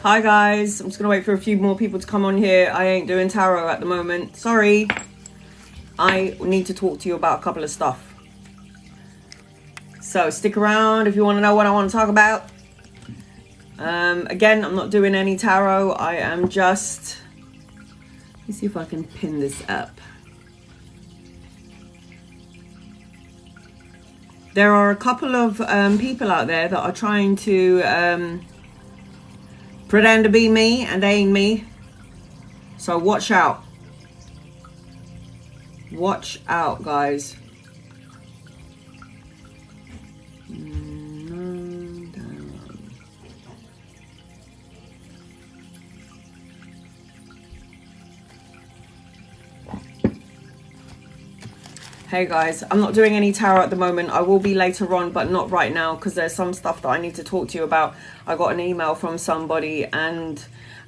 Hi guys, I'm just gonna wait for a few more people to come on here. I ain't doing tarot at the moment. Sorry. I need to talk to you about a couple of stuff. So stick around if you want to know what I want to talk about. Again, I'm not doing any tarot. I am just... Let me see if I can pin this up. There are a couple of people out there that are trying to pretend to be me, and they ain't me. So watch out. Watch out, guys. Hey guys, I'm not doing any tarot at the moment. I will be later on, but not right now, because there's some stuff that I need to talk to you about. I got an email from somebody and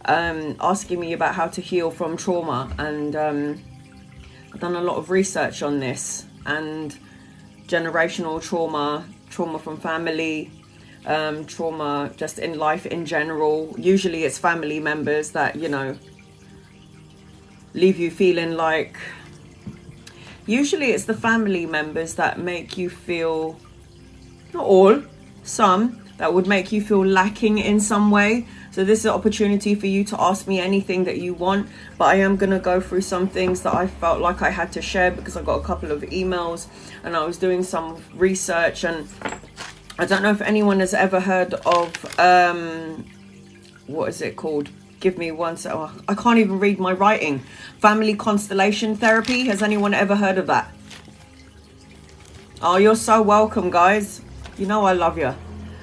asking me about how to heal from trauma, and I've done a lot of research on this, and generational trauma, trauma from family, trauma just in life in general. Usually it's family members that, you know, leave you feeling like... Usually it's the family members that make you feel, not all, some, that would make you feel lacking in some way. So this is an opportunity for you to ask me anything that you want. But I am going to go through some things that I felt like I had to share, because I got a couple of emails and I was doing some research. And I don't know if anyone has ever heard of, what is it called? Give me one second. Oh, I can't even read my writing. Family constellation therapy. Has anyone ever heard of that? Oh, you're so welcome, guys. You know I love you.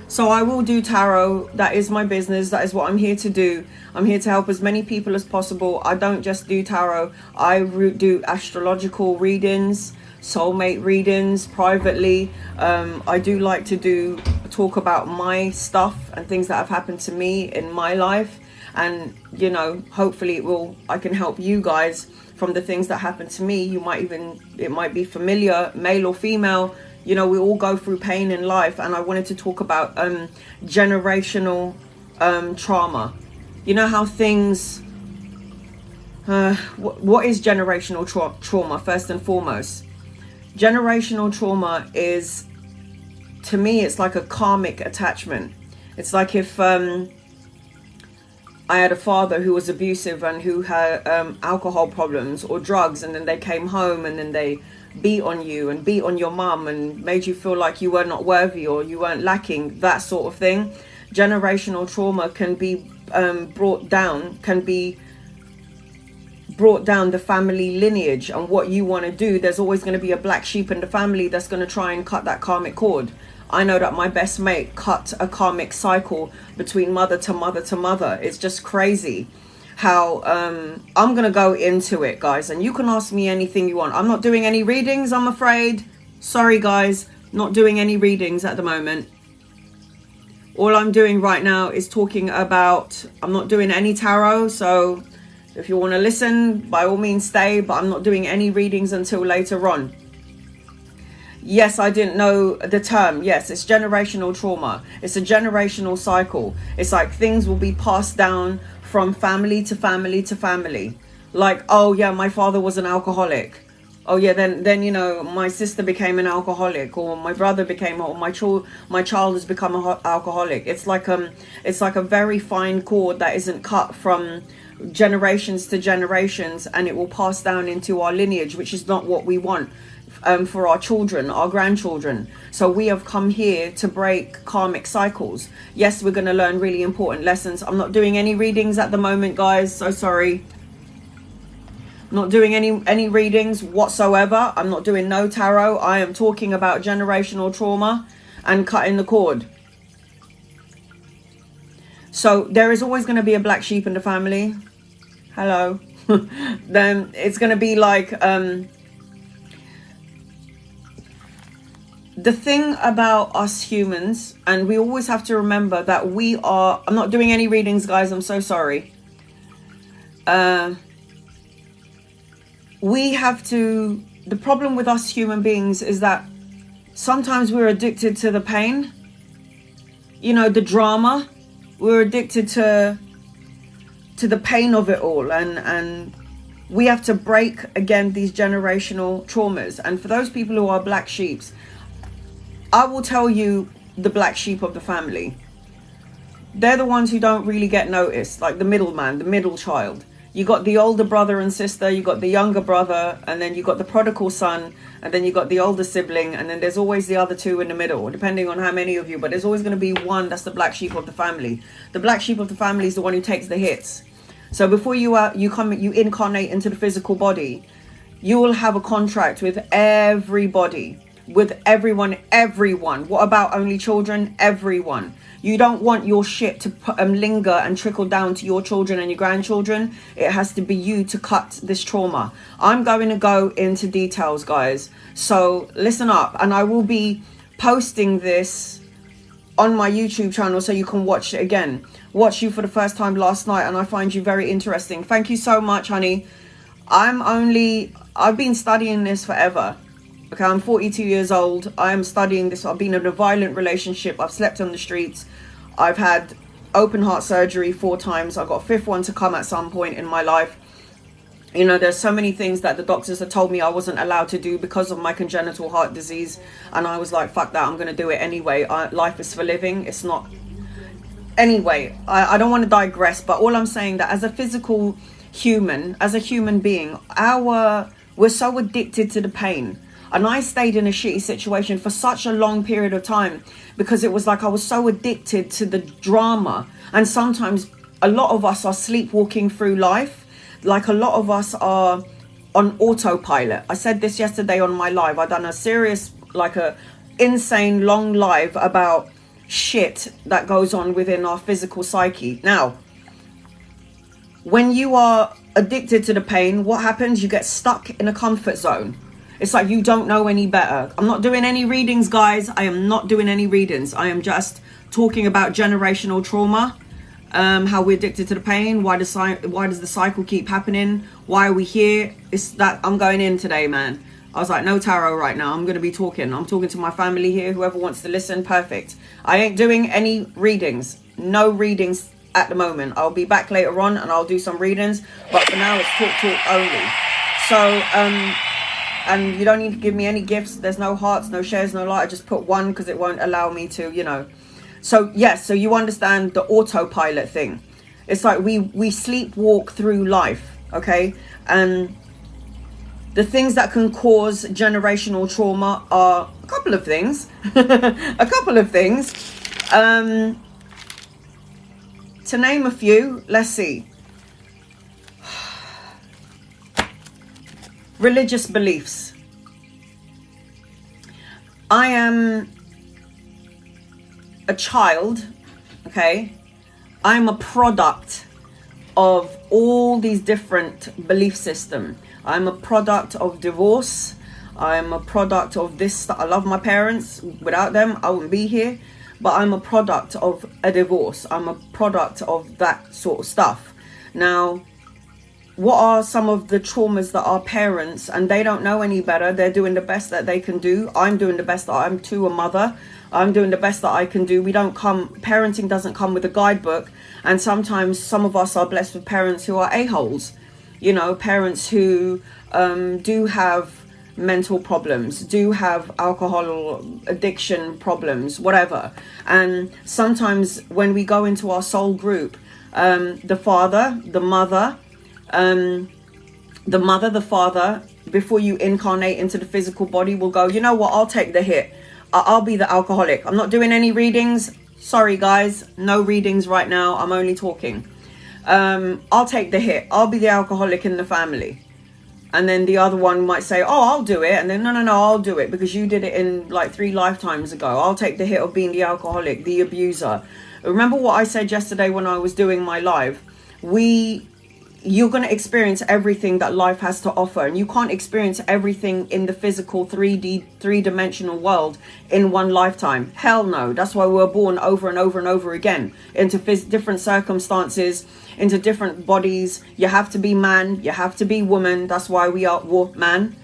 So I will do tarot. That is my business. That is what I'm here to do. I'm here to help as many people as possible. I don't just do tarot. I do astrological readings, soulmate readings privately. I do like to talk about my stuff and things that have happened to me in my life. And, you know, hopefully I can help you guys from the things that happened to me. It might be familiar, male or female. You know, we all go through pain in life. And I wanted to talk about generational trauma. You know how things... what is generational trauma, first and foremost? Generational trauma is, to me, it's like a karmic attachment. It's like if... I had a father who was abusive and who had alcohol problems or drugs, and then they came home and then they beat on you and beat on your mum and made you feel like you were not worthy or you weren't lacking, that sort of thing. Generational trauma can be brought down the family lineage and what you want to do. There's always going to be a black sheep in the family that's going to try and cut that karmic cord. I know that my best mate cut a karmic cycle between mother to mother to mother. It's just crazy how I'm going to go into it, guys. And you can ask me anything you want. I'm not doing any readings, I'm afraid. Sorry, guys. Not doing any readings at the moment. All I'm doing right now is talking about... I'm not doing any tarot. So if you want to listen, by all means stay. But I'm not doing any readings until later on. Yes, I didn't know the term. Yes, it's generational trauma. It's a generational cycle. It's like things will be passed down from family to family to family. Like, oh yeah, my father was an alcoholic. Oh yeah, then you know, my sister became an alcoholic, or my brother became, or my child has become an alcoholic. It's like a very fine cord that isn't cut from generations to generations, and it will pass down into our lineage, which is not what we want. For our children, our grandchildren. So we have come here to break karmic cycles. Yes, we're going to learn really important lessons. I'm not doing any readings at the moment, guys. So sorry. I'm not doing any readings whatsoever. I'm not doing no tarot. I am talking about generational trauma and cutting the cord. So there is always going to be a black sheep in the family. Hello. Then it's going to be like... the thing about us humans, and we always have to remember that we are... I'm not doing any readings, guys. I'm so sorry. We have to... The problem with us human beings is that sometimes we're addicted to the pain. You know, the drama. We're addicted to to the pain of it all, and we have to break again these generational traumas. And for those people who are black sheeps, I will tell you, the black sheep of the family, they're the ones who don't really get noticed, like the middleman, the middle child. You got the older brother and sister, you got the younger brother, and then you got the prodigal son, and then you got the older sibling, and then there's always the other two in the middle, depending on how many of you, but there's always going to be one that's the black sheep of the family. The black sheep of the family is the one who takes the hits. So before you incarnate into the physical body, you will have a contract with everybody, with everyone. What about only children? Everyone. You don't want your shit to linger and trickle down to your children and your grandchildren. It has to be you to cut this trauma. I'm going to go into details, guys. So listen up, and I will be posting this on my YouTube channel so you can watch it again. Watched you for the first time last night, and I find you very interesting. Thank you so much, honey. I've been studying this forever. Okay, I'm 42 years old. I am studying this. I've been in a violent relationship. I've slept on the streets. I've had open heart surgery 4 times. I've got a 5th one to come at some point in my life. You know, there's so many things that the doctors have told me I wasn't allowed to do because of my congenital heart disease. And I was like, fuck that, I'm going to do it anyway. Life is for living. It's not. Anyway, I don't want to digress, but all I'm saying that as a physical human, as a human being, we're so addicted to the pain. And I stayed in a shitty situation for such a long period of time because it was like I was so addicted to the drama. And sometimes a lot of us are sleepwalking through life. Like a lot of us are on autopilot. I said this yesterday on my live. I done a serious, like a insane long live about shit that goes on within our physical psyche. Now, when you are addicted to the pain, what happens? You get stuck in a comfort zone. It's like you don't know any better. I'm not doing any readings, guys. I am not doing any readings. I am just talking about generational trauma, how we're addicted to the pain. Why does the cycle keep happening? Why are we here? It's that I'm going in today, man. I was like, no tarot right now. I'm going to be talking. I'm talking to my family here. Whoever wants to listen, perfect. I ain't doing any readings. No readings at the moment. I'll be back later on and I'll do some readings. But for now, it's talk only. So, and you don't need to give me any gifts. There's no hearts, no shares, no light. I just put one because it won't allow me to, you know. So yes, so you understand the autopilot thing. It's like we sleepwalk through life, okay? And the things that can cause generational trauma are a couple of things. A couple of things. To name a few, let's see. Religious beliefs. I am a child, okay? I'm a product of all these different belief systems. I'm a product of divorce. I'm a product of this. I love my parents. Without them, I wouldn't be here. But I'm a product of a divorce. I'm a product of that sort of stuff. Now, what are some of the traumas that our parents, and they don't know any better, they're doing the best that they can do. I'm doing the best that I'm to a mother. I'm doing the best that I can do. Parenting doesn't come with a guidebook. And sometimes some of us are blessed with parents who are a-holes. You know, parents who do have mental problems, do have alcohol addiction problems, whatever. And sometimes when we go into our soul group, the father, the mother, the father, before you incarnate into the physical body, will go, you know what, I'll take the hit. I'll be the alcoholic. I'm not doing any readings. Sorry, guys. No readings right now. I'm only talking. I'll take the hit. I'll be the alcoholic in the family. And then the other one might say, oh, I'll do it. And then, no, I'll do it because you did it in like 3 lifetimes ago. I'll take the hit of being the alcoholic, the abuser. Remember what I said yesterday when I was doing my live? You're going to experience everything that life has to offer. And you can't experience everything in the physical 3D world in one lifetime. Hell no. That's why we're born over and over and over again into different circumstances, into different bodies. You have to be man. You have to be woman. That's why we are man.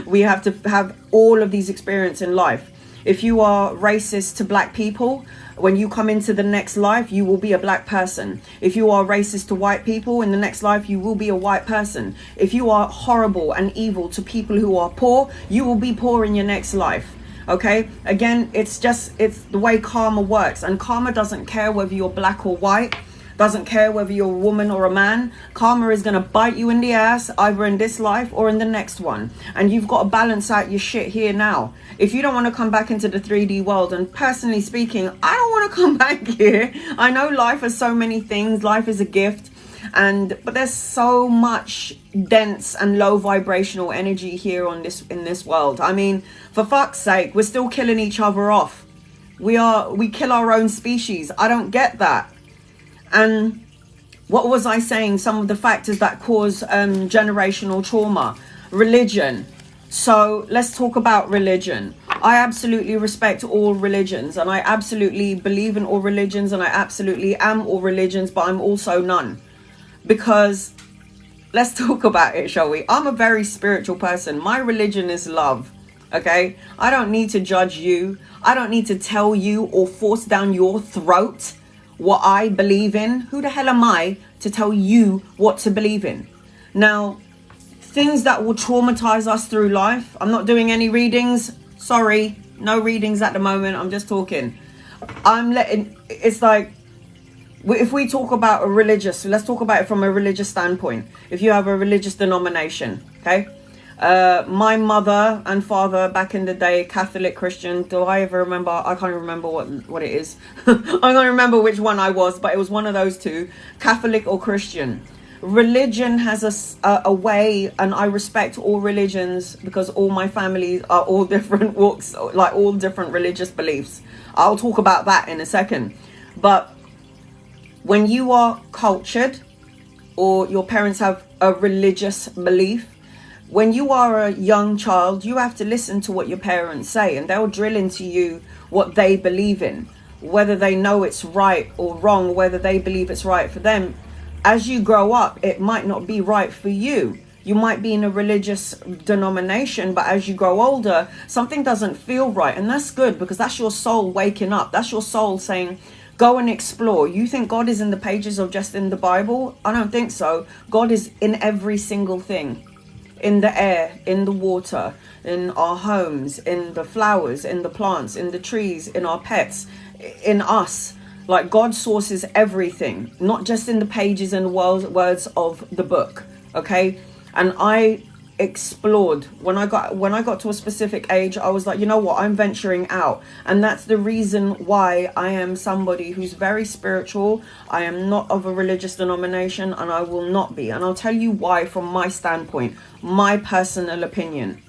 We have to have all of these experiences in life. If you are racist to black people, when you come into the next life, you will be a black person. If you are racist to white people, in the next life, you will be a white person. If you are horrible and evil to people who are poor, you will be poor in your next life. Okay, again, it's the way karma works, and karma doesn't care whether you're black or white, doesn't care whether you're a woman or a man. Karma is going to bite you in the ass either in this life or in the next one, and you've got to balance out your shit here now. If you don't want to come back into the 3D world, and personally speaking, I don't want to come back here. I know life has so many things, life is a gift, but there's so much dense and low vibrational energy here in this world. I mean, for fuck's sake, we're still killing each other off. We kill our own species. I don't get that. And what was I saying? Some of the factors that cause generational trauma. Religion. So let's talk about religion. I absolutely respect all religions, and I absolutely believe in all religions, and I absolutely am all religions, but I'm also none. Because let's talk about it, shall we? I'm a very spiritual person. My religion is love. Okay? I don't need to judge you. I don't need to tell you or force down your throat what I believe in. Who the hell am I to tell you what to believe in? Now, things that will traumatize us through life. I'm not doing any readings. Sorry, no readings at the moment. I'm just talking. It's like, if we talk about let's talk about it from a religious standpoint. If you have a religious denomination, okay? My mother and father back in the day, Catholic, Christian. Do I ever remember? I can't remember what it is. I can't remember which one I was, but it was one of those two, Catholic or Christian. Religion has a way, and I respect all religions because all my family are all different walks, like all different religious beliefs. I'll talk about that in a second. But when you are cultured, or your parents have a religious belief, when you are a young child, you have to listen to what your parents say, and they'll drill into you what they believe in, whether they know it's right or wrong, whether they believe it's right for them. As you grow up, it might not be right for you. You might be in a religious denomination, but as you grow older, something doesn't feel right. And that's good, because that's your soul waking up. That's your soul saying, go and explore. You think God is in the pages of just in the Bible? I don't think so. God is in every single thing. In the air, in the water, in our homes, in the flowers, in the plants, in the trees, in our pets, in us. Like, God sources everything, not just in the pages and words of the book. Okay. And I explored when I got to a specific age. I was like, you know what, I'm venturing out. And that's the reason why I am somebody who's very spiritual. I am not of a religious denomination, and I will not be. And I'll tell you why from my standpoint, my personal opinion.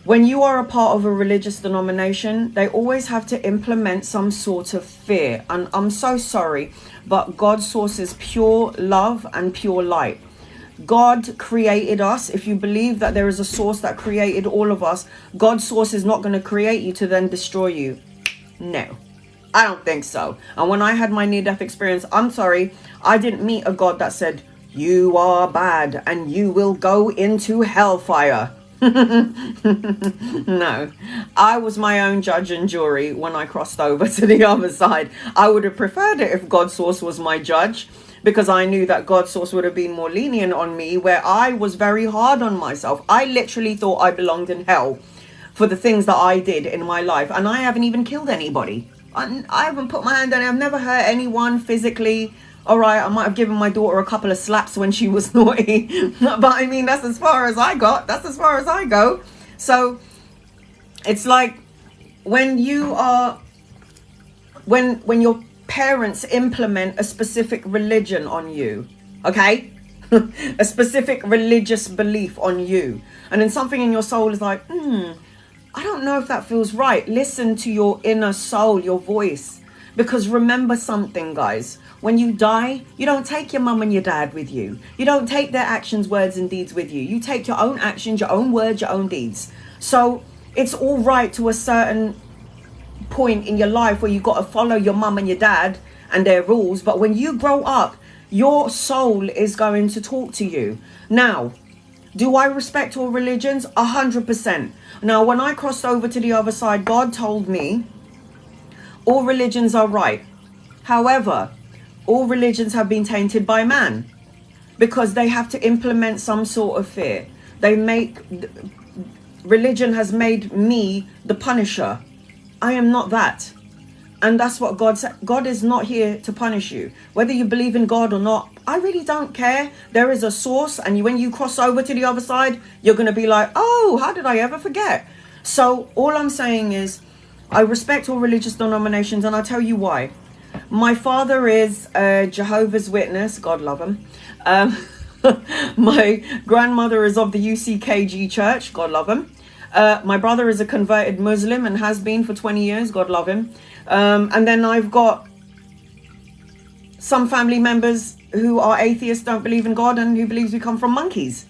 When you are a part of a religious denomination, they always have to implement some sort of fear. And I'm so sorry, but God sources pure love and pure light. God created us. If you believe that there is a source that created all of us, God's source is not going to create you to then destroy you. No, I don't think so. And when I had my near-death experience, I'm sorry, I didn't meet a God that said, you are bad and you will go into hellfire. No, I was my own judge and jury when I crossed over to the other side. I would have preferred it if God's source was my judge, because I knew that God's source would have been more lenient on me, where I was very hard on myself. I literally thought I belonged in hell for the things that I did in my life. And I haven't even killed anybody. I haven't put my hand on it. I've never hurt anyone physically. All right, I might have given my daughter a couple of slaps when she was naughty. But I mean, that's as far as I got. That's as far as I go. So it's like when your parents implement a specific religion on you, okay? A specific religious belief on you. And then something in your soul is like, I don't know if that feels right. Listen to your inner soul, your voice. Because remember something, guys. When you die, you don't take your mum and your dad with you. You don't take their actions, words, and deeds with you. You take your own actions, your own words, your own deeds. So it's all right to a certain point in your life where you got to follow your mum and your dad and their rules. But when you grow up, your soul is going to talk to you. Now, Do I respect all religions? 100%. Now, when I crossed over to the other side, God told me all religions are right. However, all religions have been tainted by man because they have to implement some sort of fear. Religion has made me the punisher. I am not that. And that's what God said. God is not here to punish you. Whether you believe in God or not, I really don't care. There is a source. And when you cross over to the other side, you're going to be like, oh, how did I ever forget? So all I'm saying is I respect all religious denominations. And I'll tell you why. My father is a Jehovah's Witness. God love him. My grandmother is of the UCKG Church. God love him. My brother is a converted Muslim and has been for 20 years. God love him. And then I've got some family members who are atheists, don't believe in God, and who believes we come from monkeys.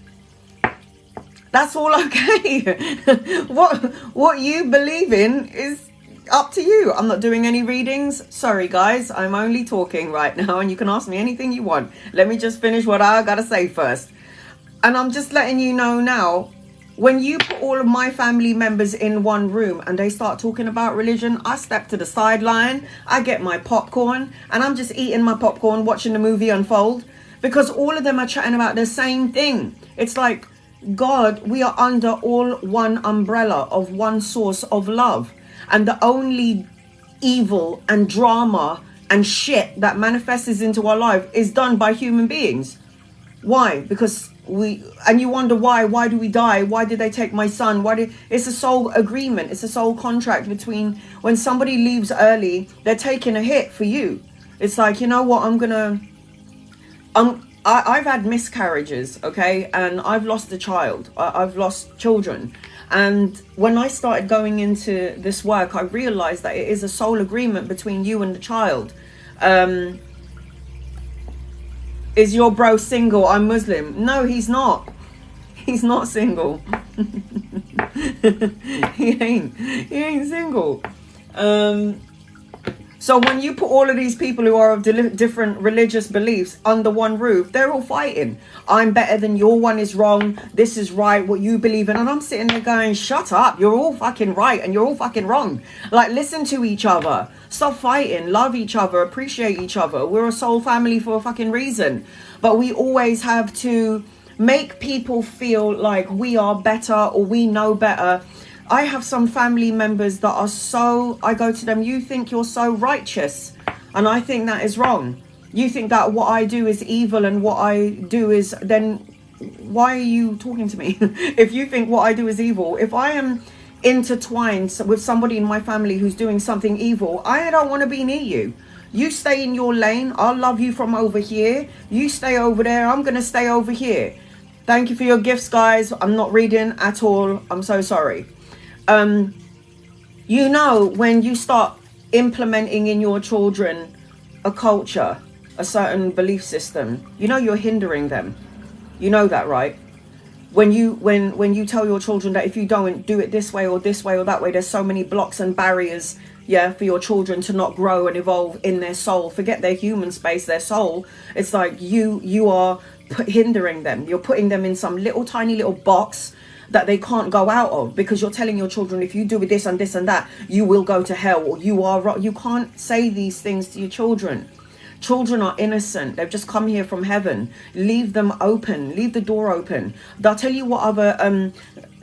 That's all okay. What you believe in is up to you. I'm not doing any readings. Sorry, guys. I'm only talking right now, and you can ask me anything you want. Let me just finish what I gotta say first. And I'm just letting you know now, when you put all of my family members in one room and they start talking about religion, I step to the sideline, I get my popcorn, and I'm just eating my popcorn, watching the movie unfold, because all of them are chatting about the same thing. It's like, God, we are under all one umbrella of one source of love. And the only evil and drama and shit that manifests into our life is done by human beings. Why? Because and you wonder why do we die? Why did they take my son? It's a soul agreement. It's a soul contract between, when somebody leaves early, they're taking a hit for you. It's like, you know what, I've had miscarriages, okay? And I've lost a child. I've lost children. And when I started going into this work, I realized that it is a soul agreement between you and the child. Is your bro single? I'm Muslim. No, he's not. He's not single. He ain't single. So when you put all of these people who are of different religious beliefs under one roof, they're all fighting. I'm better than your one is wrong. This is right, what you believe in. And I'm sitting there going, shut up. You're all fucking right and you're all fucking wrong. Like, listen to each other. Stop fighting. Love each other. Appreciate each other. We're a soul family for a fucking reason. But we always have to make people feel like we are better or we know better. I have some family members that are I go to them, you think you're so righteous. And I think that is wrong. You think that what I do is evil and what I do is, then why are you talking to me? If you think what I do is evil, if I am intertwined with somebody in my family who's doing something evil, I don't want to be near you. You stay in your lane. I'll love you from over here. You stay over there. I'm going to stay over here. Thank you for your gifts, guys. I'm not reading at all. I'm so sorry. You know, when you start implementing in your children a culture, a certain belief system, you know you're hindering them. You know that, right? When you tell your children that if you don't do it this way or that way, there's so many blocks and barriers, yeah, for your children to not grow and evolve in their soul. Forget their human space, their soul. It's like you are hindering them. You're putting them in some little tiny little box that they can't go out of, because you're telling your children, if you do this and this and that, you will go to hell, or you are wrong. You can't say these things to your children. Children are innocent. They've just come here from heaven. Leave them open. Leave the door open. They'll tell you what other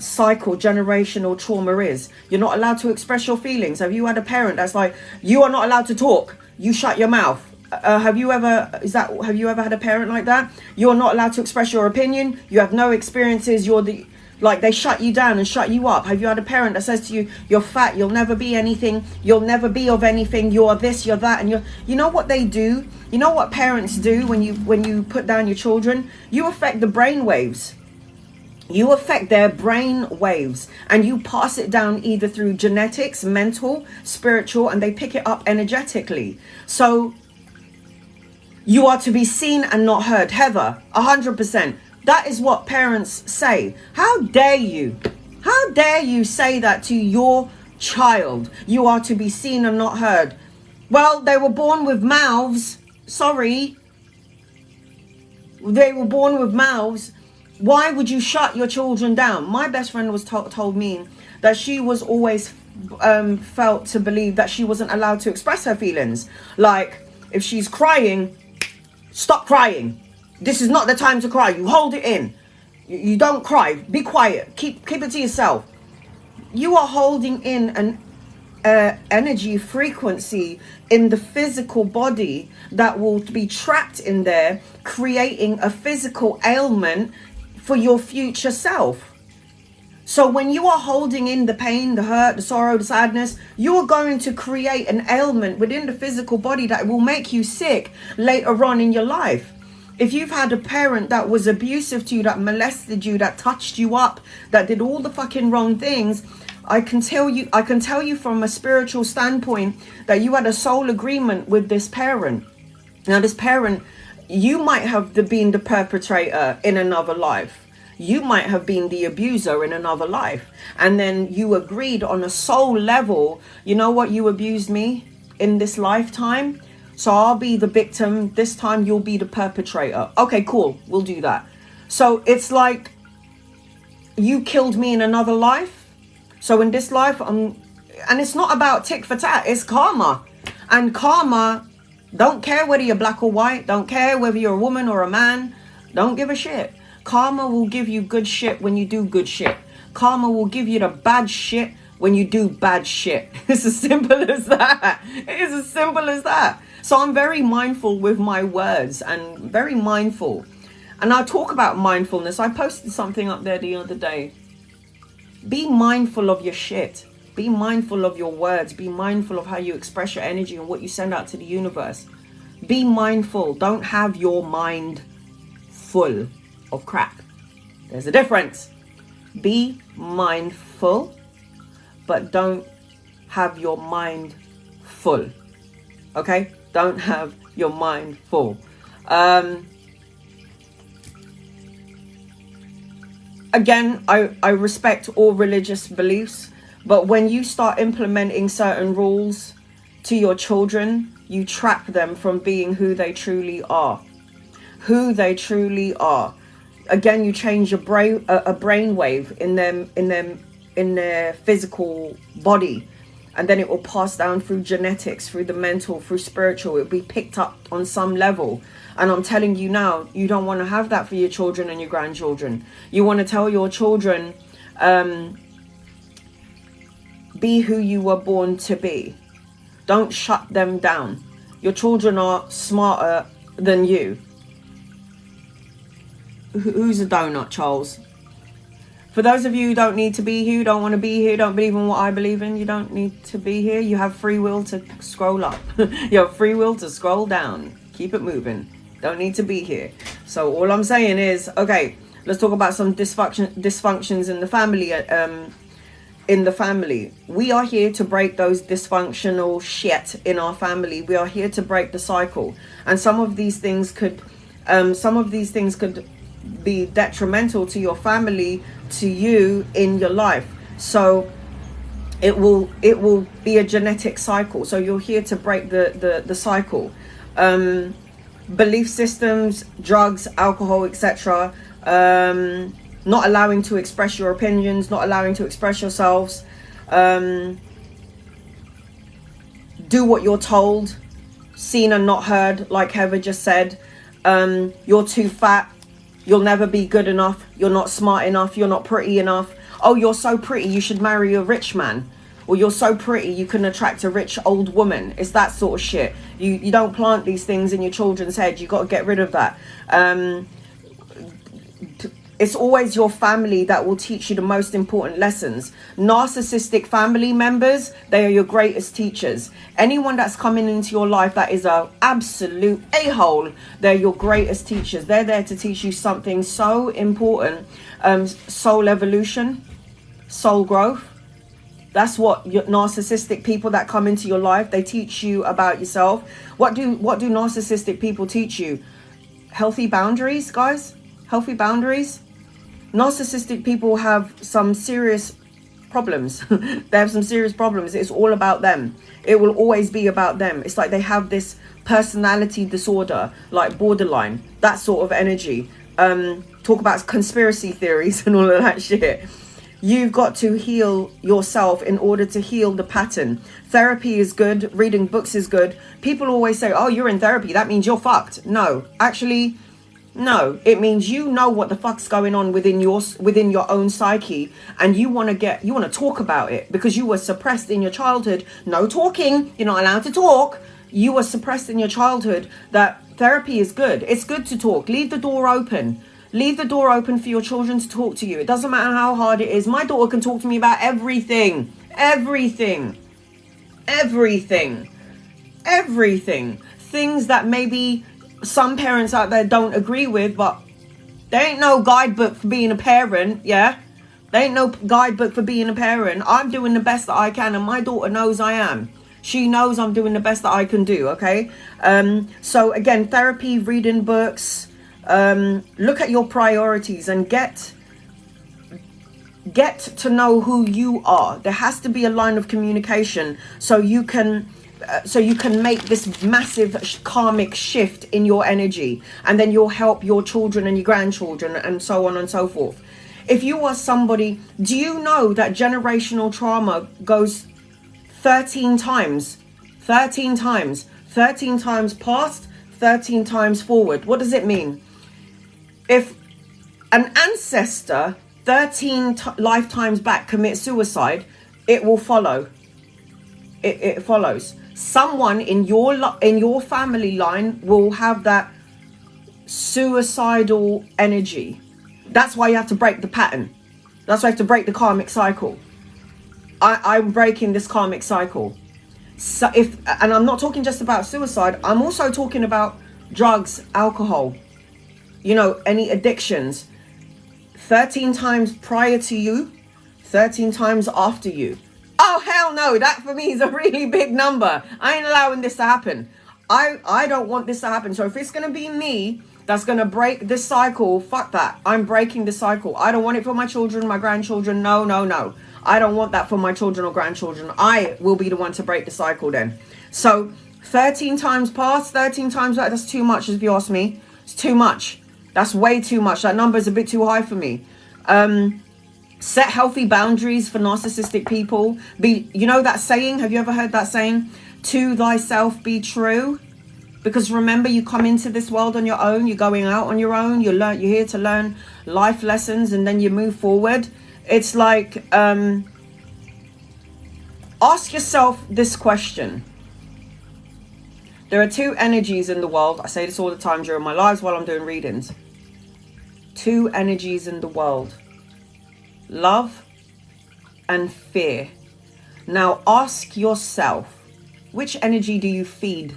cycle, generational trauma is. You're not allowed to express your feelings. Have you had a parent that's like, you are not allowed to talk, you shut your mouth? Have you ever had a parent like that? You're not allowed to express your opinion. You have no experiences. They shut you down and shut you up. Have you had a parent that says to you, you're fat, you'll never be anything, you'll never be of anything, you're this, you're that, and you know what they do? You know what parents do when you put down your children? You affect the brain waves. You affect their brain waves, and you pass it down either through genetics, mental, spiritual, and they pick it up energetically. So you are to be seen and not heard. Heather, 100%. That is what parents say. How dare you? How dare you say that to your child? You are to be seen and not heard. Well, they were born with mouths. Sorry. They were born with mouths. Why would you shut your children down? My best friend was told me that she was always felt to believe that she wasn't allowed to express her feelings. Like, if she's crying, stop crying. This is not the time to cry. You hold it in. You don't cry. Be quiet. Keep it to yourself. You are holding in an energy frequency in the physical body that will be trapped in there, creating a physical ailment for your future self. So when you are holding in the pain, the hurt, the sorrow, the sadness, you are going to create an ailment within the physical body that will make you sick later on in your life. If you've had a parent that was abusive to you, that molested you, that touched you up, that did all the fucking wrong things, I can tell you from a spiritual standpoint that you had a soul agreement with this parent. Now, this parent, you might have been the perpetrator in another life. You might have been the abuser in another life. And then you agreed on a soul level, you know what, you abused me in this lifetime, so I'll be the victim. This time you'll be the perpetrator. Okay, cool, we'll do that. So it's like you killed me in another life. So in this life, and it's not about tick for tat, it's karma. And karma, don't care whether you're black or white, don't care whether you're a woman or a man, don't give a shit. Karma will give you good shit when you do good shit. Karma will give you the bad shit when you do bad shit. It's as simple as that. It is as simple as that. So I'm very mindful with my words and very mindful. And I'll talk about mindfulness. I posted something up there the other day. Be mindful of your shit. Be mindful of your words. Be mindful of how you express your energy and what you send out to the universe. Be mindful. Don't have your mind full of crap. There's a difference. Be mindful, but don't have your mind full. Okay? Don't have your mind full. Again, I respect all religious beliefs, but when you start implementing certain rules to your children, you trap them from being who they truly are. Who they truly are. Again, you change a brainwave in their physical body, and then it will pass down through genetics, through the mental, through spiritual. It will be picked up on some level. And I'm telling you now, you don't want to have that for your children and your grandchildren. You want to tell your children, be who you were born to be. Don't shut them down. Your children are smarter than you. Who's a donut, Charles? For those of you who don't need to be here, don't want to be here, don't believe in what I believe in, you don't need to be here. You have free will to scroll up. You have free will to scroll down. Keep it moving. Don't need to be here. So all I'm saying is, okay, let's talk about some dysfunctions in the family. We are here to break those dysfunctional shit in our family. We are here to break the cycle. And some of these things could be detrimental to your family, to you in your life. So it will be a genetic cycle. So you're here to break the cycle. Belief systems, drugs, alcohol, etc. Not allowing to express your opinions, not allowing to express yourselves. Do what you're told, seen and not heard, like Heather just said. You're too fat. You'll never be good enough. You're not smart enough. You're not pretty enough. Oh, you're so pretty, you should marry a rich man. Or you're so pretty, you can attract a rich old woman. It's that sort of shit. You don't plant these things in your children's head. You got to get rid of that. It's always your family that will teach you the most important lessons. Narcissistic family members, they are your greatest teachers. Anyone that's coming into your life that is an absolute a-hole, they're your greatest teachers. They're there to teach you something so important. Soul evolution, soul growth. That's what your narcissistic people that come into your life, they teach you about yourself. What do narcissistic people teach you? Healthy boundaries, guys. Healthy boundaries. Narcissistic people have some serious problems. They have some serious problems. It's all about them. It will always be about them. It's like they have this personality disorder, like borderline, that sort of energy. talk about conspiracy theories and all of that shit. You've got to heal yourself in order to heal the pattern. Therapy is good. Reading books is good. People always say, oh, you're in therapy, that means you're fucked. No, actually, no. It means you know what the fuck's going on within your own psyche, and you want to talk about it because you were suppressed in your childhood. No talking. You're not allowed to talk. You were suppressed in your childhood. That therapy is good. It's good to talk. Leave the door open. Leave the door open for your children to talk to you. It doesn't matter how hard it is. My daughter can talk to me about everything. Everything. Everything. Everything. Things that maybe some parents out there don't agree with, but there ain't no guidebook for being a parent, yeah? There ain't no guidebook for being a parent. I'm doing the best that I can, and my daughter knows I am. She knows I'm doing the best that I can do, okay? So again, therapy, reading books, look at your priorities and get to know who you are. There has to be a line of communication so you can make this massive karmic shift in your energy, and then you'll help your children and your grandchildren and so on and so forth. If you are somebody, do you know that generational trauma goes 13 times 13 times past, 13 times forward? What does it mean? If an ancestor 13 lifetimes back commits suicide, it will follow. It follows. Someone in your family line will have that suicidal energy. That's why you have to break the pattern. That's why you have to break the karmic cycle. I'm breaking this karmic cycle. So and I'm not talking just about suicide. I'm also talking about drugs, alcohol, any addictions. 13 times prior to you, 13 times after you. Oh, hell no. That for me is a really big number. I ain't allowing this to happen. I don't want this to happen. So if it's going to be me that's going to break this cycle, fuck that. I'm breaking the cycle. I don't want it for my children, my grandchildren. No, no, no. I don't want that for my children or grandchildren. I will be the one to break the cycle then. So 13 times past, 13 times back, that's too much if you ask me. It's too much. That's way too much. That number is a bit too high for me. Set healthy boundaries for narcissistic people. That saying? Have you ever heard that saying? To thyself be true. Because remember, you come into this world on your own. You're going out on your own. You're here to learn life lessons, and then you move forward. It's like, ask yourself this question. There are two energies in the world. I say this all the time during my lives while I'm doing readings. Two energies in the world. Love and fear. Now ask yourself, which energy do you feed?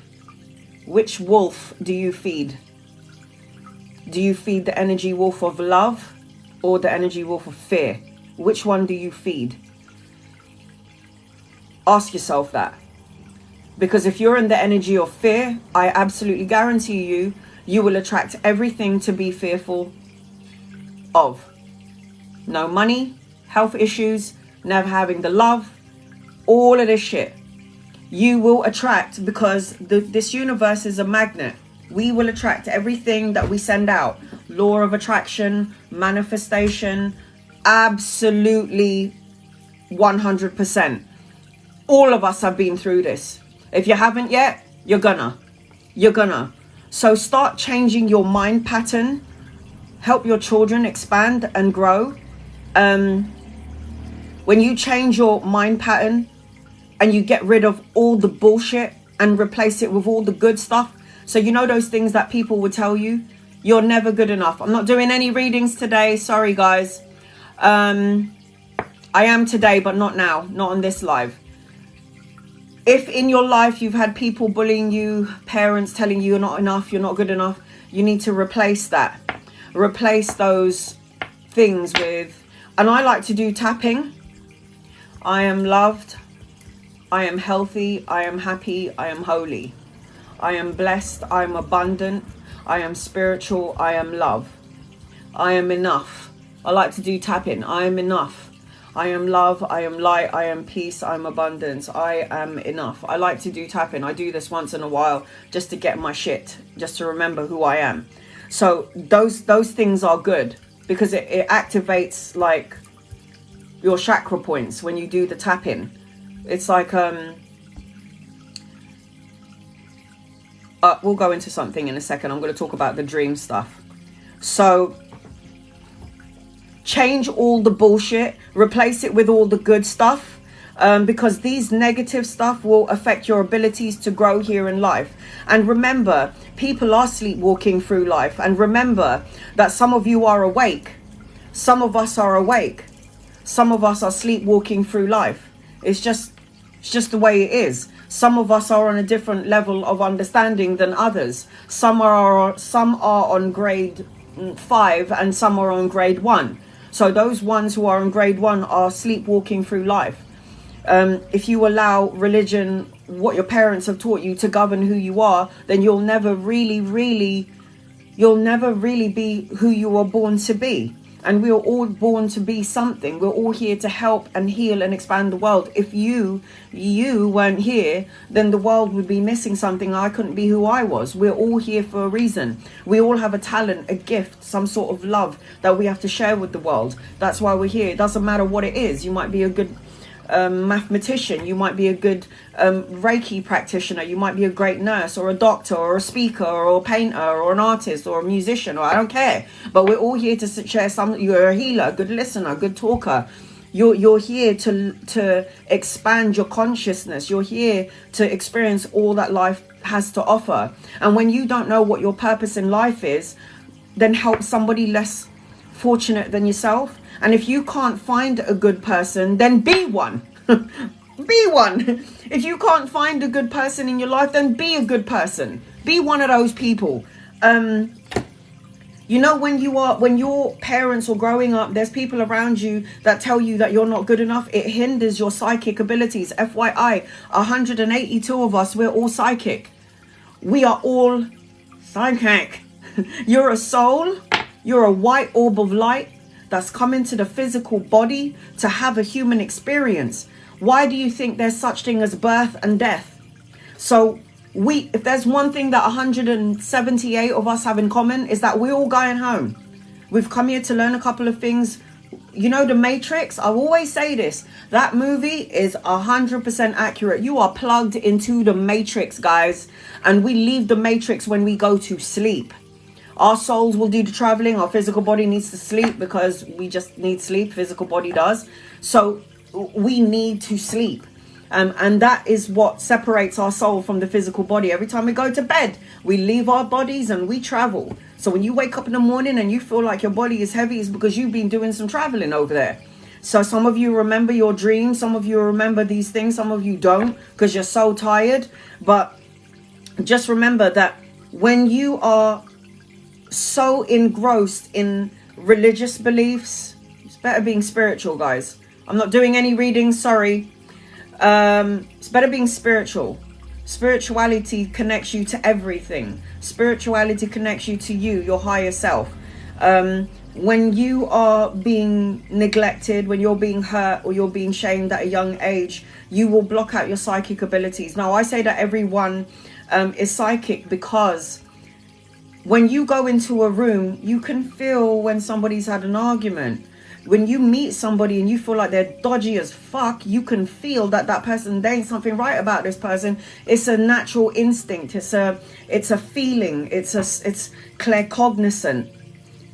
Which wolf do you feed? Do you feed the energy wolf of love or the energy wolf of fear? Which one do you feed? Ask yourself that. Because if you're in the energy of fear, I absolutely guarantee you will attract everything to be fearful of. No money, health issues, never having the love, all of this shit. You will attract, because this universe is a magnet. We will attract everything that we send out. Law of attraction, manifestation, absolutely 100%. All of us have been through this. If you haven't yet, you're gonna. So start changing your mind pattern. Help your children expand and grow. When you change your mind pattern and you get rid of all the bullshit and replace it with all the good stuff. So those things that people would tell you, you're never good enough. I'm not doing any readings today. Sorry, guys. I am today, but not now. Not on this live. If in your life you've had people bullying you, parents telling you you're not enough, you're not good enough, you need to replace that. Replace those things with, and I like to do tapping. I am loved. I am healthy. I am happy. I am holy. I am blessed. I am abundant. I am spiritual. I am love. I am enough. I like to do tapping. I am enough. I am love. I am light. I am peace. I am abundance. I am enough. I like to do tapping. I do this once in a while just to get my shit, just to remember who I am. So those things are good, because it activates like your chakra points when you do the tapping. It's like we'll go into something in a second. I'm going to talk about the dream stuff. So change all the bullshit, replace it with all the good stuff, because these negative stuff will affect your abilities to grow here in life. And remember, people are sleepwalking through life. And remember that some of you are awake. Some of us are awake. Some of us are sleepwalking through life. It's just the way it is. Some of us are on a different level of understanding than others. Some are on grade 5 and some are on grade 1. So those ones who are on grade 1 are sleepwalking through life. If you allow religion, what your parents have taught you, to govern who you are, then you'll never really be who you were born to be. And we are all born to be something. We're all here to help and heal and expand the world. If you weren't here, then the world would be missing something. I couldn't be who I was. We're all here for a reason. We all have a talent, a gift, some sort of love that we have to share with the world. That's why we're here. It doesn't matter what it is. You might be a good mathematician, you might be a good Reiki practitioner, you might be a great nurse or a doctor or a speaker or a painter or an artist or a musician, or I don't care, but we're all here to share some. You're a healer, a good listener, a good talker. You're here to expand your consciousness. You're here to experience all that life has to offer. And when you don't know what your purpose in life is, then help somebody less fortunate than yourself. And if you can't find a good person, then be one. Be one. If you can't find a good person in your life, then be a good person. Be one of those people. You know, when your parents or growing up, there's people around you that tell you that you're not good enough. It hinders your psychic abilities. FYI, 182 of us, we're all psychic. We are all psychic. You're a soul. You're a white orb of light that's come into the physical body to have a human experience. Why do you think there's such thing as birth and death? So if there's one thing that 178 of us have in common, is that we're all going home. We've come here to learn a couple of things. You know, The Matrix, I always say this, that movie is 100% accurate. You are plugged into the Matrix, guys. And we leave the Matrix when we go to sleep. Our souls will do the traveling. Our physical body needs to sleep because we just need sleep. Physical body does. So we need to sleep. And that is what separates our soul from the physical body. Every time we go to bed, we leave our bodies and we travel. So when you wake up in the morning and you feel like your body is heavy, it's because you've been doing some traveling over there. So some of you remember your dreams. Some of you remember these things. Some of you don't because you're so tired. But just remember that when you are so engrossed in religious beliefs, it's better being spiritual, guys. I'm not doing any readings, sorry. It's better being spiritual. Spirituality connects you to everything. Spirituality connects you to you, your higher self. When you are being neglected, when you're being hurt or you're being shamed at a young age, you will block out your psychic abilities. Now, I say that everyone is psychic because when you go into a room, you can feel when somebody's had an argument. When you meet somebody and you feel like they're dodgy as fuck, you can feel that that person, there ain't something right about this person. It's a natural instinct. It's a feeling. It's claircognizant,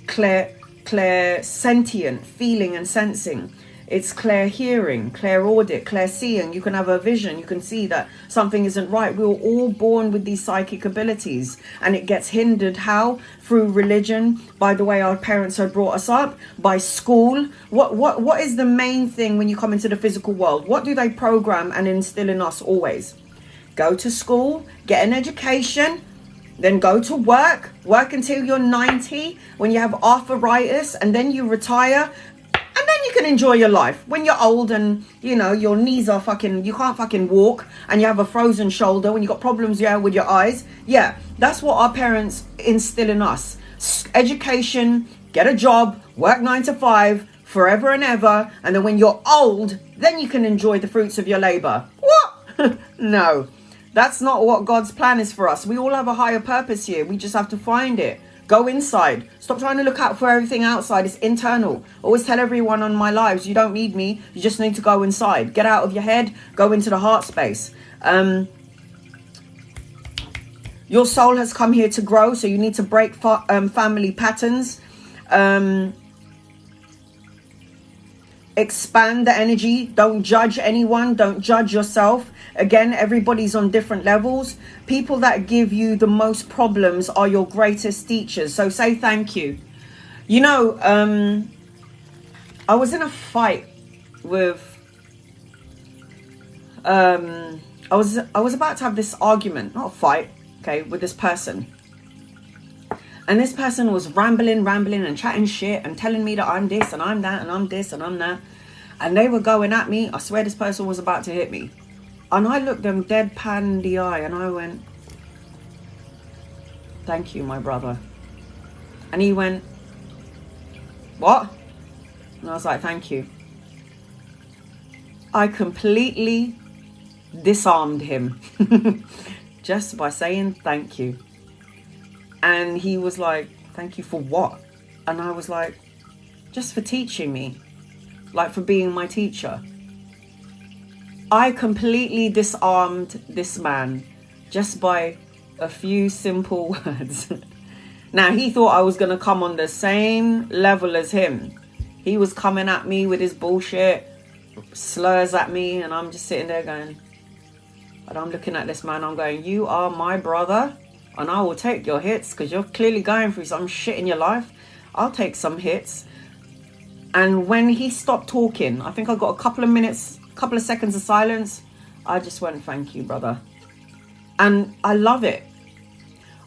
clairsentient, feeling and sensing. It's clear hearing, clear audit, clear seeing. You can have a vision. You can see that something isn't right. We were all born with these psychic abilities, and it gets hindered how? Through religion, by the way our parents had brought us up, by school. What is the main thing when you come into the physical world? What do they program and instill in us always? Go to school, get an education, then go to work until you're 90 when you have arthritis, and then you retire. And then you can enjoy your life when you're old and, you know, your knees are you can't fucking walk and you have a frozen shoulder, when you got problems with your eyes. Yeah, that's what our parents instill in us. Education, get a job, work 9 to 5, forever and ever. And then when you're old, then you can enjoy the fruits of your labor. What? No, that's not what God's plan is for us. We all have a higher purpose here. We just have to find it. Go inside. Stop trying to look out for everything outside. It's internal. Always tell everyone on my lives, you don't need me. You just need to go inside. Get out of your head. Go into the heart space. Your soul has come here to grow, so you need to break family patterns. Expand the energy. Don't judge anyone. Don't judge yourself. Again, everybody's on different levels. People that give you the most problems are your greatest teachers. So say thank you. You know, I was in a fight with I was about to have this argument, not a fight, okay, with this person. And this person was rambling and chatting shit and telling me that I'm this and I'm that and I'm this and I'm that. And they were going at me. I swear this person was about to hit me. And I looked them deadpan in the eye and I went, thank you, my brother. And he went, what? And I was like, thank you. I completely disarmed him just by saying thank you. And he was like, thank you for what? And I was like, just for teaching me, like for being my teacher. I completely disarmed this man just by a few simple words. Now, he thought I was going to come on the same level as him. He was coming at me with his bullshit, slurs at me, and I'm just sitting there going, and I'm looking at this man, I'm going, you are my brother, and I will take your hits because you're clearly going through some shit in your life. I'll take some hits. And when he stopped talking, I think I got a couple of seconds of silence. I just went, thank you, brother. And I love it.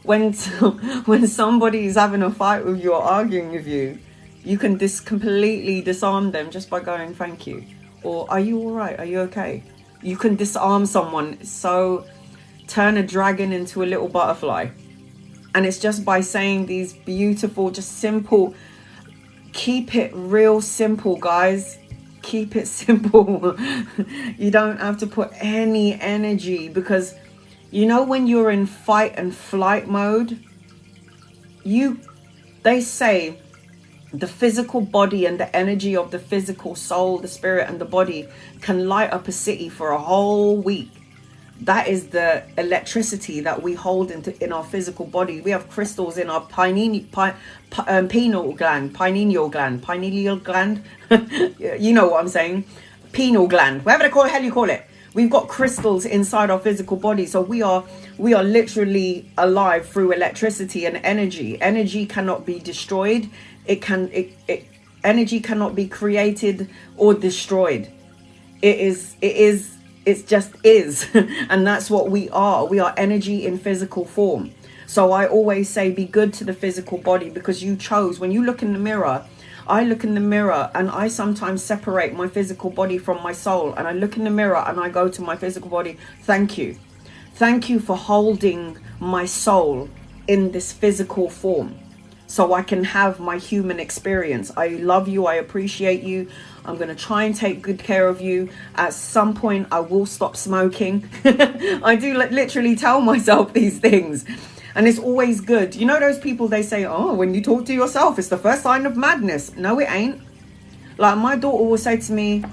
When somebody's having a fight with you or arguing with you, you can completely disarm them just by going, thank you. Or, are you all right? Are you okay? You can disarm someone. So turn a dragon into a little butterfly. And it's just by saying these beautiful, just simple, keep it real simple, guys. Keep it simple. You don't have to put any energy, because you know when you're in fight and flight mode, they say the physical body and the energy of the physical soul, the spirit and the body can light up a city for a whole week. That is the electricity that we hold in our physical body. We have crystals in our pineal gland. You know what I'm saying? Pineal gland, whatever the hell you call it. We've got crystals inside our physical body. So we are literally alive through electricity and energy. Energy cannot be destroyed. Energy cannot be created or destroyed. It just is. And that's what we are. We are energy in physical form. So I always say be good to the physical body, because you chose. When you look in the mirror, I look in the mirror and I sometimes separate my physical body from my soul. And I look in the mirror and I go to my physical body. Thank you. Thank you for holding my soul in this physical form, so I can have my human experience. I love you. I appreciate you. I'm going to try and take good care of you. At some point, I will stop smoking. I do literally tell myself these things. And it's always good. You know those people, they say, oh, when you talk to yourself, it's the first sign of madness. No, it ain't. Like my daughter will say to me,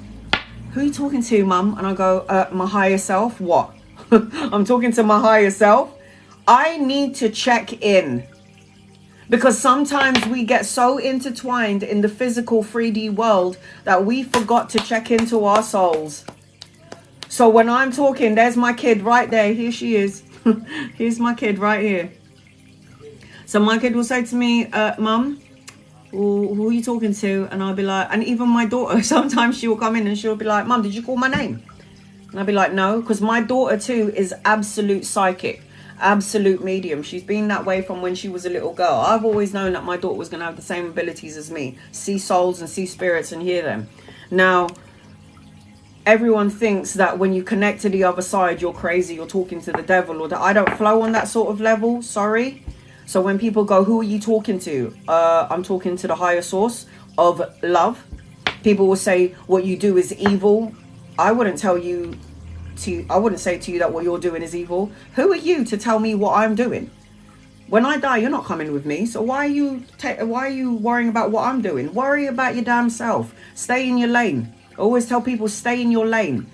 who are you talking to, mum? And I go, my higher self. What? I'm talking to my higher self. I need to check in. Because sometimes we get so intertwined in the physical 3D world that we forgot to check into our souls. So when I'm talking, there's my kid right there. Here she is. Here's my kid right here. So my kid will say to me, Mum, who are you talking to? And I'll be like, and even my daughter, sometimes she will come in and she'll be like, Mum, did you call my name? And I'll be like, no, because my daughter too is absolute psychic. Absolute medium. She's been that way from when she was a little girl. I've always known that my daughter was going to have the same abilities as me. See souls and see spirits and hear them. Now, everyone thinks that when you connect to the other side, you're crazy, you're talking to the devil, or that I don't flow on that sort of level. Sorry. So when people go, who are you talking to? I'm talking to the higher source of love. People will say what you do is evil. I wouldn't say to you that what you're doing is evil. Who are you to tell me what I'm doing? When I die, you're not coming with me. So why are you worrying about what I'm doing? Worry about your damn self. Stay in your lane. I always tell people, stay in your lane.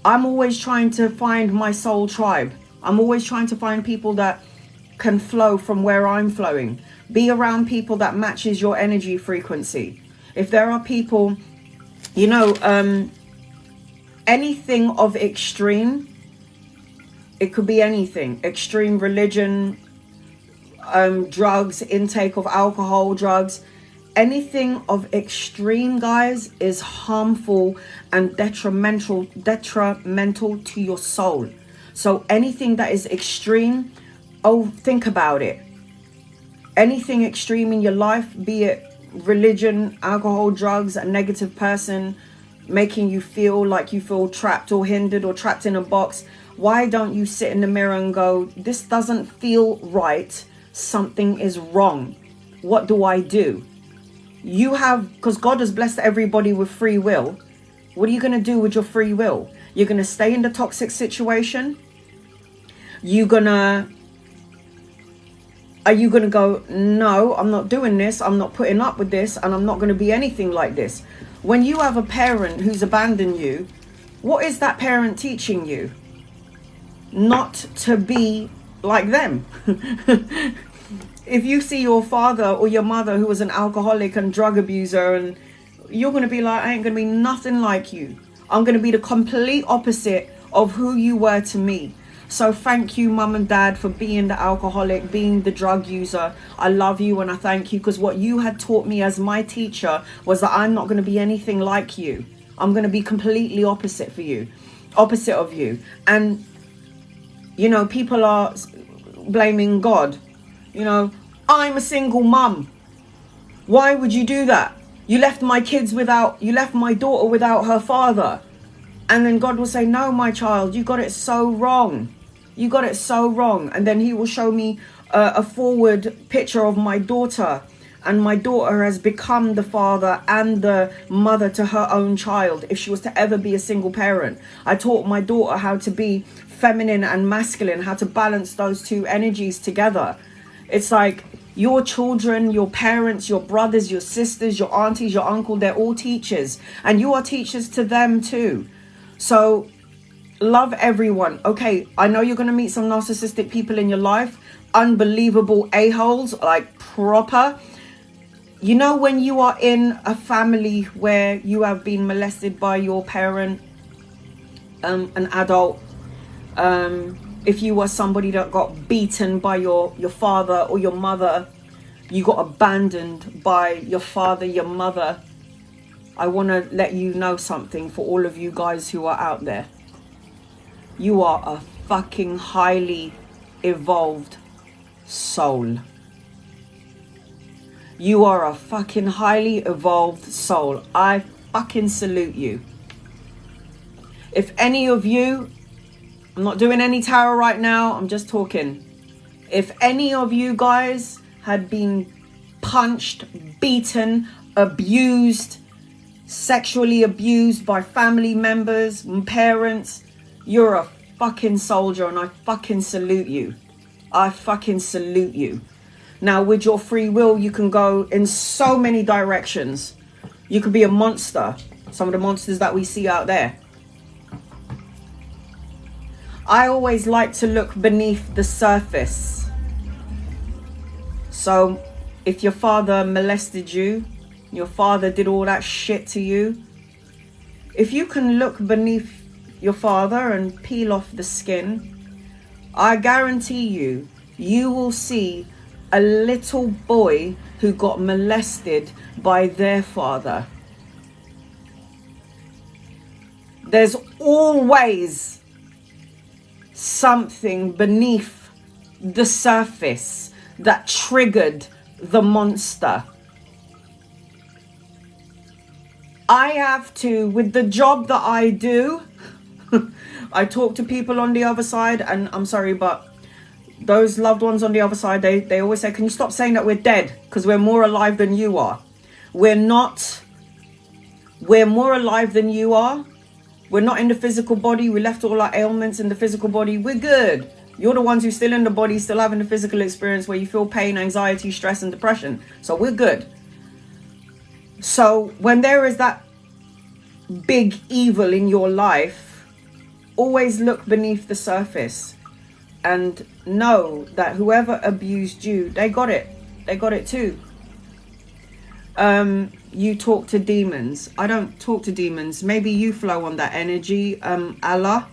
I'm always trying to find my soul tribe. I'm always trying to find people that can flow from where I'm flowing. Be around people that matches your energy frequency. If there are people, you know, anything of extreme, it could be anything. Extreme religion, drugs, intake of alcohol, drugs, anything of extreme, guys, is harmful and detrimental to your soul. So anything that is extreme, oh, think about it. Anything extreme in your life, be it religion, alcohol, drugs, a negative person, making you feel like you feel trapped or hindered or trapped in a box, why don't you sit in the mirror and go, this doesn't feel right, something is wrong, what do I do? You have, because God has blessed everybody with free will. What are you going to do with your free will? You're going to stay in the toxic situation? Are you going to go, no, I'm not doing this, I'm not putting up with this, and I'm not going to be anything like this? When you have a parent who's abandoned you, what is that parent teaching you? Not to be like them. If you see your father or your mother who was an alcoholic and drug abuser, and you're going to be like, I ain't going to be nothing like you. I'm going to be the complete opposite of who you were to me. So thank you, mum and dad, for being the alcoholic, being the drug user. I love you and I thank you, because what you had taught me as my teacher was that I'm not going to be anything like you. I'm going to be completely opposite of you. And, you know, people are blaming God. You know, I'm a single mum. Why would you do that? You left my daughter without her father. And then God will say, no, my child, you got it so wrong. You got it so wrong. And then he will show me a forward picture of my daughter. And my daughter has become the father and the mother to her own child. If she was to ever be a single parent, I taught my daughter how to be feminine and masculine, how to balance those two energies together. It's like your children, your parents, your brothers, your sisters, your aunties, your uncle, they're all teachers. And you are teachers to them too. So love everyone. Okay, I know you're going to meet some narcissistic people in your life. Unbelievable a-holes, like proper. You know, when you are in a family where you have been molested by your parent, an adult, if you were somebody that got beaten by your father or your mother, you got abandoned by your father, your mother, I want to let you know something for all of you guys who are out there. You are a fucking highly evolved soul. You are a fucking highly evolved soul. I fucking salute you. If any of you, I'm not doing any tarot right now, I'm just talking. If any of you guys had been punched, beaten, abused, sexually abused by family members and parents, you're a fucking soldier and I fucking salute you. I fucking salute you. Now, with your free will, you can go in so many directions. You could be a monster. Some of the monsters that we see out there. I always like to look beneath the surface. So, if your father molested you, your father did all that shit to you, if you can look beneath your father and peel off the skin, I guarantee you, you will see a little boy who got molested by their father. There's always something beneath the surface that triggered the monster. I have to, with the job that I do, I talk to people on the other side, and I'm sorry, but those loved ones on the other side, they always say, can you stop saying that we're dead? Because we're more alive than you are. We're not. We're more alive than you are. We're not in the physical body. We left all our ailments in the physical body. We're good. You're the ones who's still in the body, still having the physical experience where you feel pain, anxiety, stress, and depression. So we're good. So when there is that big evil in your life, always look beneath the surface and know that whoever abused you, they got it. They got it too. You talk to demons. I don't talk to demons. Maybe you flow on that energy, Allah,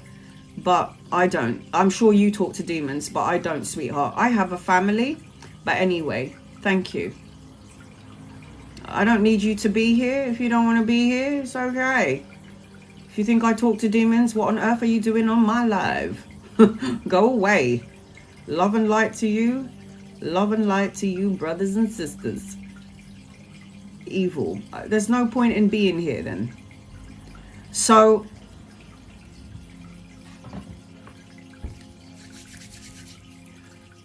but I don't. I'm sure you talk to demons, but I don't, sweetheart. I have a family, but anyway, thank you. I don't need you to be here. If you don't want to be here, it's okay. If you think I talk to demons, what on earth are you doing on my live? Go away. Love and light to you. Love and light to you, brothers and sisters. Evil. There's no point in being here then. So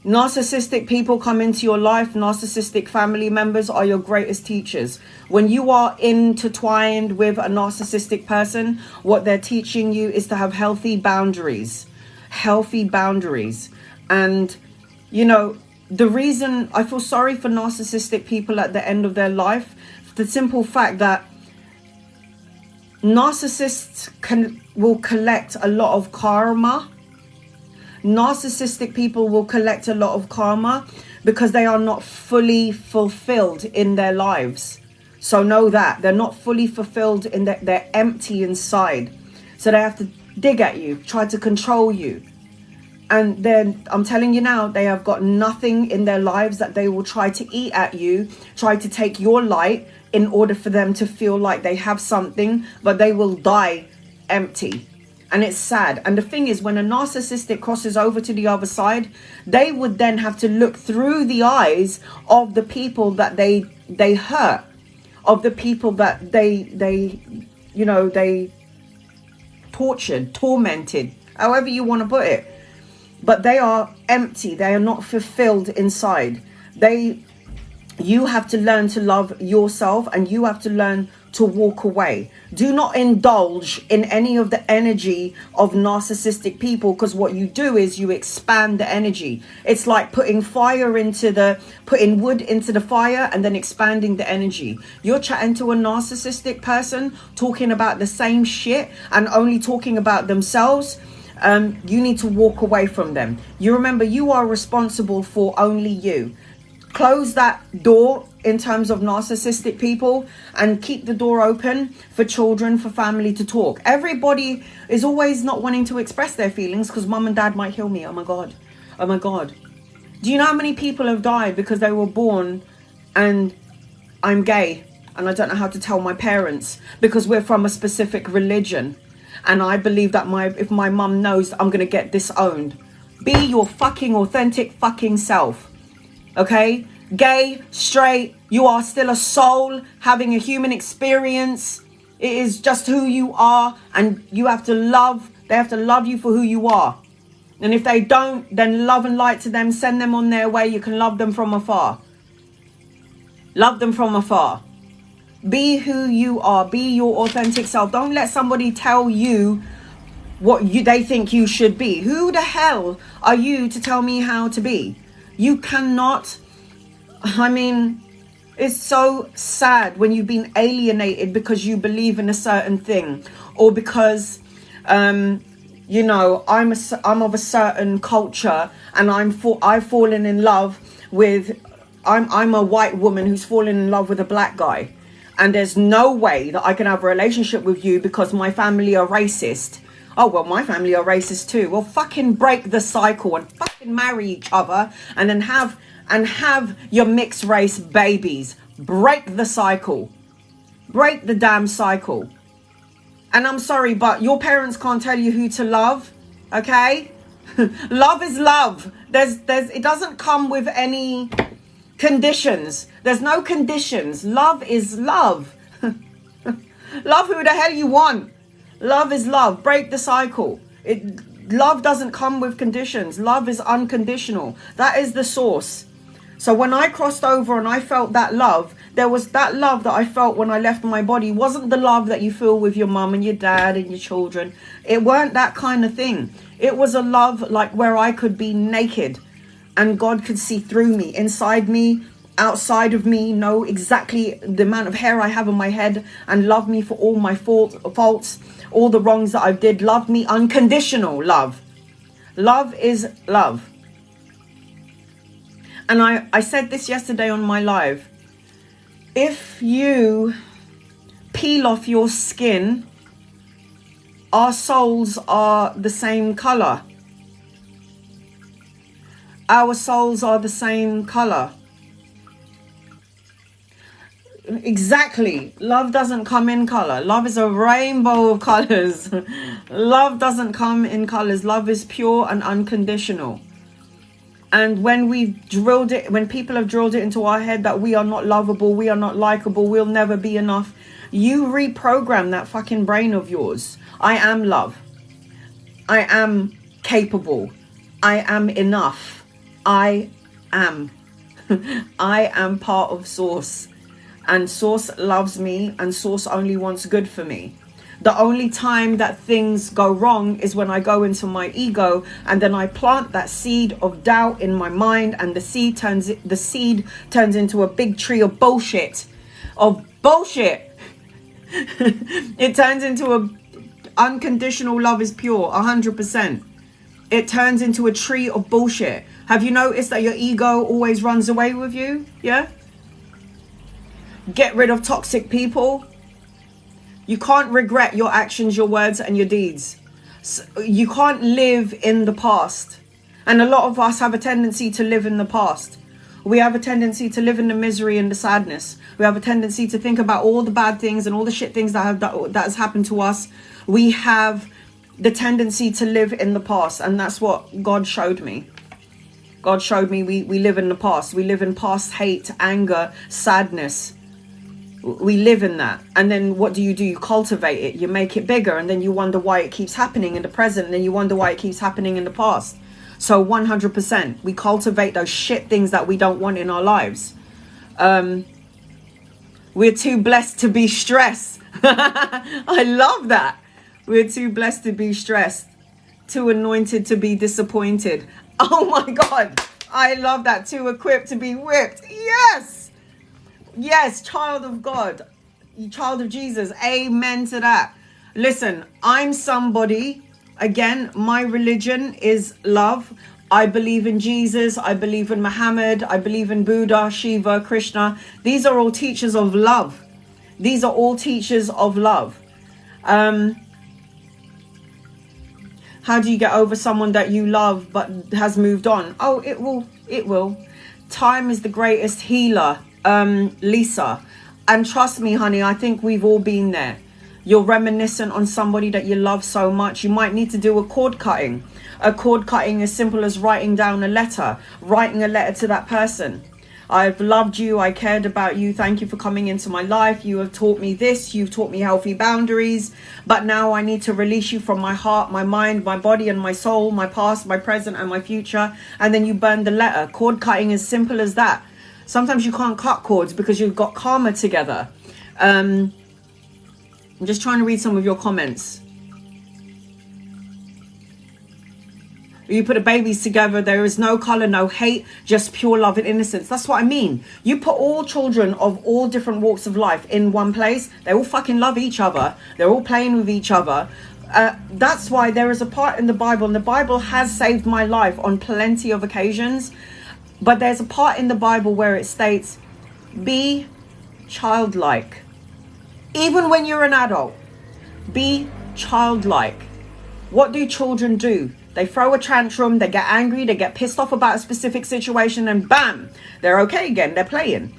narcissistic people come into your life. Narcissistic family members are your greatest teachers. When you are intertwined with a narcissistic person, what they're teaching you is to have healthy boundaries. Healthy boundaries. And, you know, the reason I feel sorry for narcissistic people at the end of their life, the simple fact that narcissists will collect a lot of karma. Narcissistic people will collect a lot of karma because they are not fully fulfilled in their lives. So know that they're not fully fulfilled in that, they're empty inside. So they have to dig at you, try to control you. And then I'm telling you now, they have got nothing in their lives that they will try to eat at you, try to take your light in order for them to feel like they have something, but they will die empty. And it's sad. And the thing is, when a narcissistic crosses over to the other side, they would then have to look through the eyes of the people that they hurt, of the people that they tortured, tormented, however you want to put it. But they are empty. They are not fulfilled inside. You have to learn to love yourself, and you have to learn to walk away. Do not indulge in any of the energy of narcissistic people, because what you do is you expand the energy. It's like putting wood into the fire and then expanding the energy. You're chatting to a narcissistic person talking about the same shit and only talking about themselves. You need to walk away from them. You remember, you are responsible for only you. Close that door in terms of narcissistic people and keep the door open for children, for family to talk. Everybody is always not wanting to express their feelings because mum and dad might kill me. Oh my God. Oh my God. Do you know how many people have died because they were born and I'm gay and I don't know how to tell my parents because we're from a specific religion? And I believe that if my mum knows, I'm going to get disowned. Be your fucking authentic fucking self. Okay? Gay, straight, you are still a soul having a human experience. It is just who you are, and you have to they have to love you for who you are. And if they don't, then love and light to them, send them on their way. You can love them from afar. Love them from afar. Be who you are. Be your authentic self. Don't let somebody tell you what they think you should be. Who the hell are you to tell me how to be? You cannot. I mean, it's so sad when you've been alienated because you believe in a certain thing, or because I'm of a certain culture and I've fallen in love with. I'm a white woman who's fallen in love with a black guy. And there's no way that I can have a relationship with you because my family are racist. Oh, well, my family are racist too. Well, fucking break the cycle and fucking marry each other and then have your mixed race babies. Break the cycle. Break the damn cycle. And I'm sorry, but your parents can't tell you who to love, okay? Love is love. It doesn't come with any conditions. There's no conditions. Love is love. Love who the hell you want. Love is love. Break the cycle. Love doesn't come with conditions. Love is unconditional. That is the source. So when I crossed over and I felt that love, there was that love that I felt when I left my body. Wasn't the love that you feel with your mum and your dad and your children. It weren't that kind of thing. It was a love like where I could be naked and God could see through me, inside me, outside of me, know exactly the amount of hair I have on my head, and love me for all my faults, all the wrongs that I did. Love me, unconditional love. Love is love. And I said this yesterday on my live. If you peel off your skin, our souls are the same color. Our souls are the same color. Exactly. Love doesn't come in color. Love is a rainbow of colors. Love doesn't come in colors. Love is pure and unconditional. And when when people have drilled it into our head that we are not lovable, we are not likable, we'll never be enough, you reprogram that fucking brain of yours. I am love. I am capable. I am enough. I am. I am part of Source. And Source loves me, and Source only wants good for me. The only time that things go wrong is when I go into my ego, and then I plant that seed of doubt in my mind, and the seed turns into a big tree of bullshit. It turns into a unconditional love is pure, 100%. It turns into a tree of bullshit. Have you noticed that your ego always runs away with you? Yeah? Get rid of toxic people. You can't regret your actions, your words, and your deeds. So you can't live in the past. And a lot of us have a tendency to live in the past. We have a tendency to live in the misery and the sadness. We have a tendency to think about all the bad things and all the shit things that has happened to us. We have the tendency to live in the past. And that's what God showed me. God showed me we live in the past. We live in past hate, anger, sadness. We live in that. And then what do? You cultivate it. You make it bigger. And then you wonder why it keeps happening in the present. And then you wonder why it keeps happening in the past. So 100%, we cultivate those shit things that we don't want in our lives. We're too blessed to be stressed. I love that. We're too blessed to be stressed. Too anointed to be disappointed. Oh my God. I love that. Too equipped to be whipped. Yes. Yes, child of God, child of Jesus. Amen to that. Listen, I'm somebody, again, my religion is love. I believe in Jesus. I believe in Muhammad. I believe in Buddha, Shiva, Krishna. These are all teachers of love. These are all teachers of love. How do you get over someone that you love but has moved on? Oh, it will. Time is the greatest healer. Lisa, and trust me, honey, I think we've all been there. You're reminiscent on somebody that you love so much. You might need to do a cord cutting. A cord cutting as simple as writing down a letter, writing a letter to that person. I've loved you. I cared about you. Thank you for coming into my life. You have taught me this. You've taught me healthy boundaries. But now I need to release you from my heart, my mind, my body, and my soul, my past, my present, and my future. And then you burn the letter. Cord cutting is simple as that. Sometimes you can't cut cords because you've got karma together. I'm just trying to read some of your comments. You put the babies together, there is no color, no hate, just pure love and innocence. That's what I mean. You put all children of all different walks of life in one place, they all fucking love each other. They're all playing with each other. That's why there is a part in the Bible, and the Bible has saved my life on plenty of occasions. But there's a part in the Bible where it states, be childlike. Even when you're an adult, be childlike. What do children do? They throw a tantrum, they get angry, they get pissed off about a specific situation, and bam, they're okay again, they're playing.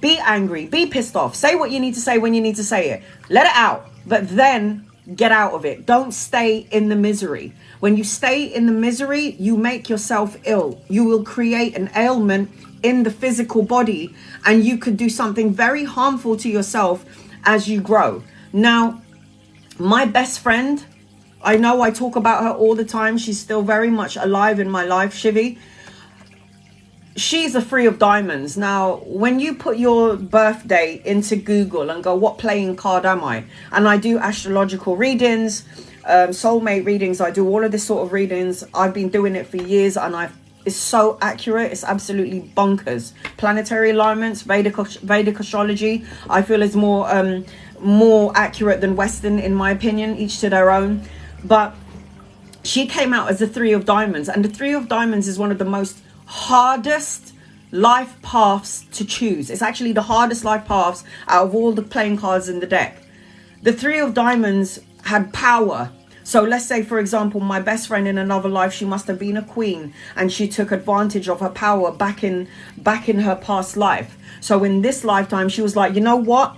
Be angry, be pissed off, say what you need to say when you need to say it. Let it out, but then get out of it. Don't stay in the misery. When you stay in the misery, you make yourself ill. You will create an ailment in the physical body, and you could do something very harmful to yourself as you grow. Now, my best friend, I know I talk about her all the time. She's still very much alive in my life, Shivi. She's a three of diamonds. Now, when you put your birthday into Google and go, what playing card am I? And I do astrological readings. soulmate readings. I do all of this sort of readings. I've been doing it for years, and it's so accurate. It's absolutely bonkers. Planetary alignments, Vedic astrology, I feel is more accurate than Western, in my opinion. Each to their own. But she came out as the Three of Diamonds, and the Three of Diamonds is one of the most hardest life paths to choose. It's actually the hardest life paths out of all the playing cards in the deck. The Three of Diamonds had power. So let's say, for example, my best friend in another life, she must have been a queen, and she took advantage of her power back in her past life. So in this lifetime, she was like, you know what?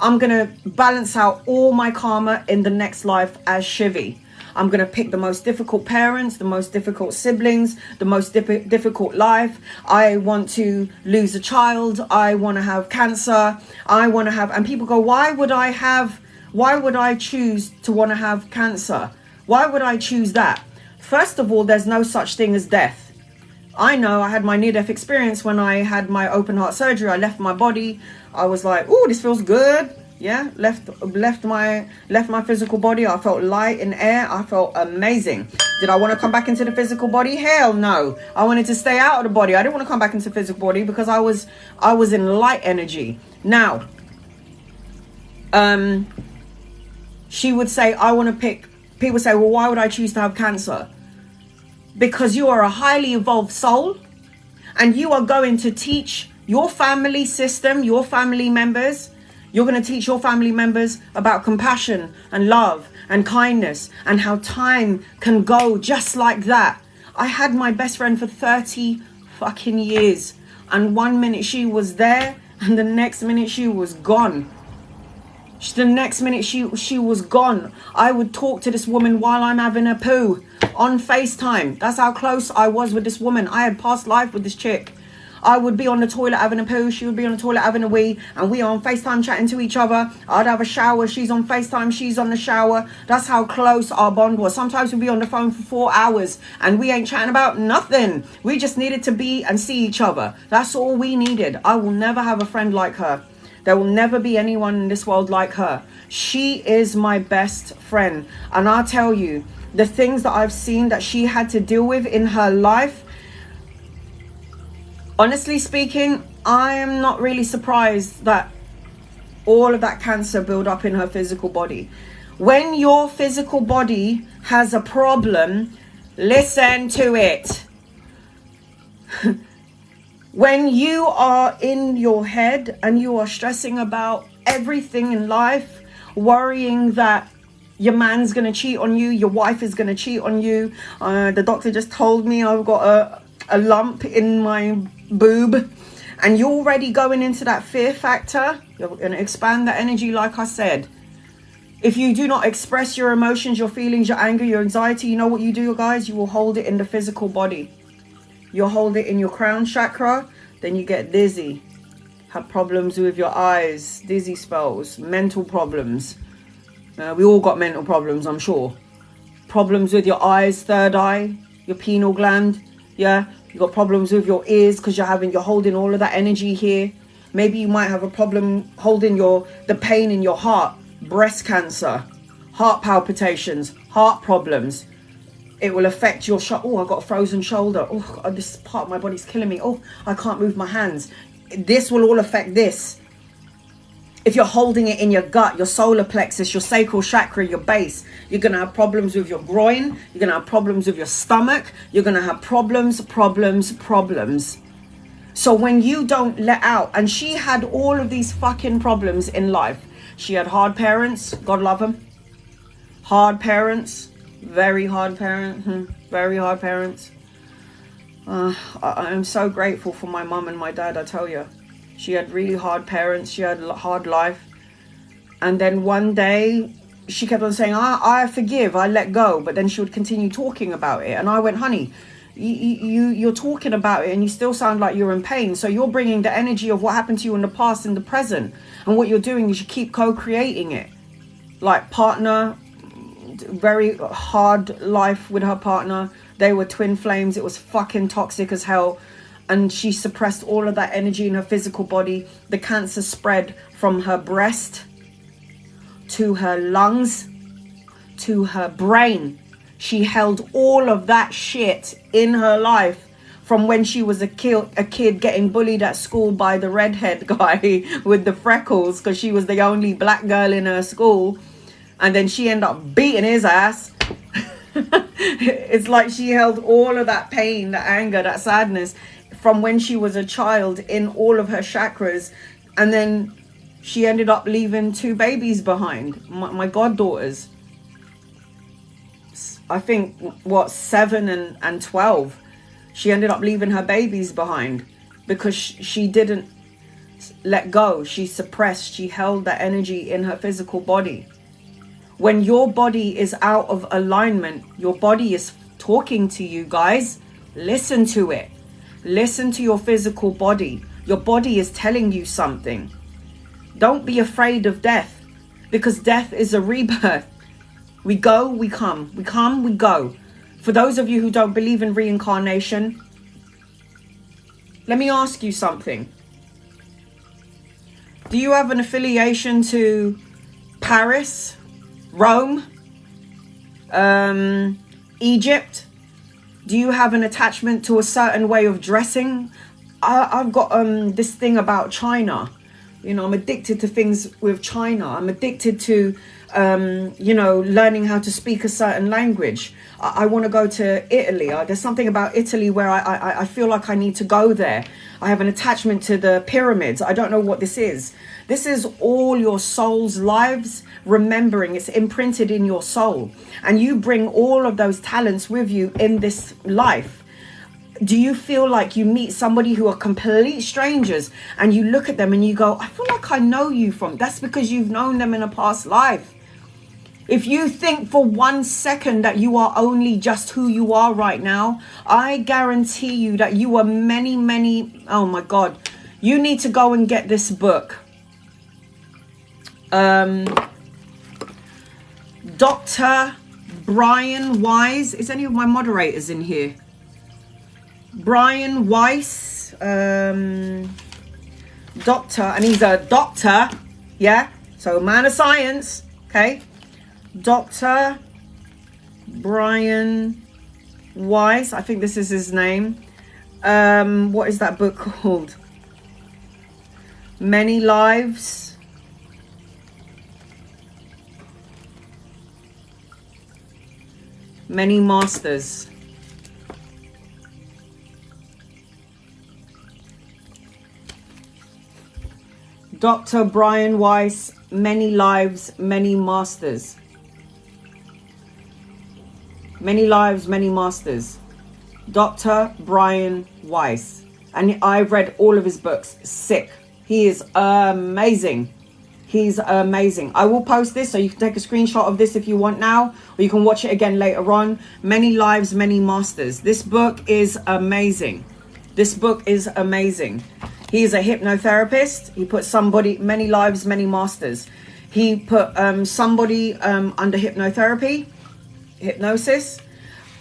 I'm going to balance out all my karma in the next life as Shivi. I'm going to pick the most difficult parents, the most difficult siblings, the most difficult life. I want to lose a child. I want to have cancer. And people go, why would I choose to want to have cancer? Why would I choose that? First of all, there's no such thing as death. I know I had my near-death experience when I had my open heart surgery. I left my body. I was like, oh, this feels good. Yeah, left my physical body. I felt light in air. I felt amazing. Did I want to come back into the physical body? Hell no. I wanted to stay out of the body. I didn't want to come back into the physical body because I was in light energy. Now, she would say, I want to pick. People say, well, why would I choose to have cancer? Because you are a highly evolved soul, and you are going to teach your family system, your family members. You're going to teach your family members about compassion and love and kindness, and how time can go just like that. I had my best friend for 30 fucking years, and 1 minute she was there, and the next minute she was gone. The next minute she was gone. I would talk to this woman while I'm having a poo on FaceTime. That's how close I was with this woman. I had past life with this chick. I would be on the toilet having a poo. She would be on the toilet having a wee. And we are on FaceTime chatting to each other. I'd have a shower. She's on FaceTime. She's on the shower. That's how close our bond was. Sometimes we'd be on the phone for 4 hours and we ain't chatting about nothing. We just needed to be and see each other. That's all we needed. I will never have a friend like her. There will never be anyone in this world like her. She is my best friend. And I'll tell you, the things that I've seen that she had to deal with in her life, honestly speaking, I am not really surprised that all of that cancer built up in her physical body. When your physical body has a problem, listen to it. When you are in your head and you are stressing about everything in life, worrying that your man's going to cheat on you, your wife is going to cheat on you. The doctor just told me I've got a lump in my boob. And you're already going into that fear factor. You're going to expand that energy, like I said. If you do not express your emotions, your feelings, your anger, your anxiety, you know what you do, guys? You will hold it in the physical body. You'll hold it in your crown chakra, then you get dizzy, have problems with your eyes, dizzy spells, mental problems. We all got mental problems, I'm sure. Problems with your eyes, third eye, your pineal gland. Yeah, you got problems with your ears because you're holding all of that energy here. Maybe you might have a problem holding the pain in your heart, breast cancer, heart palpitations, heart problems. It will affect your shoulder. Oh, I got a frozen shoulder. Oh, God, this part of my body's killing me. Oh, I can't move my hands. This will all affect this. If you're holding it in your gut, your solar plexus, your sacral chakra, your base, you're going to have problems with your groin. You're going to have problems with your stomach. You're going to have problems. So when you don't let out, and she had all of these fucking problems in life. She had hard parents. God love them. Hard parents. Very hard parents. I'm so grateful for my mum and my dad, I tell you. She had really hard parents. She had a hard life. And then one day she kept on saying, I forgive, I let go. But then she would continue talking about it. And I went, honey, you're talking about it and you still sound like you're in pain. So you're bringing the energy of what happened to you in the past in the present. And what you're doing is you keep co-creating it. Like partner, very hard life with her partner. They were twin flames. It was fucking toxic as hell. And she suppressed all of that energy in her physical body. The cancer spread from her breast to her lungs to her brain. She held all of that shit in her life from when she was a kid getting bullied at school by the redhead guy with the freckles because she was the only black girl in her school. And then she ended up beating his ass. It's like she held all of that pain, that anger, that sadness from when she was a child in all of her chakras. And then she ended up leaving 2 babies behind, my goddaughters. I think, 7 and 12. She ended up leaving her babies behind because she didn't let go. She suppressed. She held that energy in her physical body. When your body is out of alignment, your body is talking to you, guys. Listen to it. Listen to your physical body. Your body is telling you something. Don't be afraid of death, because death is a rebirth. We go, we come. We come, we go. For those of you who don't believe in reincarnation, let me ask you something. Do you have an affiliation to Paris, Rome, Egypt? Do you have an attachment to a certain way of dressing? I've got this thing about China. You know, I'm addicted to things with China. I'm addicted to, you know, learning how to speak a certain language. I want to go to Italy. There's something about Italy where I feel like I need to go there. I have an attachment to the pyramids. I don't know what this is. This is all your soul's lives remembering. It's imprinted in your soul. And you bring all of those talents with you in this life. Do you feel like you meet somebody who are complete strangers and you look at them and you go, I feel like I know you from... That's because you've known them in a past life. If you think for 1 second that you are only just who you are right now, I guarantee you that you are many, many... Oh my God. You need to go and get this book. Dr. Brian Wise. Is any of my moderators in here? Brian Weiss, doctor, and he's a doctor, yeah, so man of science, okay, Dr. Brian Weiss, I think this is his name. What is that book called? Many Lives, Many Masters. Dr. Brian Weiss, Many Lives, Many Masters. Many Lives, Many Masters. Dr. Brian Weiss. And I've read all of his books. Sick. He is amazing. He's amazing. I will post this so you can take a screenshot of this if you want now, or you can watch it again later on. Many Lives, Many Masters. This book is amazing. This book is amazing. He is a hypnotherapist. He put somebody, Many Lives, Many Masters. He put somebody under hypnotherapy, hypnosis.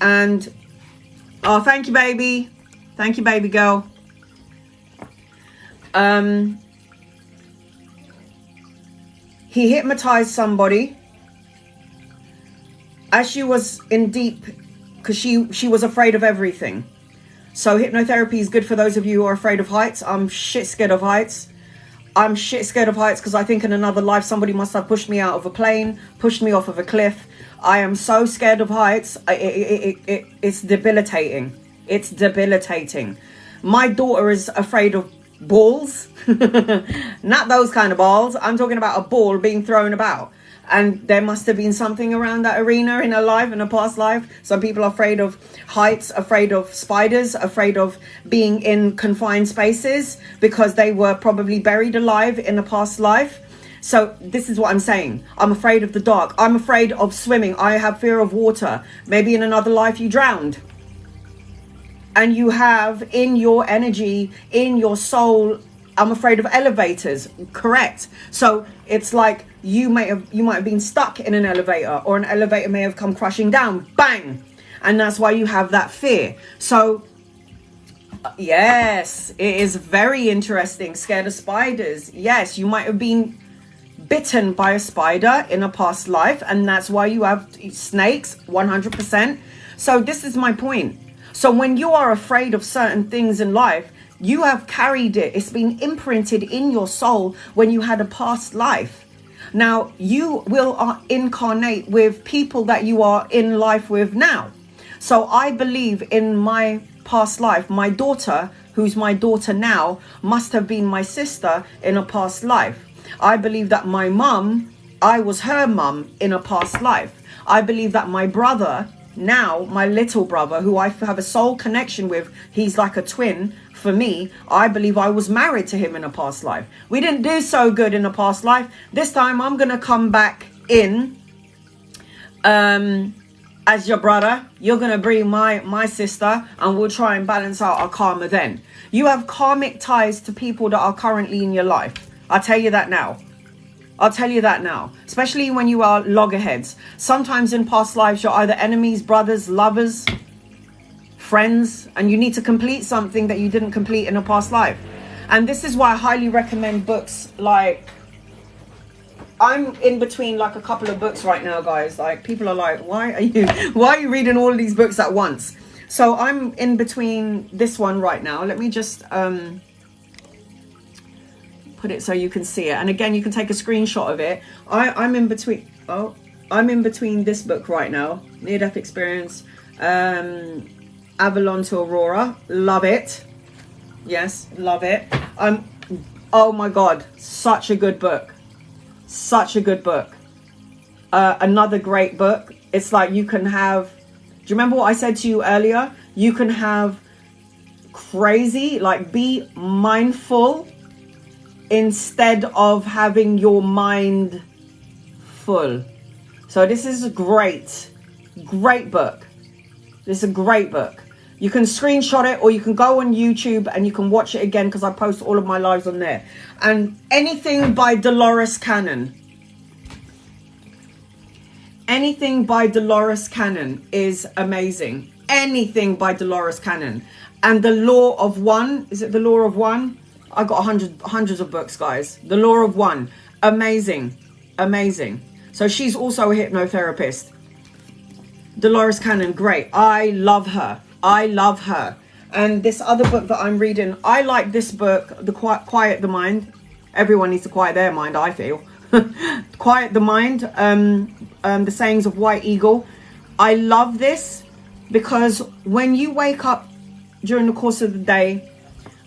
And, oh, thank you, baby. Thank you, baby girl. He hypnotized somebody as she was in deep, because she was afraid of everything. So hypnotherapy is good for those of you who are afraid of heights. I'm shit scared of heights. I'm shit scared of heights because I think in another life somebody must have pushed me out of a plane, pushed me off of a cliff. I am so scared of heights. It's debilitating. It's debilitating. My daughter is afraid of balls. Not those kind of balls. I'm talking about a ball being thrown about. And there must have been something around that arena in her life, in her past life. Some people are afraid of heights, afraid of spiders, afraid of being in confined spaces because they were probably buried alive in a past life. So this is what I'm saying. I'm afraid of the dark. I'm afraid of swimming. I have fear of water. Maybe in another life you drowned. And you have in your energy, in your soul, I'm afraid of elevators. Correct. So it's like you might have been stuck in an elevator, or an elevator may have come crashing down. Bang. And that's why you have that fear. So yes, it is very interesting. Scared of spiders. Yes, you might have been bitten by a spider in a past life, and that's why you have snakes, 100%. So this is my point. So when you are afraid of certain things in life, you have carried it. It's been imprinted in your soul when you had a past life. Now, you will incarnate with people that you are in life with now. So I believe in my past life, my daughter, who's my daughter now, must have been my sister in a past life. I believe that my mum, I was her mum in a past life. I believe that my brother, now my little brother, who I have a soul connection with, he's like a twin for me. I believe I was married to him in a past life. We didn't do so good in a past life. This time I'm going to come back in as your brother. You're going to bring my sister, and we'll try and balance out our karma then. You have karmic ties to people that are currently in your life. I'll tell you that now. I'll tell you that now, especially when you are loggerheads. Sometimes in past lives, you're either enemies, brothers, lovers, friends, and you need to complete something that you didn't complete in a past life. And this is why I highly recommend books like, I'm in between like a couple of books right now, guys. Like, people are like, why are you reading all of these books at once? So I'm in between this one right now. Let me just put it so you can see it, and again you can take a screenshot of it. I'm in between this book right now, Near Death Experience, Avalon to Aurora. Love it. Yes, love it. Oh my god, such a good book, such a good book. Another great book. It's like you can have, do you remember what I said to you earlier? You can have crazy, like, be mindful instead of having your mind full. So this is a great book. This is a great book. You can screenshot it, or you can go on YouTube and you can watch it again, because I post all of my lives on there. And anything by Dolores Cannon, anything by Dolores Cannon is amazing. Anything by Dolores Cannon. And The Law of One, is it The Law of One? I got hundreds of books, guys. The Law of One, amazing, amazing. So she's also a hypnotherapist. Dolores Cannon, great. I love her. I love her. And this other book that I'm reading, I like this book, The Quiet the Mind. Everyone needs to quiet their mind, I feel. Quiet the Mind, The Sayings of White Eagle. I love this because when you wake up during the course of the day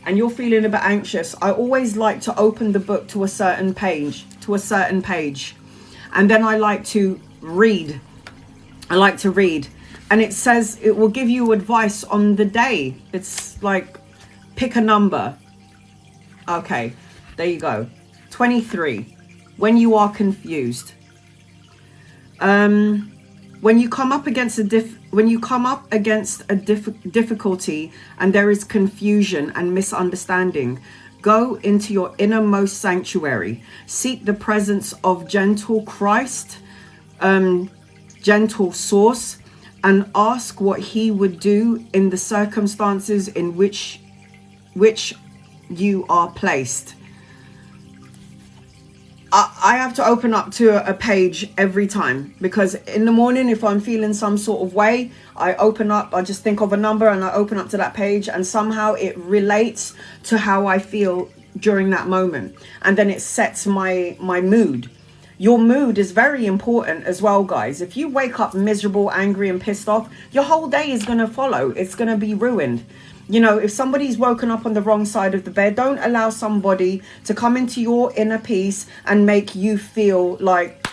and you're feeling a bit anxious, I always like to open the book to a certain page, and then I like to read. And it says it will give you advice on the day. It's like, pick a number. Okay, there you go. 23. When you are confused. When you come up against a difficulty and there is confusion and misunderstanding, go into your innermost sanctuary. Seek the presence of gentle Christ, gentle source, and ask what he would do in the circumstances in which you are placed. I have to open up to a page every time, because in the morning, if I'm feeling some sort of way, I open up, I just think of a number and I open up to that page, and somehow it relates to how I feel during that moment. And then it sets my mood. Your mood is very important as well, guys. If you wake up miserable, angry and pissed off, your whole day is going to follow. It's going to be ruined. You know, if somebody's woken up on the wrong side of the bed, don't allow somebody to come into your inner peace and make you feel like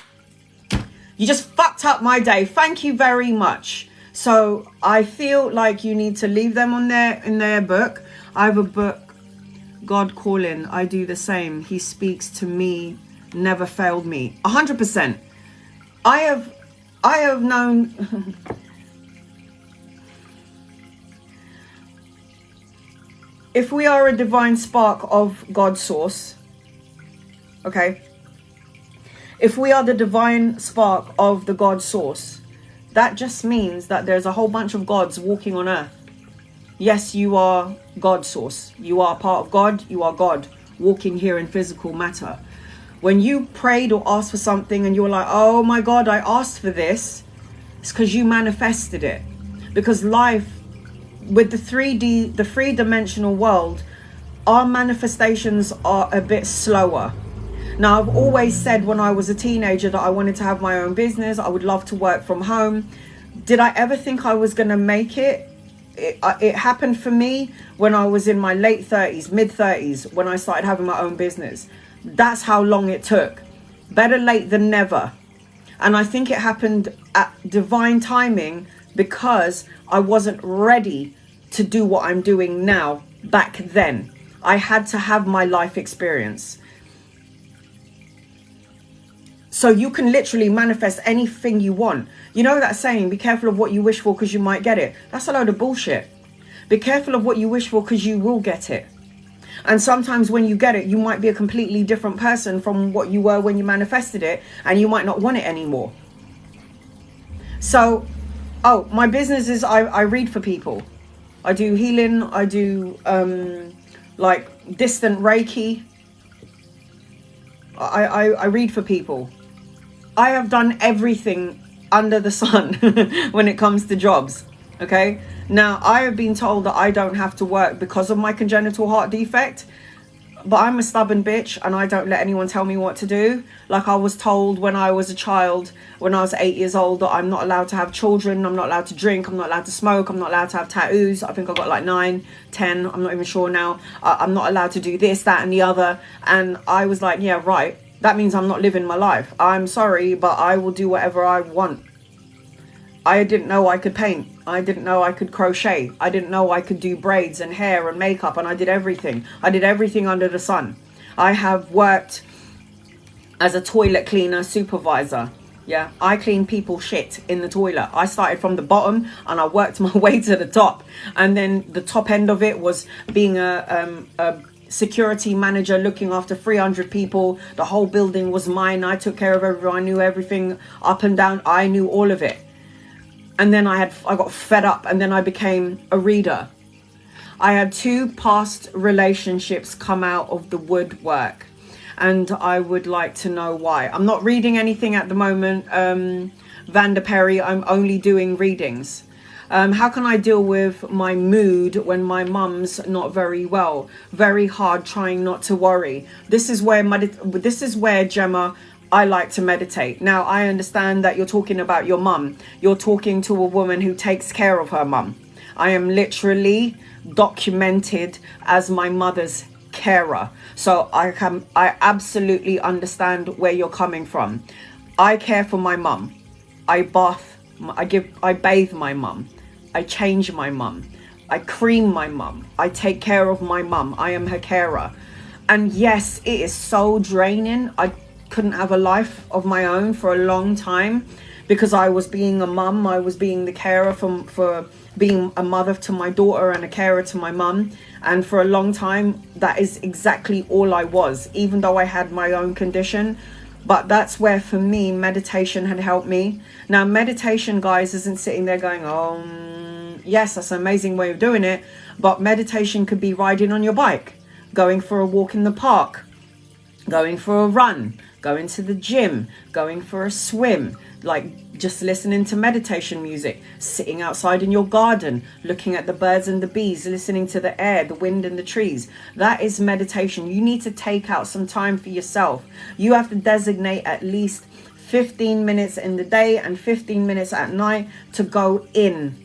you just fucked up my day. Thank you very much. So I feel like you need to leave them on in their book. I have a book, God Calling. I do the same. He speaks to me, never failed me. 100%. I have known if we are a divine spark of God's source, okay? If we are the divine spark of the God source, that just means that there's a whole bunch of gods walking on earth. Yes, you are God's source. You are part of God. You are God walking here in physical matter. When you prayed or asked for something and you were like, oh my God, I asked for this, it's because you manifested it. Because life, with the 3D, the three-dimensional world, our manifestations are a bit slower. Now, I've always said when I was a teenager that I wanted to have my own business. I would love to work from home. Did I ever think I was going to make it? It happened for me when I was in my late 30s, mid 30s, when I started having my own business. That's how long it took. Better late than never. And I think it happened at divine timing because I wasn't ready to do what I'm doing now back then. I had to have my life experience. So you can literally manifest anything you want. You know that saying, be careful of what you wish for because you might get it. That's a load of bullshit. Be careful of what you wish for because you will get it. And sometimes when you get it, you might be a completely different person from what you were when you manifested it, and you might not want it anymore. So, my business is I read for people. I do healing. I do like distant Reiki. I read for people. I have done everything under the sun when it comes to jobs. Okay. Now, I have been told that I don't have to work because of my congenital heart defect, but I'm a stubborn bitch and I don't let anyone tell me what to do. Like I was told when I was a child, when I was 8 years old, that I'm not allowed to have children. I'm not allowed to drink. I'm not allowed to smoke. I'm not allowed to have tattoos. I think I got like 9, 10. I'm not even sure now. I'm not allowed to do this, that and the other. And I was like, yeah, right. That means I'm not living my life. I'm sorry, but I will do whatever I want. I didn't know I could paint. I didn't know I could crochet. I didn't know I could do braids and hair and makeup, and I did everything. I did everything under the sun. I have worked as a toilet cleaner supervisor. Yeah, I clean people's shit in the toilet. I started from the bottom and I worked my way to the top. And then the top end of it was being a security manager looking after 300 people. The whole building was mine. I took care of everyone. I knew everything up and down. I knew all of it. And then I got fed up, and then I became a reader. I had 2 past relationships come out of the woodwork, and I would like to know why. I'm not reading anything at the moment, Vanda Perry. I'm only doing readings. How can I deal with my mood when my mum's not very well? Very hard, trying not to worry. This is where Gemma, I like to meditate. Now, I understand that you're talking about your mum. You're talking to a woman who takes care of her mum. I am literally documented as my mother's carer. So I absolutely understand where you're coming from. I care for my mum. I bathe my mum. I change my mum. I cream my mum. I take care of my mum. I am her carer. And yes, it is so draining. I couldn't have a life of my own for a long time because I was being a mum. I was being the carer for being a mother to my daughter and a carer to my mum. And for a long time, that is exactly all I was, even though I had my own condition. But that's where, for me, meditation had helped me. Now, meditation, guys, isn't sitting there going, oh, yes, that's an amazing way of doing it. But meditation could be riding on your bike, going for a walk in the park, going for a run, going to the gym, going for a swim, like just listening to meditation music, sitting outside in your garden, looking at the birds and the bees, listening to the air, the wind and the trees. That is meditation. You need to take out some time for yourself. You have to designate at least 15 minutes in the day and 15 minutes at night to go in.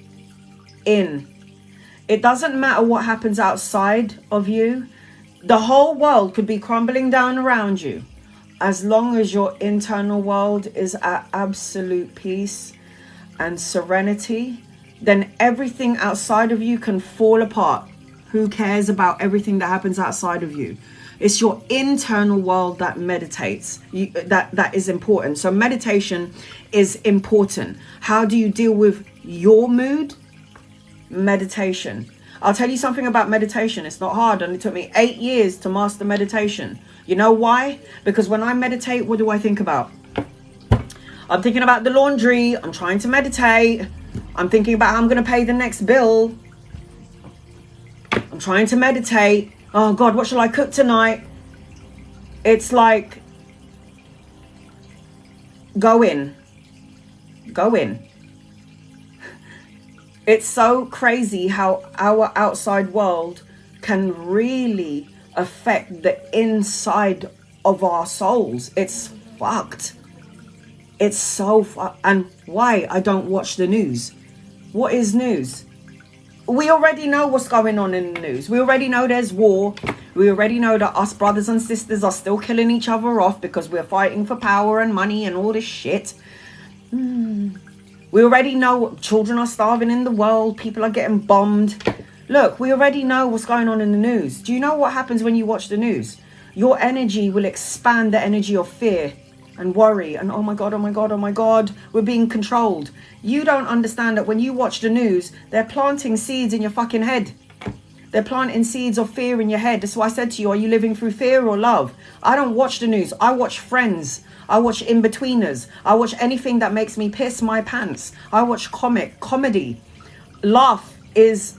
It doesn't matter what happens outside of you. The whole world could be crumbling down around you. As long as your internal world is at absolute peace and serenity, then everything outside of you can fall apart. Who cares about everything that happens outside of you? It's your internal world that meditates. That is important. So meditation is important. How do you deal with your mood? Meditation. I'll tell you something about meditation. It's not hard, and it took me 8 years to master meditation. You know why? Because when I meditate, what do I think about? I'm thinking about the laundry. I'm trying to meditate. I'm thinking about how I'm going to pay the next bill. I'm trying to meditate. Oh God, what shall I cook tonight? It's like Go in. Go in. It's so crazy how our outside world can really affect the inside of our souls. It's fucked. It's so fucked. And why I don't watch the news? What is news? We already know what's going on in the news. We already know there's war. We already know that us brothers and sisters are still killing each other off because we're fighting for power and money and all this shit. We already know children are starving in the world. People are getting bombed. Look, we already know what's going on in the news. Do you know what happens when you watch the news? Your energy will expand the energy of fear and worry and oh my God, oh my God, oh my God, we're being controlled. You don't understand that when you watch the news, they're planting seeds in your fucking head. They're planting seeds of fear in your head. That's why I said to you, are you living through fear or love? I don't watch the news. I watch Friends. I watch In-Betweeners. I watch anything that makes me piss my pants. I watch comedy. Laugh is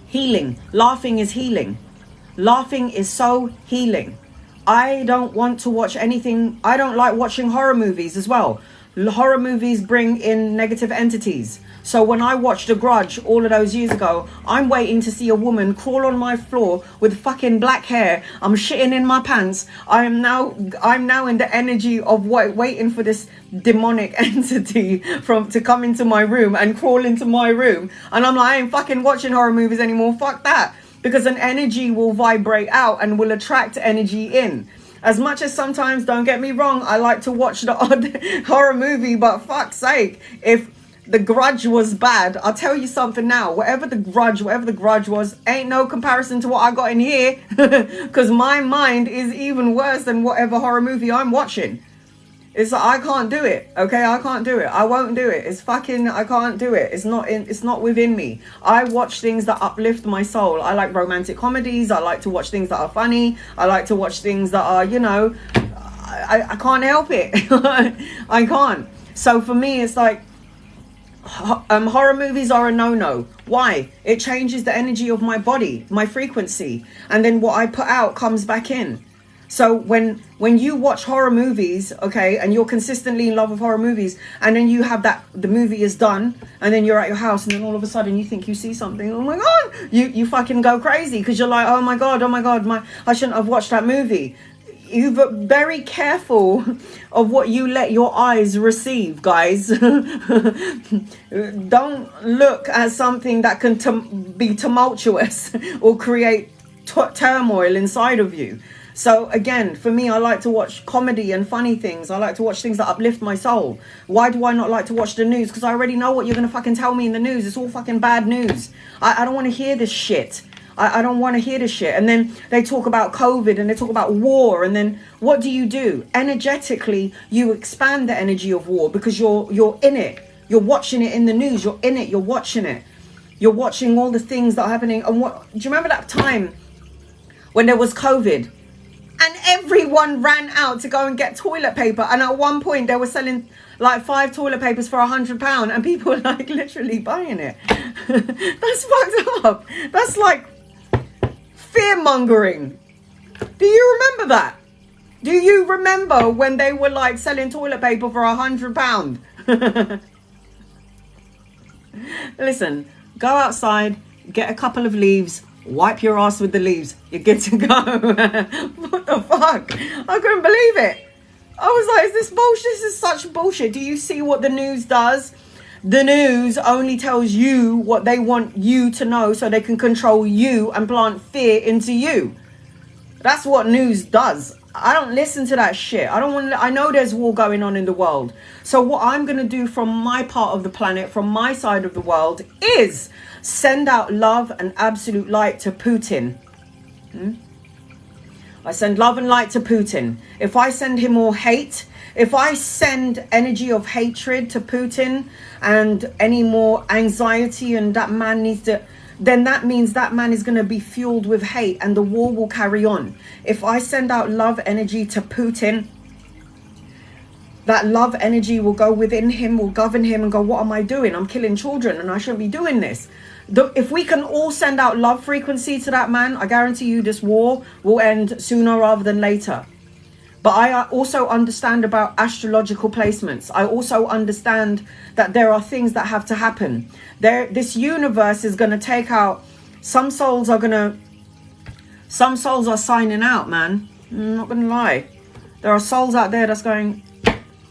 healing. Laughing is healing. Laughing is so healing. I don't want to watch anything. I don't like watching horror movies as well. Horror movies bring in negative entities. So when I watched The Grudge all of those years ago, I'm waiting to see a woman crawl on my floor with fucking black hair. I'm shitting in my pants. I'm now in the energy of waiting for this demonic entity to come into my room and crawl into my room. And I'm like, I ain't fucking watching horror movies anymore. Fuck that. Because an energy will vibrate out and will attract energy in. As much as sometimes, don't get me wrong, I like to watch the odd horror movie, but fuck's sake, if The Grudge was bad, I'll tell you something now, whatever the grudge was, ain't no comparison to what I got in here, because my mind is even worse than whatever horror movie I'm watching. It's like, I can't do it, okay? I can't do it. I won't do it. It's fucking, I can't do it. It's not within me. I watch things that uplift my soul. I like romantic comedies. I like to watch things that are funny. I like to watch things that are, you know, I can't help it. I can't. So for me, it's like, horror movies are a no-no. Why? It changes the energy of my body, my frequency. And then what I put out comes back in. So when you watch horror movies, okay, and you're consistently in love with horror movies, and then you have the movie is done, and then you're at your house, and then all of a sudden you think you see something, oh my God, you fucking go crazy, because you're like, oh my God, I shouldn't have watched that movie. You're very careful of what you let your eyes receive, guys. Don't look at something that can be tumultuous or create turmoil inside of you. So again, for me, I like to watch comedy and funny things. I like to watch things that uplift my soul. Why do I not like to watch the news? Because I already know what you're going to fucking tell me in the news. It's all fucking bad news. I don't want to hear this shit. I don't want to hear this shit. And then they talk about COVID and they talk about war. And then what do? Energetically, you expand the energy of war because you're in it. You're watching it in the news. You're in it. You're watching it. You're watching all the things that are happening. And do you remember that time when there was COVID? And everyone ran out to go and get toilet paper. And at one point, they were selling like 5 toilet papers for £100. And people were like literally buying it. That's fucked up. That's like fear mongering. Do you remember that? Do you remember when they were like selling toilet paper for £100? Listen, go outside, get a couple of leaves, wipe your ass with the leaves. You're good to go. What the fuck? I couldn't believe it. I was like, is this bullshit? This is such bullshit. Do you see what the news does? The news only tells you what they want you to know so they can control you and plant fear into you. That's what news does. I don't listen to that shit. I know there's war going on in the world. So what I'm going to do from my part of the planet, from my side of the world, is send out love and absolute light to Putin. I send love and light to Putin. If I send him more hate, if I send energy of hatred to Putin and any more anxiety and that man needs to, then that means that man is going to be fueled with hate and the war will carry on. If I send out love energy to Putin, that love energy will go within him, will govern him and go, what am I doing? I'm killing children and I shouldn't be doing this. If we can all send out love frequency to that man, I guarantee you this war will end sooner rather than later. But I also understand about astrological placements. I also understand that there are things that have to happen. This universe is going to take out, some souls are signing out, man. I'm not going to lie. There are souls out there that's going,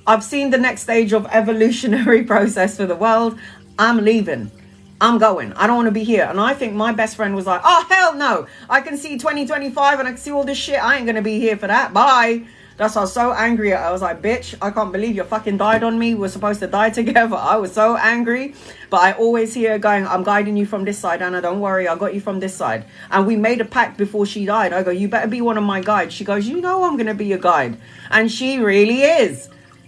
I've seen the next stage of evolutionary process for the world. I'm leaving. I'm going. I don't want to be here. And I think my best friend was like, oh, hell no. I can see 2025 and I can see all this shit. I ain't going to be here for that. Bye. That's why I was so angry. I was like, bitch, I can't believe you fucking died on me. We're supposed to die together. I was so angry. But I always hear going, I'm guiding you from this side, Anna. Don't worry. I got you from this side. And we made a pact before she died. I go, you better be one of my guides. She goes, you know I'm going to be your guide. And she really is.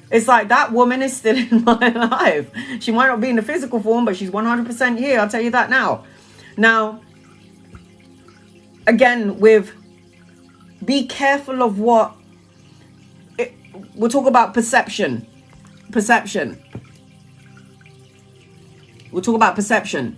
It's like that woman is still in my life. She might not be in the physical form, but she's 100% here. I'll tell you that now. Now, again, be careful of what... We'll talk about perception. We'll talk about perception.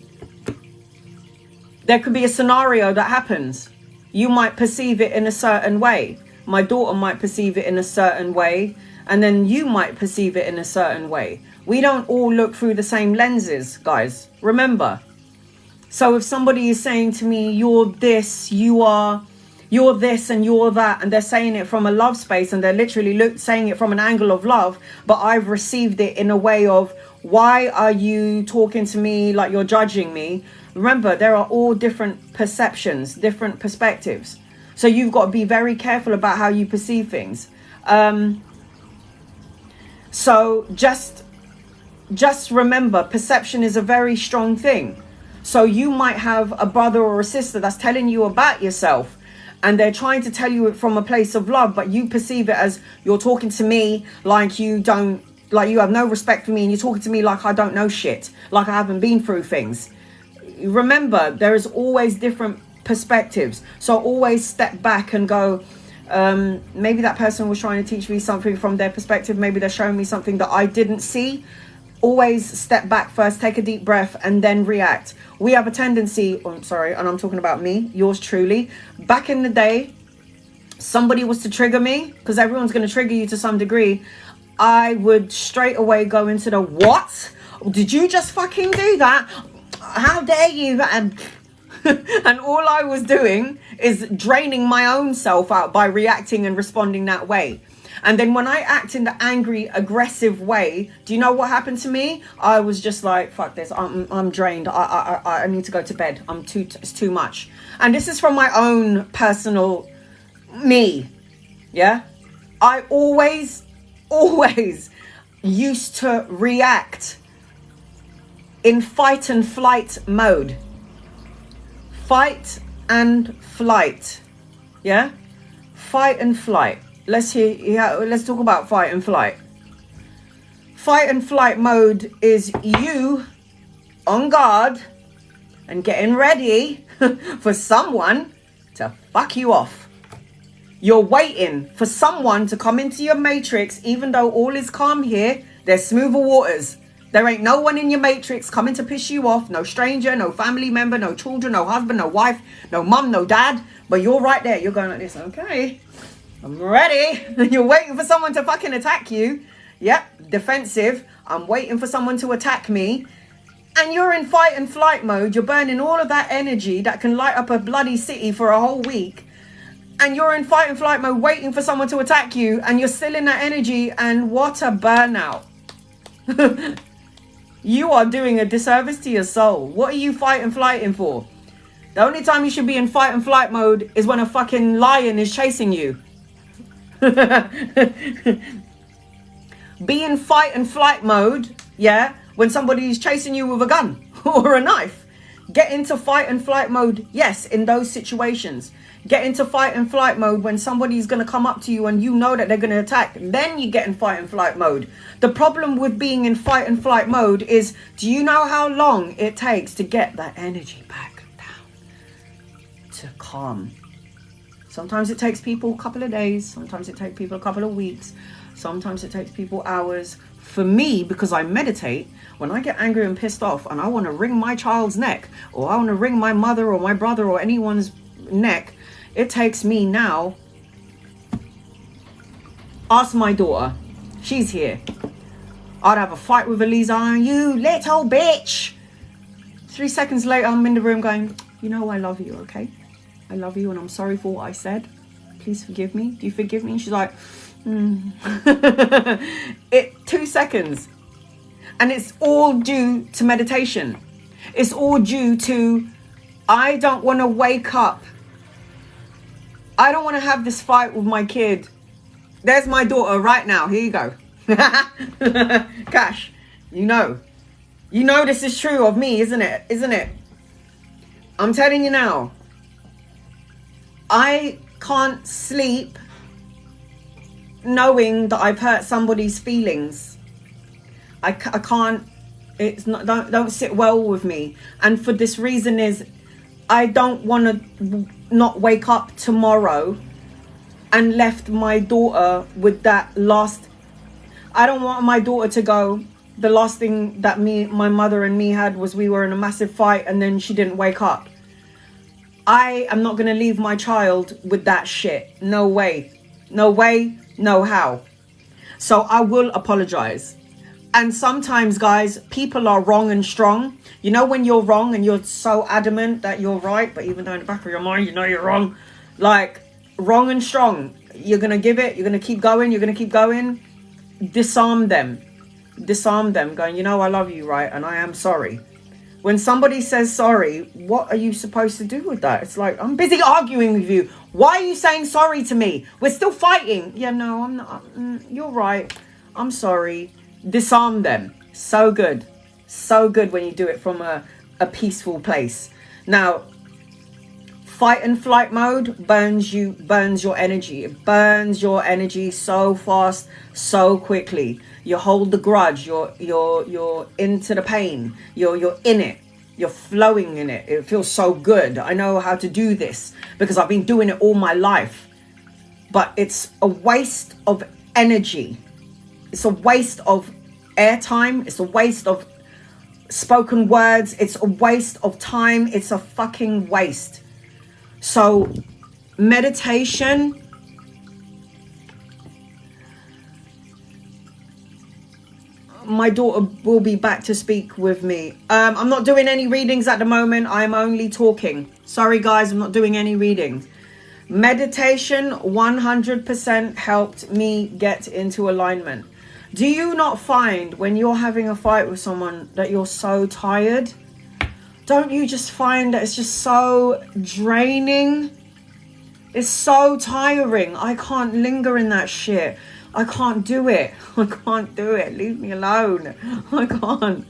There could be a scenario that happens. You might perceive it in a certain way. My daughter might perceive it in a certain way. And then you might perceive it in a certain way. We don't all look through the same lenses, guys. Remember. So if somebody is saying to me, you're this, you're this and you're that, and they're saying it from a love space, and they're literally saying it from an angle of love, but I've received it in a way of, why are you talking to me like you're judging me? Remember, there are all different perceptions, different perspectives. So you've got to be very careful about how you perceive things. So just remember, perception is a very strong thing. So you might have a brother or a sister that's telling you about yourself, and they're trying to tell you it from a place of love, but you perceive it as, you're talking to me like you have no respect for me, and you're talking to me like I don't know shit, like I haven't been through things. Remember, there is always different perspectives. So always step back and go, maybe that person was trying to teach me something from their perspective. Maybe they're showing me something that I didn't see. Always step back first, take a deep breath, and then react. We have a tendency, and I'm talking about me, yours truly. Back in the day, somebody was to trigger me, because everyone's going to trigger you to some degree. I would straight away go into the, what? Did you just fucking do that? How dare you? And all I was doing is draining my own self out by reacting and responding that way. And then when I act in the angry, aggressive way, do you know what happened to me? I was just like, fuck this. I'm drained. I need to go to bed. It's too much. And this is from my own personal me. Yeah. I always used to react in fight and flight mode. Fight and flight. Yeah. Fight and flight. Let's talk about fight and flight. Fight and flight mode is you on guard and getting ready for someone to fuck you off. You're waiting for someone to come into your matrix, even though all is calm here. There's smoother waters. There ain't no one in your matrix coming to piss you off. No stranger, no family member, no children, no husband, no wife, no mum, no dad. But you're right there. You're going like this. Okay. I'm ready. You're waiting for someone to fucking attack you. Yep, defensive. I'm waiting for someone to attack me. And you're in fight and flight mode. You're burning all of that energy that can light up a bloody city for a whole week. And you're in fight and flight mode waiting for someone to attack you. And you're still in that energy. And what a burnout. You are doing a disservice to your soul. What are you fight and flighting for? The only time you should be in fight and flight mode is when a fucking lion is chasing you. Be in fight and flight mode, yeah, when somebody is chasing you with a gun or a knife. Get into fight and flight mode, yes, in those situations. Get into fight and flight mode when somebody's going to come up to you and you know that they're going to attack. Then you get in fight and flight mode. The problem with being in fight and flight mode is, do you know how long it takes to get that energy back down to calm? Sometimes it takes people a couple of days. Sometimes it takes people a couple of weeks. Sometimes it takes people hours. For me, because I meditate, when I get angry and pissed off and I want to wring my child's neck, or I want to wring my mother or my brother or anyone's neck, it takes me now Ask my daughter. She's here. I'd have a fight with Eliza. You little bitch. 3 seconds later, I'm in the room going, you know, I love you, okay? I love you and I'm sorry for what I said. Please forgive me. Do you forgive me? And she's like, 2 seconds. And it's all due to meditation. It's all due to, I don't want to wake up. I don't want to have this fight with my kid. There's my daughter right now. Here you go. Cash, you know this is true of me, isn't it? I'm telling you now, I can't sleep knowing that I've hurt somebody's feelings. I can't, it's not, don't sit well with me. And for this reason is, I don't want to not wake up tomorrow and left my daughter with that last. I don't want my daughter to go, the last thing that my mother and me had was we were in a massive fight and then she didn't wake up. I am not going to leave my child with that shit. No way. No way, no how. So I will apologize. And sometimes, guys, people are wrong and strong. You know when you're wrong and you're so adamant that you're right, but even though in the back of your mind you know you're wrong. Like, wrong and strong. You're going to give it. You're going to keep going. You're going to keep going. Disarm them, going, you know, I love you, right? And I am sorry. When somebody says sorry, what are you supposed to do with that? It's like, I'm busy arguing with you. Why are you saying sorry to me? We're still fighting. Yeah, no, I'm not. You're right. I'm sorry. Disarm them. So good when you do it from a peaceful place. Now, fight and flight mode burns your energy. It burns your energy so fast, so quickly. You hold the grudge. You're into the pain. You're in it. You're flowing in it. It feels so good. I know how to do this because I've been doing it all my life. But it's a waste of energy. It's a waste of airtime. It's a waste of spoken words. It's a waste of time. It's a fucking waste. So meditation, my daughter will be back to speak with me. I'm not doing any readings at the moment. I'm only talking. Sorry guys, I'm not doing any readings. Meditation 100% helped me get into alignment. Do you not find when you're having a fight with someone that you're so tired? Don't you just find that it's just so draining? It's so tiring. I can't linger in that shit. I can't do it. I can't do it. Leave me alone. I can't.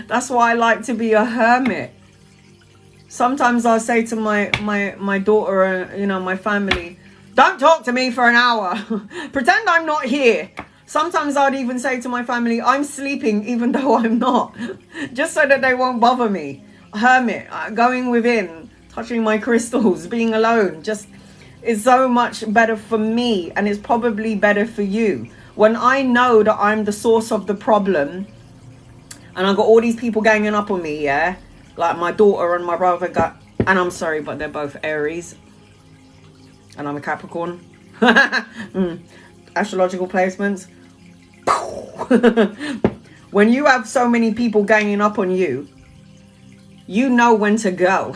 That's why I like to be a hermit. Sometimes I'll say to my daughter, my family, don't talk to me for an hour. Pretend I'm not here. Sometimes I'd even say to my family, I'm sleeping even though I'm not. Just so that they won't bother me. Hermit, going within, touching my crystals, being alone, just is so much better for me, and it's probably better for you. When I know that I'm the source of the problem and I've got all these people ganging up on me, yeah, like my daughter and my brother got, and I'm sorry, but they're both Aries and I'm a Capricorn. Astrological placements. When you have so many people ganging up on you, you know when to go.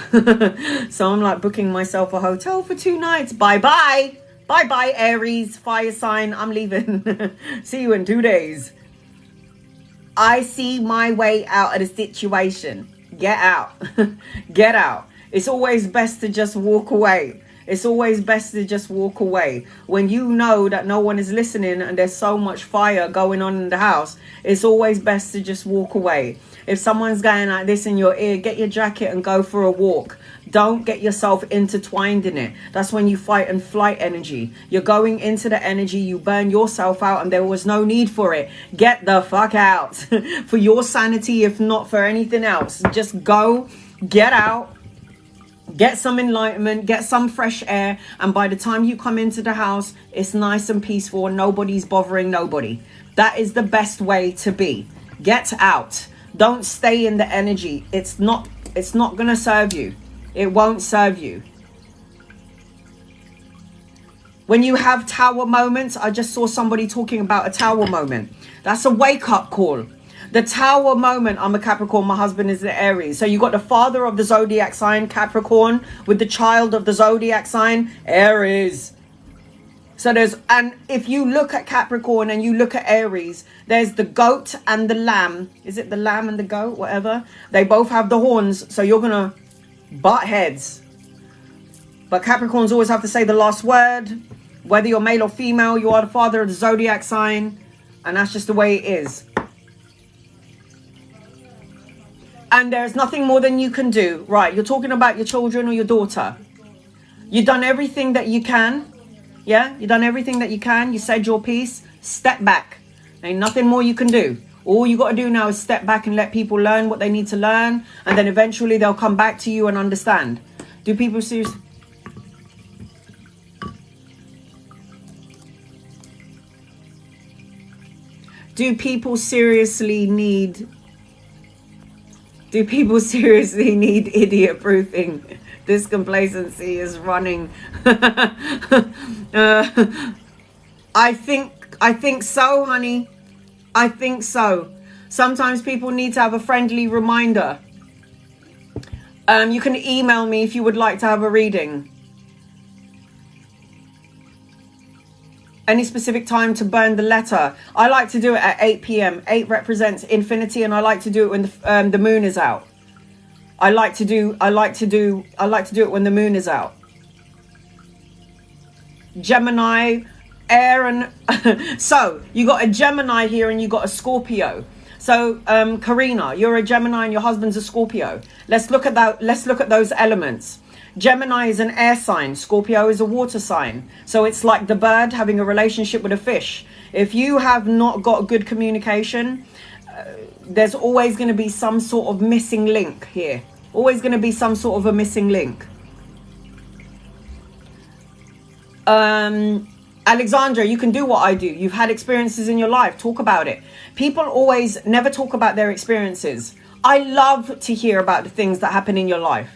So I'm like booking myself a hotel for 2 nights. Bye-bye. Bye-bye, Aries, fire sign. I'm leaving. See you in 2 days. I see my way out of the situation. Get out. Get out. It's always best to just walk away. It's always best to just walk away. When you know that no one is listening and there's so much fire going on in the house, it's always best to just walk away. If someone's going like this in your ear, get your jacket and go for a walk. Don't get yourself intertwined in it. That's when you fight and flight energy. You're going into the energy, you burn yourself out, and there was no need for it. Get the fuck out. For your sanity, if not for anything else. Just go, get out. Get some enlightenment, get some fresh air, and by the time you come into the house, it's nice and peaceful and nobody's bothering nobody. That is the best way to be. Get out. Don't stay in the energy. It's not gonna serve you. It won't serve you. When you have tower moments, I just saw somebody talking about a tower moment. That's a wake-up call. The tower moment, I'm a Capricorn, my husband is the Aries. So you got the father of the zodiac sign, Capricorn, with the child of the zodiac sign, Aries. So and if you look at Capricorn and you look at Aries, there's the goat and the lamb. Is it the lamb and the goat? Whatever. They both have the horns. So you're going to butt heads. But Capricorns always have to say the last word. Whether you're male or female, you are the father of the zodiac sign. And that's just the way it is. And there's nothing more than you can do. Right, you're talking about your children or your daughter. You've done everything that you can. Yeah, you've done everything that you can. You said your piece. Step back. Ain't nothing more you can do. All you got to do now is step back and let people learn what they need to learn. And then eventually they'll come back to you and understand. Do people seriously... Do people seriously need idiot proofing? This complacency is running. I think so, honey. I think so. Sometimes people need to have a friendly reminder. You can email me if you would like to have a reading. Any specific time to burn the letter? I like to do it at 8 p.m. 8 represents infinity, and I like to do it when the moon is out. I like to do it when the moon is out. Gemini, air, and so you got a Gemini here and you got a Scorpio. So Karina, you're a Gemini and your husband's a Scorpio. Let's look at that. Let's look at those elements. Gemini is an air sign. Scorpio is a water sign. So it's like the bird having a relationship with a fish. If you have not got good communication, there's always going to be some sort of missing link here. Always going to be some sort of a missing link. Alexandra, you can do what I do. You've had experiences in your life. Talk about it. People always never talk about their experiences. I love to hear about the things that happen in your life.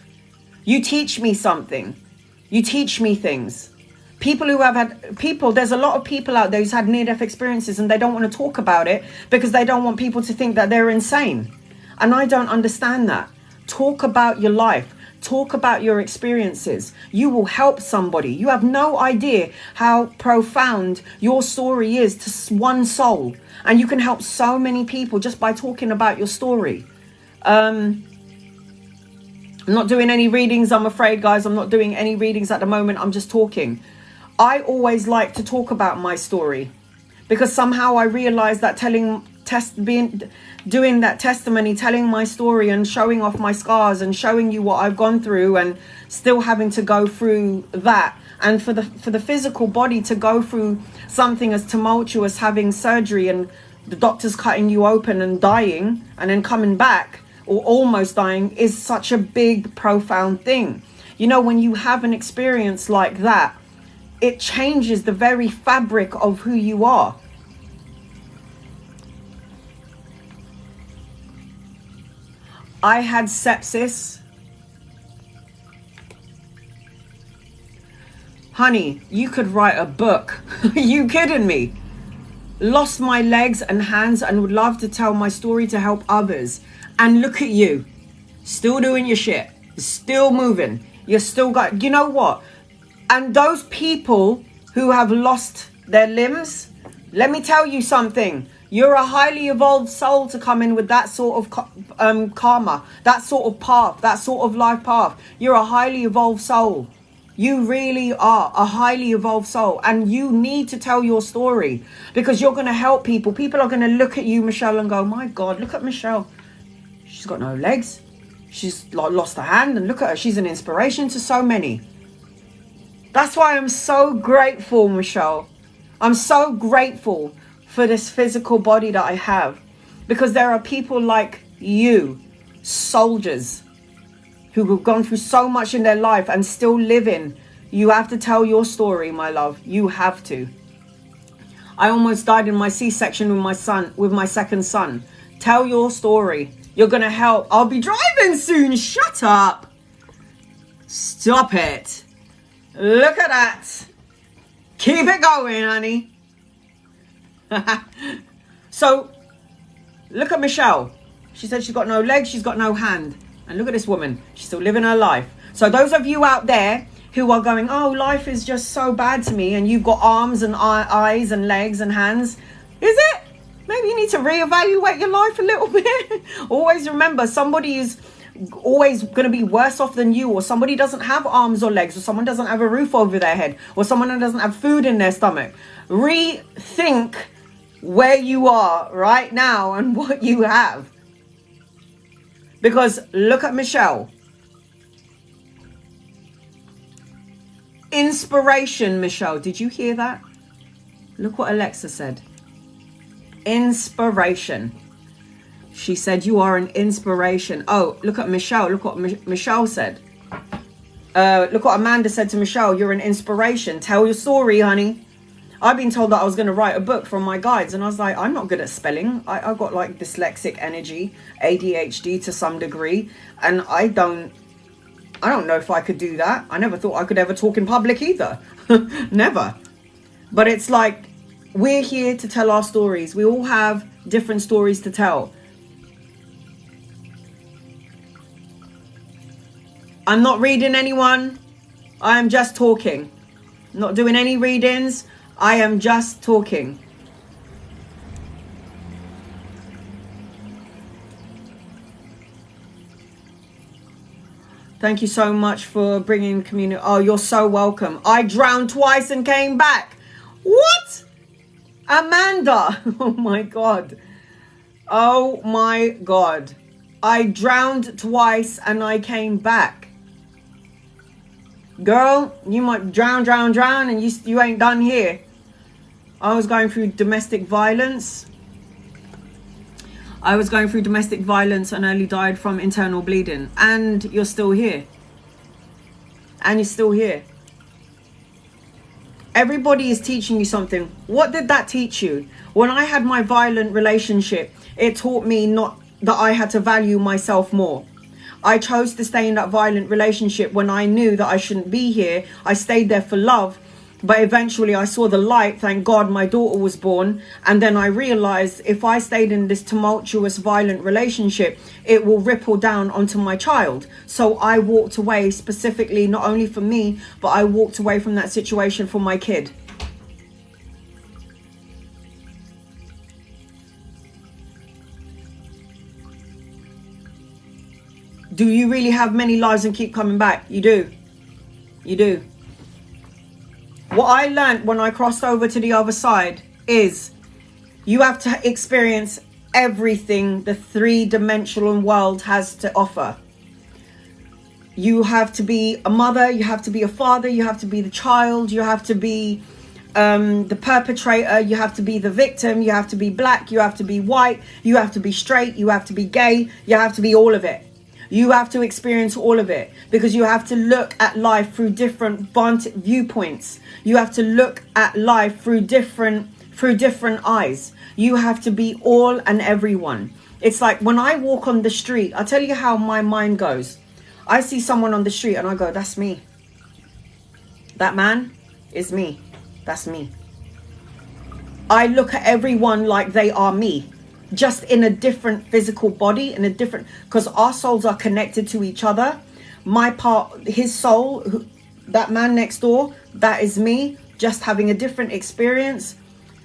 You teach me something. You teach me things. People who have had there's a lot of people out there who's had near-death experiences and they don't want to talk about it because they don't want people to think that they're insane. And I don't understand that. Talk about your life. Talk about your experiences. You will help somebody. You have no idea how profound your story is to one soul. And you can help so many people just by talking about your story. I'm not doing any readings, I'm afraid, guys. I'm not doing any readings at the moment. I'm just talking. I always like to talk about my story because somehow I realized that doing that testimony, telling my story and showing off my scars and showing you what I've gone through and still having to go through that. And for the physical body to go through something as tumultuous, having surgery and the doctors cutting you open and dying and then coming back, or almost dying, is such a big, profound thing. You know, when you have an experience like that, it changes the very fabric of who you are. I had sepsis. Honey, you could write a book. You kidding me? Lost my legs and hands and would love to tell my story to help others. And look at you, still doing your shit, still moving. You still got, you know what? And those people who have lost their limbs, let me tell you something. You're a highly evolved soul to come in with that sort of karma, that sort of path, that sort of life path. You're a highly evolved soul. You really are a highly evolved soul, and you need to tell your story because you're going to help people. People are going to look at you, Michelle, and go, my God, look at Michelle. She's got no legs. She's lost her hand, and look at her. She's an inspiration to so many. That's why I'm so grateful, Michelle. I'm so grateful for this physical body that I have, because there are people like you, soldiers, who have gone through so much in their life and still living. You have to tell your story, my love. You have to. I almost died in my C-section with my second son. Tell your story. You're going to help. I'll be driving soon. Shut up. Stop it. Look at that. Keep it going, honey. So, look at Michelle. She said she's got no legs, she's got no hand. And look at this woman. She's still living her life. So those of you out there who are going, oh, life is just so bad to me, and you've got arms and eyes and legs and hands. Is it? Maybe you need to reevaluate your life a little bit. Always remember, somebody is always going to be worse off than you, or somebody doesn't have arms or legs, or someone doesn't have a roof over their head, or someone that doesn't have food in their stomach. Rethink where you are right now and what you have. Because look at Michelle. Inspiration, Michelle. Did you hear that? Look what Alexa said. Inspiration. She said you are an inspiration. Oh, look at Michelle. Look what Michelle said. Look what Amanda said to Michelle. You're an inspiration. Tell your story, honey. I've been told that I was going to write a book from my guides, and I was like, I'm not good at spelling. I've got like dyslexic energy, ADHD to some degree, and I don't know if I could do that. I never thought I could ever talk in public either. Never. But it's like, we're here to tell our stories. We all have different stories to tell. I'm not reading anyone. I am just talking. Not doing any readings. I am just talking. Thank you so much for bringing community. Oh, you're so welcome. I drowned twice and came back. What? Amanda. Oh my God. Oh my God. I drowned twice and I came back. Girl, you might drown, and you ain't done here. I was going through domestic violence. I nearly died from internal bleeding. And you're still here. Everybody is teaching you something. What did that teach you? When I had my violent relationship, it taught me not that I had to value myself more. I chose to stay in that violent relationship when I knew that I shouldn't be here. I stayed there for love, but eventually I saw the light. Thank God my daughter was born. And then I realized if I stayed in this tumultuous, violent relationship, it will ripple down onto my child. So I walked away specifically, not only for me, but I walked away from that situation for my kid. Do you really have many lives and keep coming back? You do. You do. What I learned when I crossed over to the other side is you have to experience everything the three-dimensional world has to offer. You have to be a mother, you have to be a father, you have to be the child, you have to be the perpetrator, you have to be the victim, you have to be black, you have to be white, you have to be straight, you have to be gay, you have to be all of it. You have to experience all of it because you have to look at life through different viewpoints. You have to look at life through different eyes. You have to be all and everyone. It's like when I walk on the street, I'll tell you how my mind goes. I see someone on the street and I go, that's me. That man is me. That's me. I look at everyone like they are me. Just in a different physical body, in a different, because our souls are connected to each other. My part, his soul, that man next door, that is me, just having a different experience,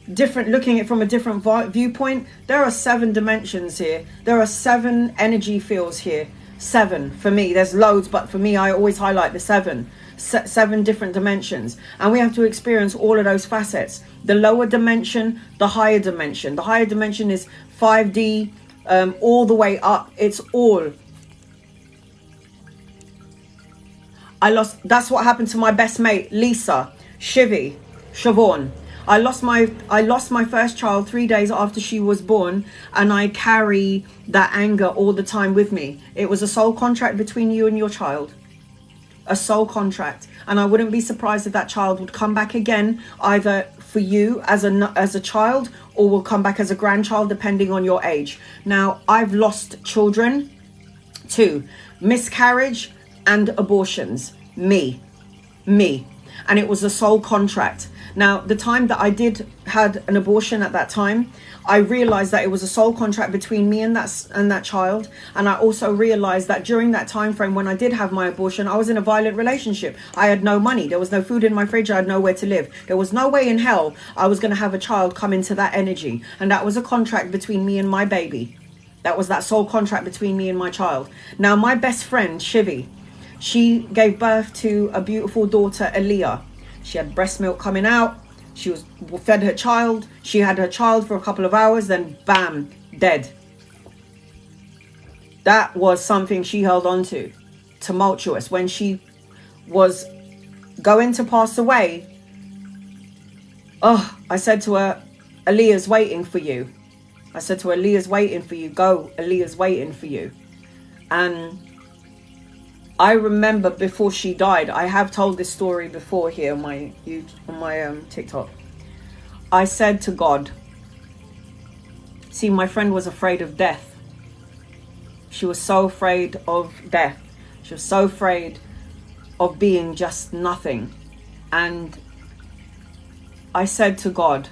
looking at it from a different viewpoint. There are 7 dimensions here. There are 7 energy fields here. 7 for me. There's loads, but for me, I always highlight the 7. 7 different dimensions, and we have to experience all of those facets. The lower dimension, the higher dimension. The higher dimension is 5D, all the way up. It's all. That's what happened to my best mate, Lisa, Siobhan. I lost my first child 3 days after she was born, and I carry that anger all the time with me. It was a soul contract between you and your child. A soul contract, and I wouldn't be surprised if that child would come back again, either for you as a child, or will come back as a grandchild, depending on your age. Now, I've lost children to miscarriage and abortions. Me. and it was a soul contract. Now, the time that I had an abortion at that time, I realized that it was a soul contract between me and that child. And I also realized that during that time frame when I did have my abortion, I was in a violent relationship. I had no money. There was no food in my fridge. I had nowhere to live. There was no way in hell I was going to have a child come into that energy. And that was a contract between me and my baby. That was that soul contract between me and my child. Now, my best friend, Shivi, she gave birth to a beautiful daughter, Aaliyah. She had breast milk coming out. She was fed her child. She had her child for a couple of hours, then bam, dead. That was something she held on to. Tumultuous. When she was going to pass away, I said to her, Aaliyah's waiting for you. I said to her, Aaliyah's waiting for you. Go, Aaliyah's waiting for you. And I remember before she died, I have told this story before here on my TikTok. I said to God, see, my friend was afraid of death. She was so afraid of death. She was so afraid of being just nothing. And I said to God,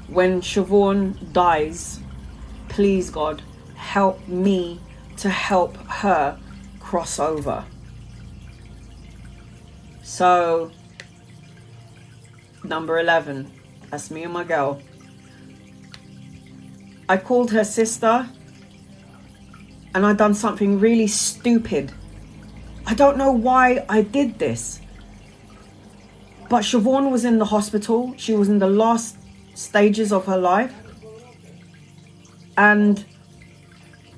when Siobhan dies, please God, help me to help her cross over. So, number 11, that's me and my girl. I called her sister and I done something really stupid. I don't know why I did this. But Siobhan was in the hospital. She was in the last stages of her life. And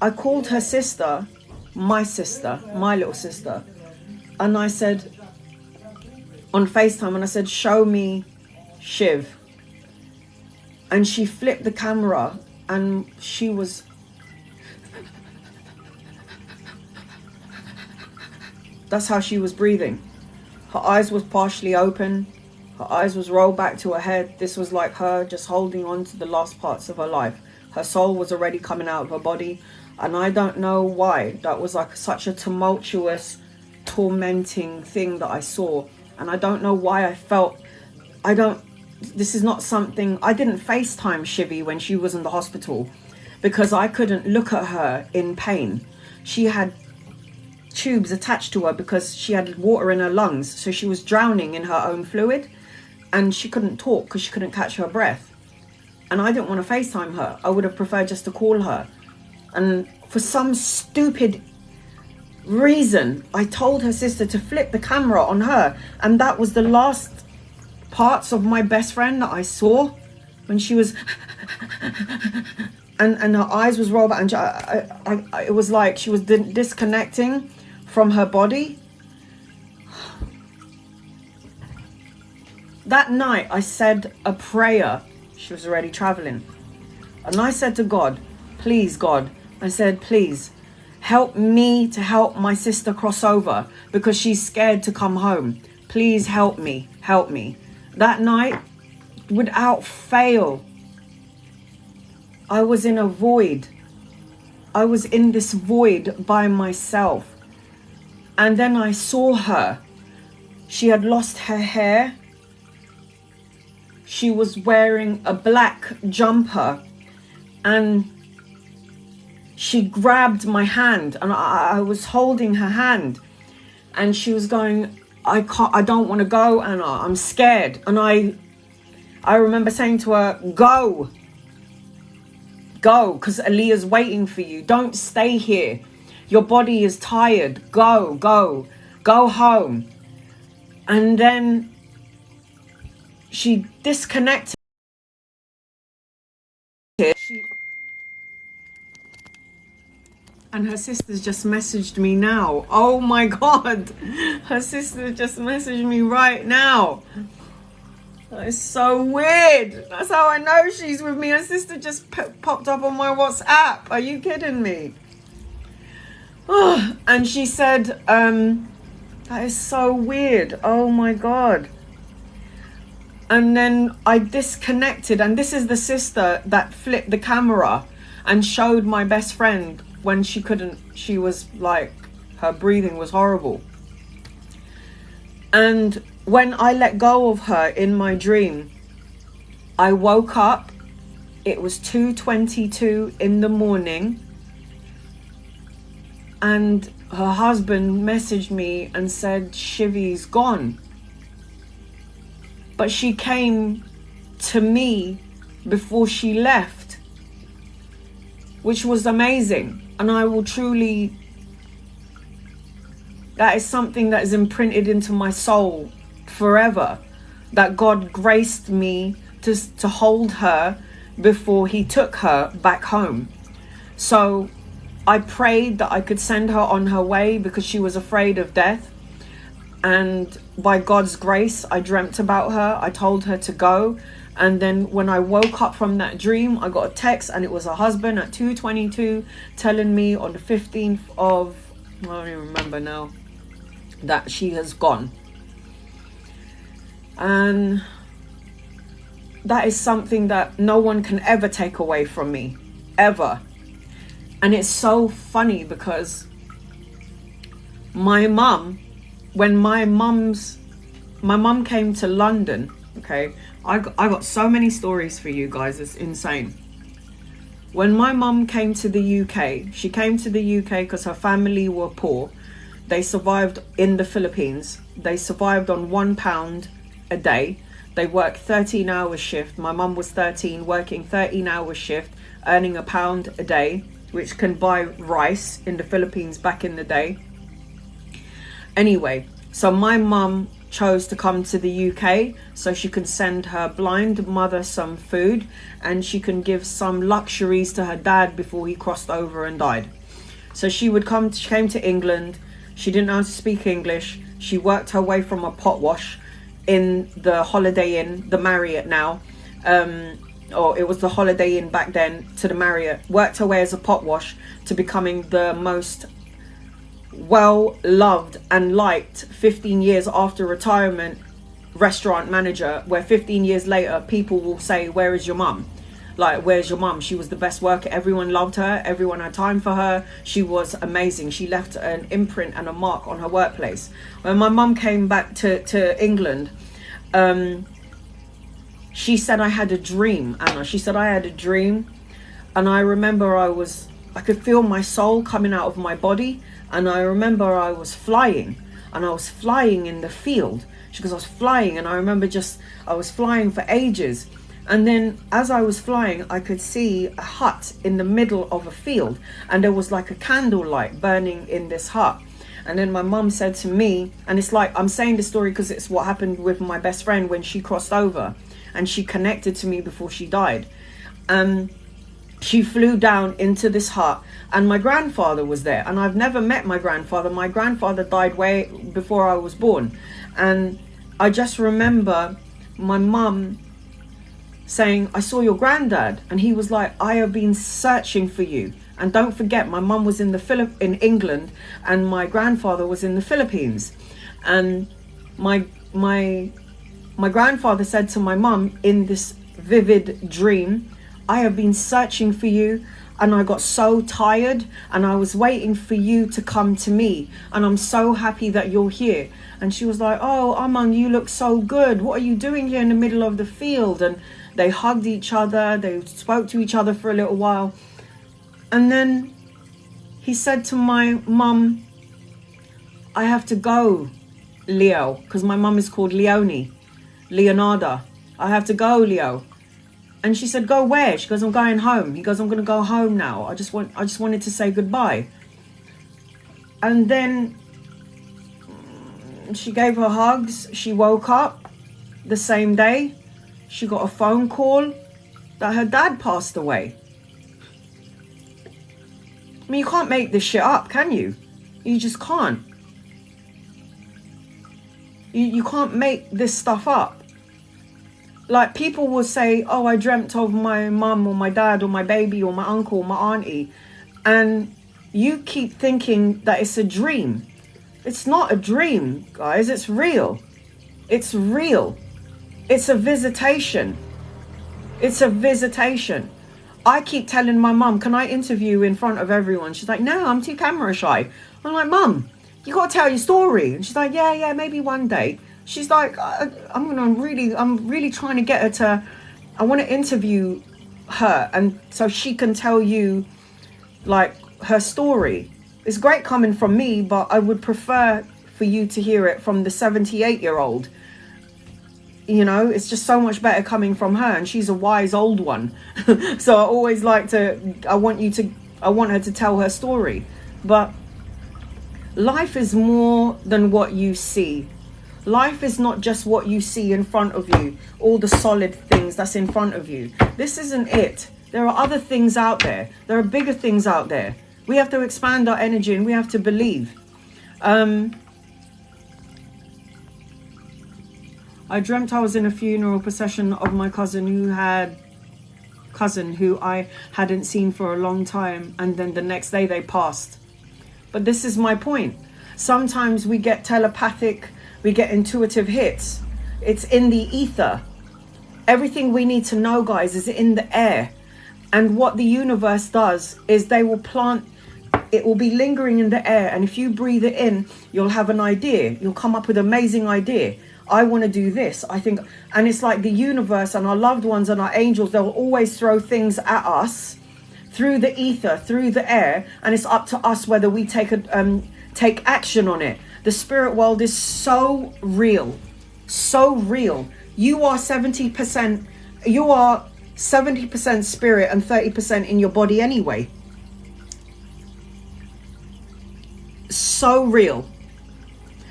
I called her sister, my little sister, and I said, on FaceTime, and I said, show me Shiv. And she flipped the camera and she was, that's how she was breathing. Her eyes was partially open. Her eyes was rolled back to her head. This was like her just holding on to the last parts of her life. Her soul was already coming out of her body. And I don't know why. That was like such a tumultuous, tormenting thing that I saw. And I don't know why I felt, this is not something, I didn't FaceTime Shivi when she was in the hospital because I couldn't look at her in pain. She had tubes attached to her because she had water in her lungs. So she was drowning in her own fluid and she couldn't talk because she couldn't catch her breath. And I didn't want to FaceTime her. I would have preferred just to call her. And for some stupid reason, I told her sister to flip the camera on her. And that was the last parts of my best friend that I saw when she was... and her eyes was rolled back. And it was like she was disconnecting from her body. That night, I said a prayer. She was already traveling. And I said to God, please, God, I said, please help me to help my sister cross over because she's scared to come home. Please help me, help me. That night, without fail, I was in a void. I was in this void by myself. And then I saw her. She had lost her hair. She was wearing a black jumper and she grabbed my hand and I was holding her hand and she was going, I don't want to go, Anna, I'm scared. And I remember saying to her, go, because Aaliyah's waiting for you. Don't stay here. Your body is tired. Go home. And then she disconnected. And her sister's just messaged me now. Oh my God. Her sister just messaged me right now. That is so weird. That's how I know she's with me. Her sister just popped up on my WhatsApp. Are you kidding me? Oh, and she said, that is so weird. Oh my God. And then I disconnected. And this is the sister that flipped the camera and showed my best friend when she couldn't, she was like, her breathing was horrible. And when I let go of her in my dream, I woke up. It was 2:22 in the morning, and her husband messaged me and said Shivi's gone. But she came to me before she left, which was amazing. And I will truly, that is something that is imprinted into my soul forever, that God graced me to hold her before he took her back home. So I prayed that I could send her on her way because she was afraid of death. And by God's grace, I dreamt about her. I told her to go. And then when I woke up from that dream, I got a text, and it was her husband at 2:22 telling me on the 15th of, I don't even remember now, that she has gone. And that is something that no one can ever take away from me, ever. And it's so funny because my mum, when my mum came to London, okay, I got so many stories for you guys, it's insane. When my mum came to the UK, she came to the UK because her family were poor. They survived in the Philippines. They survived on £1 a day. They worked 13-hour shift. My mum was 13, working 13-hour shift, earning £1 a day, which can buy rice in the Philippines back in the day. Anyway, so my mum chose to come to the UK so she could send her blind mother some food, and she can give some luxuries to her dad before he crossed over and died. So she came to England. She didn't know how to speak English. She worked her way from a pot wash in the Holiday Inn, the Marriott now, or it was the Holiday Inn back then, to the Marriott. Worked her way as a pot wash to becoming the most well loved and liked 15 years after retirement restaurant manager, where 15 years later people will say, where is your mum? Like, where's your mum? She was the best worker. Everyone loved her. Everyone had time for her. She was amazing. She left an imprint and a mark on her workplace. When my mum came back to England, she said, I had a dream, Anna. She said, I had a dream. And I remember I could feel my soul coming out of my body. And I remember I was flying. And I was flying in the field. She goes, I was flying. And I remember I was flying for ages. And then as I was flying, I could see a hut in the middle of a field. And there was like a candlelight burning in this hut. And then my mum said to me, and it's like, I'm saying this story because it's what happened with my best friend when she crossed over. And she connected to me before she died. She flew down into this hut, and my grandfather was there. And I've never met my grandfather. My grandfather died way before I was born. And I just remember my mum saying, I saw your granddad. And he was like, I have been searching for you. And don't forget, my mum was in England, and my grandfather was in the Philippines. And my grandfather said to my mum in this vivid dream, I have been searching for you, and I got so tired, and I was waiting for you to come to me, and I'm so happy that you're here. And she was like, oh, Aman, you look so good. What are you doing here in the middle of the field? And they hugged each other. They spoke to each other for a little while. And then he said to my mum, I have to go, Leo, because my mum is called Leonarda. I have to go, Leo. And she said, go where? She goes, I'm going home. He goes, I'm going to go home now. I just wanted to say goodbye. And then she gave her hugs. She woke up the same day. She got a phone call that her dad passed away. I mean, you can't make this shit up, can you? You just can't. You can't make this stuff up. Like, people will say, oh, I dreamt of my mum or my dad or my baby or my uncle or my auntie. And you keep thinking that it's a dream. It's not a dream, guys. It's real. It's real. It's a visitation. It's a visitation. I keep telling my mum, can I interview in front of everyone? She's like, no, I'm too camera shy. I'm like, Mum, You got to tell your story. And she's like, yeah, maybe one day. She's like, I'm really trying to get her to, I want to interview her, and so she can tell you like her story. It's great coming from me, but I would prefer for you to hear it from the 78-year-old. You know, it's just so much better coming from her, and she's a wise old one. So I always like to, I want her to tell her story. But life is more than what you see. Life is not just what you see in front of you, all the solid things that's in front of you. This isn't it. There are other things out there. There are bigger things out there. We have to expand our energy, and we have to believe. I dreamt I was in a funeral procession of my cousin who I hadn't seen for a long time, and then the next day they passed. But this is my point. Sometimes we get telepathic, we get intuitive hits. It's in the ether. Everything we need to know, guys, is in the air. And what the universe does is they will plant, it will be lingering in the air. And if you breathe it in, you'll have an idea. You'll come up with an amazing idea. I want to do this. I think, and it's like the universe and our loved ones and our angels, they'll always throw things at us through the ether, through the air. And it's up to us whether we take action on it. The spirit world is so real, so real. You are 70%, you are 70% spirit and 30% in your body anyway. So real.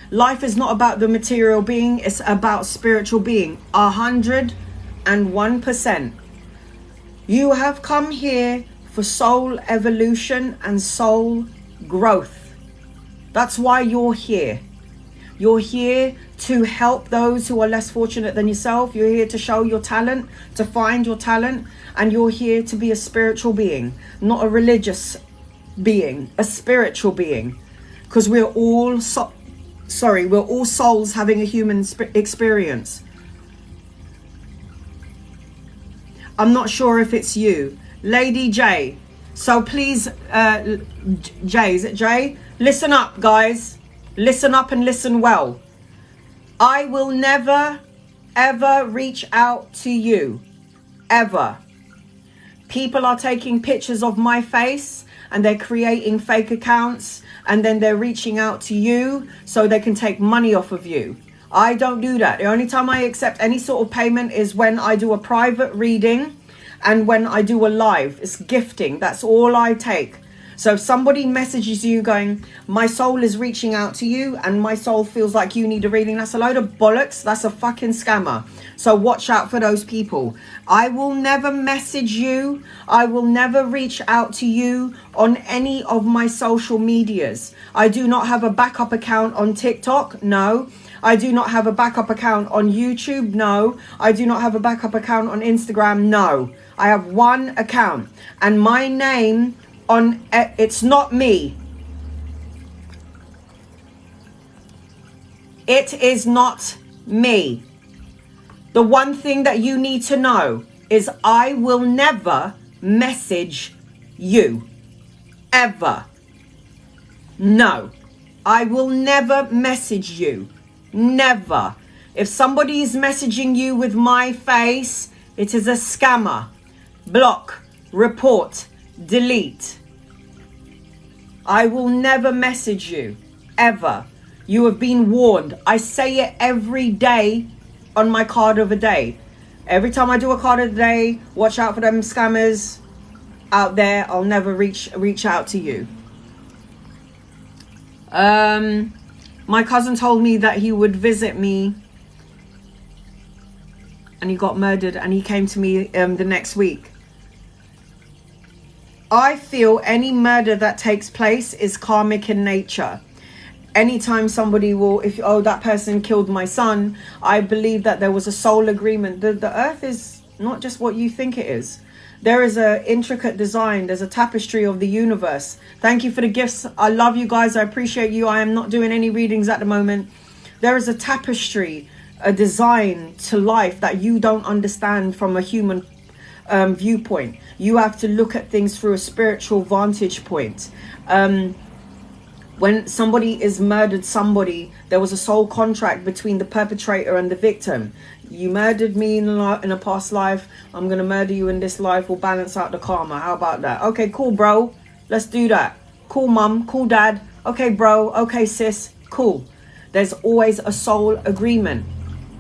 Life is not about the material being, it's about spiritual being. 101%. You have come here for soul evolution and soul growth. That's why you're here. You're here to help those who are less fortunate than yourself. You're here to show your talent, to find your talent. And you're here to be a spiritual being, not a religious being, a spiritual being. Because we're all souls having a human experience. I'm not sure if it's you, Lady J. So please, Jay, is it Jay? Listen up, guys. Listen up and listen well. I will never, ever reach out to you. Ever. People are taking pictures of my face and they're creating fake accounts, and then they're reaching out to you so they can take money off of you. I don't do that. The only time I accept any sort of payment is when I do a private reading and when I do a live. It's gifting. That's all I take. So if somebody messages you going, my soul is reaching out to you and my soul feels like you need a reading, that's a load of bollocks. That's a fucking scammer. So watch out for those people. I will never message you. I will never reach out to you on any of my social medias. I do not have a backup account on TikTok. No. I do not have a backup account on YouTube. No. I do not have a backup account on Instagram. No. I have one account, and my name on it's not me. It is not me. The one thing that you need to know is I will never message you. Ever. No. I will never message you. Never. If somebody is messaging you with my face, it is a scammer. Block. Report. Delete. I will never message you. Ever. You have been warned. I say it every day on my card of the day. Every time I do a card of the day, watch out for them scammers out there. I'll never reach out to you. My cousin told me that he would visit me and he got murdered, and he came to me the next week. I feel any murder that takes place is karmic in nature. Anytime somebody will, that person killed my son, I believe that there was a soul agreement. The earth is not just what you think it is. There is an intricate design. There's a tapestry of the universe. Thank you for the gifts. I love you guys. I appreciate you. I am not doing any readings at the moment. There is a tapestry, a design to life that you don't understand from a human viewpoint. You have to look at things through a spiritual vantage point. When somebody is murdered somebody, there was a soul contract between the perpetrator and the victim. You murdered me in a past life, I'm going to murder you in this life. We'll balance out the karma. How about that? Okay, cool, bro. Let's do that. Cool, mum. Cool, dad. Okay, bro. Okay, sis. Cool. There's always a soul agreement.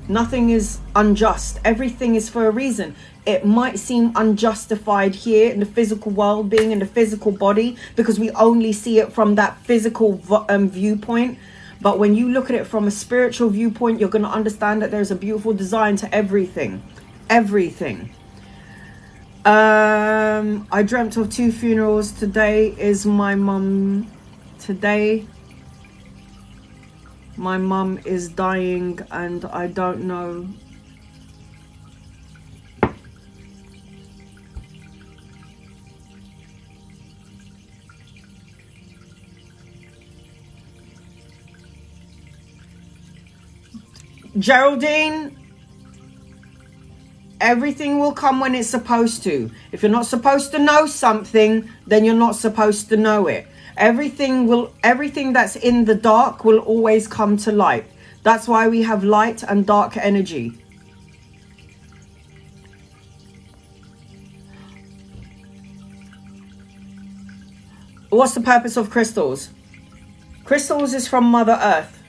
Nothing is unjust. Everything is for a reason. It might seem unjustified here in the physical world, being in the physical body, because we only see it from that physical viewpoint. But when you look at it from a spiritual viewpoint, you're going to understand that there's a beautiful design to everything. Everything. I dreamt of 2 funerals. Today is my mum. Today my mum is dying and I don't know. Geraldine, everything will come when it's supposed to. If you're not supposed to know something, then you're not supposed to know it. Everything that's in the dark will always come to light. That's why we have light and dark energy. What's the purpose of crystals? Crystals is from Mother Earth.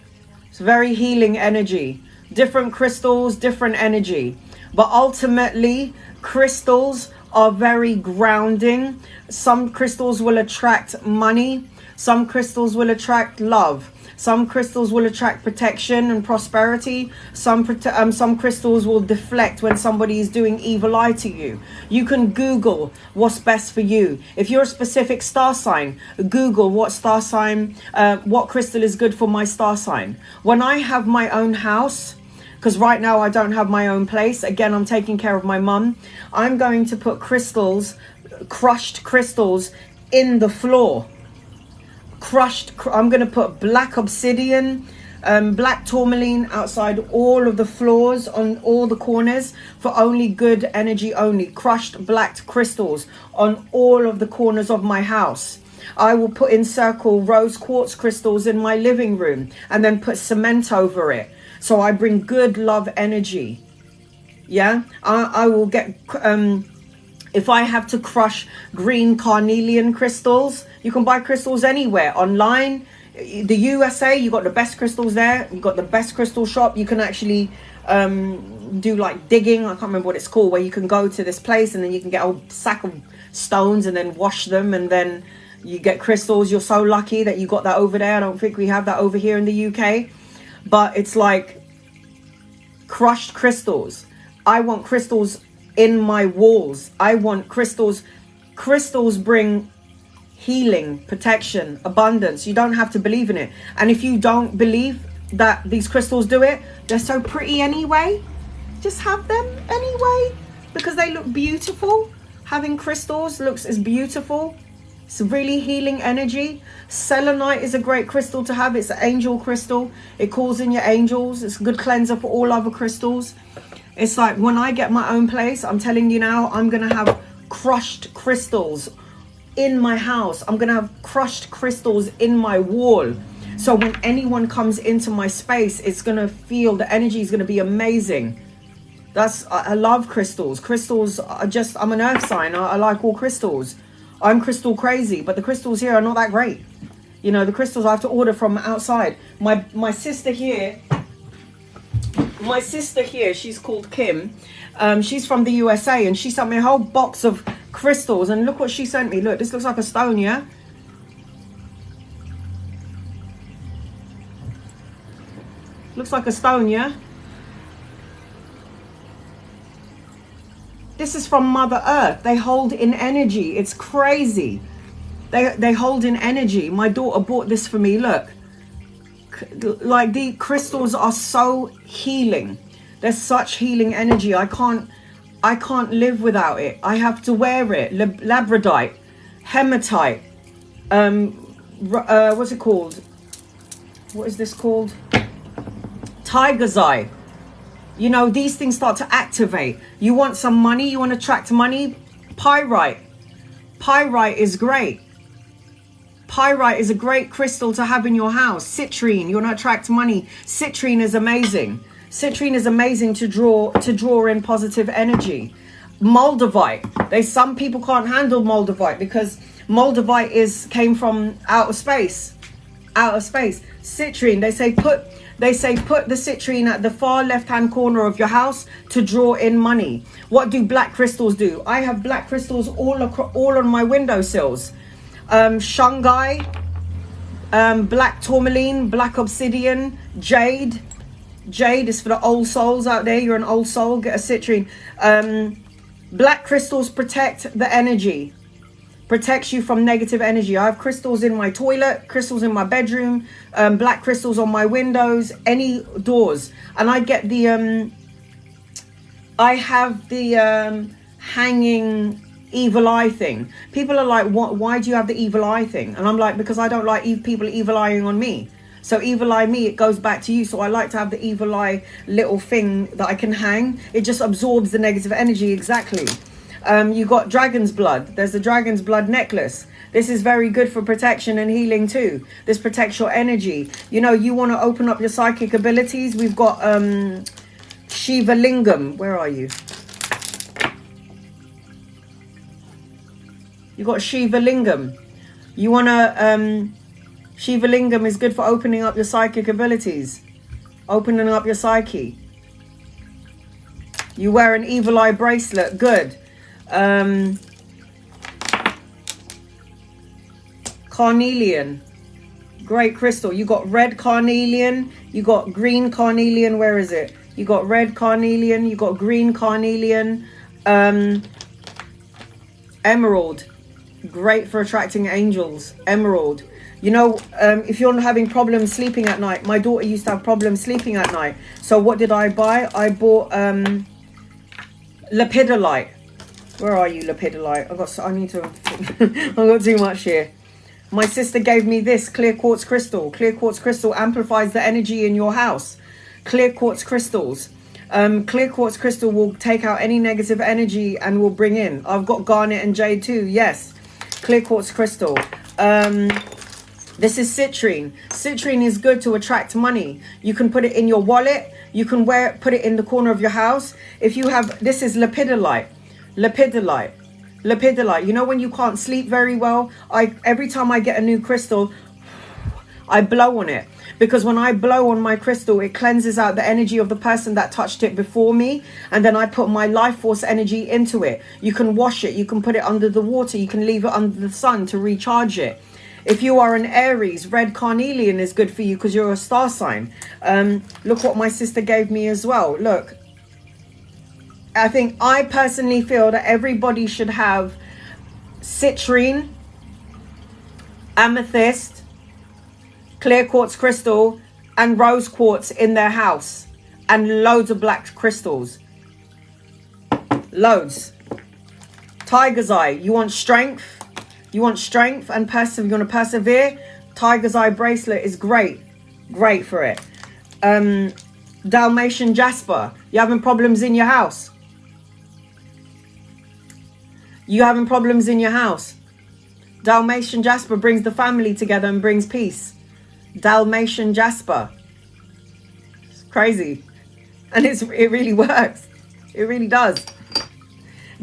It's very healing energy. Different crystals, different energy. But ultimately, crystals are very grounding. Some crystals will attract money. Some crystals will attract love. Some crystals will attract protection and prosperity. Some crystals will deflect when somebody is doing evil eye to you. You can Google what's best for you. If you're a specific star sign, Google what star sign, what crystal is good for my star sign. When I have my own house, because right now I don't have my own place. Again, I'm taking care of my mum. I'm going to put crystals, crushed crystals in the floor. I'm going to put black obsidian, black tourmaline outside all of the floors, on all the corners, for only good energy only. Crushed black crystals on all of the corners of my house. I will put in circle rose quartz crystals in my living room and then put cement over it. So I bring good love energy. Yeah, I will get, if I have to crush green carnelian crystals, you can buy crystals anywhere, online. The USA, you got the best crystals there. You got the best crystal shop. You can actually do like digging. I can't remember what it's called, where you can go to this place and then you can get a sack of stones and then wash them and then you get crystals. You're so lucky that you got that over there. I don't think we have that over here in the UK. But it's like crushed crystals. I want crystals in my walls. I want crystals. Crystals bring healing, protection, abundance. You don't have to believe in it. And if you don't believe that these crystals do it, they're so pretty anyway. Just have them anyway, because they look beautiful. Having crystals is beautiful. It's really healing energy. Selenite is a great crystal to have. It's an angel crystal. It calls in your angels. It's a good cleanser for all other crystals. It's like when I get my own place, I'm telling you now, I'm going to have crushed crystals in my house. I'm going to have crushed crystals in my wall. So when anyone comes into my space, it's going to feel, the energy is going to be amazing. I love crystals. Crystals are just, I'm an earth sign. I like all crystals. I'm crystal crazy, but the crystals here are not that great. You know, the crystals I have to order from outside. My sister here, she's called Kim. She's from the USA and she sent me a whole box of crystals. And look what she sent me. Look, this looks like a stone, yeah? Looks like a stone, yeah? This is from Mother Earth. They hold in energy. It's crazy. They hold in energy. My daughter bought this for me. Look. Like, the crystals are so healing. There's such healing energy. I can't live without it. I have to wear it. Labradorite, hematite, what's it called? What is this called? Tiger's eye. You know, these things start to activate. You want some money, you want to attract money? Pyrite. Pyrite is great. Pyrite is a great crystal to have in your house. Citrine, you want to attract money. Citrine is amazing. Citrine is amazing to draw in positive energy. Moldavite. Some people can't handle Moldavite because Moldavite came from outer space. Outer space. Citrine, they say put the citrine at the far left-hand corner of your house to draw in money. What do black crystals do? I have black crystals all on my windowsills. Shungai, black tourmaline, black obsidian, jade. Jade is for the old souls out there. You're an old soul, get a citrine. Black crystals protect the energy. Protects you from negative energy. I have crystals in my toilet, crystals in my bedroom, black crystals on my windows, any doors. And I get I have the hanging evil eye thing. People are like, why do you have the evil eye thing? And I'm like, because I don't like people evil eyeing on me. So evil eye me, it goes back to you. So I like to have the evil eye little thing that I can hang. It just absorbs the negative energy. Exactly. You got dragon's blood. There's the dragon's blood necklace. This is very good for protection and healing too. This protects your energy. You know, you want to open up your psychic abilities. We've got Shiva Lingam. Where are you? You got Shiva Lingam. You want to Shiva Lingam is good for opening up your psychic abilities, opening up your psyche. You wear an evil eye bracelet. Good. Carnelian, great crystal. You got red carnelian, you got green carnelian. Where is it? You got red carnelian, you got green carnelian. Emerald, great for attracting angels. Emerald. You know, if you're having problems sleeping at night, my daughter used to have problems sleeping at night. So what did I buy? I bought lepidolite. Where are you, lepidolite? I've got too much here. My sister gave me this clear quartz crystal. Clear quartz crystal amplifies the energy in your house. Clear quartz crystals. Clear quartz crystal will take out any negative energy and will bring in. I've got garnet and jade too. Yes. Clear quartz crystal. This is citrine. Citrine is good to attract money. You can put it in your wallet. You can put it in the corner of your house. If you have, this is lepidolite. Lepidolite. Lepidolite. You know when you can't sleep very well? Every time I get a new crystal, I blow on it. Because when I blow on my crystal, it cleanses out the energy of the person that touched it before me. And then I put my life force energy into it. You can wash it. You can put it under the water. You can leave it under the sun to recharge it. If you are an Aries, red carnelian is good for you because you're a star sign. Look what my sister gave me as well. Look. I personally feel that everybody should have citrine, amethyst, clear quartz crystal, and rose quartz in their house. And loads of black crystals. Loads. Tiger's eye. You want strength? You want strength and you want to persevere? Tiger's eye bracelet is great. Great for it. Dalmatian jasper. You having problems in your house? You having problems in your house? Dalmatian jasper brings the family together and brings peace. Dalmatian jasper. It's crazy. And it really works. It really does.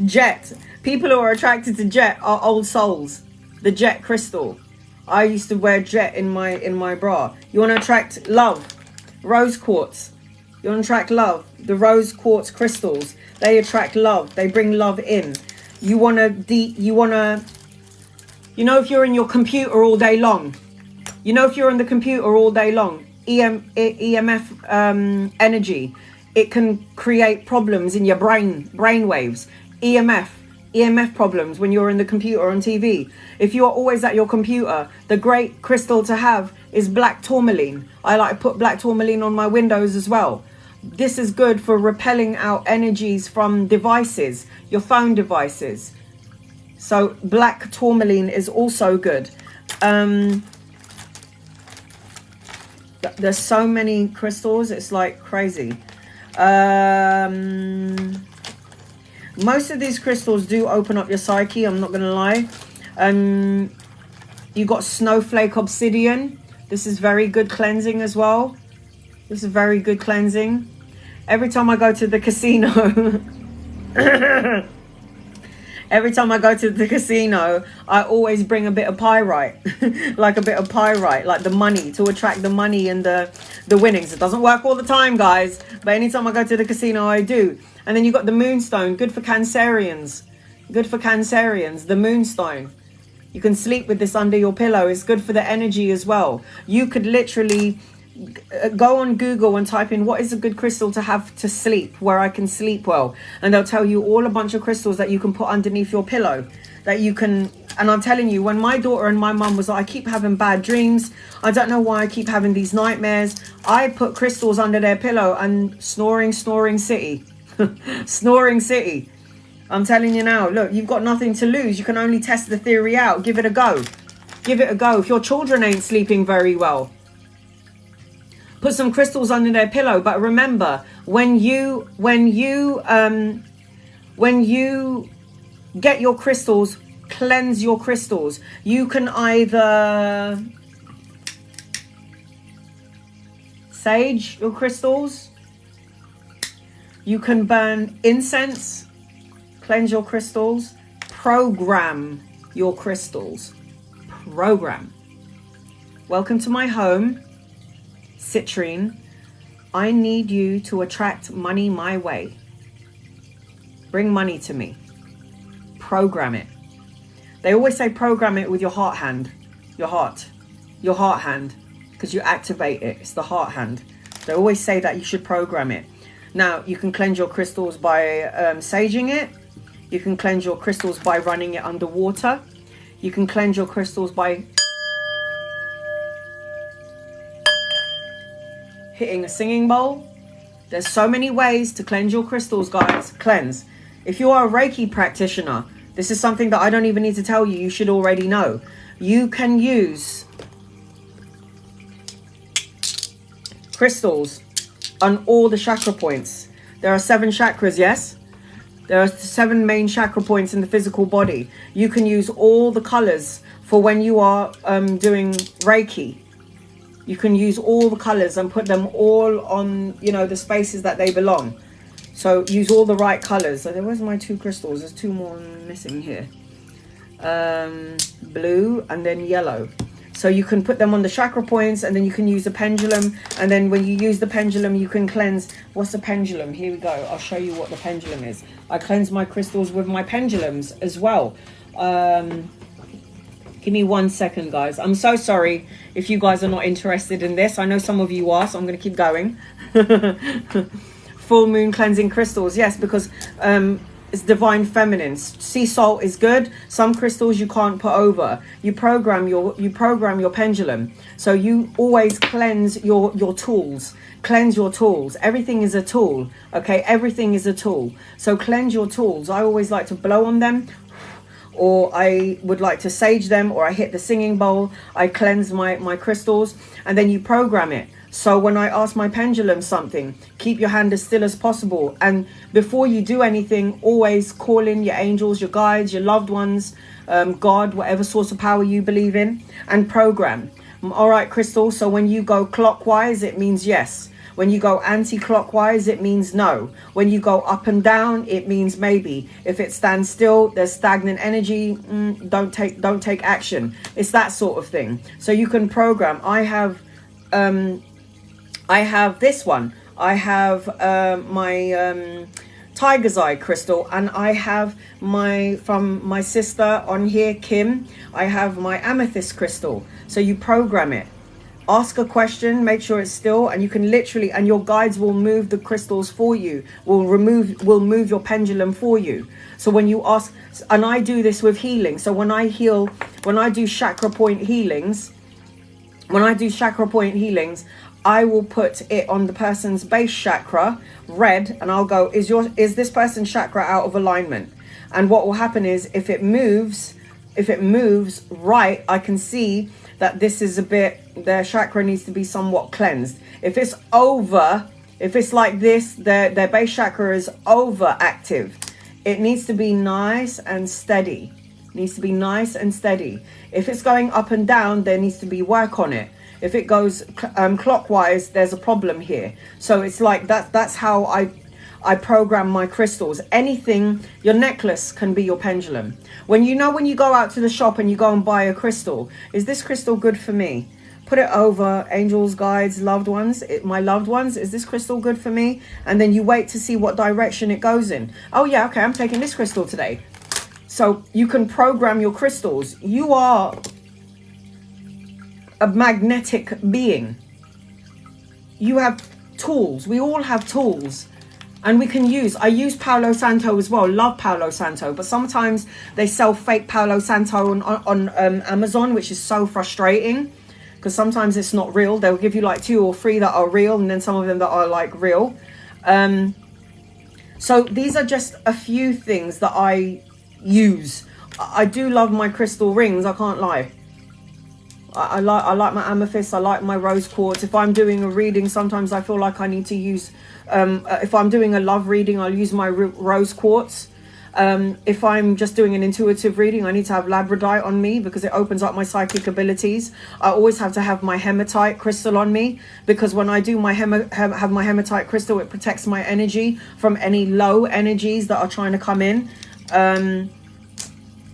Jet. People who are attracted to jet are old souls. The jet crystal. I used to wear jet in my bra. You want to attract love. Rose quartz. You want to attract love. The rose quartz crystals. They attract love. They bring love in. You want to, you know, if you're in your computer all day long. You know, if you're in the computer all day long. EMF energy. It can create problems in your brain waves. EMF problems when you're in the computer on TV. If you're always at your computer, the great crystal to have is black tourmaline. I like to put black tourmaline on my windows as well. This is good for repelling out energies from devices, your phone devices. So black tourmaline is also good. There's so many crystals, it's like crazy. Most of these crystals do open up your psyche, I'm not going to lie. You got snowflake obsidian. This is very good cleansing as well. This is very good cleansing. Every time I go to the casino, every time I go to the casino, I always bring a bit of pyrite, like a bit of pyrite, like the money, to attract the money and the winnings. It doesn't work all the time, guys, but anytime I go to the casino, I do. And then you got the moonstone, good for Cancerians. Good for Cancerians, the moonstone. You can sleep with this under your pillow. It's good for the energy as well. You could literally go on Google and type in what is a good crystal to have to sleep, where I can sleep well, and they'll tell you all a bunch of crystals that you can put underneath your pillow, that you can. And I'm telling you, when my daughter and my mum was like, I keep having bad dreams, I don't know why I keep having these nightmares, I put crystals under their pillow and snoring city. Snoring city. I'm telling you now, look, you've got nothing to lose. You can only test the theory out. Give it a go. Give it a go. If your children ain't sleeping very well, put some crystals under their pillow. But remember, when you get your crystals, cleanse your crystals. You can either sage your crystals. You can burn incense. Cleanse your crystals. Program your crystals. Program. Welcome to my home, Citrine. I need you to attract money my way. Bring money to me. Program it. They always say program it with your heart hand. Your heart hand. Because you activate it. It's the heart hand. They always say that you should program it. Now, you can cleanse your crystals by saging it. You can cleanse your crystals by running it underwater. You can cleanse your crystals by hitting a singing bowl. There's so many ways to cleanse your crystals, guys. Cleanse. If you are a Reiki practitioner, this is something that I don't even need to tell you. You should already know. You can use crystals on all the chakra points. There are 7 chakras, yes? There are 7 main chakra points in the physical body. You can use all the colors for when you are doing Reiki. You can use all the colors and put them all on, you know, the spaces that they belong. So use all the right colors. So where's my 2 crystals? There's 2 more missing here. Blue and then yellow. So you can put them on the chakra points, and then you can use a pendulum. And then when you use the pendulum, you can cleanse. What's the pendulum? Here we go. I'll show you what the pendulum is. I cleanse my crystals with my pendulums as well. Give me 1 second, guys. I'm so sorry if you guys are not interested in this. I know some of you are, so I'm going to keep going. Full moon cleansing crystals. Yes, because it's divine feminine. Sea salt is good. Some crystals you can't put over. You program your pendulum. So you always cleanse your tools. Cleanse your tools. Everything is a tool. Okay, everything is a tool. So cleanse your tools. I always like to blow on them, or I would like to sage them, or I hit the singing bowl. I cleanse my crystals, and then you program it. So when I ask my pendulum something, keep your hand as still as possible. And before you do anything, always call in your angels, your guides, your loved ones, God, whatever source of power you believe in, and program. All right, crystal. So when you go clockwise, it means yes. When you go anti-clockwise, it means no. When you go up and down, it means maybe. If it stands still, there's stagnant energy. Don't take action. It's that sort of thing. So you can program. I have this one. I have my tiger's eye crystal, and I have from my sister on here, Kim, I have my amethyst crystal. So you program it. Ask a question, make sure it's still, and you can literally, and your guides will move the crystals for you, will move your pendulum for you. So when you ask, and I do this with healing. So when I do chakra point healings, I will put it on the person's base chakra, red, and I'll go, is this person's chakra out of alignment? And what will happen is, if it moves right, I can see that this is their chakra needs to be somewhat cleansed. If it's like this, their base chakra is overactive. It needs to be nice and steady. needs to be nice and steady. If it's going up and down, there needs to be work on it. If it goes clockwise, there's a problem here. So it's like that's how I program my crystals. Anything, your necklace can be your pendulum. When you go out to the shop and you go and buy a crystal, is this crystal good for me? Put it over angels, guides, loved ones, my loved ones. Is this crystal good for me? And then you wait to see what direction it goes in. Oh yeah, okay, I'm taking this crystal today. So you can program your crystals. You are a magnetic being. You have tools. We all have tools. And we can I use Palo Santo as well. Love Palo Santo. But sometimes they sell fake Palo Santo on Amazon, which is so frustrating. Because sometimes it's not real. They'll give you like 2 or 3 that are real, and then some of them that are like real. So these are just a few things that I use. I do love my crystal rings, I can't lie. I like my amethyst, I like my rose quartz. If I'm doing a reading, sometimes I feel like I need to use, if I'm doing a love reading, I'll use my rose quartz. If I'm just doing an intuitive reading, I need to have labradorite on me because it opens up my psychic abilities. I always have to have my hematite crystal on me because when I do have my hematite crystal, it protects my energy from any low energies that are trying to come in.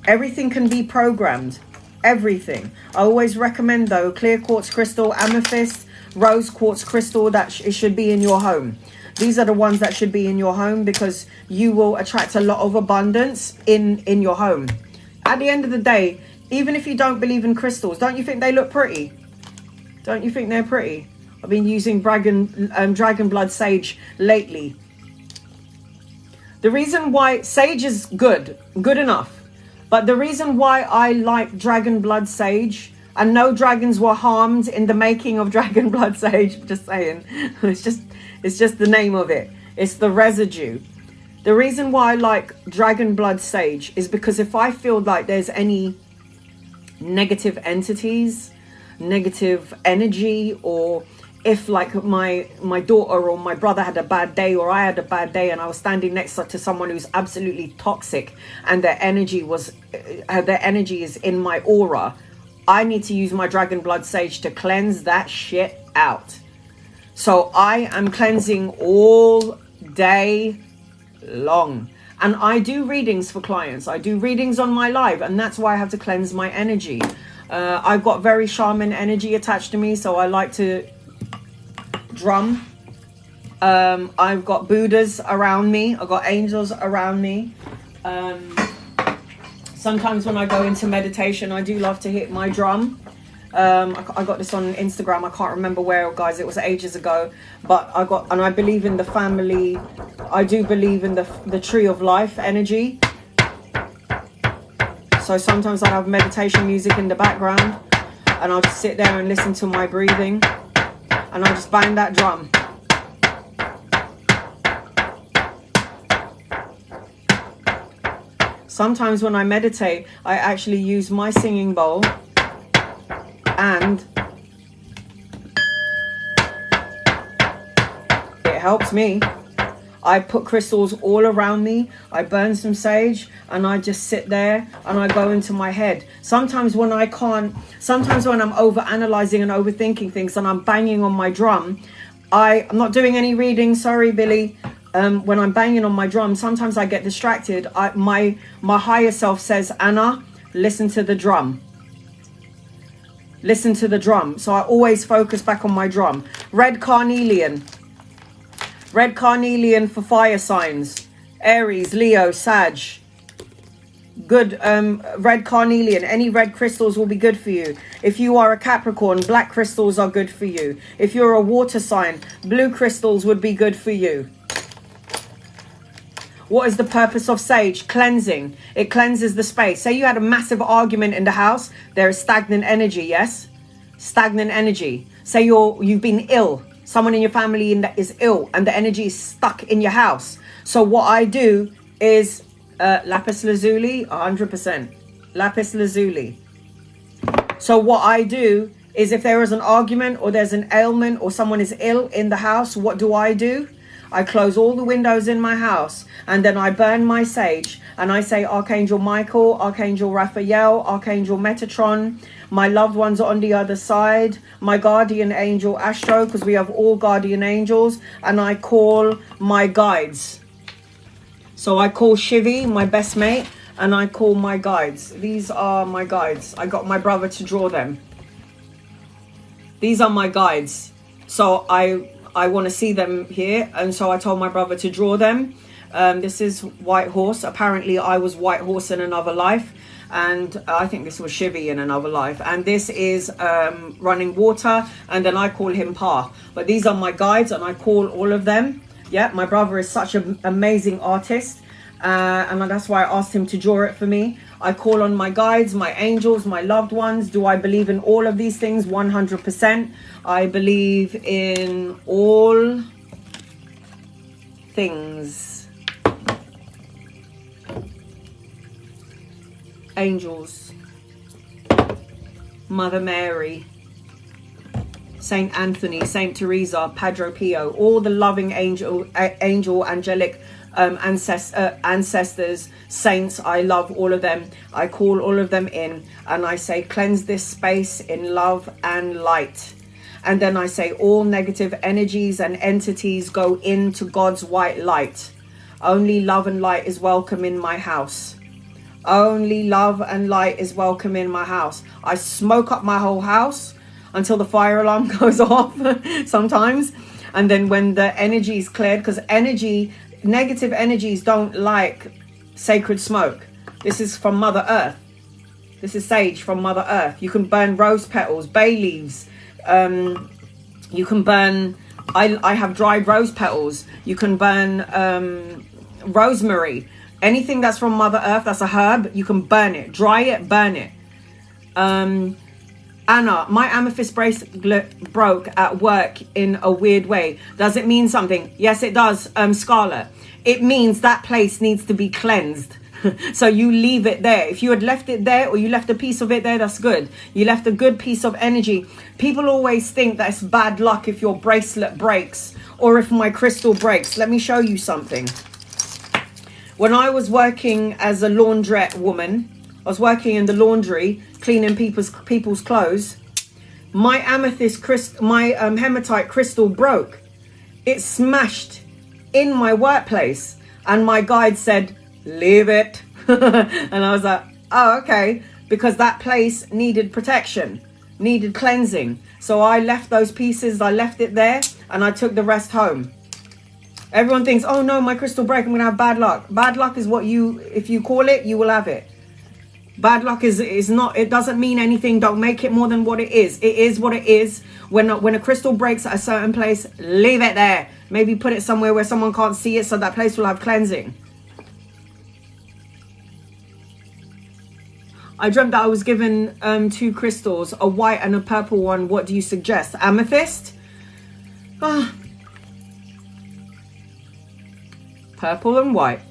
Everything can be programmed. Everything. I always recommend though clear quartz crystal, amethyst, rose quartz crystal, that it should be in your home. These are the ones that should be in your home because you will attract a lot of abundance in your home. At the end of the day, even if you don't believe in crystals, don't you think they look pretty? Don't you think they're pretty? I've been using dragon blood sage lately. The reason why sage is good enough. But the reason why I like dragon blood sage, and no dragons were harmed in the making of dragon blood sage, just saying, it's just the name of it. It's the residue. The reason why I like dragon blood sage is because if I feel like there's any negative entities, negative energy, or if like my daughter or my brother had a bad day or I had a bad day and I was standing next to someone who's absolutely toxic and their energy is in my aura, I need to use my dragon blood sage to cleanse that shit out. So I am cleansing all day long. And I do readings for clients. I do readings on my live, and that's why I have to cleanse my energy. I've got very shaman energy attached to me, so I like to drum. I've got Buddhas around me. I've got angels around me. Sometimes when I go into meditation, I do love to hit my drum. I got this on Instagram. I can't remember where, guys. It was ages ago. But I believe in the family. I do believe in the tree of life energy. So sometimes I have meditation music in the background, and I'll just sit there and listen to my breathing, and I'll just bang that drum. Sometimes when I meditate, I actually use my singing bowl and it helps me. I put crystals all around me. I burn some sage and I just sit there and I go into my head. Sometimes when I'm over analyzing and overthinking things and I'm banging on my drum, I'm not doing any reading, sorry Billy. When I'm banging on my drum, sometimes I get distracted. My higher self says, Anna, listen to the drum. Listen to the drum. So I always focus back on my drum. Red carnelian. Red carnelian for fire signs. Aries, Leo, Sag. Good. Red carnelian. Any red crystals will be good for you. If you are a Capricorn, black crystals are good for you. If you're a water sign, blue crystals would be good for you. What is the purpose of sage? Cleansing. It cleanses the space. Say you had a massive argument in the house. There is stagnant energy, yes? Stagnant energy. Say you've been ill. Someone in your family is ill and the energy is stuck in your house. So what I do is lapis lazuli, 100%. Lapis lazuli. So what I do is if there is an argument or there's an ailment or someone is ill in the house, what do? I close all the windows in my house, and then I burn my sage, and I say, Archangel Michael, Archangel Raphael, Archangel Metatron, my loved ones are on the other side, my guardian angel Astro, because we have all guardian angels, and I call my guides. So I call Shivi, my best mate, and I call my guides. These are my guides. I got my brother to draw them. These are my guides. So I want to see them here, and so I told my brother to draw them. This is White Horse. Apparently I was White Horse in another life, and I think this was Shivi in another life, and this is Running Water, and then I call him Pa. But these are my guides, and I call all of them. Yeah, my brother is such an amazing artist, and that's why I asked him to draw it for me. I call on my guides, my angels, my loved ones. Do I believe in all of these things? 100%. I believe in all things. Angels, Mother Mary, Saint Anthony, Saint Teresa, Padre Pio, all the loving angelic ancestors, saints. I love all of them. I call all of them in, and I say, cleanse this space in love and light. And then I say, all negative energies and entities go into God's white light. Only love and light is welcome in my house. Only love and light is welcome in my house. I smoke up my whole house until the fire alarm goes off sometimes. And then when the energy is cleared, because negative energies don't like sacred smoke. This is from Mother Earth. This is sage from Mother Earth. You can burn rose petals, bay leaves. You can burn, I have dried rose petals. You can burn rosemary. Anything that's from Mother Earth, that's a herb, you can burn it. Dry it, burn it. Anna, my amethyst bracelet broke at work in a weird way. Does it mean something? Yes, it does, Scarlett. It means that place needs to be cleansed. So you leave it there. If you had left it there, or you left a piece of it there, that's good. You left a good piece of energy. People always think that it's bad luck if your bracelet breaks or if my crystal breaks. Let me show you something. When I was working as a laundrette woman, I was working in the laundry, cleaning people's clothes. My hematite crystal broke. It smashed in my workplace, and my guide said, leave it. And I was like, oh, okay, because that place needed protection, needed cleansing. So I left those pieces, I left it there, and I took the rest home. Everyone thinks, oh no, my crystal break, I'm gonna have bad luck. Bad luck is what if you call it, you will have it. Bad luck is not, it doesn't mean anything. Don't make it more than what it is. It is what it is. When a crystal breaks at a certain place, leave it there. Maybe put it somewhere where someone can't see it, so that place will have cleansing. I dreamt that I was given 2 crystals, a white and a purple one. What do you suggest? Amethyst? Purple and white.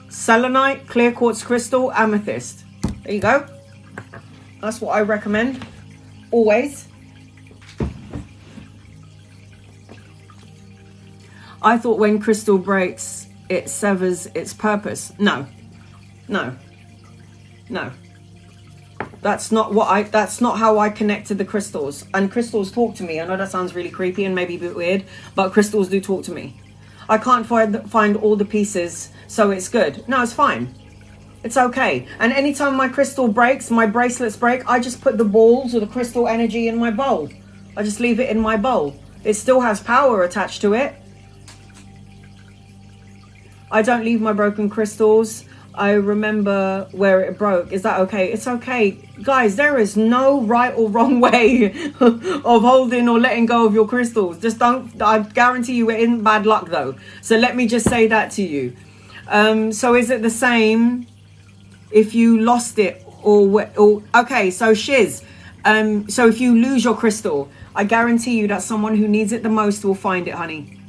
Selenite, clear quartz crystal, amethyst. There you go. That's what I recommend. Always. I thought when crystal breaks, it severs its purpose. No. No. No. That's not how I connected the crystals. And crystals talk to me. I know that sounds really creepy and maybe a bit weird, but crystals do talk to me. I can't find all the pieces, so it's good. No, it's fine. It's okay. And anytime my crystal breaks, my bracelets break, I just put the balls or the crystal energy in my bowl. I just leave it in my bowl. It still has power attached to it. I don't leave my broken crystals. I remember where it broke. Is that okay? It's okay. Guys, there is no right or wrong way of holding or letting go of your crystals. Just don't, I guarantee you we're in bad luck though. So let me just say that to you. So is it the same if you lost it or okay, so shiz. So if you lose your crystal, I guarantee you that someone who needs it the most will find it, honey.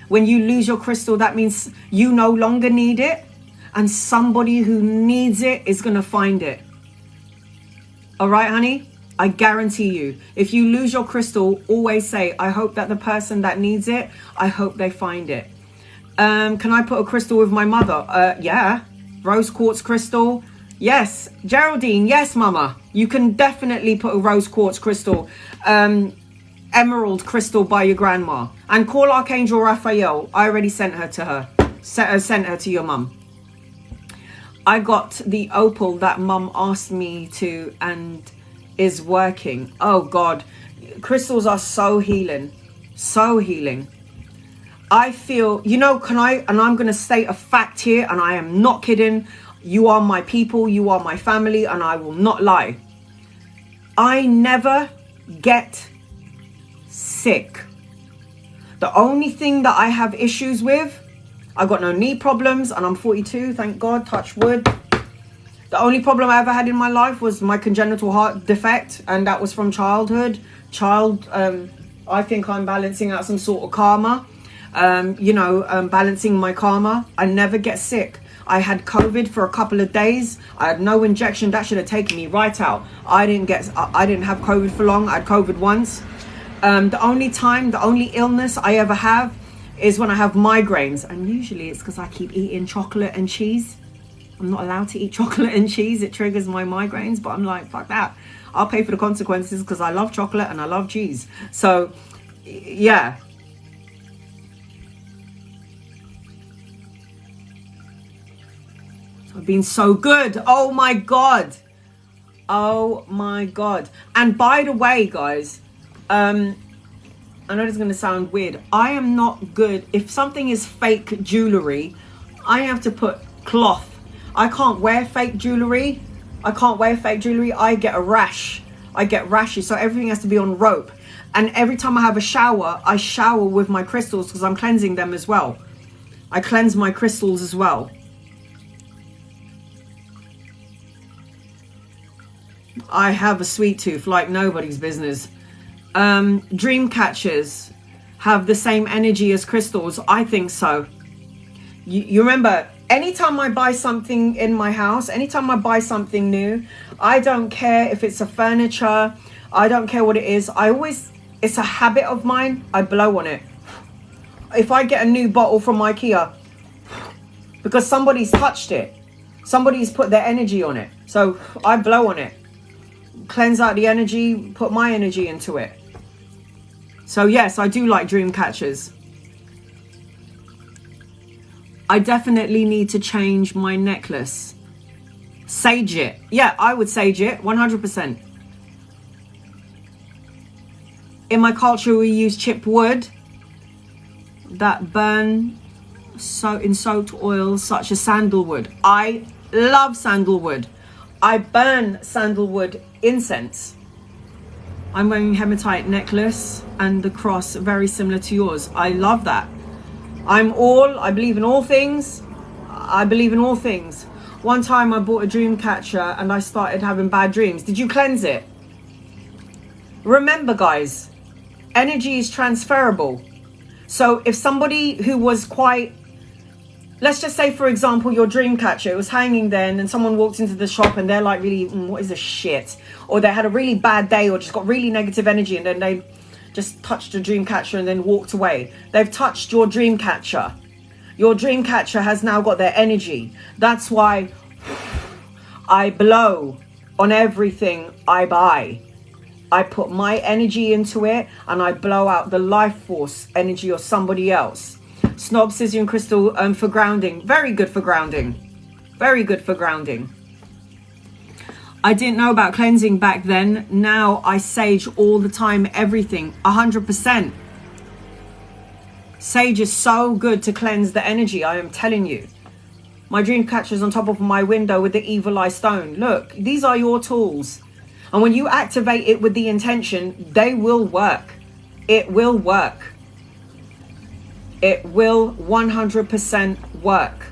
When you lose your crystal, that means you no longer need it. And somebody who needs it is going to find it. All right, honey? I guarantee you. If you lose your crystal, always say, I hope that the person that needs it, I hope they find it. Can I put a crystal with my mother? Yeah. Rose quartz crystal. Yes. Geraldine, yes, mama. You can definitely put a rose quartz crystal, emerald crystal by your grandma. And call Archangel Raphael. I already sent her to her. Sent her to your mum. I got the opal that mum asked me to and is working. Oh God. Crystals are so healing. So healing. I feel, and I'm going to state a fact here, and I am not kidding. You are my people, you are my family, and I will not lie. I never get sick. The only thing that I have issues with, I got no knee problems, and I'm 42, thank God, touch wood. The only problem I ever had in my life was my congenital heart defect, and that was from childhood. I think I'm balancing out some sort of karma. Balancing my karma. I never get sick. I had COVID for a couple of days. I had no injection. That should have taken me right out. I didn't have COVID for long. I had COVID once. The only illness I ever have is when I have migraines. And usually it's because I keep eating chocolate and cheese. I'm not allowed to eat chocolate and cheese. It triggers my migraines. But I'm like, fuck that. I'll pay for the consequences because I love chocolate and I love cheese. So, yeah. I've been so good. Oh my God. Oh my God. And by the way, guys, I know this is going to sound weird. I am not good. If something is fake jewelry, I have to put cloth. I can't wear fake jewelry. I get a rash. I get rashes. So everything has to be on rope. And every time I have a shower, I shower with my crystals because I'm cleansing them as well. I cleanse my crystals as well. I have a sweet tooth like nobody's business. Dream catchers have the same energy as crystals. I think so. You remember, anytime I buy something in my house, anytime I buy something new, I don't care if it's a furniture, I don't care what it is. It's a habit of mine. I blow on it. If I get a new bottle from IKEA, because somebody's touched it, somebody's put their energy on it, so I blow on it. Cleanse out the energy, put my energy into it. So yes, I do like dream catchers. I definitely need to change my necklace. Sage it. Yeah, I would sage it 100%. In my culture, we use chipped wood that burn in soaked oils such as sandalwood. I love sandalwood. I burn sandalwood incense. I'm wearing a hematite necklace and the cross, very similar to yours. I love that. I believe in all things. I believe in all things. One time I bought a dream catcher and I started having bad dreams. Did you cleanse it? Remember, guys, energy is transferable. So if somebody who was quite, let's just say, for example, your dream catcher, it was hanging there and then someone walked into the shop and they're like, really, what is this shit? Or they had a really bad day or just got really negative energy and then they just touched a dream catcher and then walked away. They've touched your dream catcher. Your dream catcher has now got their energy. That's why I blow on everything I buy. I put my energy into it and I blow out the life force energy of somebody else. Snob Scission Crystal for grounding. Very good for grounding. Very good for grounding. I didn't know about cleansing back then. Now I sage all the time, everything, 100%. Sage is so good to cleanse the energy, I am telling you. My dream catcher is on top of my window with the evil eye stone. Look, these are your tools. And when you activate it with the intention, they will work. It will work. It will 100% work.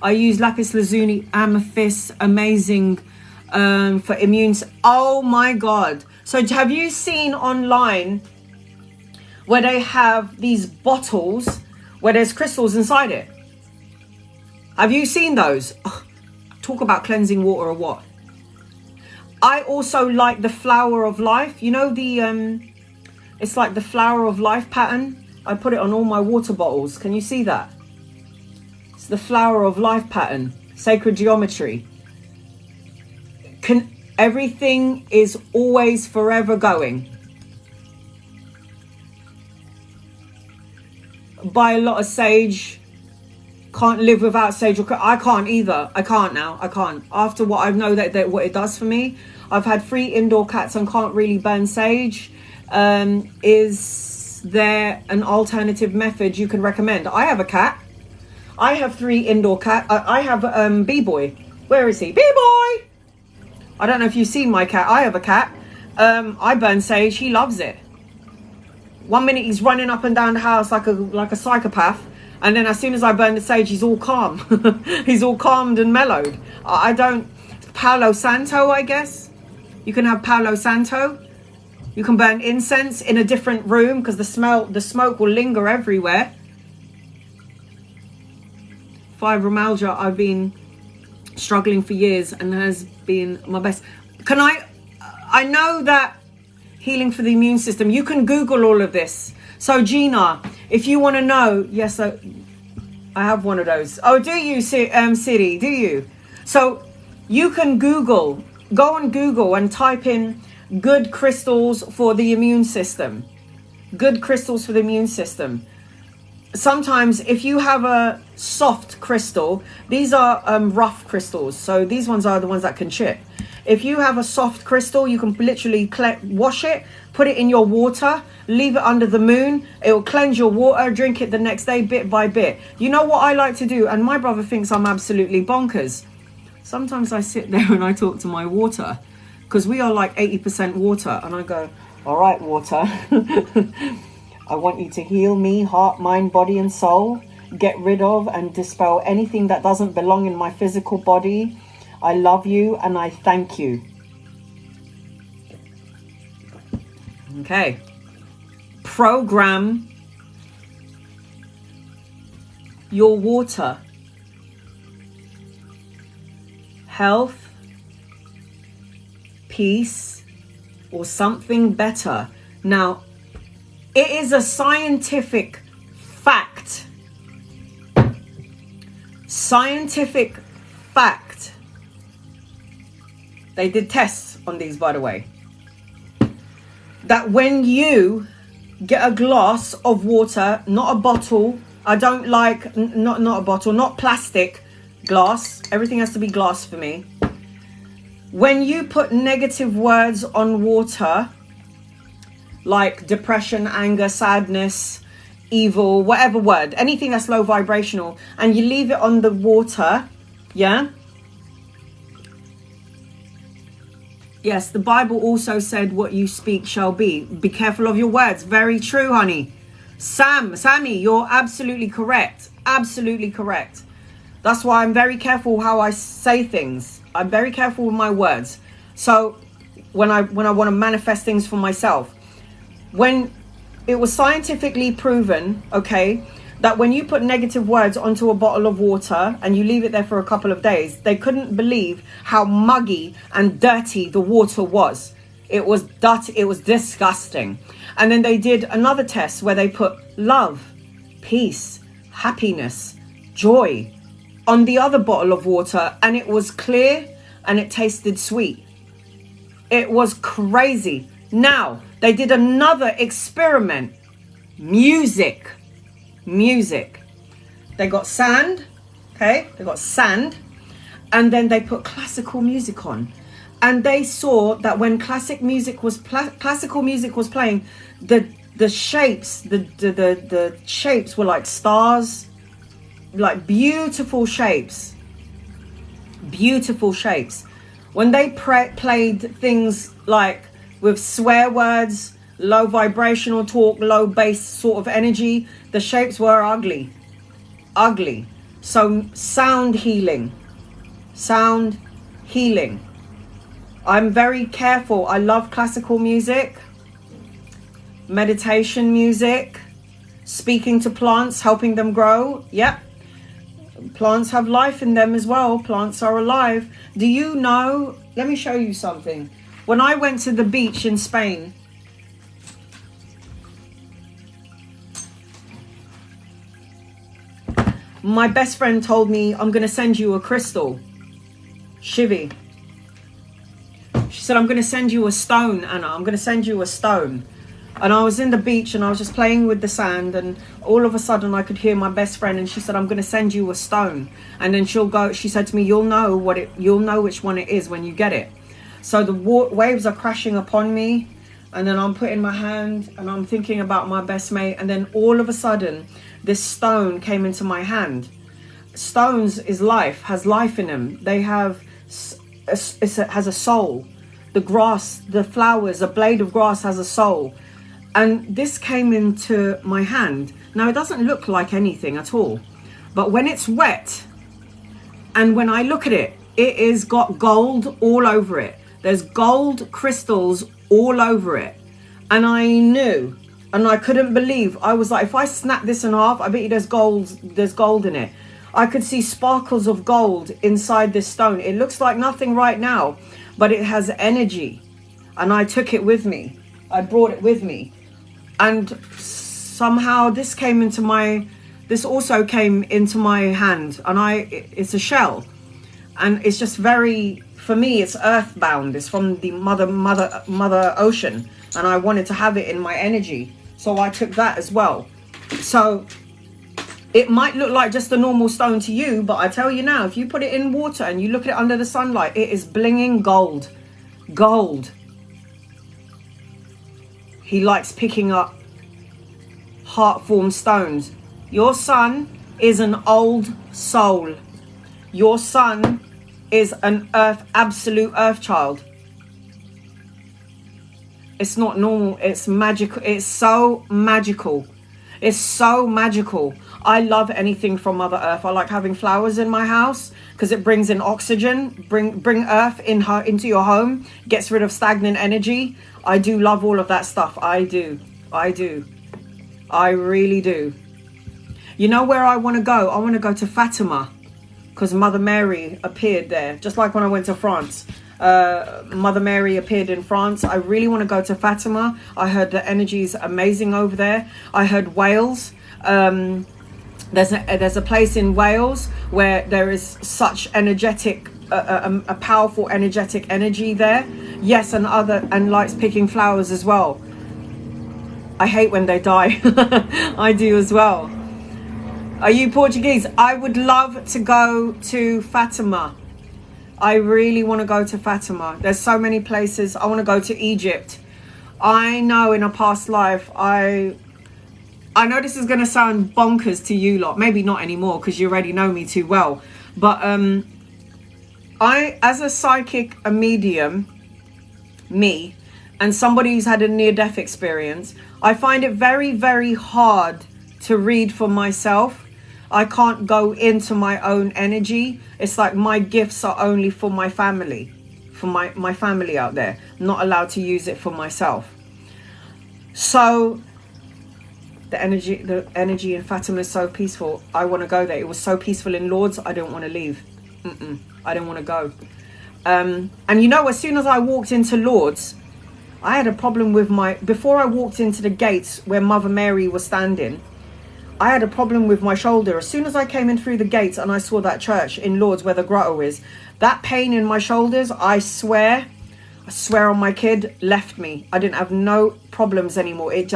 I use lapis lazuli, amethyst, amazing for immune. Oh my God. So have you seen online where they have these bottles where there's crystals inside it? Have you seen those? Ugh, talk about cleansing water or what? I also like the flower of life. You know, it's like the flower of life pattern. I put it on all my water bottles. Can you see that? It's the flower of life pattern, sacred geometry. Everything is always forever going. Buy a lot of sage. Can't live without sage. I can't either. I can't now. I can't. After what I know that what it does for me. I've had 3 indoor cats and can't really burn sage. Is there an alternative method you can recommend? I have a cat. I have 3 indoor cats. I have B-Boy. Where is he? B-Boy! I don't know if you've seen my cat. I have a cat. I burn sage. He loves it. 1 minute he's running up and down the house like a psychopath. And then as soon as I burn the sage, he's all calm. He's all calmed and mellowed. I don't... Palo Santo, I guess. You can have Palo Santo. You can burn incense in a different room because the smoke will linger everywhere. Fibromyalgia, I've been struggling for years and has been my best. I know that healing for the immune system, you can Google all of this. So Gina, if you want to know, yes, I have one of those. Oh, do you, Siri? Do you? So you can go on Google and type in good crystals for the immune system. Good crystals for the immune system. Sometimes if you have a soft crystal, these are rough crystals. So these ones are the ones that can chip. If you have a soft crystal, you can literally wash it, put it in your water, leave it under the moon. It will cleanse your water, drink it the next day bit by bit. You know what I like to do? And my brother thinks I'm absolutely bonkers. Sometimes I sit there and I talk to my water because we are like 80% water. And I go, all right, water, I want you to heal me, heart, mind, body and soul. Get rid of and dispel anything that doesn't belong in my physical body. I love you and I thank you. Okay. Program your water. Health, peace, or something better. Now, it is a scientific fact. Scientific fact. They did tests on these, by the way. That when you get a glass of water, not a bottle. I don't like, not a bottle, not plastic glass. Everything has to be glass for me. When you put negative words on water, like depression, anger, sadness, evil, whatever word, anything that's low vibrational, and you leave it on the water, yeah? Yes, the Bible also said what you speak shall be. Be careful of your words. Very true, honey. Sammy, you're absolutely correct. Absolutely correct. That's why I'm very careful how I say things. I'm very careful with my words. So when I want to manifest things for myself, when it was scientifically proven, okay, that when you put negative words onto a bottle of water and you leave it there for a couple of days, they couldn't believe how muggy and dirty the water was. It was dirty. It was disgusting. And then they did another test where they put love, peace, happiness, joy on the other bottle of water, and it was clear and it tasted sweet. It was crazy. Now, they did another experiment. Music. They got sand, okay? They got sand, and then they put classical music on. And they saw that when classical music was playing, the shapes, the shapes were like stars, like beautiful shapes. Beautiful shapes. When they played things like with swear words, low vibrational talk, low bass sort of energy, the shapes were ugly. So sound healing. I'm very careful. I love classical music, meditation music, speaking to plants, helping them grow. Yep. Plants have life in them as well. Plants are alive. Do you know? Let me show you something. When I went to the beach in Spain, My best friend told me, I'm going to send you a crystal. Shivi. She said, I'm going to send you a stone, Anna. I'm going to send you a stone. And I was in the beach and I was just playing with the sand, and all of a sudden I could hear my best friend, and she said, I'm going to send you a stone. And then she said to me, you'll know which one it is when you get it. So the waves are crashing upon me, and then I'm putting my hand and I'm thinking about my best mate, and then all of a sudden this stone came into my hand. Stones is life, has life in them. They has a soul. The grass, the flowers, a blade of grass has a soul. And this came into my hand. Now, it doesn't look like anything at all, but when it's wet and when I look at it, it is got gold all over it. There's gold crystals all over it. And I knew, and I couldn't believe. I was like, if I snap this in half, I bet you there's gold in it. I could see sparkles of gold inside this stone. It looks like nothing right now, but it has energy. And I took it with me. I brought it with me. And somehow this also came into my hand, and it's a shell, and it's just for me, it's earthbound. It's from the mother ocean, and I wanted to have it in my energy. So I took that as well. So it might look like just a normal stone to you, but I tell you now, if you put it in water and you look at it under the sunlight, it is blinging gold. Gold. He likes picking up heart-formed stones. Your son is an old soul. Your son is an absolute earth child. It's not normal. It's magical. It's so magical. It's so magical. I love anything from Mother Earth. I like having flowers in my house because it brings in oxygen, bring earth into your home, gets rid of stagnant energy. I do love all of that stuff. I do. I really do. You know where I want to go? I want to go to Fatima because Mother Mary appeared there. Just like when I went to France. Mother Mary appeared in France. I really want to go to Fatima. I heard the energy is amazing over there. I heard Wales. There's a place in Wales where there is such energetic, a powerful energetic energy there. Yes, and likes picking flowers as well. I hate when they die. I do as well. Are you Portuguese? I would love to go to Fatima. I really want to go to Fatima. There's so many places. I want to go to Egypt. I know in a past life, I know this is going to sound bonkers to you lot. Maybe not anymore because you already know me too well. But I, as a psychic, a medium, me, and somebody who's had a near-death experience, I find it very, very hard to read for myself. I can't go into my own energy. It's like my gifts are only for my family, for my family out there. I'm not allowed to use it for myself. So the energy in Fatima is so peaceful. I want to go there. It was so peaceful in Lourdes. I don't want to leave. I don't want to go. And you know, as soon as I walked into Lourdes, I had a problem with before I walked into the gates where Mother Mary was standing, I had a problem with my shoulder. As soon as I came in through the gates and I saw that church in Lourdes where the grotto is, that pain in my shoulders, I swear on my kid, left me. I didn't have no problems anymore. It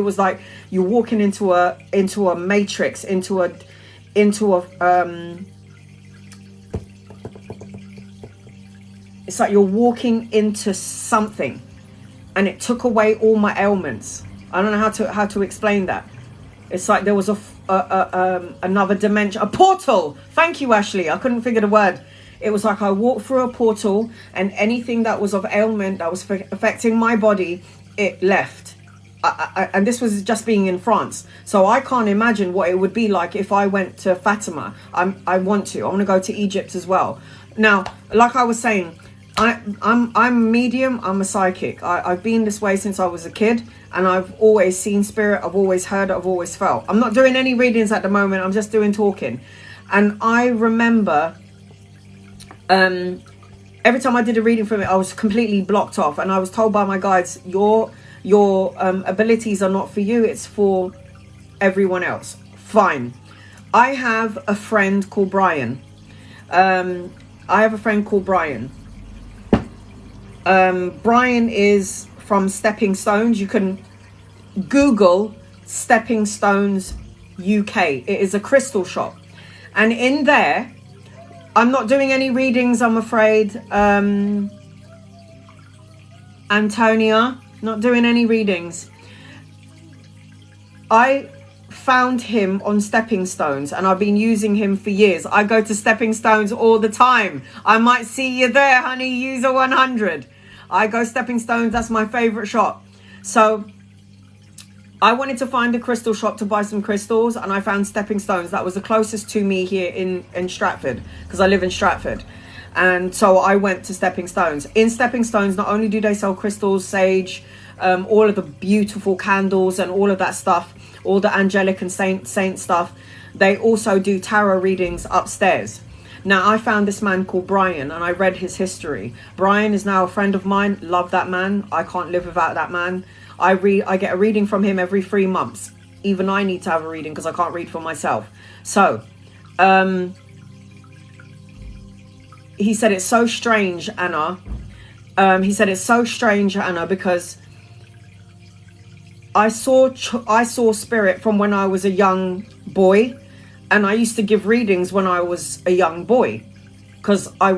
was like you're walking into a matrix, into a it's like you're walking into something, and it took away all my ailments. I don't know how to explain that. It's like there was another dimension, a portal. Thank you, Ashley. I couldn't figure the word. It was like I walked through a portal, and anything that was of ailment that was affecting my body, it left. And this was just being in France. So I can't imagine what it would be like if I went to Fatima. I want to go to Egypt as well. Now, like I was saying, I'm a medium, I'm a psychic. I've been this way since I was a kid, and I've always seen spirit, I've always heard, I've always felt. I'm not doing any readings at the moment, I'm just doing talking. And I remember every time I did a reading from it, I was completely blocked off, and I was told by my guides, your abilities are not for you, it's for everyone else. Fine. I have a friend called Brian. Brian is from Stepping Stones. You can Google Stepping Stones UK. It is a crystal shop. And in there, I'm not doing any readings, I'm afraid. Antonia, not doing any readings. I found him on Stepping Stones and I've been using him for years. I go to Stepping Stones all the time. I might see you there, honey, user 100. I go Stepping Stones, that's my favorite shop. So I wanted to find a crystal shop to buy some crystals, and I found Stepping Stones. That was the closest to me here in Stratford, because I live in Stratford. And so I went to Stepping Stones. In Stepping Stones, not only do they sell crystals, sage, all of the beautiful candles and all of that stuff, all the angelic and saint stuff, they also do tarot readings upstairs. Now, I found this man called Brian, and I read his history. Brian is now a friend of mine. Love that man. I can't live without that man. I get a reading from him every 3 months. Even I need to have a reading because I can't read for myself. So, he said it's so strange, Anna. Because I saw spirit from when I was a young boy. And I used to give readings when I was a young boy, because I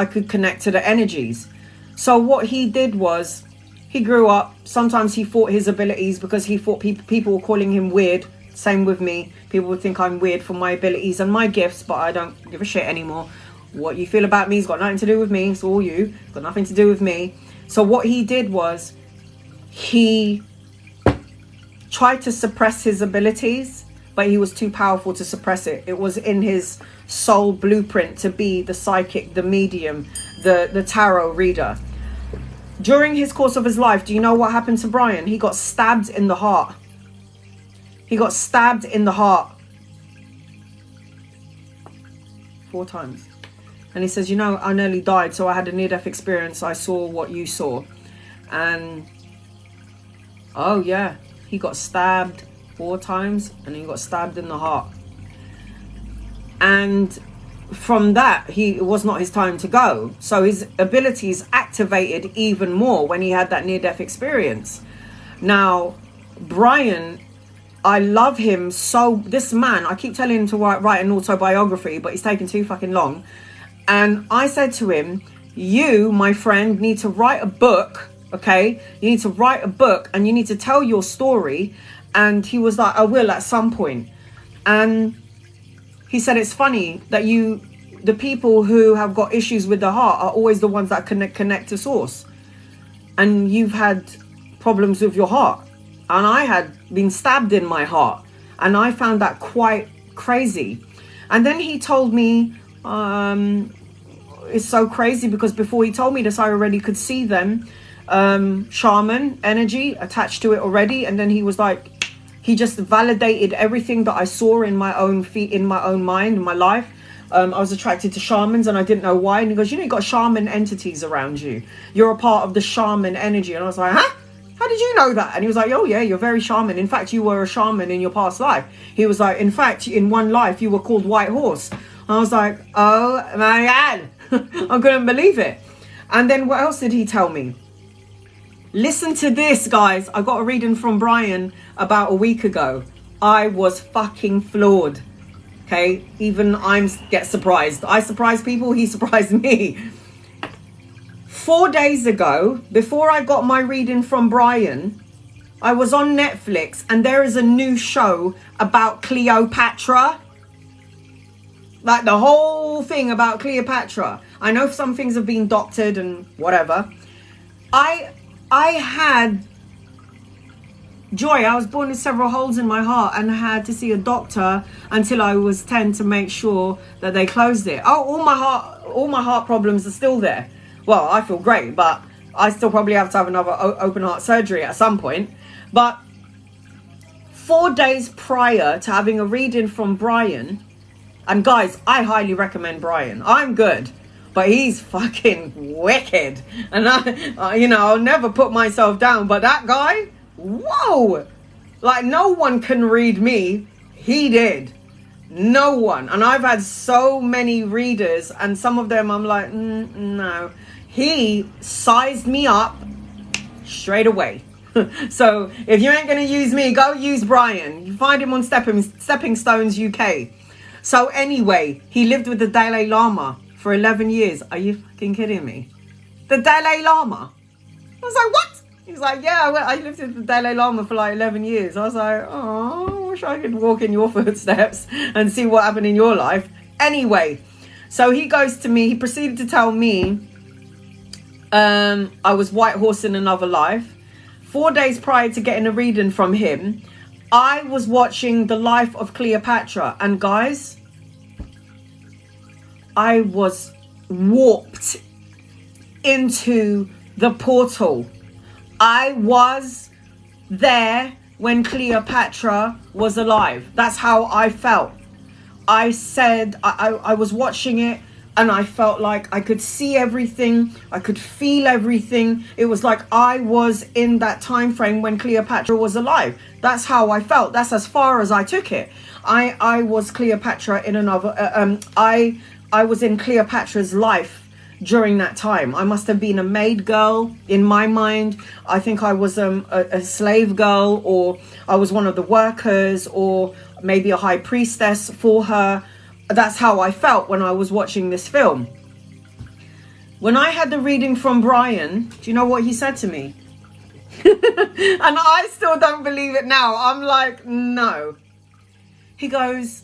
could connect to the energies. So what he did was, he grew up. Sometimes he fought his abilities because he thought people were calling him weird. Same with me. People would think I'm weird for my abilities and my gifts, but I don't give a shit anymore. What you feel about me has got nothing to do with me. It's all you. It's got nothing to do with me. So what he did was, he tried to suppress his abilities, but he was too powerful to suppress it. It was in his soul blueprint to be the psychic, the medium, the tarot reader. During his course of his life, do you know what happened to Brian? He got stabbed in the heart. He got stabbed in the heart 4 times. And he says, you know, I nearly died, so I had a near-death experience. I saw what you saw. And, oh yeah, he got stabbed 4 times, and he got stabbed in the heart. And from that, it was not his time to go. So his abilities activated even more when he had that near-death experience. Now, Brian, I love him so. This man, I keep telling him to write an autobiography, but he's taking too fucking long. And I said to him, you, my friend, need to write a book, okay? You need to write a book, and you need to tell your story. And he was like, I will at some point. And he said, it's funny that the people who have got issues with the heart are always the ones that connect to source. And you've had problems with your heart. And I had been stabbed in my heart. And I found that quite crazy. And then he told me, it's so crazy because before he told me this, I already could see them. Shaman energy attached to it already. And then he was like, he just validated everything that I saw in my own in my own mind, in my life. I was attracted to shamans and I didn't know why. And he goes, you know, you got shaman entities around you. You're a part of the shaman energy. And I was like, huh? How did you know that? And he was like, oh yeah, you're very shaman. In fact, you were a shaman in your past life. He was like, in fact, in one life, you were called White Horse. I was like, oh my God. I couldn't believe it. And then what else did he tell me? Listen to this, guys. I got a reading from Brian about a week ago. I was fucking floored. Okay, even I get surprised. I surprise people, he surprised me. 4 days ago, before I got my reading from Brian, I was on Netflix and there is a new show about Cleopatra. Like the whole thing about Cleopatra. I know some things have been doctored and whatever. I had joy. I was born with several holes in my heart and had to see a doctor until I was 10 to make sure that they closed it. Oh, all my heart problems are still there. Well, I feel great, but I still probably have to have another open heart surgery at some point. But 4 days prior to having a reading from Brian, and guys, I highly recommend Brian. I'm good, but he's fucking wicked. And I'll never put myself down, but that guy, whoa, like no one can read me. He did. No one. And I've had so many readers, and some of them I'm like, no. He sized me up straight away. So if you ain't going to use me, go use Brian. You find him on Stepping Stones UK. So anyway, he lived with the Dalai Lama for 11 years. Are you fucking kidding me? The Dalai Lama. I was like, what? He's like, yeah, I lived with the Dalai Lama for like 11 years. I was like, oh, I wish I could walk in your footsteps and see what happened in your life. Anyway, so he goes to me. He proceeded to tell me I was white horse in another life. 4 days prior to getting a reading from him, I was watching the life of Cleopatra. And guys, I was warped into the portal. I was there when Cleopatra was alive. That's how I felt. I said, I was watching it, and I felt like I could see everything. I could feel everything. It was like I was in that time frame when Cleopatra was alive. That's how I felt. That's as far as I took it. I was Cleopatra in another... I was in Cleopatra's life during that time. I must have been a maid girl in my mind. I think I was a slave girl, or I was one of the workers, or maybe a high priestess for her. That's how I felt when I was watching this film. When I had the reading from Brian, do you know what he said to me? And I still don't believe it now. I'm like, no. He goes,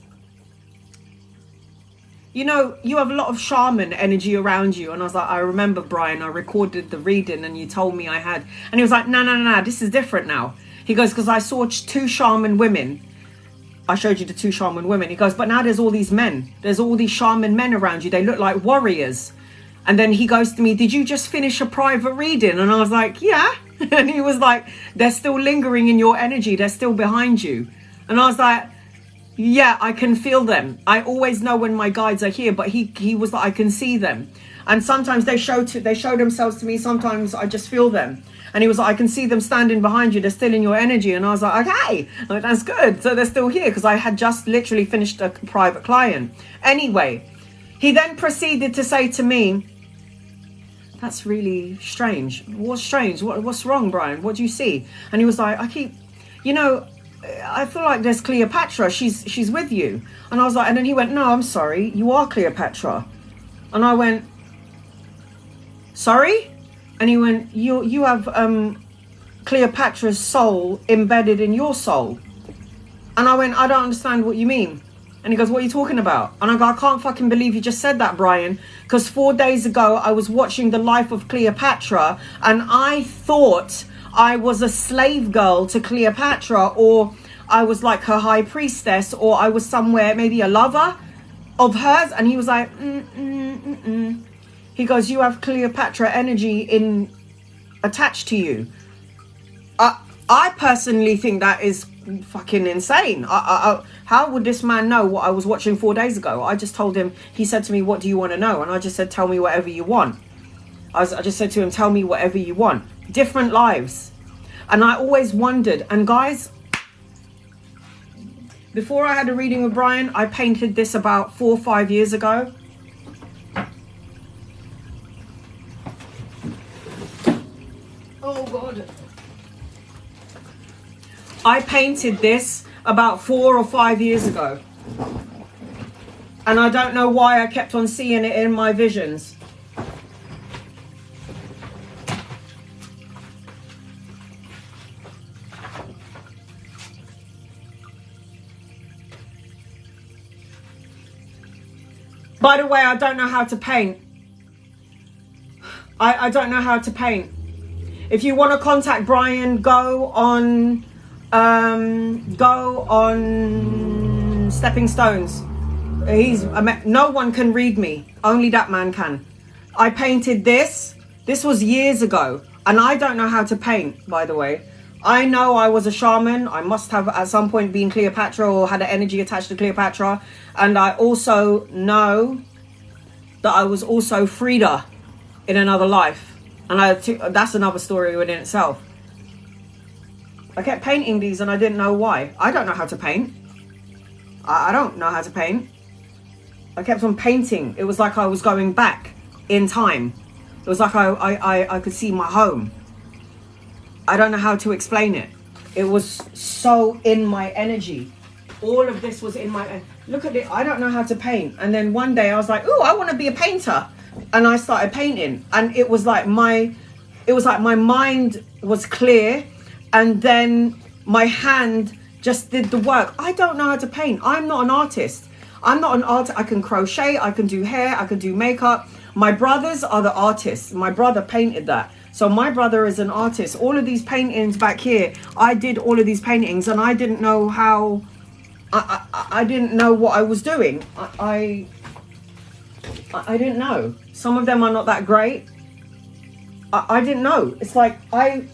you know, you have a lot of shaman energy around you. And I was like, I remember, Brian, I recorded the reading and you told me I had. And he was like, no, this is different now. He goes, because I saw 2 shaman women. I showed you the 2 shaman women. He goes, but now there's all these men. There's all these shaman men around you. They look like warriors. And then he goes to me, did you just finish a private reading? And I was like, yeah. And he was like, they're still lingering in your energy. They're still behind you. And I was like, yeah, I can feel them. I always know when my guides are here, but he was like, I can see them. And sometimes they show themselves to me. Sometimes I just feel them. And he was like, I can see them standing behind you. They're still in your energy. And I was like, okay, like, that's good. So they're still here, because I had just literally finished a private client. Anyway, he then proceeded to say to me, that's really strange. What's strange? What's wrong, Brian? What do you see? And he was like, I feel like there's Cleopatra. She's with you. And I was like, and then he went, no, I'm sorry. You are Cleopatra. And I went, sorry? And he went, you have Cleopatra's soul embedded in your soul. And I went, I don't understand what you mean. And he goes, what are you talking about? And I go, I can't fucking believe you just said that, Brian. Because 4 days ago, I was watching the life of Cleopatra, and I thought I was a slave girl to Cleopatra, or I was like her high priestess, or I was somewhere, maybe a lover of hers. And he was like, He goes, you have Cleopatra energy attached to you. I personally think that is fucking insane. How would this man know what I was watching 4 days ago? I just told him, he said to me, what do you want to know? And I just said, tell me whatever you want. I just said to him, tell me whatever you want. Different lives. And I always wondered, and guys, before I had a reading with Brian, I painted this about 4 or 5 years ago. Oh God. I painted this about 4 or 5 years ago. And I don't know why I kept on seeing it in my visions. By the way, I don't know how to paint. I don't know how to paint. If you want to contact Brian, go on Stepping Stones. No one can read me. Only that man can. I painted this. This was years ago. And I don't know how to paint, by the way. I know I was a shaman. I must have at some point been Cleopatra or had an energy attached to Cleopatra. And I also know that I was also Frida in another life. And that's another story within itself. I kept painting these and I didn't know why. I don't know how to paint. I don't know how to paint. I kept on painting. It was like I was going back in time. It was like I could see my home. I don't know how to explain it. It was so in my energy. All of this was in my... Look at it. I don't know how to paint. And then one day I was like, oh, I want to be a painter. And I started painting. And it was like my mind was clear. And then my hand just did the work. I don't know how to paint. I'm not an artist. I'm not an artist. I can crochet. I can do hair. I can do makeup. My brothers are the artists. My brother painted that. So my brother is an artist. All of these paintings back here, I did all of these paintings and I didn't know how, I didn't know what I was doing. I didn't know. Some of them are not that great. I didn't know. It's like I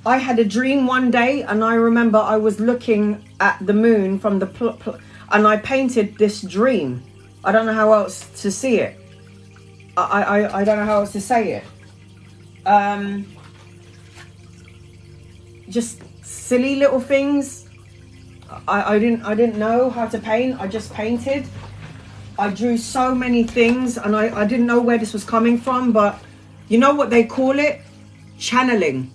had a dream one day and I remember I was looking at the moon from the and I painted this dream. I don't know how else to see it. I don't know how else to say it. Just silly little things. I didn't know how to paint. I just painted. I drew so many things and I didn't know where this was coming from, but you know what they call it? Channeling.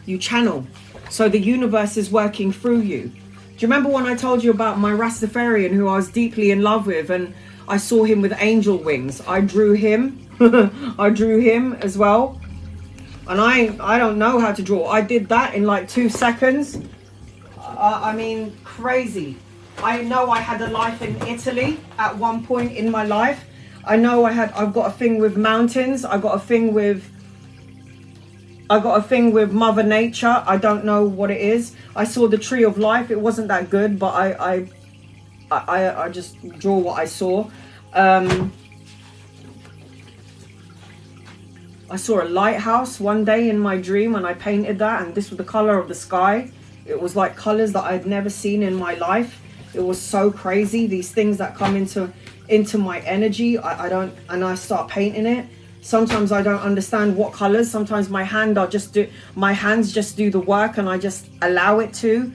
You channel. So the universe is working through you. Do you remember when I told you about my Rastafarian who I was deeply in love with and I saw him with angel wings? I drew him. I drew him as well. And I don't know how to draw. I did that in like 2 seconds. I mean, crazy. I know I had a life in Italy at one point in my life. I know I've got a thing with mountains. I got a thing with Mother Nature. I don't know what it is. I saw the tree of life. It wasn't that good, but I just draw what I saw. I saw a lighthouse one day in my dream and I painted that, and this was the color of the sky. It was like colors that I'd never seen in my life. It was so crazy. These things that come into my energy, I start painting it. Sometimes I don't understand what colors. Sometimes my hands just do the work and I just allow it to.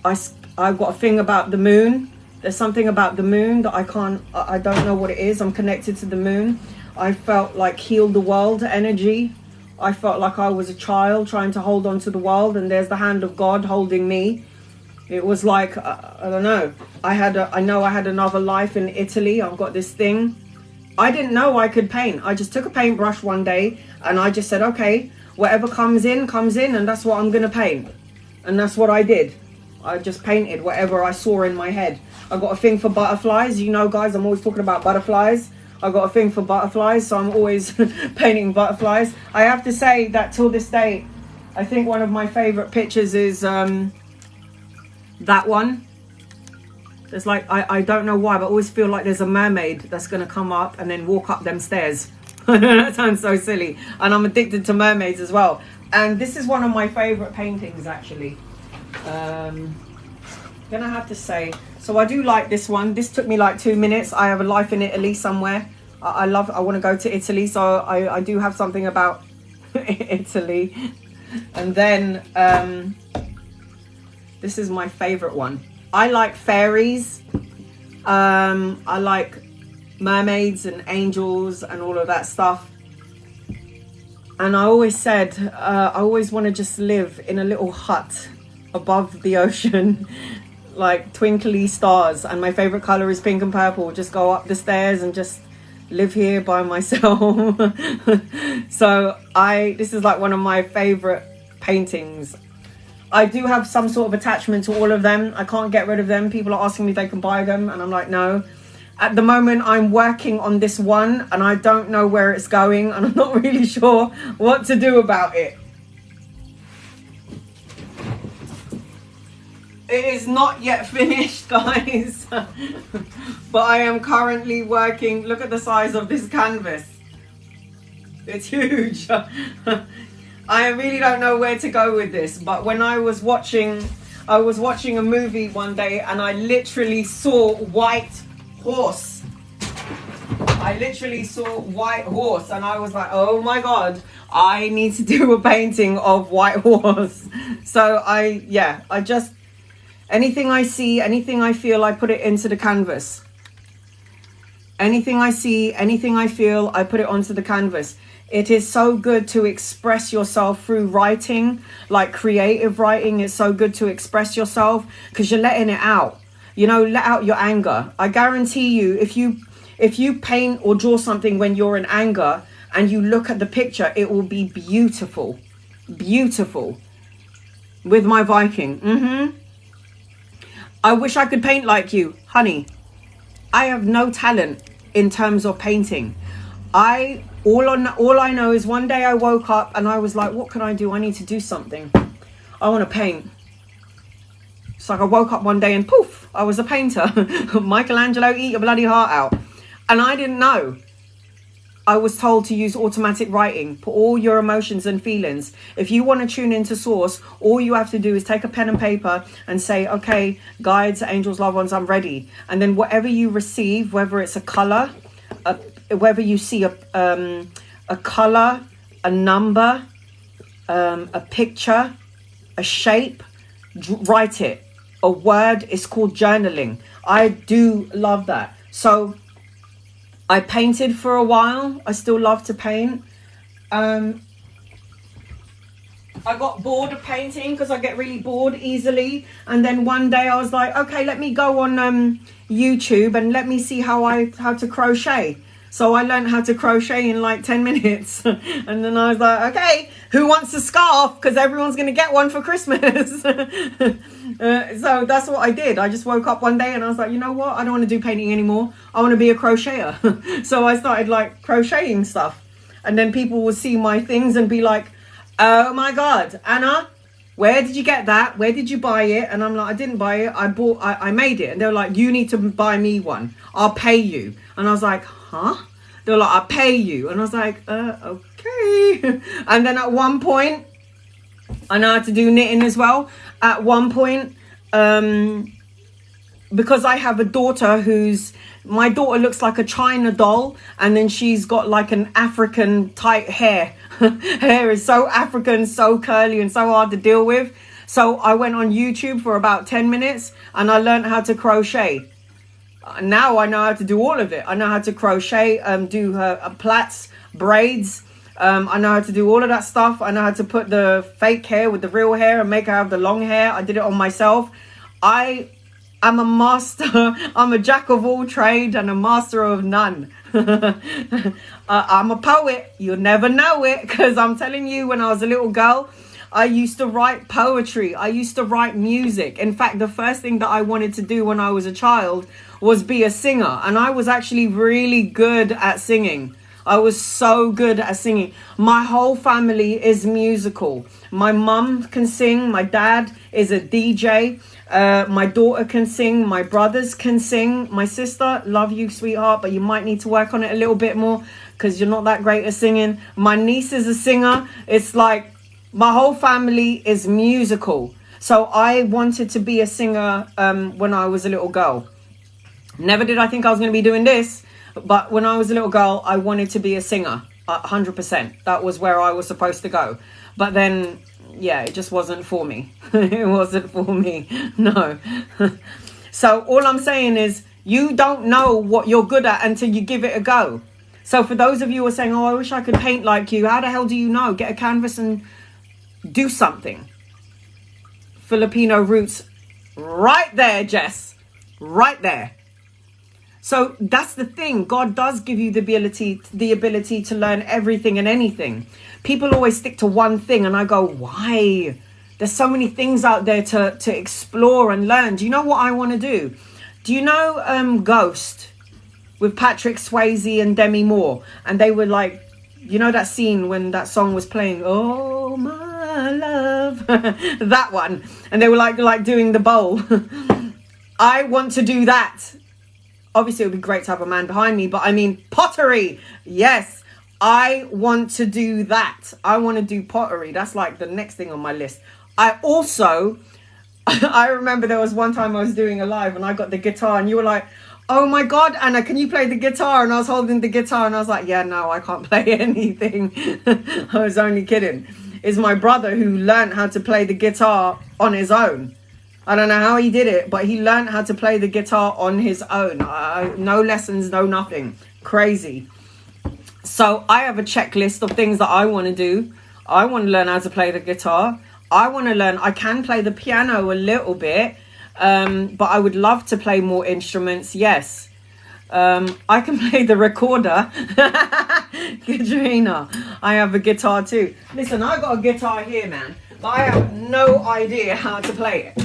I've got a thing about the moon. There's something about the moon that I don't know what it is. I'm connected to the moon. I felt like heal the world energy. I felt like I was a child trying to hold on to the world, and there's the hand of God holding me. It was like, I don't know. I know I had another life in Italy. I've got this thing. I didn't know I could paint. I just took a paintbrush one day and I just said, okay, whatever comes in, and that's what I'm going to paint. And that's what I did. I just painted whatever I saw in my head. I got a thing for butterflies. You know, guys, I'm always talking about butterflies. I got a thing for butterflies, so I'm always painting butterflies. I have to say that till this day, I think one of my favorite pictures is that one. There's like, I don't know why, but I always feel like there's a mermaid that's going to come up and then walk up them stairs. That sounds so silly. And I'm addicted to mermaids as well. And this is one of my favorite paintings, actually. Gonna have to say, so I do like this one. This took me like 2 minutes. I have a life in Italy somewhere. I want to go to Italy, so I do have something about Italy. And then this is my favorite one. I like fairies. I like mermaids and angels and all of that stuff. And I always said, I always want to just live in a little hut above the ocean, like twinkly stars. And my favorite color is pink and purple. Just go up the stairs and just live here by myself. So this is like one of my favorite paintings. I do have some sort of attachment to all of them. I can't get rid of them. People are asking me if they can buy them, and I'm like, no. At the moment, I'm working on this one, and I don't know where it's going, and I'm not really sure what to do about it. It is not yet finished, guys. But I am currently working. Look at the size of this canvas. It's huge. I really don't know where to go with this, but when I was watching a movie one day and I literally saw white horse. I literally saw white horse and I was like, oh my God, I need to do a painting of white horse. So I just Anything I see, anything I feel, I put it into the canvas. Anything I see, anything I feel, I put it onto the canvas. It is so good to express yourself through writing, like creative writing. It's so good to express yourself because you're letting it out. You know, let out your anger. I guarantee you, if you paint or draw something when you're in anger and you look at the picture, it will be beautiful. Beautiful. With my Viking. I wish I could paint like you. Honey, I have no talent in terms of painting. All I know is one day I woke up and I was like, what can I do? I need to do something. I want to paint. It's like I woke up one day and poof, I was a painter. Michelangelo, eat your bloody heart out. And I didn't know. I was told to use automatic writing, put all your emotions and feelings. If you want to tune into source, all you have to do is take a pen and paper and say, okay, guides, angels, loved ones, I'm ready. And then whatever you receive, whether it's a color, whether you see a color, a number, a picture, a shape, write it. A word is called journaling. I do love that. So I painted for a while. I still love to paint. I got bored of painting because I get really bored easily. And then one day I was like, okay, let me go on YouTube and let me see how to crochet. So I learned how to crochet in like 10 minutes. And then I was like, okay, who wants a scarf? Because everyone's going to get one for Christmas. So that's what I did. I just woke up one day and I was like, you know what? I don't want to do painting anymore. I want to be a crocheter. So I started like crocheting stuff. And then people would see my things and be like, oh my God, Anna, where did you get that? Where did you buy it? And I'm like, I didn't buy it. I made it. And they were like, you need to buy me one. I'll pay you. And I was like, huh? They were like, I'll pay you. And I was like, okay. And then at one point, I know how to do knitting as well. At one point, because I have a daughter my daughter looks like a China doll. And then she's got like an African tight hair. Hair is so African, so curly and so hard to deal with. So I went on YouTube for about 10 minutes and I learned how to crochet. Now I know how to do all of it. I know how to crochet, do her plaits, braids. I know how to do all of that stuff. I know how to put the fake hair with the real hair and make her have the long hair. I did it on myself. I am a master. I'm a jack of all trade and a master of none. I'm a poet. You'll never know it because I'm telling you, when I was a little girl, I used to write poetry. I used to write music. In fact, the first thing that I wanted to do when I was a child was be a singer. And I was actually really good at singing. I was so good at singing. My whole family is musical. My mum can sing. My dad is a DJ. My daughter can sing. My brothers can sing. My sister, love you, sweetheart, but you might need to work on it a little bit more because you're not that great at singing. My niece is a singer. It's like my whole family is musical. So I wanted to be a singer when I was a little girl. Never did I think I was going to be doing this. But when I was a little girl, I wanted to be a singer, 100%. That was where I was supposed to go. But then, yeah, it just wasn't for me. It wasn't for me. No. So all I'm saying is you don't know what you're good at until you give it a go. So for those of you who are saying, oh, I wish I could paint like you. How the hell do you know? Get a canvas and do something. Filipino roots right there, Jess. Right there. So that's the thing. God does give you the ability to learn everything and anything. People always stick to one thing and I go, why? There's so many things out there to explore and learn. Do you know what I want to do? Do you know Ghost with Patrick Swayze and Demi Moore? And they were like, you know that scene when that song was playing, oh my love, that one. And they were like doing the bowl. I want to do that. Obviously, it would be great to have a man behind me, but I mean, pottery. Yes, I want to do that. I want to do pottery. That's like the next thing on my list. I remember there was one time I was doing a live and I got the guitar and you were like, oh my God, Anna, can you play the guitar? And I was holding the guitar and I was like, yeah, no, I can't play anything. I was only kidding. It's my brother who learned how to play the guitar on his own. I don't know how he did it, but he learned how to play the guitar on his own. No lessons, no nothing. Crazy. So I have a checklist of things that I want to do. I want to learn how to play the guitar. I can play the piano a little bit, but I would love to play more instruments. Yes. I can play the recorder. Katrina, I have a guitar too. Listen, I got a guitar here, man, but I have no idea how to play it.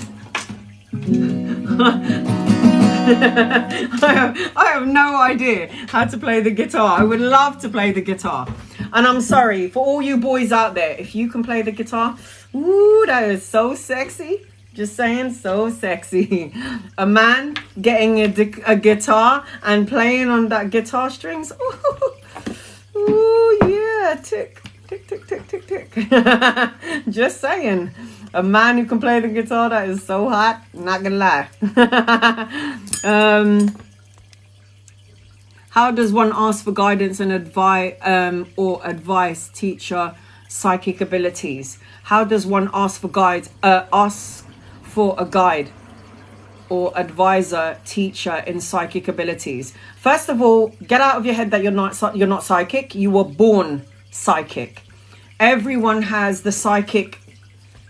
I have no idea how to play the guitar. I would love to play the guitar. And I'm sorry, for all you boys out there, if you can play the guitar, ooh, that is so sexy. Just saying, so sexy. A man getting a guitar and playing on that guitar strings. Ooh, yeah, tick, tick, tick, tick, tick, tick. Just saying. A man who can play the guitar, that is so hot. Not gonna lie. How does one ask for guidance and advice, teacher, psychic abilities? How does one ask for a guide or advisor, teacher in psychic abilities? First of all, get out of your head that you're not psychic. You were born psychic. Everyone has the psychic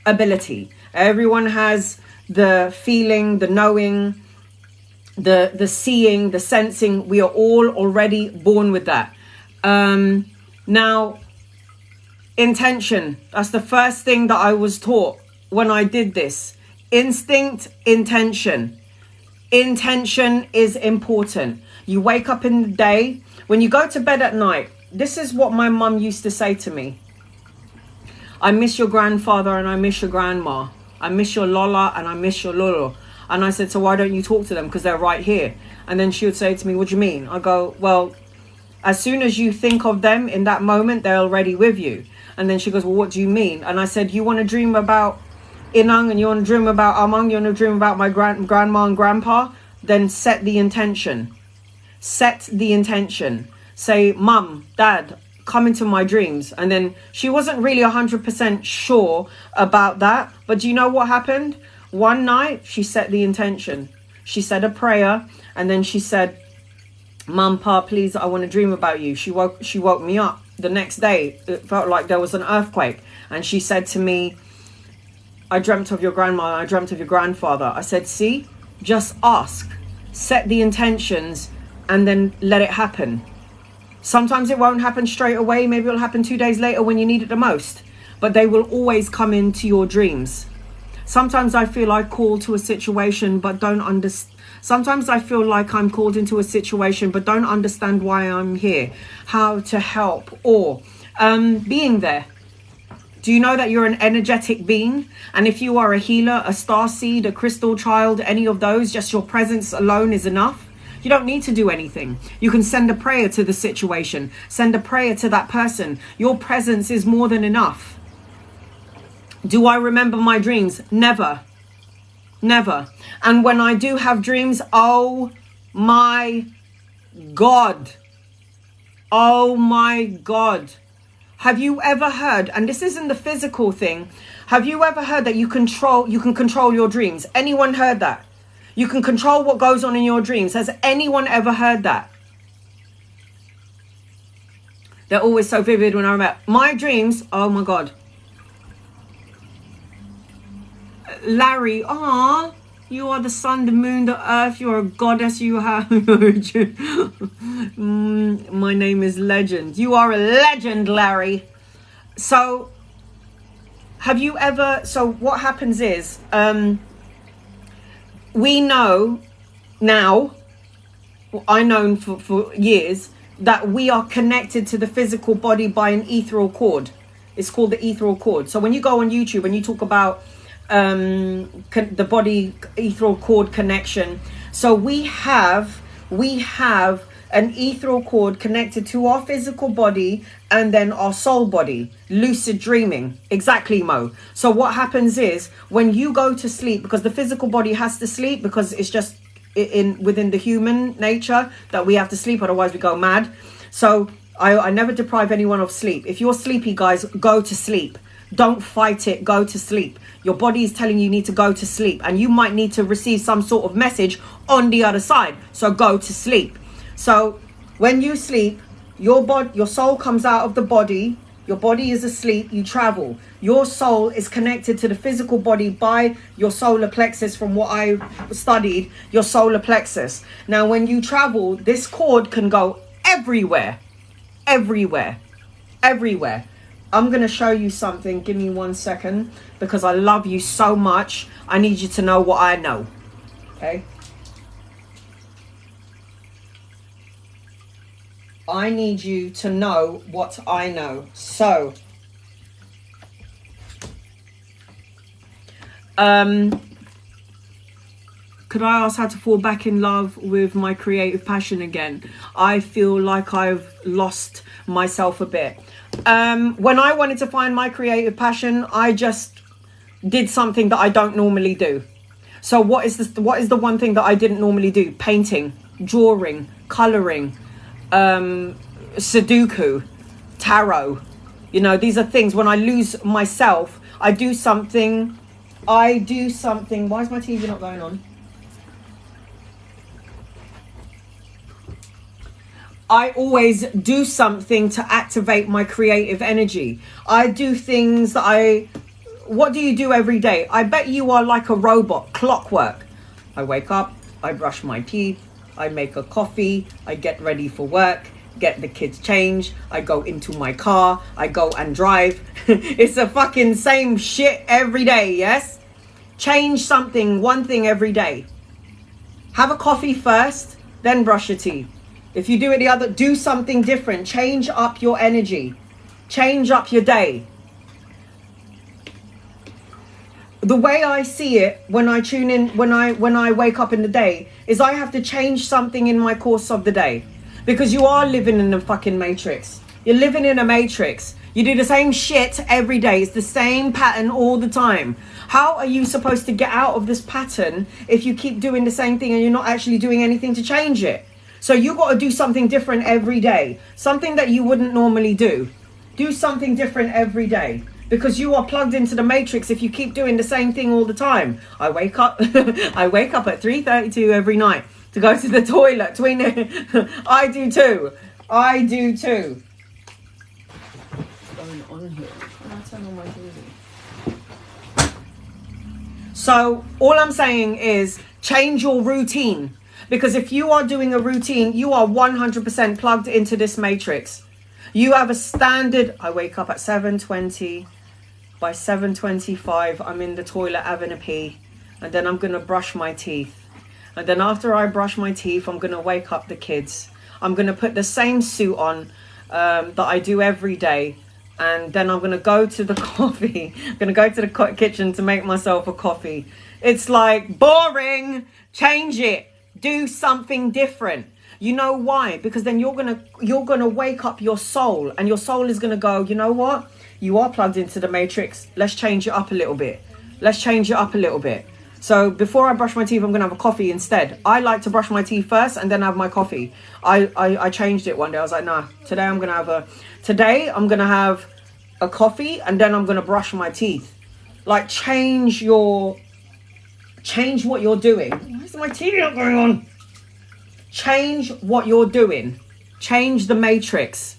ability. Everyone has the feeling, the knowing, the seeing, the sensing. We are all already born with that. Now, intention. That's the first thing that I was taught when I did this. Instinct, intention. Intention is important. You wake up in the day, when you go to bed at night, this is what my mum used to say to me. I miss your grandfather and I miss your grandma. I miss your Lola and I miss your Lolo. And I said, so why don't you talk to them? Because they're right here. And then she would say to me, what do you mean? I go, well, as soon as you think of them in that moment, they're already with you. And then she goes, well, what do you mean? And I said, you want to dream about Inang and you want to dream about Amang, you want to dream about my grandma and grandpa? Then set the intention. Set the intention. Say, Mum, Dad, come into my dreams. And then she wasn't really 100% sure about that. But do you know what happened? One night, she set the intention. She said a prayer, and then she said, Mum, Pa, please, I want to dream about you. She woke me up. The next day, it felt like there was an earthquake. And she said to me, I dreamt of your grandma, I dreamt of your grandfather. I said, see, just ask. Set the intentions, and then let it happen. Sometimes it won't happen straight away. Maybe it'll happen 2 days later when you need it the most. But they will always come into your dreams. Sometimes I feel I call to a situation but don't understand. Sometimes I feel like I'm called into a situation but don't understand why I'm here, how to help, or being there. Do you know that you're an energetic being? And if you are a healer, a starseed, a crystal child, any of those, just your presence alone is enough. You don't need to do anything. You can send a prayer to the situation, send a prayer to that person. Your presence is more than enough. Do I remember my dreams? Never. Never. And when I do have dreams, oh my God. Oh my God. Have you ever heard, and this isn't the physical thing, have you ever heard that you can control your dreams? Anyone heard that? You can control what goes on in your dreams. Has anyone ever heard that? They're always so vivid when I remember. My dreams, oh my God. Larry, you are the sun, the moon, the earth. You're a goddess. You have. My name is Legend. You are a legend, Larry. So, have you ever? So, what happens is, we know now. I known for years that we are connected to the physical body by an ethereal cord. It's called the ethereal cord. So when you go on YouTube and you talk about the body ethereal cord connection, so we have an ethereal cord connected to our physical body and then our soul body. Lucid dreaming, exactly, Mo. So what happens is when you go to sleep, because the physical body has to sleep, because it's just within the human nature that we have to sleep, otherwise we go mad. So I never deprive anyone of sleep. If you're sleepy, guys, go to sleep. Don't fight it. Go to sleep. Your body is telling you need to go to sleep, and you might need to receive some sort of message on the other side. So go to sleep. So when you sleep, your soul comes out of the body. Your body is asleep. You travel. Your soul is connected to the physical body by your solar plexus. From what I studied, your solar plexus. Now, when you travel, this cord can go everywhere, everywhere, everywhere. I'm going to show you something. Give me 1 second, because I love you so much. I need you to know what I know. Okay? I need you to know what I know. So, could I ask how to fall back in love with my creative passion again? I feel like I've lost myself a bit. When I wanted to find my creative passion, I just did something that I don't normally do. So what is the one thing that I didn't normally do? Painting, drawing, coloring, Sudoku, tarot. You know, these are things when I lose myself, I do something. Why is my TV not going on? I always do something to activate my creative energy. I do things that what do you do every day? I bet you are like a robot, clockwork. I wake up, I brush my teeth, I make a coffee, I get ready for work, get the kids changed, I go into my car, I go and drive. It's a fucking same shit every day, yes? Change something, one thing every day. Have a coffee first, then brush your teeth. If you do it do something different. Change up your energy. Change up your day. The way I see it when I tune in, when I wake up in the day, is I have to change something in my course of the day. Because you are living in a fucking matrix. You're living in a matrix. You do the same shit every day. It's the same pattern all the time. How are you supposed to get out of this pattern if you keep doing the same thing and you're not actually doing anything to change it? So you got to do something different every day. Something that you wouldn't normally do. Do something different every day. Because you are plugged into the matrix if you keep doing the same thing all the time. I wake up I wake up at 3:32 every night to go to the toilet. I do too. What's going on here? Can I turn on my TV? So all I'm saying is change your routine. Because if you are doing a routine, you are 100% plugged into this matrix. You have a standard. I wake up at 7:20. By 7:25, I'm in the toilet having a pee. And then I'm going to brush my teeth. And then after I brush my teeth, I'm going to wake up the kids. I'm going to put the same suit on that I do every day. And then I'm going to go to the coffee. I'm going to go to the kitchen to make myself a coffee. It's like boring. Change it. Do something different. You know why? Because then you're gonna wake up your soul, and your soul is gonna go, you know what? You are plugged into the matrix. Let's change it up a little bit. Let's change it up a little bit. So before I brush my teeth, I'm gonna have a coffee instead. I like to brush my teeth first and then have my coffee. I changed it one day. I was like, nah, today I'm gonna have a coffee and then I'm gonna brush my teeth. Like change what you're doing. Why is my TV not going on? Change what you're doing. Change the matrix.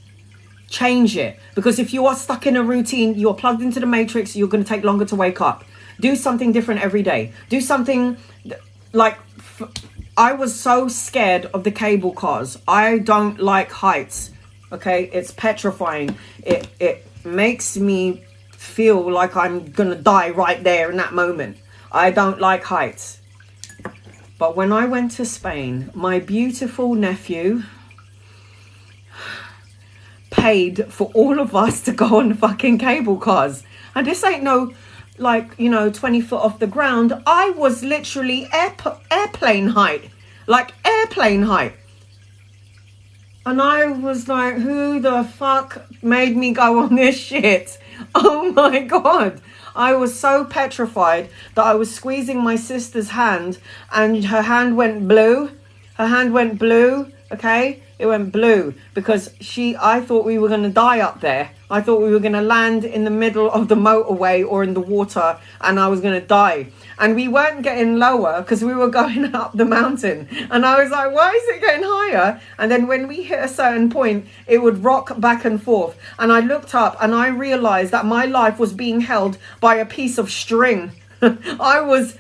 Change it. Because if you are stuck in a routine, you're plugged into the matrix, you're going to take longer to wake up. Do something different every day. Do something like... I was so scared of the cable cars. I don't like heights. Okay? It's petrifying. It makes me feel like I'm going to die right there in that moment. I don't like heights. But when I went to Spain, my beautiful nephew paid for all of us to go on the fucking cable cars. And this ain't no, 20 foot off the ground. I was literally airplane height. Like airplane height. And I was like, who the fuck made me go on this shit? Oh my God. I was so petrified that I was squeezing my sister's hand and her hand went blue. Her hand went blue Okay, it went blue because I thought we were going to die up there. I thought we were going to land in the middle of the motorway or in the water, and I was going to die. And we weren't getting lower because we were going up the mountain. And I was like, why is it getting higher? And then when we hit a certain point, it would rock back and forth. And I looked up and I realized that my life was being held by a piece of string. I was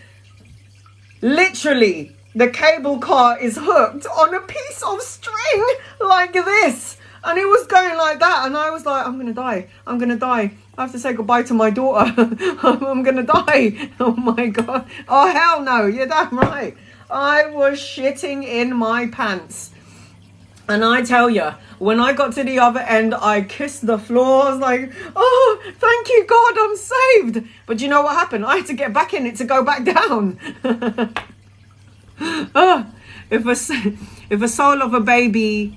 literally, the cable car is hooked on a piece of string like this. And it was going like that. And I was like, I'm going to die. I'm going to die. I have to say goodbye to my daughter. I'm going to die. Oh my God. Oh, hell no. You're damn right. I was shitting in my pants. And I tell you, when I got to the other end, I kissed the floor. I was like, oh, thank you, God, I'm saved. But you know what happened? I had to get back in it to go back down. If a soul of a baby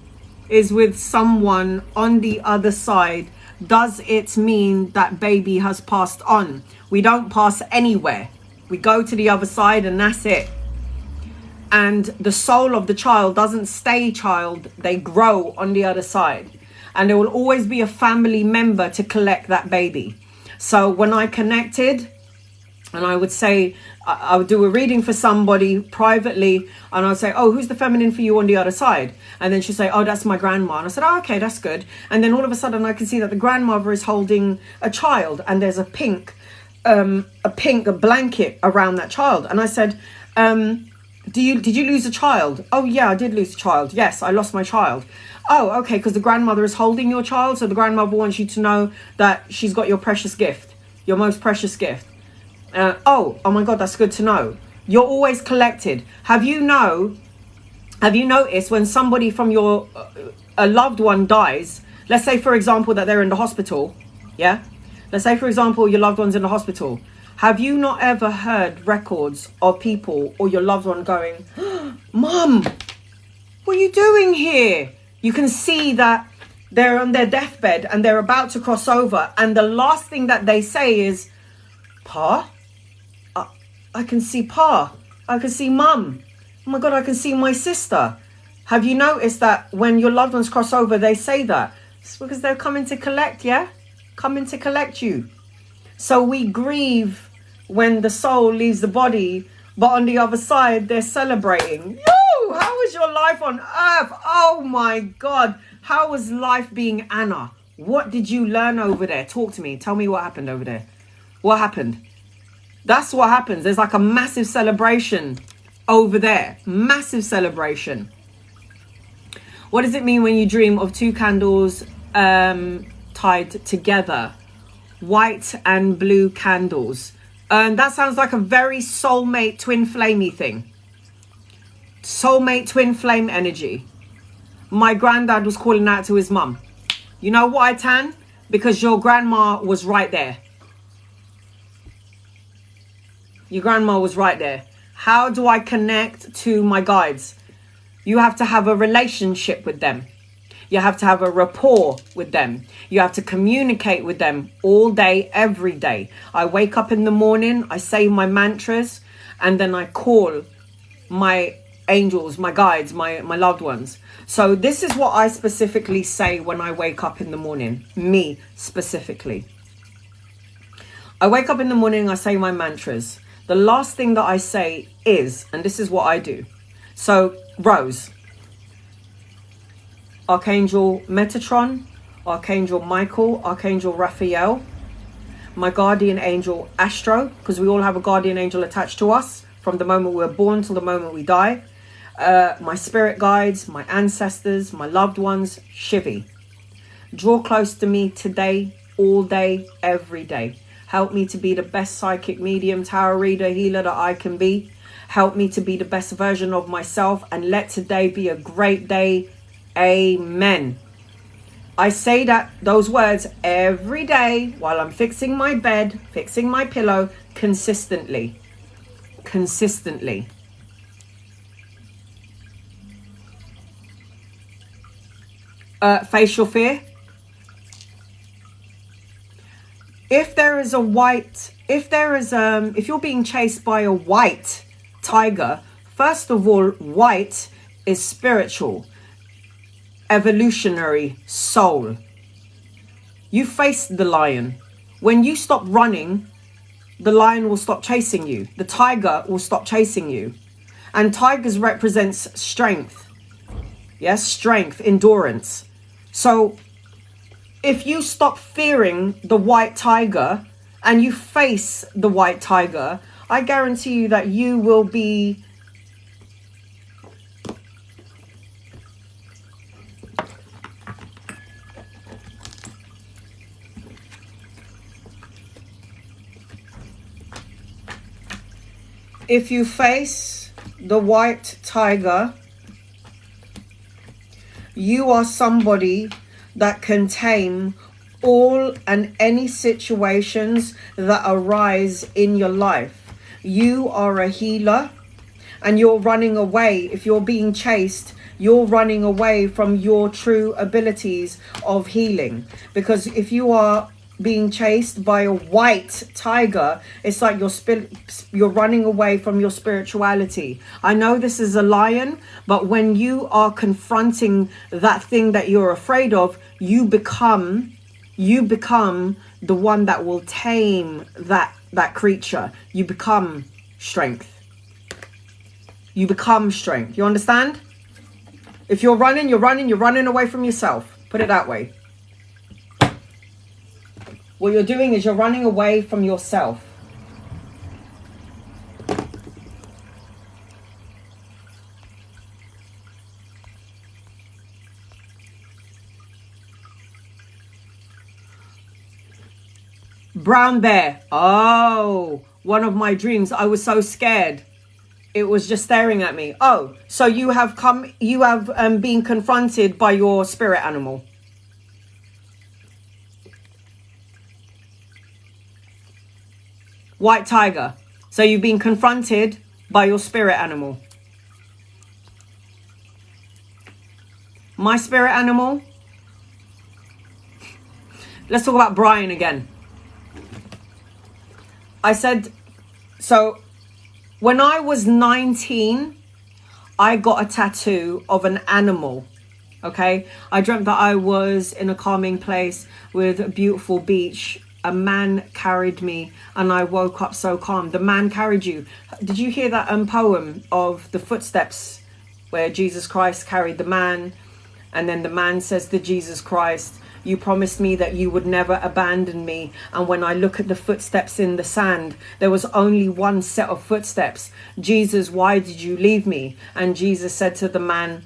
is with someone on the other side, does it mean that baby has passed on? We don't pass anywhere. We go to the other side and that's it. And the soul of the child doesn't stay child, they grow on the other side. And there will always be a family member to collect that baby. So when I connected, and I would say, I would do a reading for somebody privately, and I'd say, oh, who's the feminine for you on the other side? And then she'd say, oh, that's my grandma. And I said, oh, okay, that's good. And then all of a sudden I can see that the grandmother is holding a child, and there's a pink blanket around that child. And I said, did you lose a child? Oh, yeah, I did lose a child. Yes, I lost my child. Oh, okay, because the grandmother is holding your child. So the grandmother wants you to know that she's got your precious gift, your most precious gift. Oh my God, that's good to know. You're always collected. Have you noticed when somebody from your a loved one dies, let's say for example that they're in the hospital, yeah? Let's say for example your loved one's in the hospital. Have you not ever heard records of people or your loved one going, Mum, what are you doing here? You can see that they're on their deathbed and they're about to cross over, and the last thing that they say is, Pa? I can see Pa. I can see Mum. Oh my God, I can see my sister. Have you noticed that when your loved ones cross over, they say that? It's because they're coming to collect, yeah? Coming to collect you. So we grieve when the soul leaves the body, but on the other side, they're celebrating. Yo, how was your life on earth? Oh my God. How was life being Anna? What did you learn over there? Talk to me. Tell me what happened over there. What happened? That's what happens. There's like a massive celebration over there. Massive celebration. What does it mean when you dream of two candles tied together? White and blue candles. That sounds like a very soulmate twin flamey thing. Soulmate twin flame energy. My granddad was calling out to his mum. You know why, Tan? Because your grandma was right there. Your grandma was right there. How do I connect to my guides? You have to have a relationship with them. You have to have a rapport with them. You have to communicate with them all day, every day. I wake up in the morning, I say my mantras, and then I call my angels, my guides, my loved ones. So this is what I specifically say when I wake up in the morning. Me specifically. I wake up in the morning, I say my mantras. The last thing that I say is, and this is what I do. So, Rose, Archangel Metatron, Archangel Michael, Archangel Raphael, my guardian angel Astro, because we all have a guardian angel attached to us from the moment we're born till the moment we die. My spirit guides, my ancestors, my loved ones, Shivi. Draw close to me today, all day, every day. Help me to be the best psychic medium, tarot reader, healer that I can be. Help me to be the best version of myself, and let today be a great day. Amen. I say those words every day while I'm fixing my bed, fixing my pillow, consistently. Consistently. Facial fear. If you're being chased by a white tiger, first of all, white is spiritual. evolutionary soul. You face the lion. When you stop running, the lion will stop chasing you. The tiger will stop chasing you. And tigers represents strength. Yes, strength, endurance. So if you stop fearing the white tiger and you face the white tiger, I guarantee you that you will be if you face the white tiger, you are somebody that can tame all and any situations that arise in your life. You are a healer, and you're running away. If you're being chased, you're running away from your true abilities of healing. Because if you are being chased by a white tiger, it's like you're running away from your spirituality. I know this is a lion, but when you are confronting that thing that you're afraid of, you become the one that will tame that creature. You become strength. You become strength. You understand? If you're running away from yourself. Put it that way. What you're doing is you're running away from yourself. Brown bear. Oh, one of my dreams. I was so scared. It was just staring at me. Oh, so you have been confronted by your spirit animal. White tiger. So you've been confronted by your spirit animal. My spirit animal. Let's talk about Brian again. I said, so when I was 19, I got a tattoo of an animal. Okay. I dreamt that I was in a calming place with a beautiful beach. A man carried me and I woke up so calm. The man carried you. Did you hear that poem of the footsteps where Jesus Christ carried the man? And then the man says to Jesus Christ, you promised me that you would never abandon me. And when I look at the footsteps in the sand, there was only one set of footsteps. Jesus, why did you leave me? And Jesus said to the man,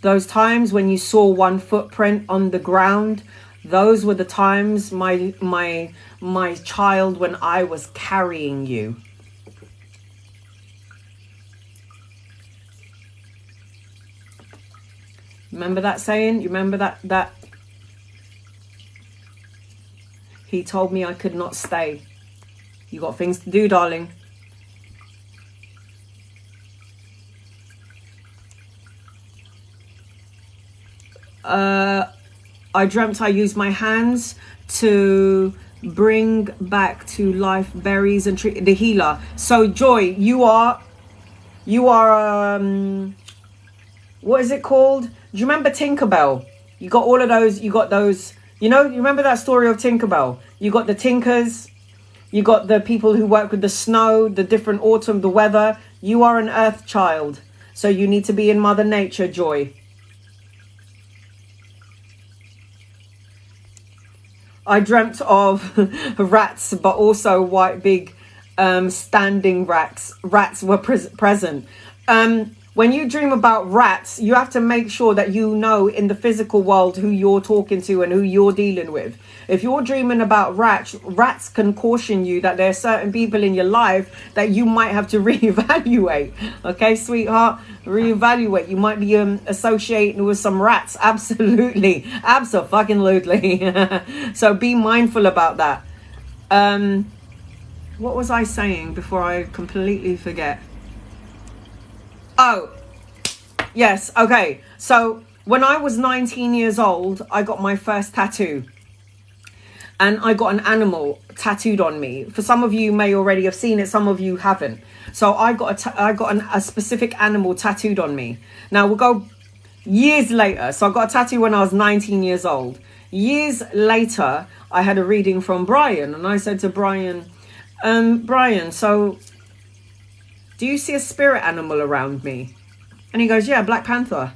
those times when you saw one footprint on the ground, those were the times, my child, when I was carrying you. Remember that saying? You remember that? He told me I could not stay. You got things to do, darling. I dreamt I used my hands to bring back to life berries and the healer. So Joy, you are what is it called? Do you remember Tinkerbell? You got all of those, you got those, you remember that story of Tinkerbell? You got the Tinkers, you got the people who work with the snow, the different autumn, the weather. You are an earth child. So you need to be in Mother Nature, Joy. I dreamt of rats, but also white big standing rats. Rats were present. When you dream about rats, you have to make sure that you know in the physical world who you're talking to and who you're dealing with. If you're dreaming about rats can caution you that there are certain people in your life that you might have to reevaluate. Okay, sweetheart, reevaluate. You might be associating with some rats. Absolutely. Abso-fucking-lutely. So be mindful about that. What was I saying before I completely forget? Oh, yes. Okay. So when I was 19 years old, I got my first tattoo. And I got an animal tattooed on me. For some of you may already have seen it. Some of you haven't. So I got a specific animal tattooed on me. Now we'll go Years later, so I got a tattoo when I was 19 years old. Years later, I had a reading from Brian, and I said to Brian, Brian, so do you see a spirit animal around me? And he goes, yeah, Black Panther.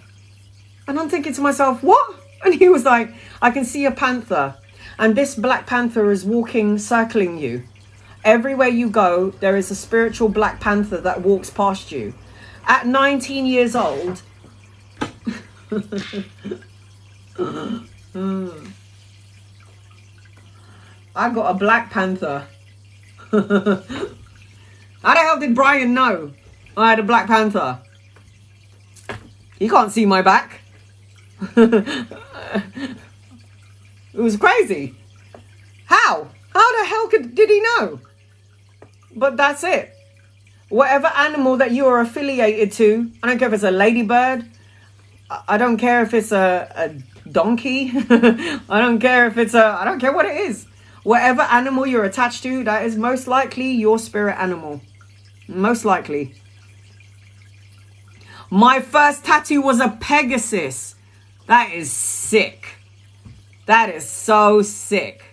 And I'm thinking to myself, what? And he was like, I can see a panther, and this Black Panther is walking, circling you. Everywhere you go, there is a spiritual Black Panther that walks past you. At 19 years old, I got a Black Panther. How the hell did Brian know I had a Black Panther? He can't see my back. It was crazy. How the hell did he know? But that's it. Whatever animal that you are affiliated to, I don't care if it's a ladybird, I don't care if it's a donkey, I don't care if it's I don't care what it is. Whatever animal you're attached to, that is most likely your spirit animal. Most likely. My first tattoo was a Pegasus. That is sick. That is so sick.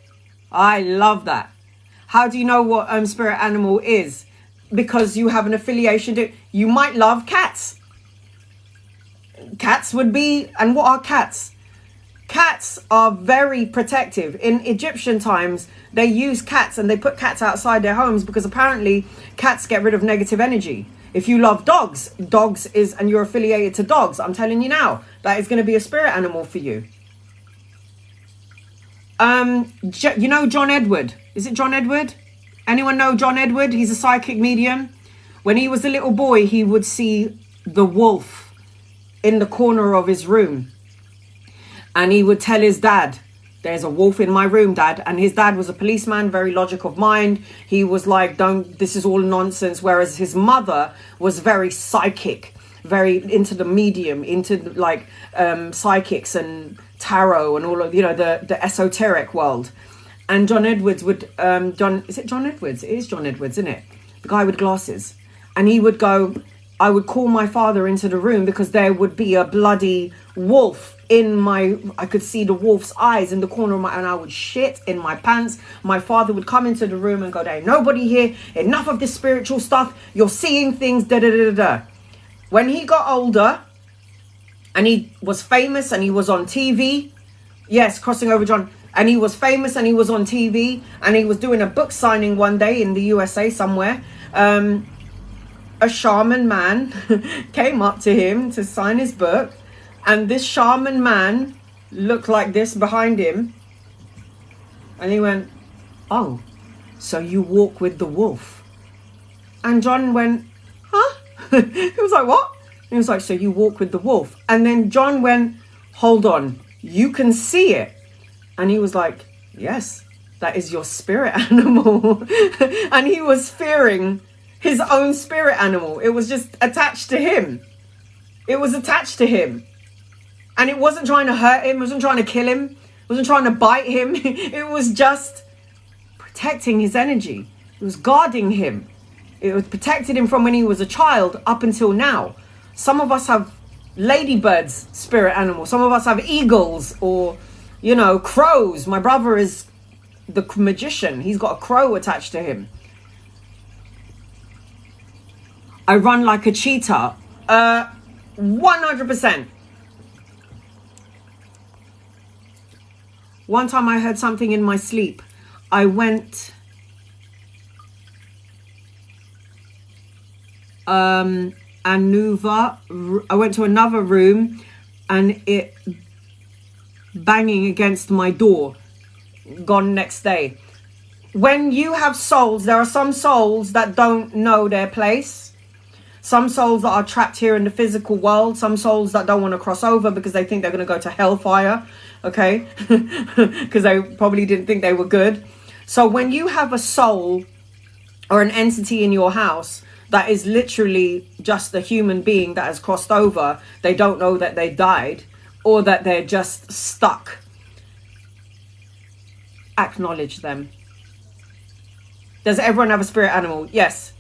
I love that. How do you know what spirit animal is? Because you have an affiliation to. You might love cats. Cats would be. And what are cats? Cats are very protective. In Egyptian times, they use cats and they put cats outside their homes because apparently cats get rid of negative energy. If you love dogs, and you're affiliated to dogs, I'm telling you now, that is going to be a spirit animal for you. You know John Edward? Is it John Edward? Anyone know John Edward? He's a psychic medium. When he was a little boy, he would see the wolf in the corner of his room. And he would tell his dad, there's a wolf in my room, Dad. And his dad was a policeman, very logic of mind. He was like, this is all nonsense. Whereas his mother was very psychic, very into the medium, into like psychics and tarot and all of, the esoteric world. And John Edwards would, is it John Edwards? It is John Edwards, isn't it? The guy with glasses. And he would go, I would call my father into the room because there would be a bloody wolf I could see the wolf's eyes in the corner of and I would shit in my pants. My father would come into the room and go, there ain't nobody here. Enough of this spiritual stuff. You're seeing things, da-da-da-da-da. When he got older and he was famous and he was on TV, yes, crossing over John, and he was famous and he was on TV and he was doing a book signing one day in the USA somewhere. A shaman man came up to him to sign his book, and this shaman man looked like this behind him, and he went, oh, so you walk with the wolf? And John went, huh? He was like, what? He was like, so you walk with the wolf? And then John went, hold on, you can see it? And he was like, yes, that is your spirit animal. And he was fearing his own spirit animal. It was just attached to him. It was attached to him. And it wasn't trying to hurt him. It wasn't trying to kill him. It wasn't trying to bite him. It was just protecting his energy. It was guarding him. It was protected him from when he was a child up until now. Some of us have ladybirds, spirit animals. Some of us have eagles or, crows. My brother is the magician. He's got a crow attached to him. I run like a cheetah. 100%. One time I heard something in my sleep. I went I went to another room and it banging against my door. Gone next day. When you have souls, there are some souls that don't know their place. Some souls that are trapped here in the physical world. Some souls that don't want to cross over because they think they're going to go to hellfire. Okay? Because they probably didn't think they were good. So when you have a soul or an entity in your house that is literally just a human being that has crossed over, they don't know that they died or that they're just stuck. Acknowledge them. Does everyone have a spirit animal? Yes.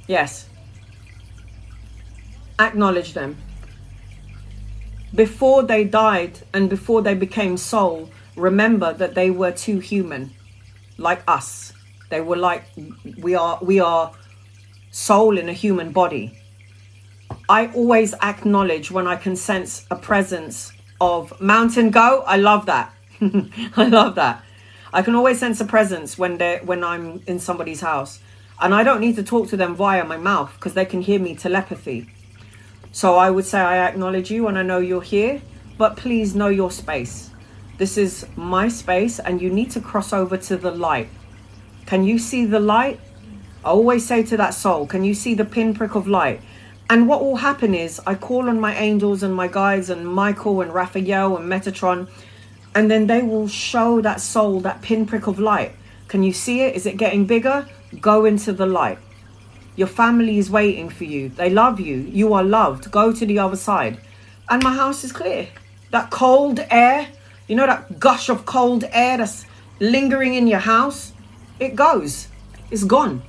Yes. Acknowledge them. before they died and before they became soul, remember that they were too human, like us. They were like, we are soul in a human body. I always acknowledge when I can sense a presence of mountain go. I love that. I love that. I can always sense a presence when I'm in somebody's house, and I don't need to talk to them via my mouth because they can hear me telepathy. So I would say I acknowledge you and I know you're here, but please know your space. This is my space and you need to cross over to the light. Can you see the light? I always say to that soul, can you see the pinprick of light? And what will happen is I call on my angels and my guides and Michael and Raphael and Metatron, and then they will show that soul that pinprick of light. Can you see it? Is it getting bigger? Go into the light. Your family is waiting for you. They love you. You are loved. Go to the other side. And my house is clear. That cold air, you know, that gush of cold air that's lingering in your house, it goes. It's gone.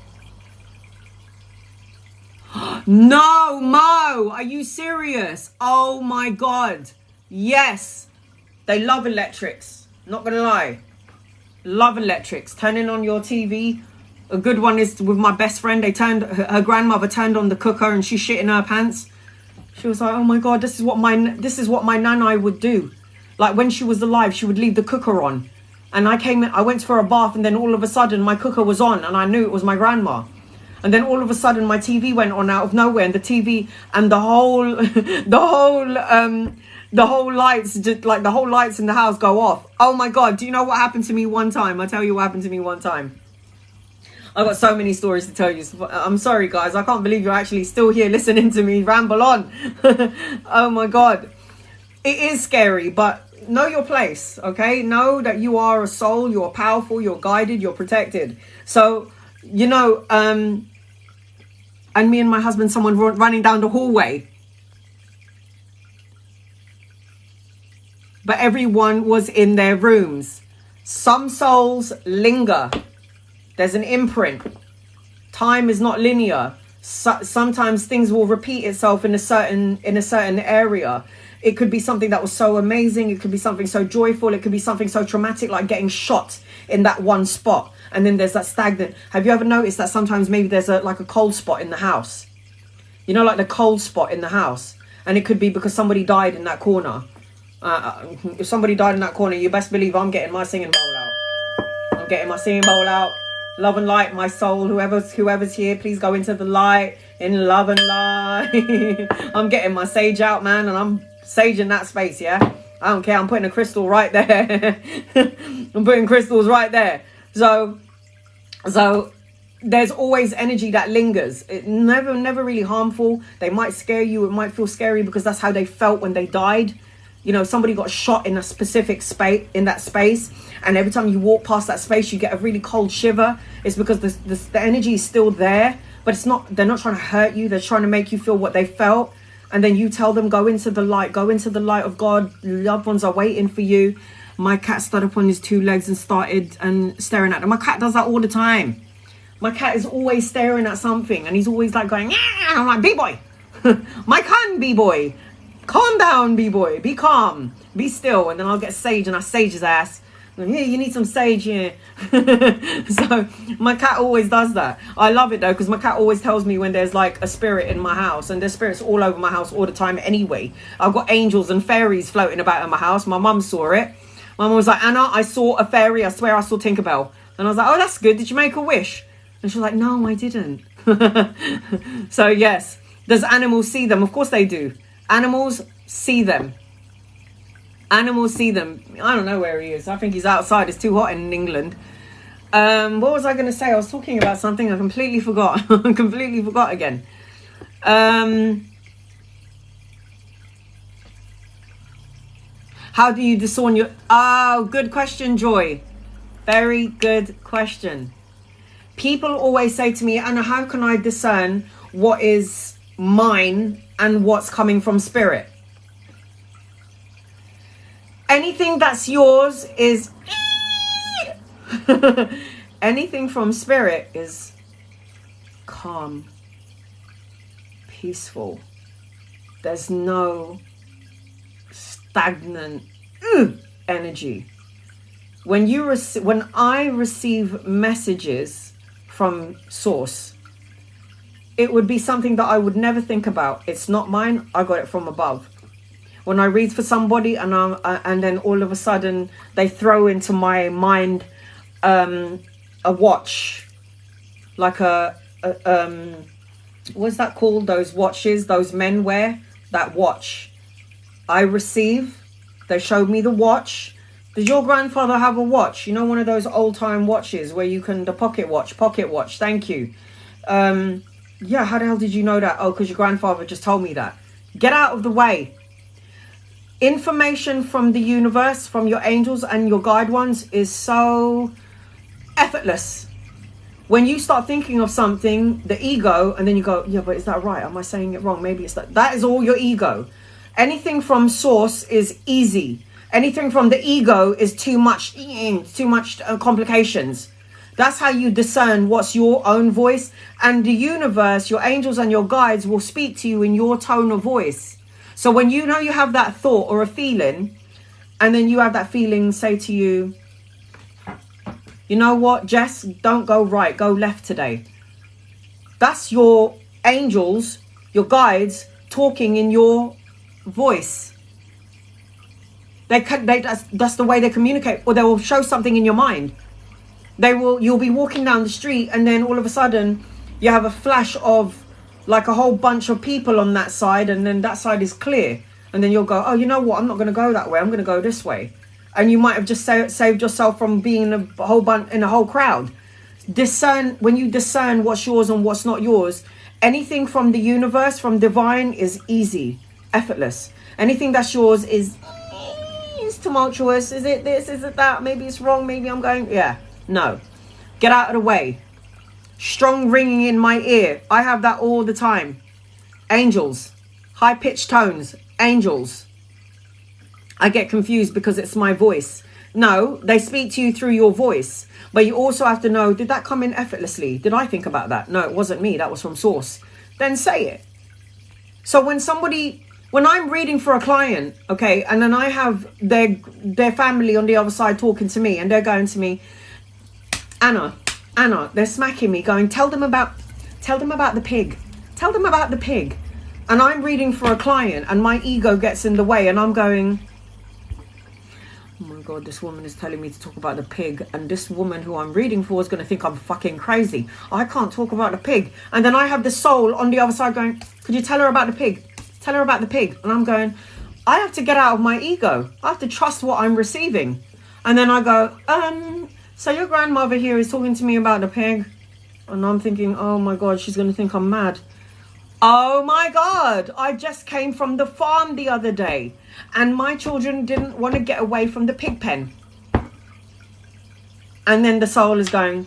No, Mo, are you serious? Oh my God. Yes. They love electrics. Not gonna lie. Love electrics. Turning on your TV. A good one is with my best friend. Her grandmother turned on the cooker and she shit in her pants. She was like, oh my God, this is what my nana would do. Like when she was alive, she would leave the cooker on. And I went for a bath, and then all of a sudden my cooker was on and I knew it was my grandma. And then all of a sudden my TV went on out of nowhere, and the TV and the whole lights, just like the whole lights in the house go off. Oh my God, do you know what happened to me one time? I'll tell you what happened to me one time. I've got so many stories to tell you. I'm sorry, guys. I can't believe you're actually still here listening to me ramble on. Oh, my God. It is scary, but know your place, okay? Know that you are a soul. You're powerful. You're guided. You're protected. So, you know, and me and my husband, someone running down the hallway. But everyone was in their rooms. Some souls linger. There's an imprint. Time is not linear. Sometimes things will repeat itself in a certain area. It could be something that was so amazing. It could be something so joyful. It could be something so traumatic, like getting shot in that one spot. And then there's that stagnant. Have you ever noticed that sometimes maybe there's like a cold spot in the house? You know, like the cold spot in the house. And it could be because somebody died in that corner. If somebody died in that corner, you best believe I'm getting my singing bowl out. I'm getting my singing bowl out. Love and light, my soul. Whoever's here, please go into the light. In love and light. I'm getting my sage out, man, and I'm saging that space, yeah? I don't care. I'm putting a crystal right there. I'm putting crystals right there. So there's always energy that lingers. It never really harmful. They might scare you. It might feel scary because that's how they felt when they died. You know, somebody got shot in a specific space, in that space, and every time you walk past that space, you get a really cold shiver. It's because the energy is still there, but it's not. They're not trying to hurt you. They're trying to make you feel what they felt, and then you tell them, go into the light of God. Loved ones are waiting for you. My cat stood up on his two legs and started staring at them. My cat does that all the time. My cat is always staring at something, and he's always like going, yeah. I'm like, B-boy, my can B-boy. Calm down, B-boy. Be calm. Be still. And then I'll get sage and I sage his ass. Yeah, you need some sage here. So my cat always does that. I love it though, because my cat always tells me when there's like a spirit in my house, and there's spirits all over my house all the time anyway. I've got angels and fairies floating about in my house. My mum saw it. My mum was like, Anna, I saw a fairy. I swear I saw Tinkerbell. And I was like, oh, that's good. Did you make a wish? And she was like, no, I didn't. So yes, does animals see them? Of course they do. Animals see them. Animals see them. I don't know where he is. I think he's outside. It's too hot in England. What was I going to say? I was talking about something. I completely forgot. I completely forgot again. How do you discern your... Oh, good question, Joy. Very good question. People always say to me, Anna, how can I discern what is mine and what's coming from spirit? Anything that's yours is anything from spirit is calm, peaceful. There's no stagnant energy. When I receive messages from source, it would be something that I would never think about. It's not mine. I got it from above. When I read for somebody and then all of a sudden they throw into my mind a watch, like what's that called? Those watches those men wear, that watch. I receive, they showed me the watch. Does your grandfather have a watch? You know, one of those old time watches where you can, the pocket watch, thank you. Yeah, how the hell did you know that? Oh, because your grandfather just told me that. Get out of the way. Information from the universe, from your angels and your guide ones is so effortless. When you start thinking of something, the ego, and then you go, yeah, but is that right? Am I saying it wrong? Maybe it's that. That is all your ego. Anything from source is easy. Anything from the ego is too much complications. That's how you discern what's your own voice. And the universe, your angels and your guides will speak to you in your tone of voice. So when you know you have that thought or a feeling, and then you have that feeling say to you, you know what, Jess, don't go right, go left today. That's your angels, your guides talking in your voice. That's the way they communicate, or they will show something in your mind. You'll be walking down the street and then all of a sudden you have a flash of like a whole bunch of people on that side, and then that side is clear. And then you'll go, oh, you know what? I'm not going to go that way. I'm going to go this way. And you might have just saved yourself from being in a whole bunch, in a whole crowd. When you discern what's yours and what's not yours, anything from the universe, from divine, is easy, effortless. Anything that's yours is tumultuous. Is it this? Is it that? Maybe it's wrong. Maybe I'm going, yeah. No. Get out of the way. Strong ringing in my ear. I have that all the time. Angels. High-pitched tones. Angels. I get confused because it's my voice. No, they speak to you through your voice. But you also have to know, did that come in effortlessly? Did I think about that? No, it wasn't me. That was from source. Then say it. So when I'm reading for a client, okay, and then I have their family on the other side talking to me, and they're going to me, Anna, they're smacking me, going, tell them about the pig. Tell them about the pig. And I'm reading for a client and my ego gets in the way and I'm going, oh my God, this woman is telling me to talk about the pig. And this woman who I'm reading for is going to think I'm fucking crazy. I can't talk about the pig. And then I have the soul on the other side going, could you tell her about the pig? Tell her about the pig. And I'm going, I have to get out of my ego. I have to trust what I'm receiving. And then I go, so your grandmother here is talking to me about the pig. And I'm thinking, oh my God, she's going to think I'm mad. Oh my God, I just came from the farm the other day and my children didn't want to get away from the pig pen. And then the soul is going,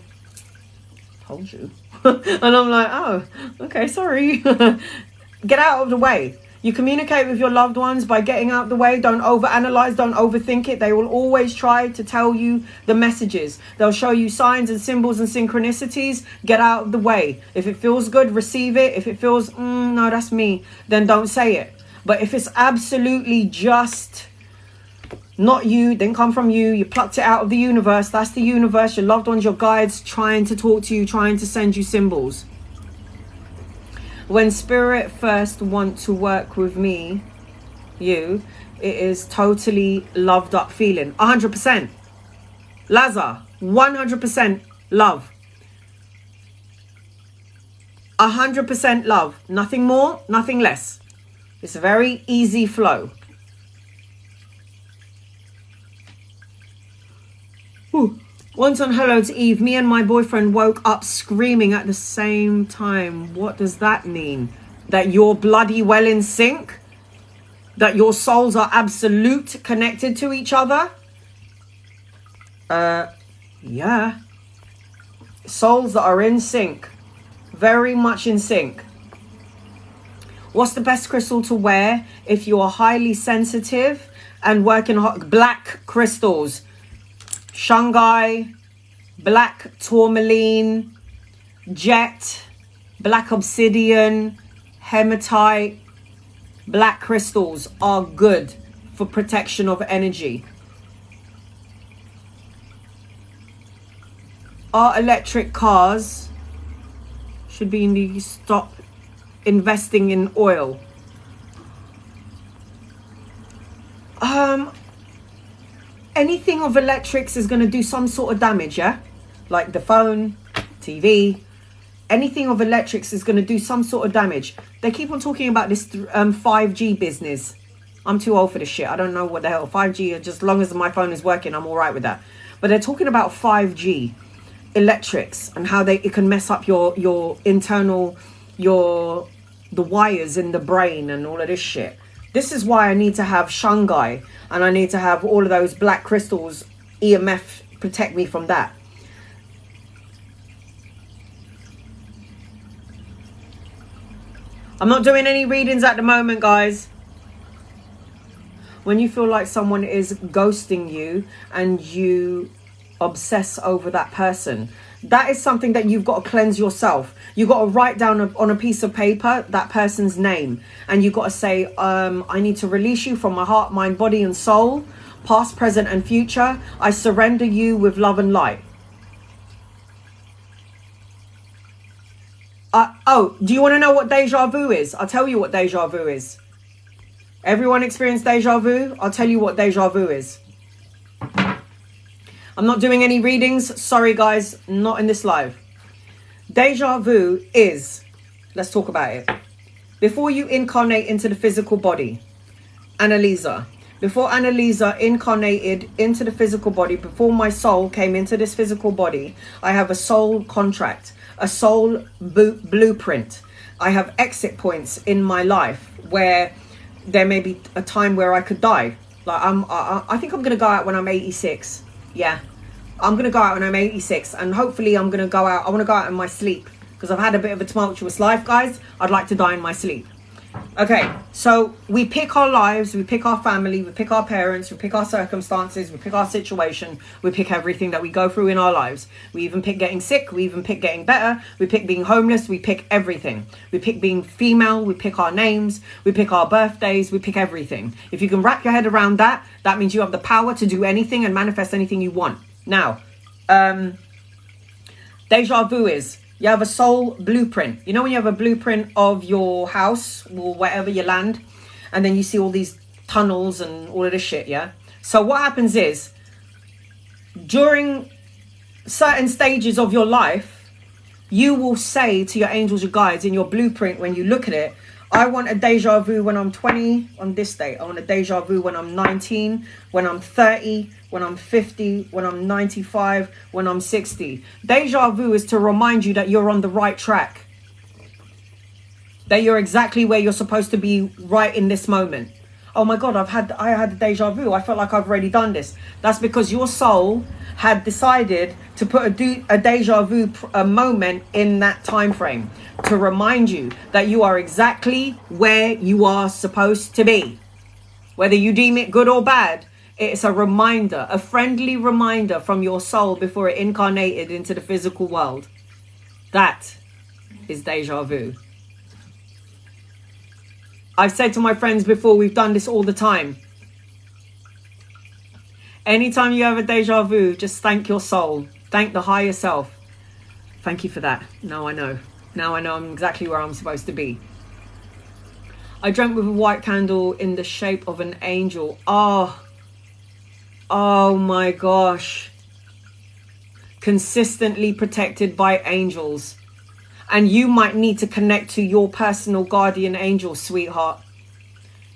told you. And I'm like, oh, okay, sorry. Get out of the way. You communicate with your loved ones by getting out of the way. Don't overanalyze, don't overthink it. They will always try to tell you the messages. They'll show you signs and symbols and synchronicities. Get out of the way. If it feels good, receive it. If it feels, no, that's me, then don't say it. But if it's absolutely just not you, didn't come from you, you plucked it out of the universe, that's the universe, your loved ones, your guides trying to talk to you, trying to send you symbols. When spirit first want to work with me, it is totally loved up feeling. 100%. Lazar, 100% love. 100% love. Nothing more, nothing less. It's a very easy flow. Ooh. Once on Hello to Eve, me and my boyfriend woke up screaming at the same time. What does that mean? That you're bloody well in sync? That your souls are absolute connected to each other? Yeah. Souls that are in sync. Very much in sync. What's the best crystal to wear if you are highly sensitive and working hard? Black crystals. Shanghai, black tourmaline, jet, black obsidian, hematite, black crystals are good for protection of energy. Our electric cars should be stop investing in oil. Anything of electrics is going to do some sort of damage, yeah? Like the phone, TV, anything of electrics is going to do some sort of damage. They keep on talking about this 5G business. I'm too old for this shit. I don't know what the hell 5G, just as long as my phone is working, I'm all right with that. But they're talking about 5G electrics and how it can mess up your internal, the wires in the brain and all of this shit. This is why I need to have Shanghai, and I need to have all of those black crystals, EMF, protect me from that. I'm not doing any readings at the moment, guys. When you feel like someone is ghosting you and you obsess over that person, that is something that you've got to cleanse yourself. You've got to write down on a piece of paper that person's name, and you've got to say, I need to release you from my heart, mind, body and soul, past, present and future. I surrender you with love and light. Oh, do you want to know what deja vu is? I'll tell you what deja vu is. Everyone experienced deja vu? I'll tell you what deja vu is. I'm not doing any readings. Sorry, guys, not in this live. Deja vu is, let's talk about it. Before you incarnate into the physical body, Annalisa, before Annalisa incarnated into the physical body, before my soul came into this physical body, I have a soul contract, a soul blueprint. I have exit points in my life where there may be a time where I could die. Like I think I'm going to go out when I'm 86. Yeah, I'm going to go out when I'm 86, and hopefully I'm going to go out. I want to go out in my sleep because I've had a bit of a tumultuous life, guys. I'd like to die in my sleep. Okay, so we pick our lives, we pick our family, we pick our parents, we pick our circumstances, we pick our situation, we pick everything that we go through in our lives. We even pick getting sick, we even pick getting better, we pick being homeless, we pick everything. We pick being female, we pick our names, we pick our birthdays, we pick everything. If you can wrap your head around that, that means you have the power to do anything and manifest anything you want. Now, deja vu is, you have a soul blueprint. You know when you have a blueprint of your house or wherever you land, and then you see all these tunnels and all of this shit, yeah? So what happens is, during certain stages of your life, you will say to your angels, your guides, in your blueprint, when you look at it, I want a deja vu when I'm 20 on this day. I want a deja vu when I'm 19, when I'm 30, when I'm 50, when I'm 95, when I'm 60. Deja vu is to remind you that you're on the right track. That you're exactly where you're supposed to be right in this moment. Oh my God, I had the deja vu. I felt like I've already done this. That's because your soul had decided to put a deja vu moment in that time frame to remind you that you are exactly where you are supposed to be. Whether you deem it good or bad, it's a reminder, a friendly reminder from your soul before it incarnated into the physical world. That is deja vu. I've said to my friends before, we've done this all the time. Anytime you have a deja vu, just thank your soul. Thank the higher self. Thank you for that. Now I know. Now I know I'm exactly where I'm supposed to be. I dreamt with a white candle in the shape of an angel. Oh my gosh. Consistently protected by angels. And you might need to connect to your personal guardian angel, sweetheart.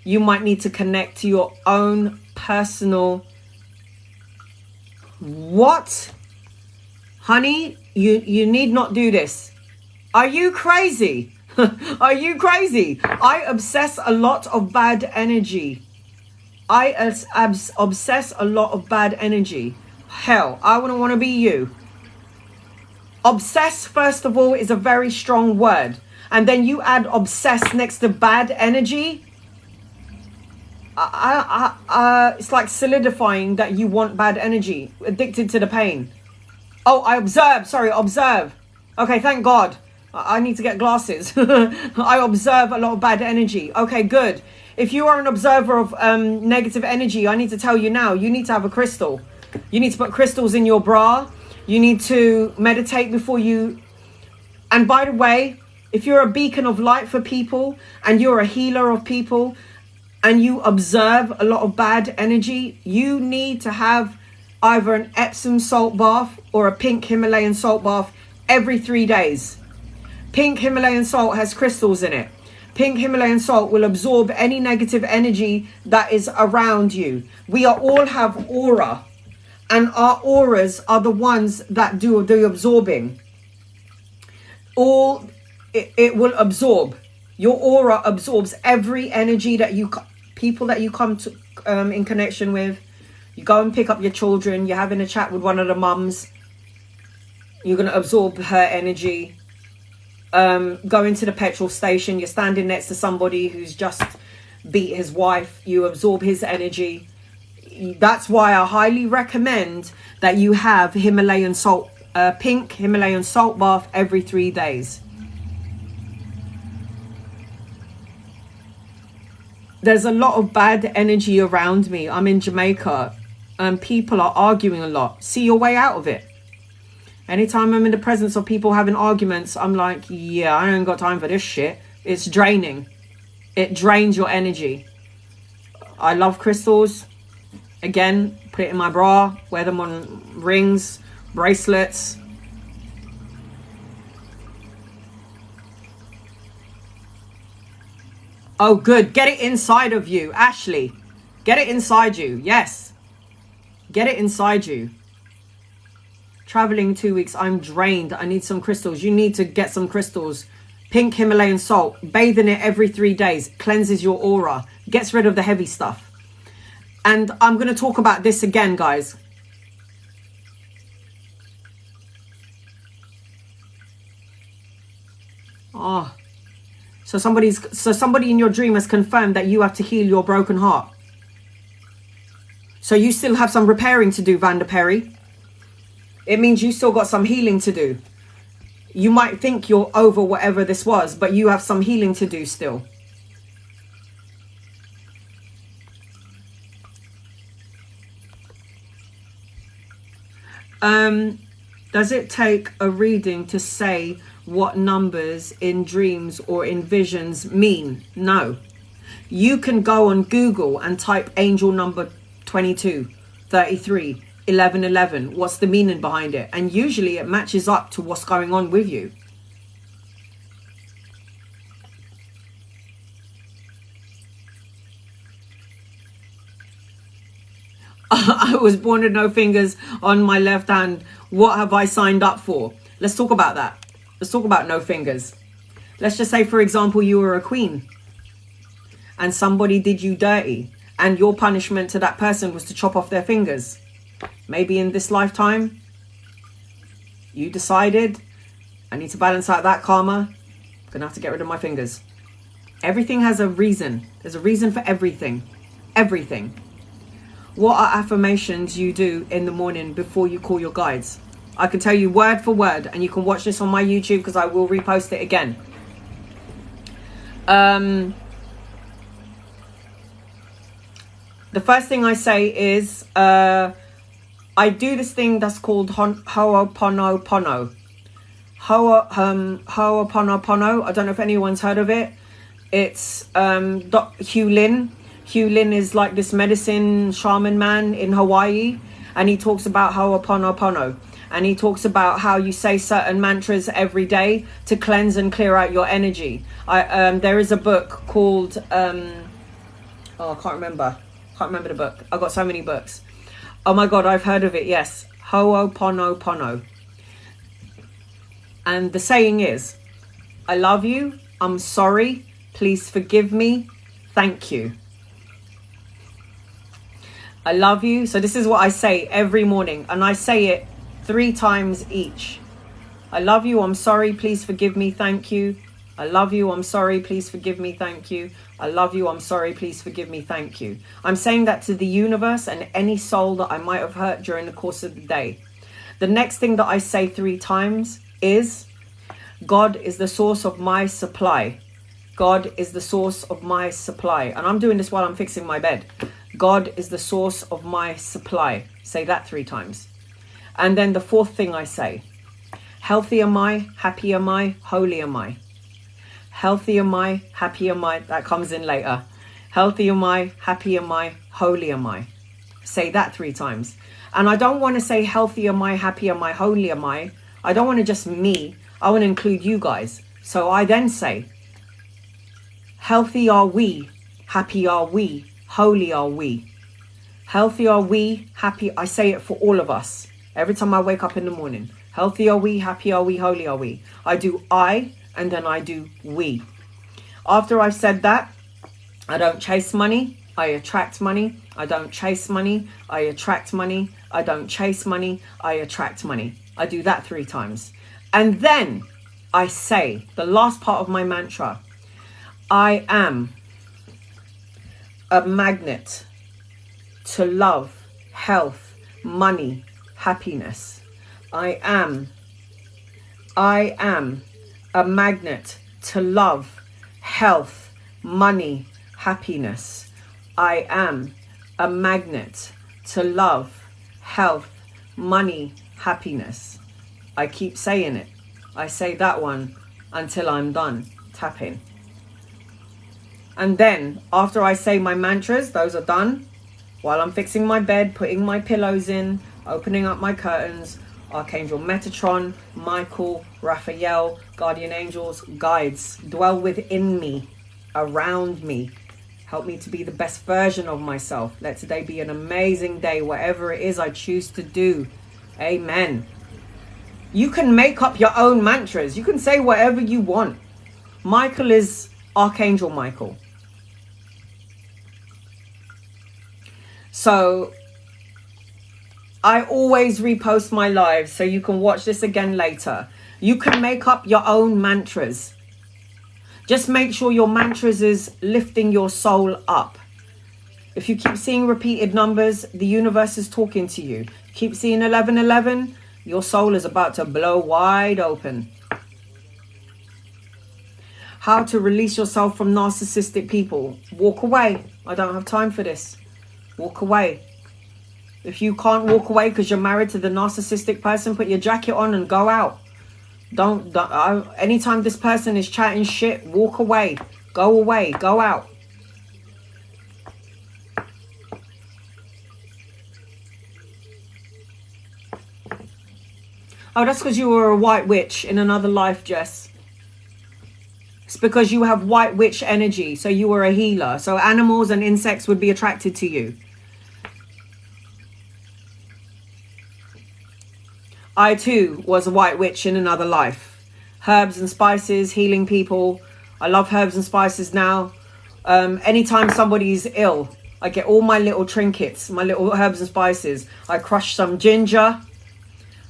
You might need to connect to your own personal... What? Honey, you need not do this. Are you crazy? Are you crazy? I obsess a lot of bad energy. I obsess a lot of bad energy. Hell, I wouldn't want to be you. Obsess, first of all, is a very strong word. And then you add obsess next to bad energy. It's like solidifying that you want bad energy. Addicted to the pain. Oh, observe. Okay, thank God. I need to get glasses. I observe a lot of bad energy. Okay, good. If you are an observer of negative energy, I need to tell you now, you need to have a crystal. You need to put crystals in your bra. You need to meditate before you. And by the way, if you're a beacon of light for people and you're a healer of people and you observe a lot of bad energy, you need to have either an Epsom salt bath or a pink Himalayan salt bath every 3 days. Pink Himalayan salt has crystals in it. Pink Himalayan salt will absorb any negative energy that is around you. We all have aura, and our auras are the ones that do the absorbing. It will absorb. Your aura absorbs every energy that people that you come to in connection with. You go and pick up your children, you're having a chat with one of the mums, you're going to absorb her energy. Going to the petrol station, you're standing next to somebody who's just beat his wife, you absorb his energy. That's why I highly recommend that you have Himalayan salt, pink Himalayan salt bath every 3 days. There's a lot of bad energy around me. I'm in Jamaica and people are arguing a lot. See your way out of it. Anytime I'm in the presence of people having arguments, I'm like, yeah, I ain't got time for this shit. It's draining. It drains your energy. I love crystals. Again, put it in my bra, wear them on rings, bracelets. Oh, good. Get it inside of you, Ashley. Get it inside you. Yes. Get it inside you. Traveling 2 weeks, I'm drained. I need some crystals. You need to get some crystals. Pink Himalayan salt. Bathe in it every 3 days. Cleanses your aura. Gets rid of the heavy stuff. And I'm going to talk about this again, guys. Oh. So somebody in your dream has confirmed that you have to heal your broken heart. So you still have some repairing to do, Vanda Perry. It means you still got some healing to do. You might think you're over whatever this was, but you have some healing to do still. Does it take a reading to say what numbers in dreams or in visions mean? No. You can go on Google and type angel number 22, 33, 1111. What's the meaning behind it? And usually it matches up to what's going on with you. I was born with no fingers on my left hand. What have I signed up for? Let's talk about that. Let's talk about no fingers. Let's just say, for example, you were a queen and somebody did you dirty and your punishment to that person was to chop off their fingers. Maybe in this lifetime, you decided, I need to balance out that karma. I'm going to have to get rid of my fingers. Everything has a reason. There's a reason for everything. Everything. What are affirmations you do in the morning before you call your guides? I can tell you word for word, and you can watch this on my YouTube because I will repost it again. The first thing I say is, I do this thing that's called Ho'oponopono. Ho'oponopono. I don't know if anyone's heard of it. It's Hugh Lin. Hugh Lin is like this medicine shaman man in Hawaii, and he talks about Ho'oponopono. And he talks about how you say certain mantras every day to cleanse and clear out your energy. There is a book called, I can't remember the book. I've got so many books. Oh my God, I've heard of it, yes. Ho'oponopono. And the saying is, I love you, I'm sorry, please forgive me, thank you. I love you. So this is what I say every morning, and I say it 3 times each. I love you, I'm sorry, please forgive me, thank you. I love you, I'm sorry, please forgive me, thank you. I love you, I'm sorry, please forgive me, thank you. I'm saying that to the universe and any soul that I might have hurt during the course of the day. The next thing that I say 3 times is, God is the source of my supply. God is the source of my supply. And I'm doing this while I'm fixing my bed. God is the source of my supply. Say that 3 times. And then the 4th thing I say, healthy am I, happy am I, holy am I. Healthy am I, happy am I. That comes in later. Healthy am I, happy am I, holy am I. Say that 3 times. And I don't want to say healthy am I, happy am I, holy am I. I don't want to just me. I want to include you guys. So I then say, healthy are we, happy are we, holy are we. Healthy are we, happy. I say it for all of us. Every time I wake up in the morning. Healthy are we, happy are we, holy are we. I do I, and then I do we. After I've said that, I don't chase money, I attract money. I don't chase money, I attract money. I don't chase money, I attract money. I do that 3 times. And then I say the last part of my mantra. I am a magnet to love, health, money, happiness. I am a magnet to love, health, money, happiness. I am a magnet to love, health, money, happiness. I keep saying it. I say that one until I'm done tapping. And then after I say my mantras, those are done. While I'm fixing my bed, putting my pillows in, opening up my curtains, Archangel Metatron, Michael, Raphael, guardian angels, guides, dwell within me, around me. Help me to be the best version of myself. Let today be an amazing day, whatever it is I choose to do. Amen. You can make up your own mantras. You can say whatever you want. Michael is Archangel Michael. So I always repost my lives so you can watch this again later. You can make up your own mantras. Just make sure your mantras is lifting your soul up. If you keep seeing repeated numbers, the universe is talking to you. Keep seeing 1111, your soul is about to blow wide open. How to release yourself from narcissistic people. Walk away. I don't have time for this. Walk away. If you can't walk away because you're married to the narcissistic person, put your jacket on and go out. Anytime this person is chatting shit, walk away. Go away. Go out. Oh, that's because you were a white witch in another life, Jess. It's because you have white witch energy, so you were a healer. So animals and insects would be attracted to you. I too was a white witch in another life. Herbs and spices, healing people. I love herbs and spices now. Anytime somebody's ill, I get all my little trinkets, my little herbs and spices. I crush some ginger,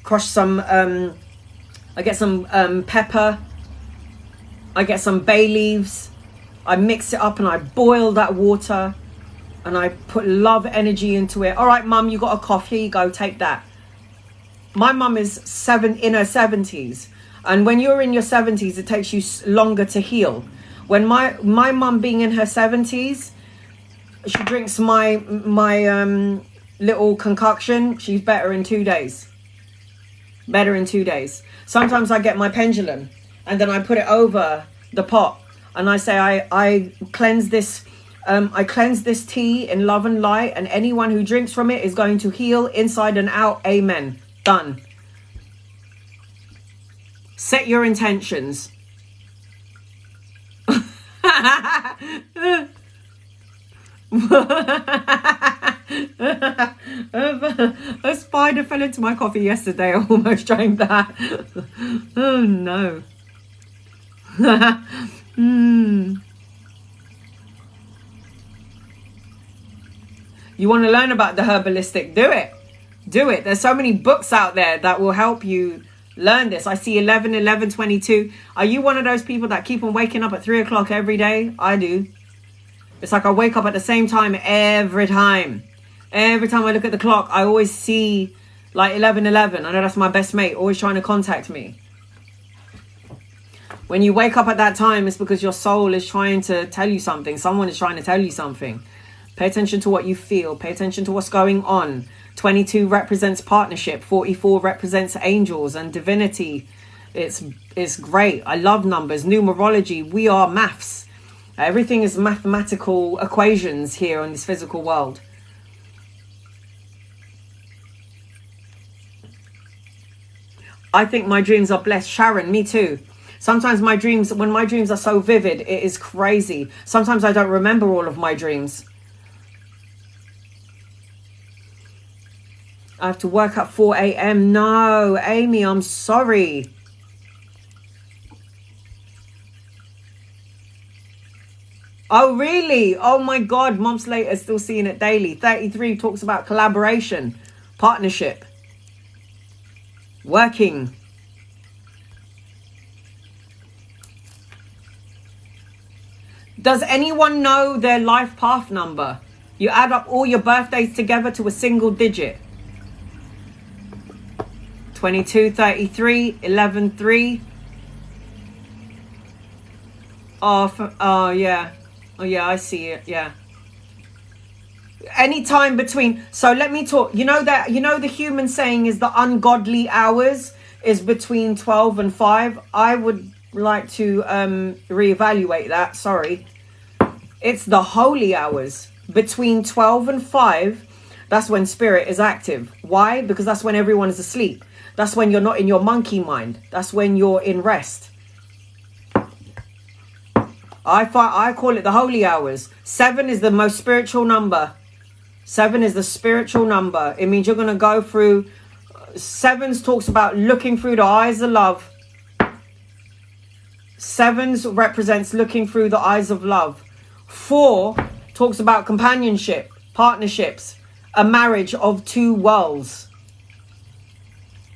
crush some, I get some pepper. I get some bay leaves. I mix it up and I boil that water. And I put love energy into it. All right, Mum, you got a cough. Here you go. Take that. My mum is in her 70s, and when you're in your 70s, it takes you longer to heal. When my mum being in her 70s, she drinks my little concoction. She's better in 2 days. Better in 2 days. Sometimes I get my pendulum, and then I put it over the pot, and I say I cleanse this. I cleanse this tea in love and light, and anyone who drinks from it is going to heal inside and out. Amen. Done. Set your intentions. A spider fell into my coffee yesterday. I almost drank that. Oh no. You want to learn about the herbalistic? Do it. Do it. There's so many books out there that will help you learn this. I see 11, 11, 22. Are you one of those people that keep on waking up at 3 o'clock every day? I do. It's like I wake up at the same time every time. Every time I look at the clock, I always see like 11, 11. I know that's my best mate, always trying to contact me. When you wake up at that time, it's because your soul is trying to tell you something. Someone is trying to tell you something. Pay attention to what you feel. Pay attention to what's going on. 22 represents partnership. 44 represents angels and divinity. It's great. I love numbers. Numerology. We are maths. Everything is mathematical equations here in this physical world. I think my dreams are blessed. Sharon, me too. Sometimes when my dreams are so vivid, it is crazy. Sometimes I don't remember all of my dreams. I have to work at 4 a.m. No, Amy, I'm sorry. Oh, really? Oh, my God. Months later, still seeing it daily. 33 talks about collaboration, partnership, working. Does anyone know their life path number? You add up all your birthdays together to a single digit. 22, 33, 11, 3. Oh, yeah. Oh, yeah, I see it. Yeah. Any time between. So let me talk. You know the human saying is the ungodly hours is between 12 and 5. I would like to reevaluate that. Sorry. It's the holy hours between 12 and 5. That's when spirit is active. Why? Because that's when everyone is asleep. That's when you're not in your monkey mind. That's when you're in rest. I call it the holy hours. 7 is the most spiritual number. 7 is the spiritual number. It means you're going to go through. 7s talks about looking through the eyes of love. 7s represents looking through the eyes of love. 4 talks about companionship, partnerships, a marriage of two worlds.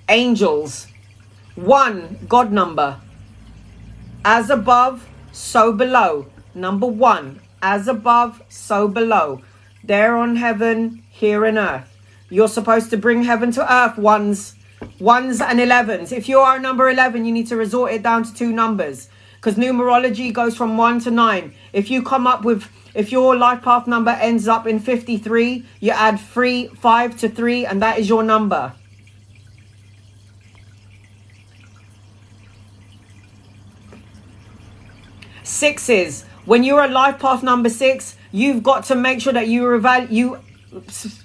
Angels. 1, God number. As above, so below. Number 1, as above, so below. There on heaven, here on earth. You're supposed to bring heaven to earth, ones and 11s. If you are number 11, you need to resort it down to 2 numbers. Because numerology goes from 1 to 9. If your life path number ends up in 53, you add 5 to 3, and that is your number. Sixes. When you're a life path number 6, you've got to make sure that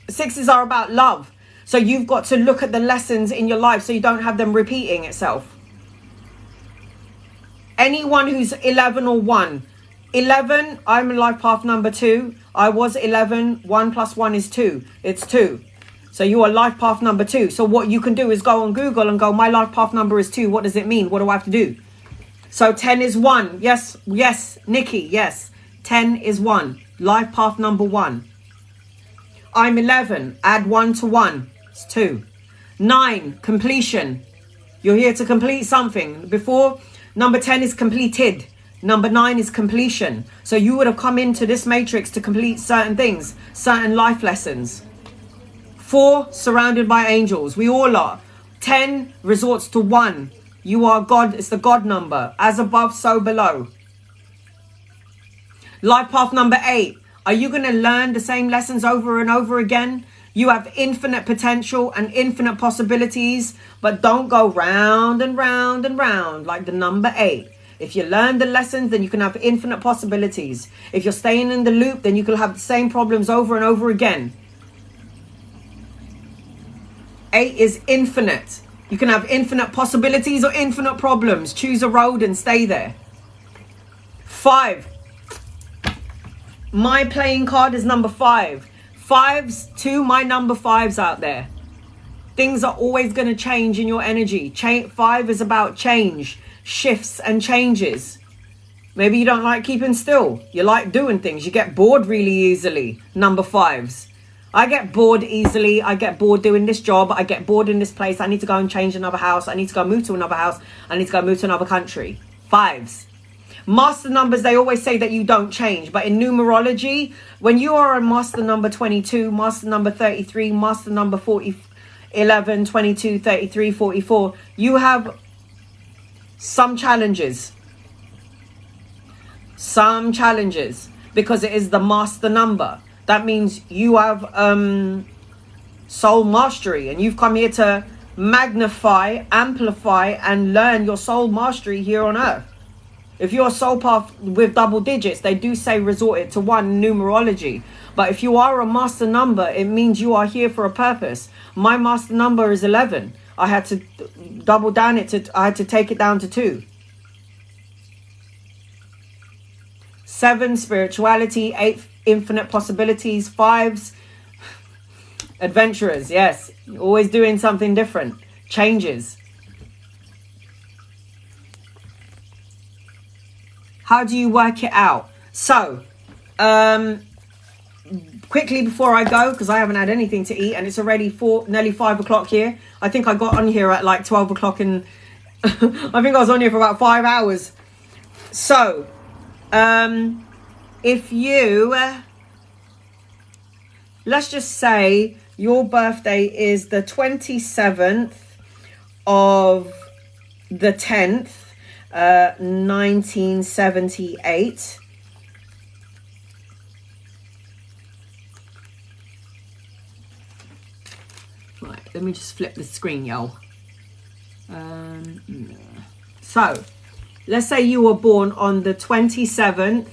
sixes are about love. So you've got to look at the lessons in your life so you don't have them repeating itself. Anyone who's 11 or 1. 11, I'm a life path number 2. I was 11. 1 plus 1 is 2. It's 2. So you are life path number 2. So what you can do is go on Google and go, my life path number is 2. What does it mean? What do I have to do? So 10 is 1. Yes, Nikki, yes. 10 is 1. Life path number 1. I'm 11. Add 1 to 1. It's 2. 9, completion. You're here to complete something. Before, number 10 is completed. Number 9 is completion. So you would have come into this matrix to complete certain things, certain life lessons. 4, surrounded by angels. We all are. 10 resorts to 1. You are God. It's the God number. As above, so below. Life path number 8. Are you going to learn the same lessons over and over again? You have infinite potential and infinite possibilities, but don't go round and round and round like the number 8. If you learn the lessons, then you can have infinite possibilities. If you're staying in the loop, then you can have the same problems over and over again. 8 is infinite. You can have infinite possibilities or infinite problems. Choose a road and stay there. 5. My playing card is number 5. 5s to my number 5s out there. Things are always going to change in your energy. 5 is about change, shifts and changes. Maybe you don't like keeping still. You like doing things. You get bored really easily. Number 5s. I get bored easily. I get bored doing this job. I get bored in this place. I need to go and change another house. I need to go move to another house. I need to go move to another country. 5s. Master numbers, they always say that you don't change. But in numerology, when you are a master number 22, master number 33, master number 40, 11, 22, 33, 44, you have some challenges. some challenges, because it is the master number. That means you have soul mastery, and you've come here to magnify, amplify, and learn your soul mastery here on earth. If you're a soul path with double digits, they do say resort it to 1 numerology. But if you are a master number, it means you are here for a purpose. My master number is 11. I had to double down it I had to take it down to 2. 7, spirituality. 8, infinite possibilities. 5s, adventurers. Yes, always doing something different. Changes. How do you work it out? So, quickly before I go, because I haven't had anything to eat, and it's already nearly 5 o'clock here. I think I got on here at like 12 o'clock, and I think I was on here for about 5 hours. So, if you, let's just say your birthday is the 27th of the 10th, 1978. Right, let me just flip the screen, y'all. So, let's say you were born on the 27th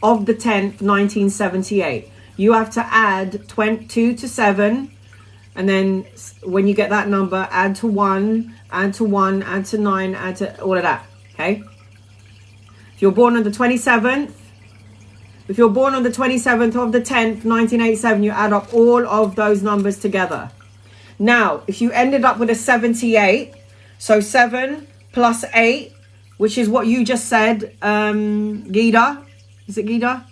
of the 10th, 1978. You have to add 2 to 7. And then when you get that number, add to 1, add to 1, add to 9, add to all of that. Okay? If you're born on the 27th, if you're born on the 27th of the 10th, 1987, you add up all of those numbers together. Now, if you ended up with a 78, so 7 plus 8, which is what you just said, Gita. Is it Gita?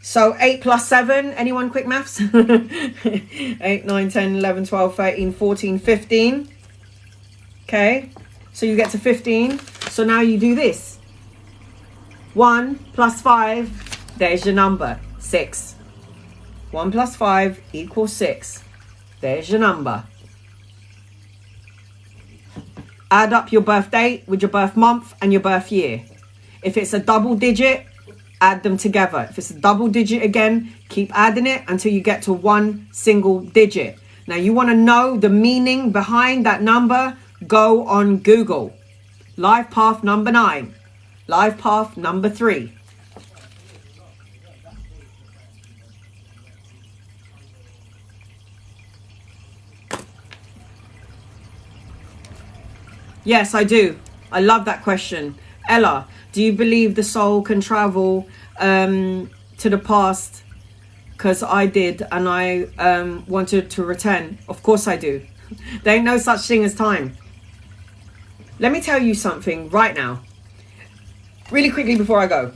So 8 plus 7, anyone quick maths? 8, 9, 10, 11, 12, 13, 14, 15. Okay, so you get to 15. So now you do this. 1 plus 5, there's your number, 6. 1 plus 5 equals 6. There's your number. Add up your birth date with your birth month and your birth year. If it's a double digit, add them together. If it's a double digit again, keep adding it until you get to 1 single digit. Now you want to know the meaning behind that number? Go on Google. Life path number 9. Life path number 3. Yes, I do. I love that question. Ella, do you believe the soul can travel to the past? Because I did, and I wanted to return. Of course I do. There ain't no such thing as time. Let me tell you something right now. Really quickly before I go.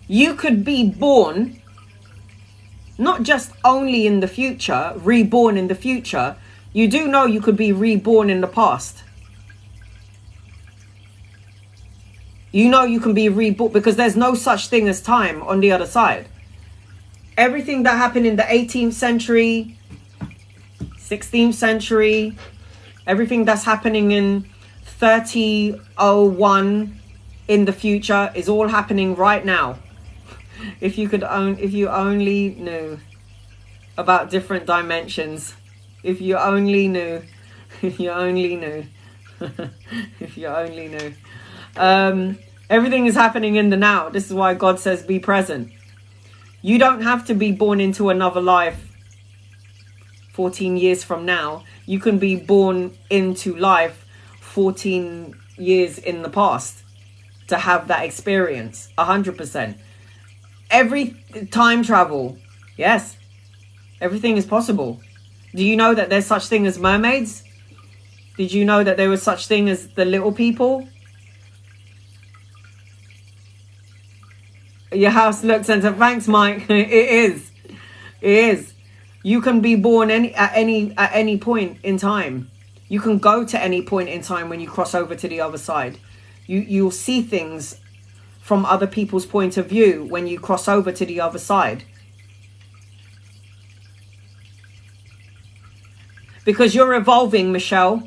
You could be born, not just only in the future, reborn in the future. You do know you could be reborn in the past. You know you can be reborn because there's no such thing as time on the other side. Everything that happened in the 18th century, 16th century, everything that's happening in 3001 in the future is all happening right now. If you only knew about different dimensions. If you only knew. If you only knew. If you only knew. Everything is happening in the now. This is why God says be present. You don't have to be born into another life 14 years from now. You can be born into life 14 years in the past to have that experience. 100%. Every time travel. Yes. Everything is possible. Do you know that there's such thing as mermaids? Did you know that there was such thing as the little people? Your house looks and said, thanks, Mike. It is. It is. You can be born at any point in time. You can go to any point in time when you cross over to the other side. You'll see things from other people's point of view when you cross over to the other side. Because you're evolving, Michelle.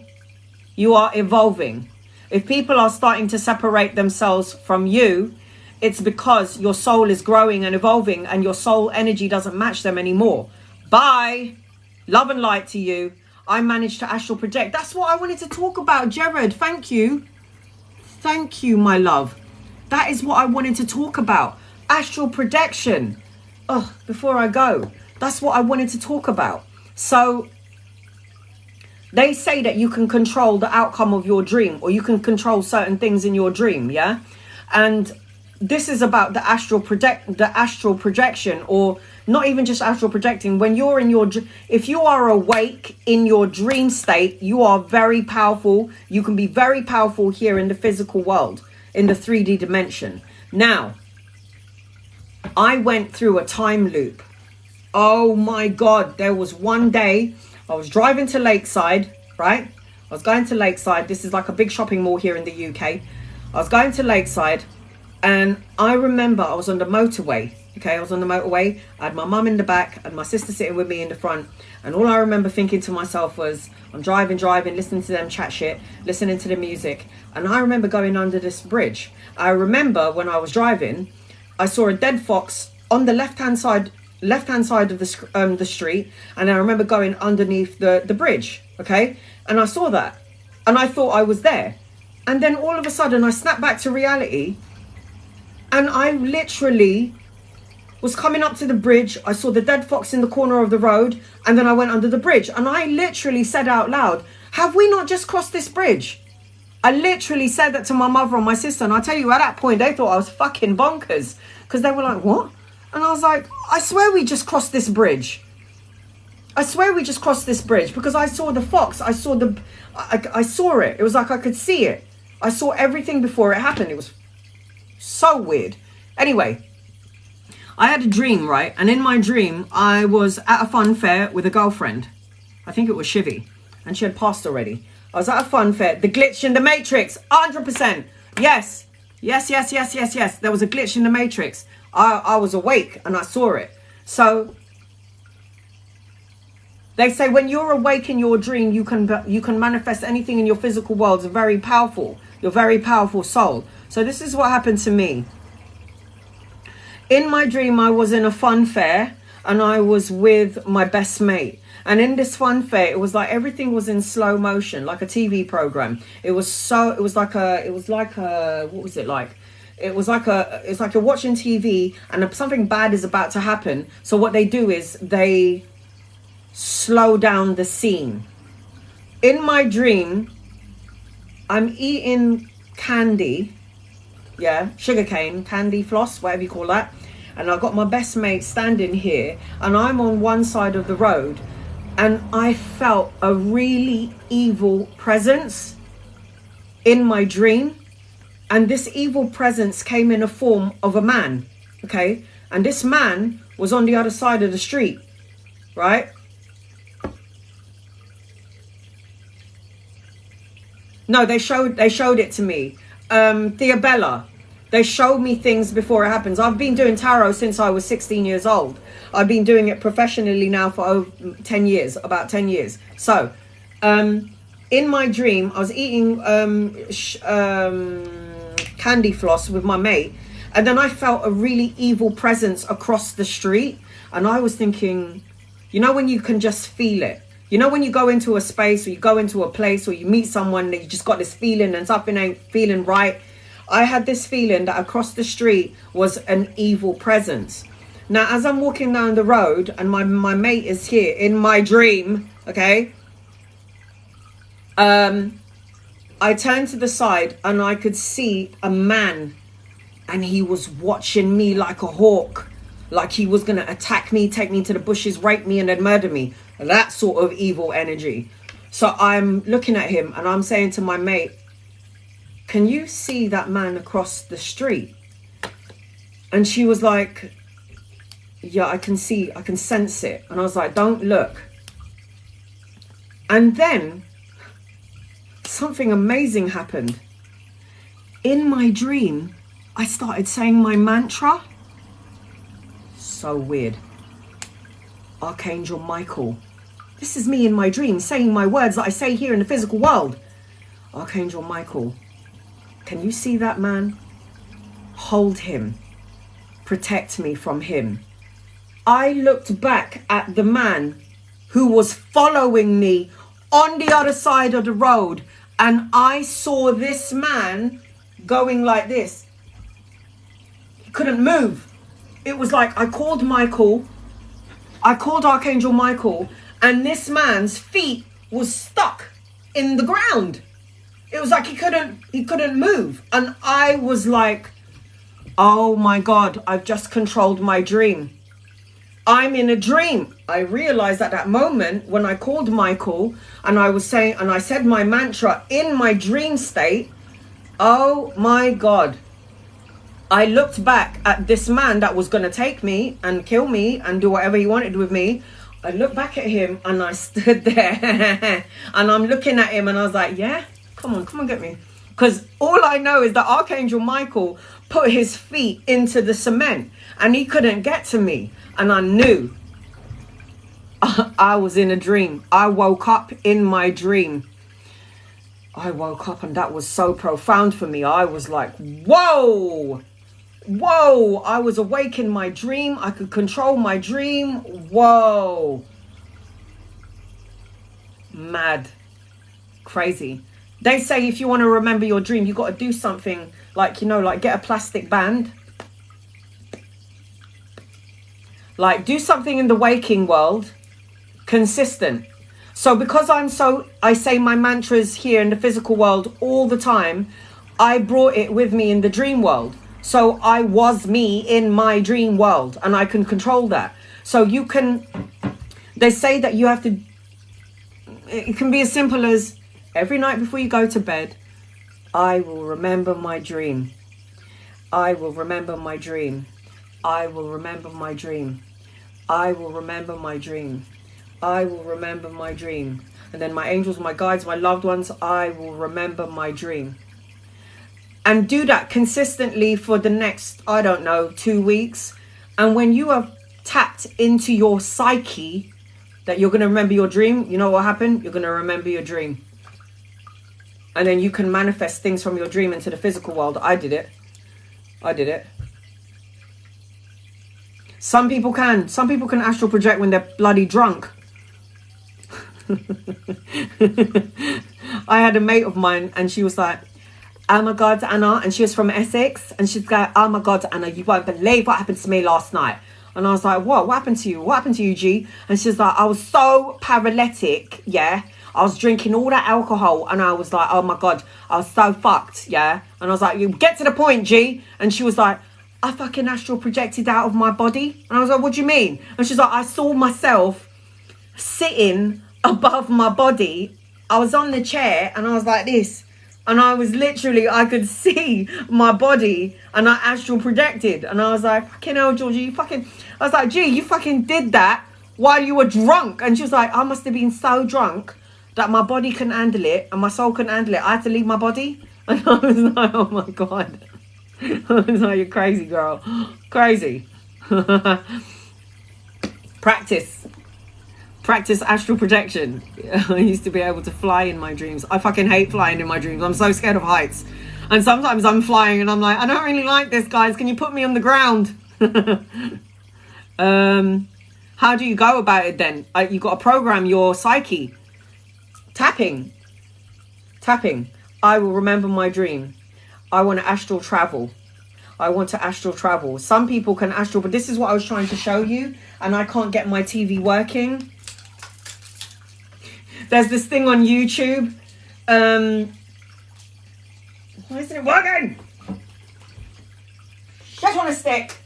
You are evolving. If people are starting to separate themselves from you, it's because your soul is growing and evolving and your soul energy doesn't match them anymore. Bye. Love and light to you. I managed to astral project. That's what I wanted to talk about, Jared. Thank you. Thank you, my love. That is what I wanted to talk about. Astral projection. Oh, before I go, that's what I wanted to talk about. So they say that you can control the outcome of your dream, or you can control certain things in your dream, yeah? And this is about the astral projection, or not even just astral projecting. When you're in your, if you are awake in your dream state, you are very powerful. You can be very powerful here in the physical world, in the 3D dimension. Now, I went through a time loop. Oh my God, there was one day I was driving to Lakeside, right? I was going to Lakeside. This is like a big shopping mall here in the UK. I was going to Lakeside, and I remember I was on the motorway. Okay, I was on the motorway. I had my mum in the back and my sister sitting with me in the front. And all I remember thinking to myself was, I'm driving, listening to them chat shit, listening to the music. And I remember going under this bridge. I remember when I was driving, I saw a dead fox on the left-hand side of the street, and I remember going underneath the bridge, okay? And I saw that, and I thought I was there. And then all of a sudden, I snapped back to reality, and I literally was coming up to the bridge. I saw the dead fox in the corner of the road, and then I went under the bridge, and I literally said out loud, have we not just crossed this bridge? I literally said that to my mother and my sister, and I tell you, at that point, they thought I was fucking bonkers, because they were like, what? And I was like, I swear we just crossed this bridge. I swear we just crossed this bridge, because I saw the fox. I saw it. It was like I could see it. I saw everything before it happened. It was so weird. Anyway, I had a dream, right? And in my dream, I was at a fun fair with a girlfriend. I think it was Shivy, and she had passed already. I was at a fun fair. The glitch in the Matrix, 100%. Yes. There was a glitch in the Matrix. I was awake and I saw it. So they say when you're awake in your dream, you can manifest anything in your physical world. It's very powerful. You're very powerful soul. So this is what happened to me. In my dream, I was in a fun fair and I was with my best mate. And in this fun fair, it was like everything was in slow motion, like a TV program. It's like you're watching TV and something bad is about to happen. So what they do is they slow down the scene. In my dream, I'm eating candy, sugarcane, candy floss, whatever you call that. And I've got my best mate standing here, and I'm on one side of the road, and I felt a really evil presence in my dream. And this evil presence came in a form of a man, okay? And this man was on the other side of the street, right? No, they showed it to me. Theobella, they showed me things before it happens. I've been doing tarot since I was 16 years old. I've been doing it professionally now for over 10 years, about 10 years. So, in my dream, I was eating candy floss with my mate, and then I felt a really evil presence across the street, and I was thinking, you know when you can just feel it, you know when you go into a space or you go into a place or you meet someone that you just got this feeling and something ain't feeling right. I had this feeling that across the street was an evil presence. Now as I'm walking down the road and my mate is here in my dream, okay, I turned to the side and I could see a man, and he was watching me like a hawk, like he was going to attack me, take me to the bushes, rape me and then murder me. That sort of evil energy. So I'm looking at him and I'm saying to my mate, can you see that man across the street? And she was like, yeah, I can see, I can sense it. And I was like, don't look. And then something amazing happened. In my dream, I started saying my mantra. So weird. Archangel Michael. This is me in my dream saying my words that I say here in the physical world. Archangel Michael, Can you see that man? Hold him. Protect me from him. I looked back at the man who was following me on the other side of the road, and I saw this man going like this. He couldn't move. It was like I called Archangel Michael, and this man's feet was stuck in the ground. It was like he couldn't move. And I was like, oh my God, I've just controlled my dream. I'm in a dream. I realized at that moment when I called Michael and I was saying, and I said my mantra in my dream state, oh my God. I looked back at this man that was going to take me and kill me and do whatever he wanted with me. I looked back at him and I stood there and I'm looking at him and I was like, yeah, come on, get me. Because all I know is that Archangel Michael put his feet into the cement and he couldn't get to me. And I knew I was in a dream. I woke up in my dream. I woke up and that was so profound for me. I was like, whoa, I was awake in my dream. I could control my dream. Whoa. Mad. Crazy. They say if you want to remember your dream, you got to do something like, like get a plastic band. Like do something in the waking world consistent. So because I say my mantras here in the physical world all the time, I brought it with me in the dream world. So I was me in my dream world and I can control that. So they say that you have to, it can be as simple as every night before you go to bed, I will remember my dream. I will remember my dream. I will remember my dream. I will remember my dream. I will remember my dream. And then my angels, my guides, my loved ones, I will remember my dream. And do that consistently for the next, 2 weeks. And when you have tapped into your psyche that you're going to remember your dream, you know what happened? You're going to remember your dream. And then you can manifest things from your dream into the physical world. I did it. Some people can. Some people can astral project when they're bloody drunk. I had a mate of mine and she was like, oh my God, Anna. And she was from Essex. And she's like, oh my God, Anna, you won't believe what happened to me last night. And I was like, what? What happened to you? What happened to you, G? And she's like, I was so paralytic, yeah. I was drinking all that alcohol and I was like, oh my God, I was so fucked, yeah. And I was like, you get to the point, G. And she was like, I fucking astral projected out of my body. And I was like, what do you mean? And she's like, I saw myself sitting above my body. I was on the chair and I was like this. And I was literally, I could see my body and I astral projected. And I was like, fucking hell, Georgie, I was like, gee, you fucking did that while you were drunk. And she was like, I must have been so drunk that my body couldn't handle it and my soul couldn't handle it. I had to leave my body. And I was like, oh my God. I was like, you're crazy, girl. Crazy. Practice astral projection. I used to be able to fly in my dreams. I fucking hate flying in my dreams. I'm so scared of heights. And sometimes I'm flying and I'm like, I don't really like this, guys. Can you put me on the ground? How do you go about it then? You got to program your psyche. Tapping. I will remember my dream. I want to astral travel. Some people can astral, but this is what I was trying to show you. And I can't get my TV working. There's this thing on YouTube. Why isn't it working? Just want a stick.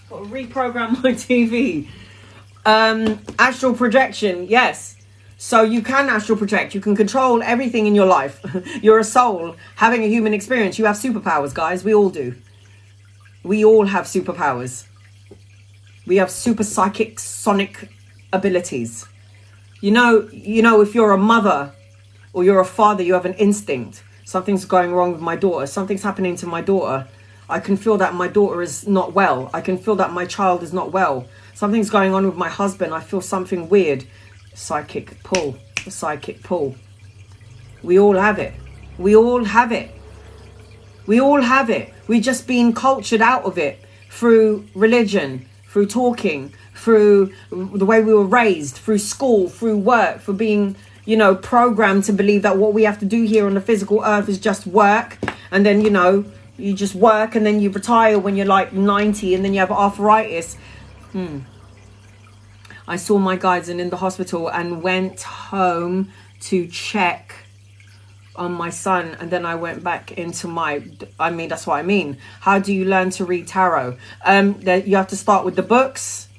Got to reprogram my TV. Astral projection, yes. So you can astral project. You can control everything in your life. You're a soul having a human experience. You have superpowers, guys. We all do. We all have superpowers. We have super psychic, sonic abilities. You know, if you're a mother or you're a father, you have an instinct. Something's going wrong with my daughter. Something's happening to my daughter. I can feel that my daughter is not well. I can feel that my child is not well. Something's going on with my husband. I feel something weird. Psychic pull. The psychic pull. We all have it. We all have it. We all have it. We've just been cultured out of it through religion, through talking, through the way we were raised, through school, through work, for being, you know, programmed to believe that what we have to do here on the physical earth is just work. And then, you know, you just work and then you retire when you're like 90 and then you have arthritis. I saw my guides in the hospital and went home to check on my son, and then I went back into that's what I mean. How do you learn to read tarot? You have to start with the books.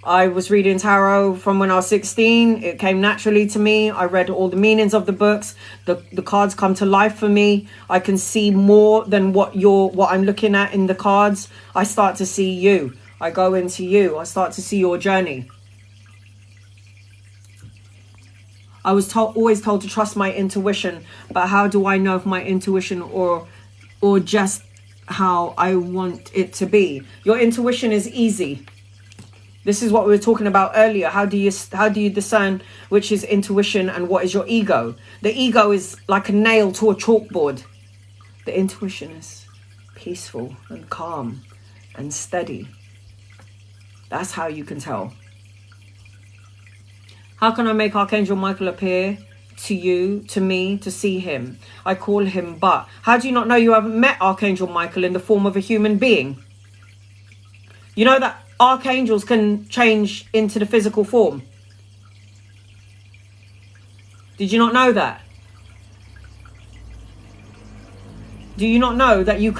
I was reading tarot from when I was 16. It came naturally to me. I read all the meanings of the books. The cards come to life for me. I can see more than what I'm looking at in the cards. I start to see you. I go into you. I start to see your journey. I was always told to trust my intuition, but how do I know if my intuition or just how I want it to be? Your intuition is easy. This is what we were talking about earlier. How do you discern which is intuition and what is your ego? The ego is like a nail to a chalkboard. The intuition is peaceful and calm and steady. That's how you can tell. How can I make Archangel Michael appear to you, to me, to see him? I call him but. How do you not know you haven't met Archangel Michael in the form of a human being? You know that archangels can change into the physical form. Did you not know that? Do you not know that you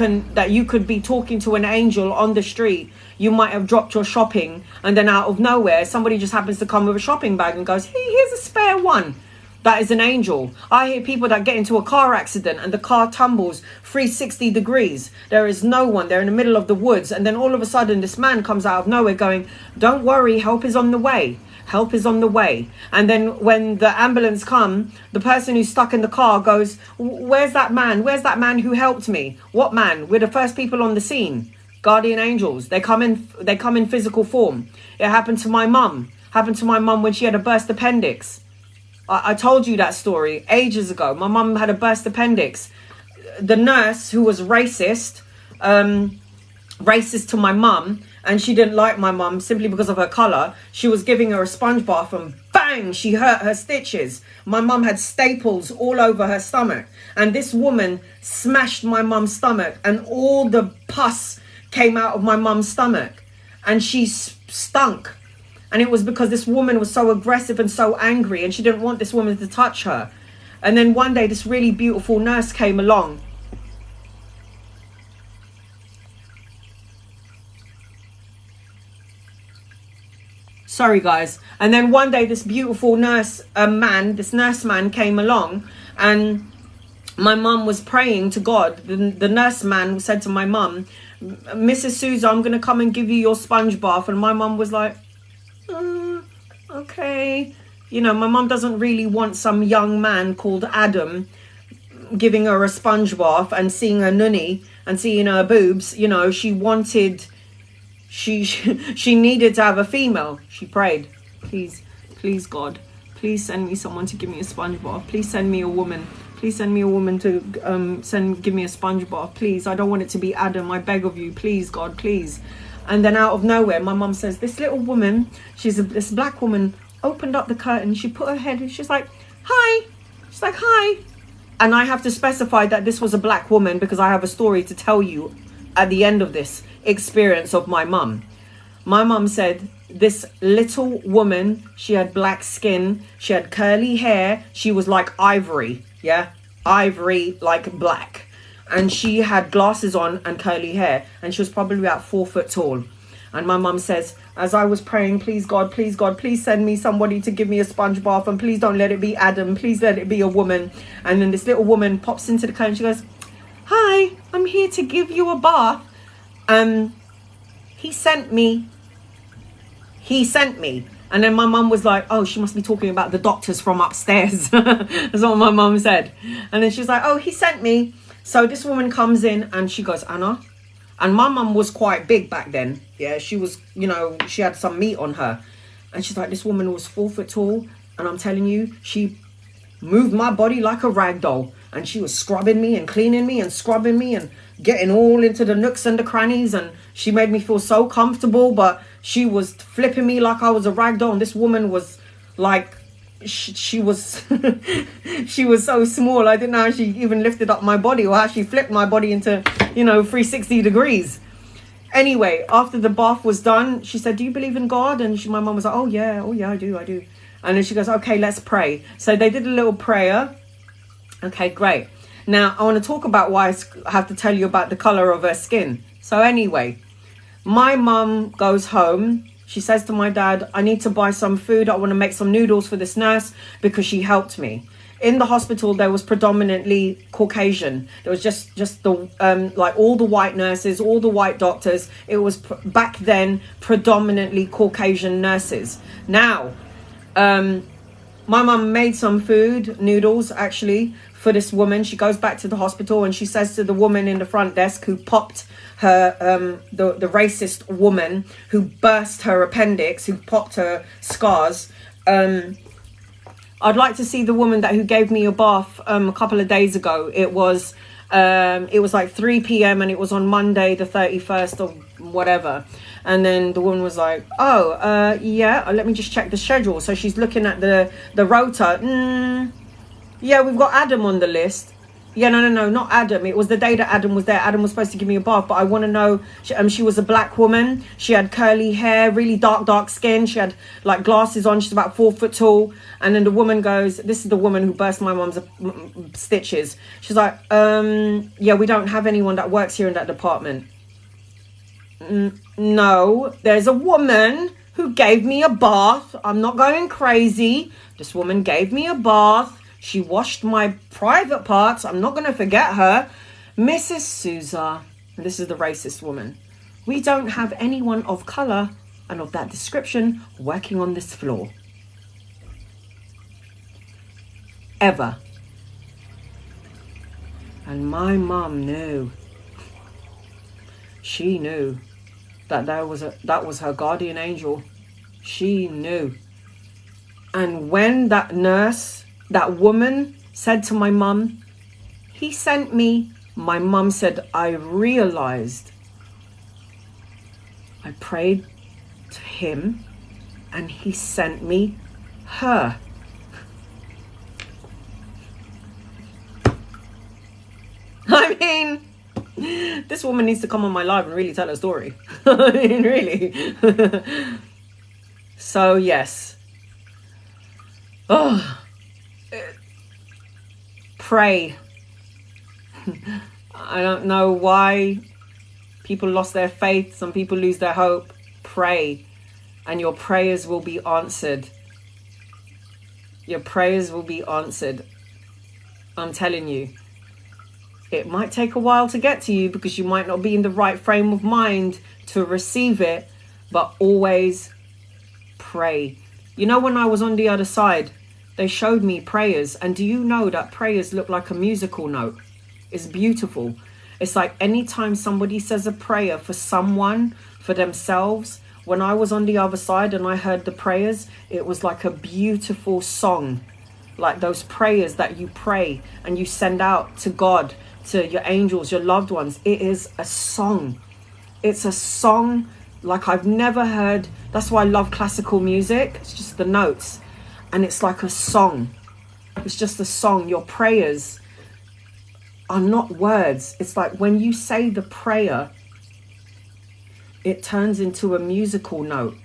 could be talking to an angel on the street? You might have dropped your shopping and then out of nowhere, somebody just happens to come with a shopping bag and goes, hey, here's a spare one. That is an angel. I hear people that get into a car accident and the car tumbles 360 degrees. There is no one. They're in the middle of the woods. And then all of a sudden, this man comes out of nowhere going, don't worry, help is on the way. Help is on the way. And then when the ambulance come, the person who's stuck in the car goes, where's that man? Where's that man who helped me? What man? We're the first people on the scene. Guardian angels. They come in physical form. It happened to my mum. Happened to my mum when she had a burst appendix. I told you that story ages ago. My mum had a burst appendix. The nurse, who was racist to my mum, and she didn't like my mum simply because of her colour. She was giving her a sponge bath and bang, she hurt her stitches. My mum had staples all over her stomach. And this woman smashed my mum's stomach and all the pus came out of my mum's stomach. And she stunk. And it was because this woman was so aggressive and so angry and she didn't want this woman to touch her. And then one day this really beautiful nurse came along. Sorry guys. And then one day this beautiful nurse man came along, and my mum was praying to God. The nurse man said to my mum, Mrs. Souza, I'm going to come and give you your sponge bath. And my mum was like, okay. You know, my mum doesn't really want some young man called Adam giving her a sponge bath and seeing her nunny and seeing her boobs. You know, she needed to have a female. She prayed, please God, please send me someone to give me a sponge bath. Please send me a woman. Please send me a woman to give me a sponge bath. Please, I don't want it to be Adam. I beg of you, please God, please. And then out of nowhere, my mum says, this little woman, this black woman, opened up the curtain. She put her head and she's like, hi. She's like, hi. And I have to specify that this was a black woman because I have a story to tell you at the end of this experience of my mum. My mum said, this little woman, she had black skin, she had curly hair, she was like ivory, yeah? Ivory, like black. And she had glasses on and curly hair, and she was probably about 4 foot tall. And my mum says, as I was praying, please God, please send me somebody to give me a sponge bath, and please don't let it be Adam, please let it be a woman. And then this little woman pops into the curtain, she goes, hi, I'm here to give you a bath. He sent me. And then my mum was like, oh, she must be talking about the doctors from upstairs. That's what my mum said. And then she's like, oh, he sent me. So this woman comes in and she goes, Anna. And my mum was quite big back then. Yeah, she was, you know, she had some meat on her. And she's like, this woman was 4 foot tall. And I'm telling you, she moved my body like a rag doll. And she was scrubbing me and cleaning me and scrubbing me and getting all into the nooks and the crannies. And she made me feel so comfortable, but she was flipping me like I was a rag doll. And this woman was like, she was she was so small. I didn't know how she even lifted up my body or how she flipped my body into, 360 degrees. Anyway, after the bath was done, she said, do you believe in God? And my mum was like, oh yeah, I do. And then she goes, okay, let's pray. So they did a little prayer. Okay, great. Now I want to talk about why I have to tell you about the color of her skin. So anyway, my mum goes home. She says to my dad, I need to buy some food. I want to make some noodles for this nurse because she helped me. In the hospital, there was predominantly Caucasian. There was just the like all the white nurses, all the white doctors. It was back then predominantly Caucasian nurses. Now, my mum made some food, noodles actually, for this woman. She goes back to the hospital and she says to the woman in the front desk who popped her, the racist woman who burst her appendix, who popped her scars, I'd like to see the woman who gave me a bath a couple of days ago. It was like 3 p.m. and it was on Monday the 31st of whatever. And then the woman was like, yeah, let me just check the schedule. So she's looking at the rota. Yeah, we've got Adam on the list. Yeah, no, not Adam. It was the day that Adam was there. Adam was supposed to give me a bath, but I want to know. She was a black woman. She had curly hair, really dark skin. She had like glasses on. She's about 4 foot tall. And then the woman goes, this is the woman who burst my mum's stitches. She's like, yeah, we don't have anyone that works here in that department. No, there's a woman who gave me a bath. I'm not going crazy. This woman gave me a bath. She washed my private parts. I'm not going to forget her. Mrs. Souza, this is the racist woman. We don't have anyone of colour and of that description working on this floor. Ever. And my mum knew. She knew that that was her guardian angel. She knew. And when that nurse, that woman said to my mum, he sent me, my mum said, I realized. I prayed to him and he sent me her. I mean, this woman needs to come on my live and really tell her story. I mean, really. So, yes. Oh. Pray. I don't know why people lost their faith. Some people lose their hope. Pray. And your prayers will be answered. Your prayers will be answered. I'm telling you. It might take a while to get to you because you might not be in the right frame of mind to receive it. But always pray. You know, when I was on the other side, they showed me prayers. And do you know that prayers look like a musical note? It's beautiful. It's like anytime somebody says a prayer for someone, for themselves, when I was on the other side and I heard the prayers, it was like a beautiful song. Like those prayers that you pray and you send out to God, to your angels, your loved ones. It is a song. It's a song like I've never heard. That's why I love classical music. It's just the notes. And it's like a song. It's just a song. Your prayers are not words. It's like when you say the prayer, it turns into a musical note.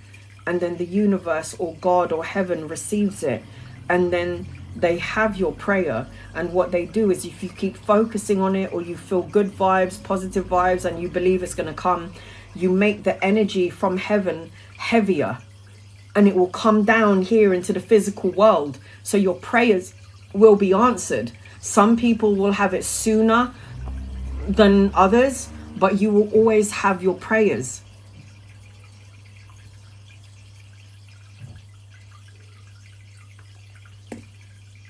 And then the universe or God or heaven receives it. And then they have your prayer. And what they do is if you keep focusing on it or you feel good vibes, positive vibes, and you believe it's going to come, you make the energy from heaven heavier. And it will come down here into the physical world. So your prayers will be answered. Some people will have it sooner than others, but you will always have your prayers.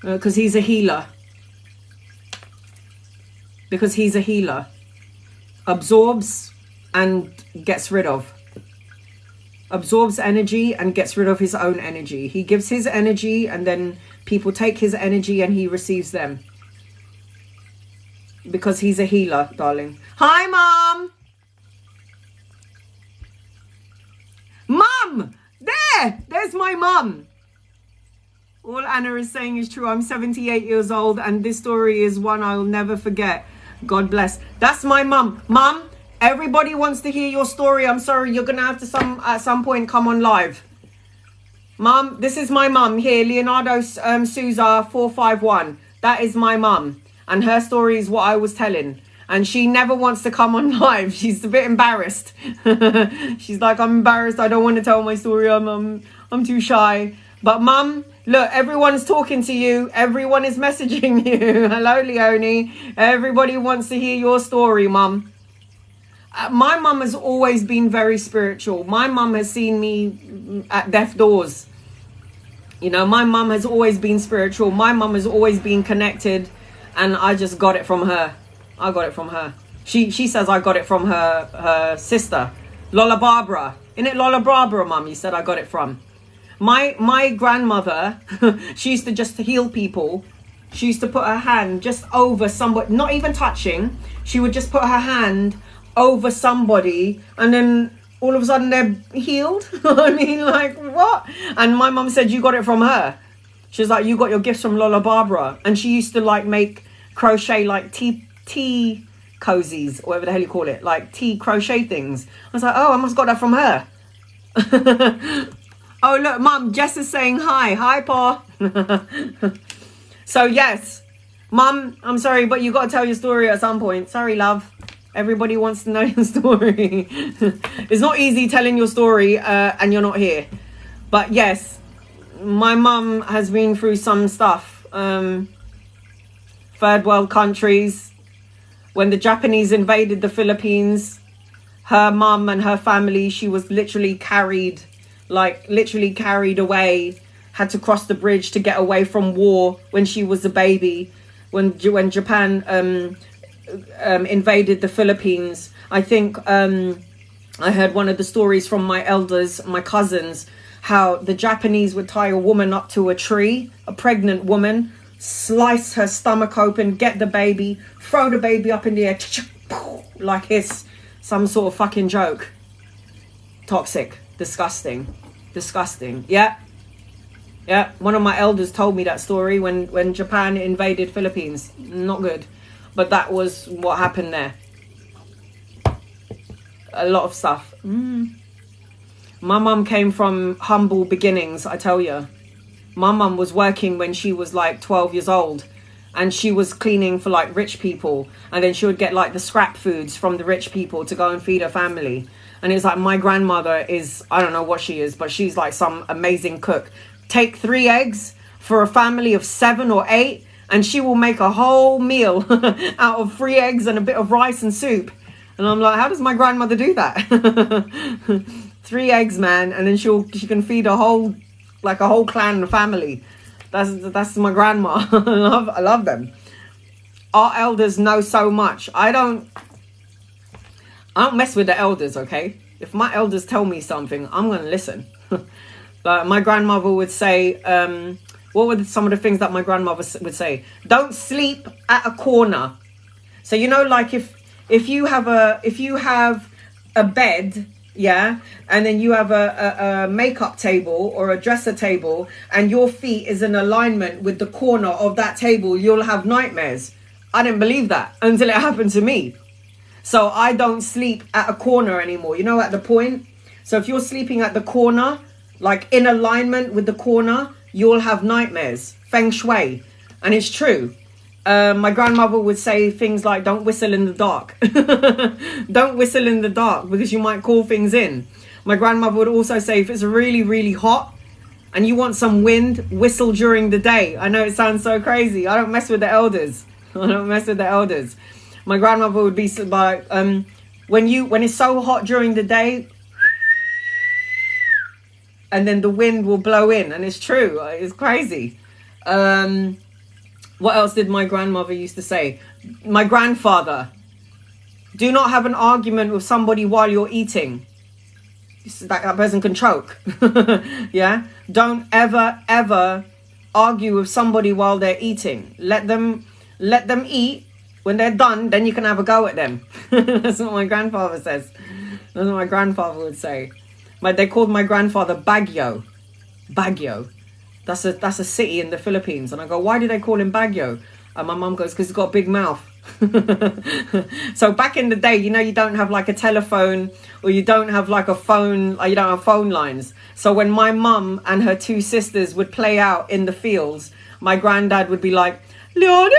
Because he's a healer. Because he's a healer. Absorbs and gets rid of. absorbs energy and gets rid of his own energy. He gives his energy and then people take his energy and he receives them. Because he's a healer, darling. Hi, Mom! Mum! There's my mum. All Anna is saying is true. I'm 78 years old and this story is one I'll never forget. God bless. That's my mum. Mum, everybody wants to hear your story. I'm sorry, you're going to have to at some point come on live. Mum, this is my mum here, Leonardo Souza 451. That is my mum. And her story is what I was telling. And she never wants to come on live. She's a bit embarrassed. She's like, I'm embarrassed. I don't want to tell my story. I'm too shy. But Mum, look, everyone's talking to you. Everyone is messaging you. Hello, Leonie. Everybody wants to hear your story, Mum. My mum has always been very spiritual. My mum has seen me at death doors. You know, my mum has always been spiritual. My mum has always been connected. And I just got it from her. I got it from her. She says I got it from her sister, Lola Barbara. Isn't it Lola Barbara, Mum? You said I got it from. My grandmother, she used to just heal people. She used to put her hand just over somebody, not even touching. She would just put her hand over somebody and then all of a sudden they're healed. I mean, like, what? And my mum said you got it from her. She was like, you got your gifts from Lola Barbara. And she used to like make crochet like tea cozies, or whatever the hell you call it, like tea crochet things. I was like, oh, I must got that from her. Oh, look, Mum, Jess is saying hi. Hi, Pa. So, yes, Mum, I'm sorry, but you got to tell your story at some point. Sorry, love. Everybody wants to know your story. It's not easy telling your story and you're not here. But, yes, my mum has been through some stuff. Third world countries. When the Japanese invaded the Philippines, her mum and her family, she was literally carried away, had to cross the bridge to get away from war when she was a baby. When Japan invaded the Philippines, I think I heard one of the stories from my elders, my cousins, how the Japanese would tie a woman up to a tree, a pregnant woman, slice her stomach open, get the baby, throw the baby up in the air, like it's some sort of fucking joke. Toxic, disgusting. Yeah, one of my elders told me that story when Japan invaded Philippines. Not good, but that was what happened there. A lot of stuff. My mum came from humble beginnings, I tell you. My mum was working when she was like 12 years old, and she was cleaning for like rich people, and then she would get like the scrap foods from the rich people to go and feed her family. And it's like, my grandmother is, I don't know what she is, but she's like some amazing cook. Take 3 eggs for a family of 7 or 8, and she will make a whole meal out of 3 eggs and a bit of rice and soup. And I'm like, how does my grandmother do that? 3 eggs, man, and then she can feed a whole clan, family. That's my grandma. I love them. Our elders know so much. I don't mess with the elders, okay? If my elders tell me something, I'm gonna listen. But my grandmother would say, what were some of the things that my grandmother would say? Don't sleep at a corner. So you know, like if you have a bed, yeah, and then you have a makeup table or a dresser table, and your feet is in alignment with the corner of that table, you'll have nightmares. I didn't believe that until it happened to me. So I don't sleep at a corner anymore, you know, at the point. So if you're sleeping at the corner, like in alignment with the corner, you'll have nightmares. Feng Shui. And it's true. My grandmother would say things like, don't whistle in the dark. Don't whistle in the dark because you might call things in. My grandmother would also say, if it's really, really hot and you want some wind, whistle during the day. I know it sounds so crazy. I don't mess with the elders. My grandmother would be like, when it's so hot during the day, and then the wind will blow in. And it's true. It's crazy. What else did my grandmother used to say? My grandfather, do not have an argument with somebody while you're eating. that person can choke. Yeah, don't ever argue with somebody while they're eating. Let them eat. When they're done, then you can have a go at them. That's what my grandfather says. That's what my grandfather would say. They called my grandfather Baguio. Baguio. That's a city in the Philippines. And I go, why do they call him Baguio? And my mum goes, because he's got a big mouth. So back in the day, you don't have like a telephone, or you don't have like a phone, or you don't have phone lines. So when my mum and her two sisters would play out in the fields, my granddad would be like, Leonie!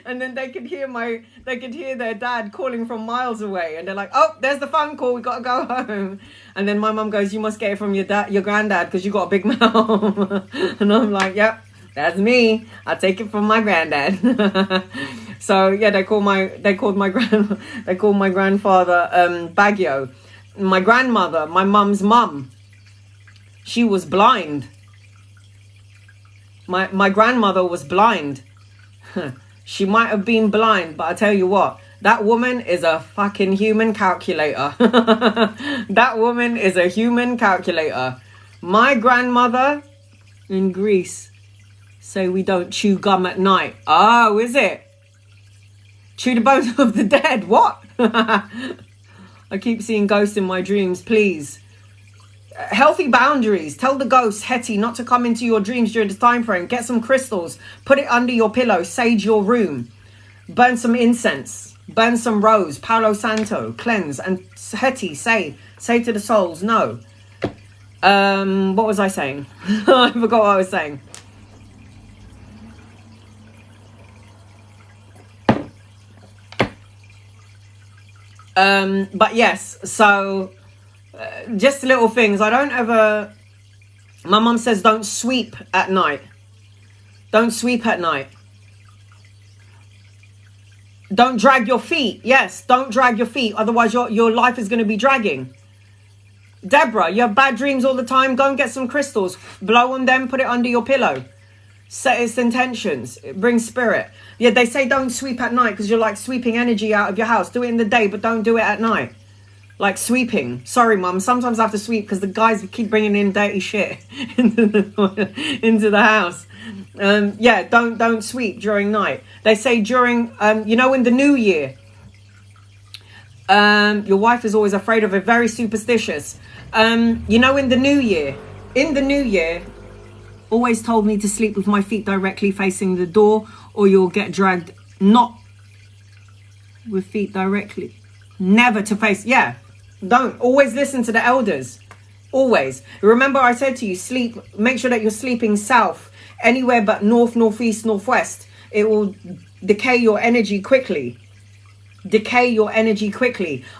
And then they could hear their dad calling from miles away, and they're like, oh, there's the phone call, we gotta go home. And then my mum goes, you must get it from your granddad, because you got a big mouth. And I'm like, yep, that's me, I'll take it from my granddad. So yeah, they called my grandfather Baguio. My grandmother, my mum's mum, she was blind. My grandmother was blind. She might have been blind, but I tell you what, that woman is a fucking human calculator. That woman is a human calculator. My grandmother in Greece say we don't chew gum at night. Oh, is it? Chew the bones of the dead. What? I keep seeing ghosts in my dreams. Please. Healthy boundaries. Tell the ghost Hetty not to come into your dreams during this time frame. Get some crystals, put it under your pillow, sage your room, burn some incense, burn some rose, Palo Santo, cleanse, and Hetty say to the souls no. What was I saying? I forgot what I was saying. But yes, so just little things. My mum says don't sweep at night. Don't sweep at night. Don't drag your feet. Yes, don't drag your feet. Otherwise your life is going to be dragging. Deborah, you have bad dreams all the time. Go and get some crystals. Blow on them, put it under your pillow. Set its intentions. It brings spirit. Yeah, they say don't sweep at night because you're like sweeping energy out of your house. Do it in the day, but don't do it at night. Like sweeping. Sorry, mum. Sometimes I have to sweep because the guys keep bringing in dirty shit into the house. Yeah, don't sweep during night. They say during, in the new year, your wife is always afraid of it. Very superstitious. In the new year, always told me to sleep with my feet directly facing the door, or you'll get dragged. Not with feet directly. Never to face. Yeah. Don't. Always listen to the elders. Always. Remember I said to you, make sure that you're sleeping south. Anywhere but north, northeast, northwest. It will decay your energy quickly.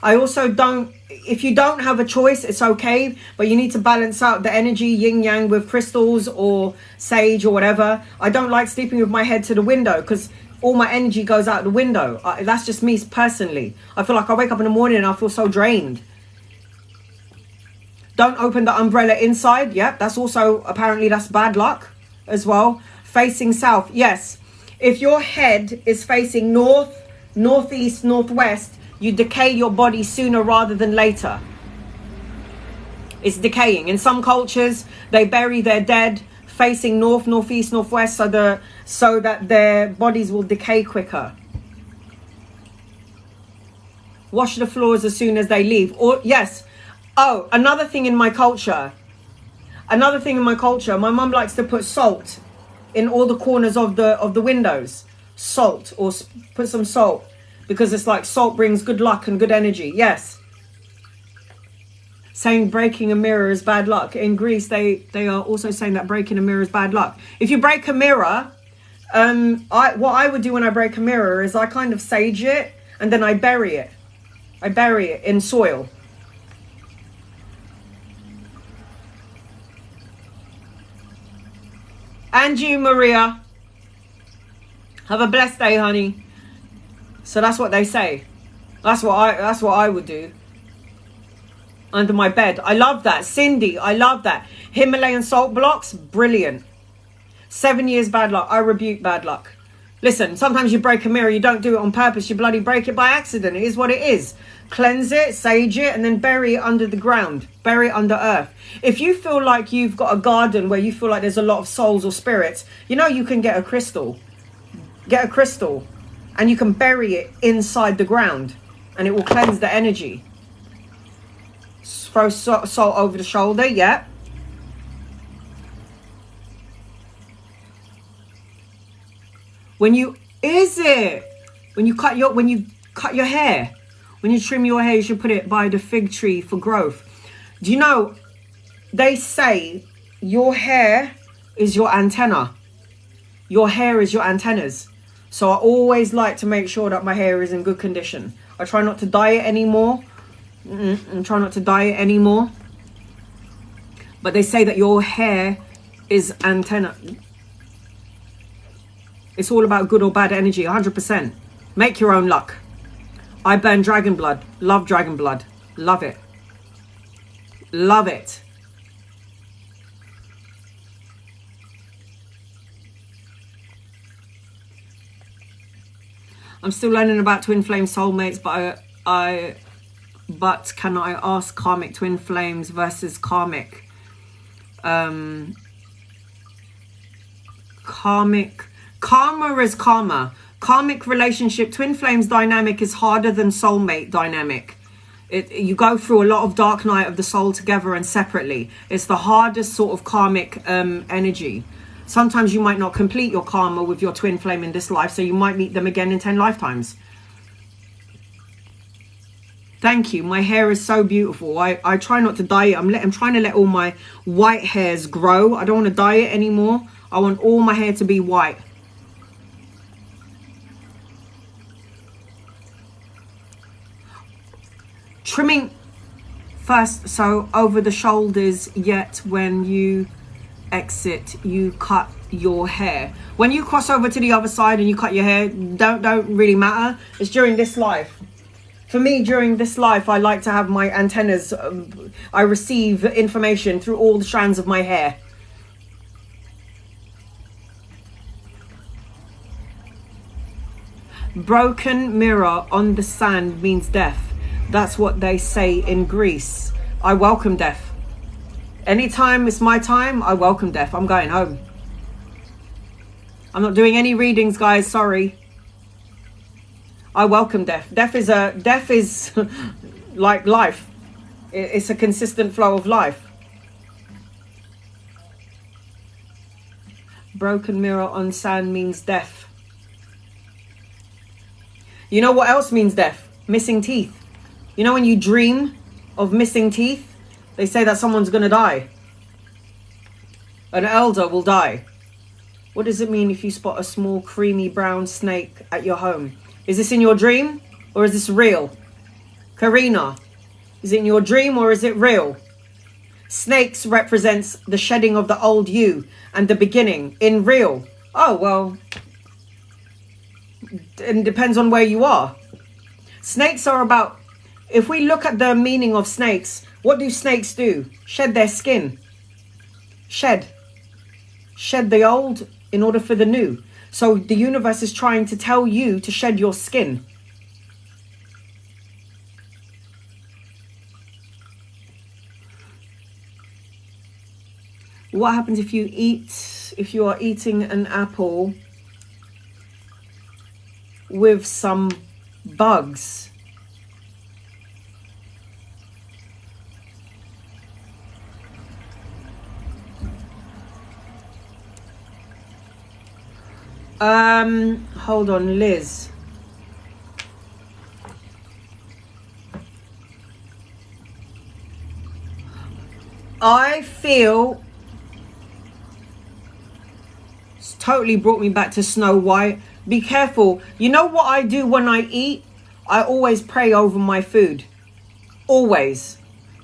I also if you don't have a choice, it's okay, but you need to balance out the energy yin yang with crystals or sage or whatever. I don't like sleeping with my head to the window because all my energy goes out the window. That's just me personally. I feel like I wake up in the morning and I feel so drained. Don't open the umbrella inside. Yep, that's also, apparently that's bad luck as well. Facing south. Yes. If your head is facing north, northeast, northwest, you decay your body sooner rather than later. It's decaying. In some cultures, they bury their dead facing north, northeast, northwest, so that their bodies will decay quicker. Wash the floors as soon as they leave. Or yes. Oh, another thing in my culture, my mum likes to put salt in all the corners of the windows. Salt, or put some salt, because it's like salt brings good luck and good energy. Yes. Saying breaking a mirror is bad luck. In Greece, they are also saying that breaking a mirror is bad luck. If you break a mirror, what I would do when I break a mirror is I kind of sage it and then I bury it. I bury it in soil. And you, Maria. Have a blessed day, honey. So that's what they say. That's what I would do. Under my bed. I love that. Cindy, I love that. Himalayan salt blocks, brilliant. 7 years bad luck. I rebuke bad luck. Listen, sometimes you break a mirror, you don't do it on purpose, you bloody break it by accident. It is what it is. Cleanse it, sage it, and then bury it under the ground. Bury it under earth. If you feel like you've got a garden where you feel like there's a lot of souls or spirits, you can get a crystal. Get a crystal and you can bury it inside the ground and it will cleanse the energy. Throw salt over the shoulder, yeah. When you cut your hair, when you trim your hair, you should put it by the fig tree for growth. Do you know, they say your hair is your antenna. Your hair is your antennas. So I always like to make sure that my hair is in good condition. I try not to dye it anymore. But they say that your hair is antenna. It's all about good or bad energy, 100%. Make your own luck. I burn dragon blood. Love dragon blood. Love it. Love it. I'm still learning about twin flame soulmates, but can I ask karmic twin flames versus karmic? Karma is karma. Karmic relationship, twin flames dynamic is harder than soulmate dynamic. You go through a lot of dark night of the soul together and separately. It's the hardest sort of karmic energy. Sometimes you might not complete your karma with your twin flame in this life, so you might meet them again in 10 lifetimes. Thank you. My hair is so beautiful. I try not to dye it. I'm trying to let all my white hairs grow. I don't want to dye it anymore. I want all my hair to be white. Trimming first, so over the shoulders, yet when you exit, you cut your hair. When you cross over to the other side and you cut your hair, don't really matter. It's during this life. For me, during this life, I like to have my antennas. I receive information through all the strands of my hair. Broken mirror on the sand means death. That's what they say in Greece. I welcome death. Anytime it's my time, I welcome death. I'm going home. I'm not doing any readings, guys. Sorry. I welcome death. Death is like life. It's a consistent flow of life. Broken mirror on sand means death. You know what else means death? Missing teeth. You know when you dream of missing teeth, they say that someone's going to die. An elder will die. What does it mean if you spot a small creamy brown snake at your home? Is this in your dream or is this real? Karina, is it in your dream or is it real? Snakes represents the shedding of the old you and the beginning in real. Oh, well, it depends on where you are. Snakes are about, if we look at the meaning of snakes, what do snakes do? Shed their skin. Shed the old in order for the new. So the universe is trying to tell you to shed your skin. What happens if you are eating an apple with some bugs? Hold on, Liz. I feel it's totally brought me back to Snow White. Be careful. You know what I do when I eat? I always pray over my food. Always.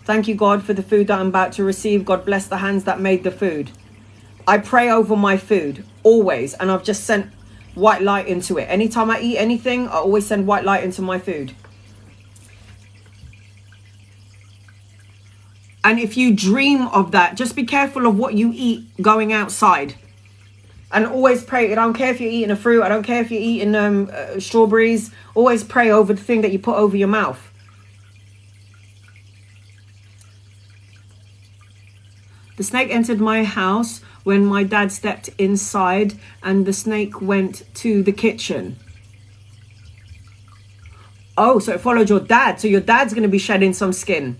Thank you, God, for the food that I'm about to receive. God bless the hands that made the food. I pray over my food, always. And I've just sent white light into it. Anytime I eat anything, I always send white light into my food. And if you dream of that, just be careful of what you eat going outside. And always pray. I don't care if you're eating a fruit. I don't care if you're eating strawberries. Always pray over the thing that you put over your mouth. The snake entered my house when my dad stepped inside, and the snake went to the kitchen. Oh, so it followed your dad. So your dad's going to be shedding some skin.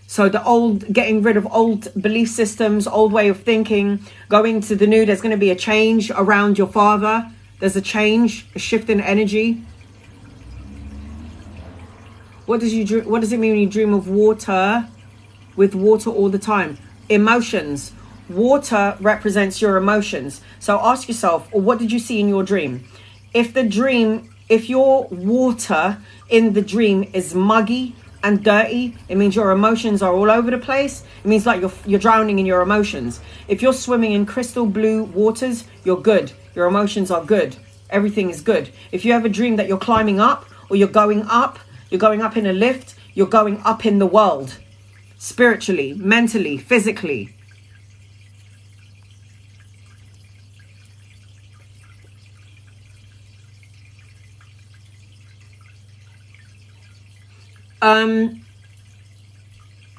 So getting rid of old belief systems, old way of thinking, going to the new. There's going to be a change around your father. There's a change, a shift in energy. What does it mean when you dream of water, with water all the time? Emotions. Water represents your emotions. So ask yourself, what did you see in your dream? If your water in the dream is muggy and dirty, it means your emotions are all over the place. It means like you're drowning in your emotions. If you're swimming in crystal blue waters, you're good. Your emotions are good. Everything is good. If you have a dream that you're climbing up, or you're going up in a lift, you're going up in the world. Spiritually, mentally, physically.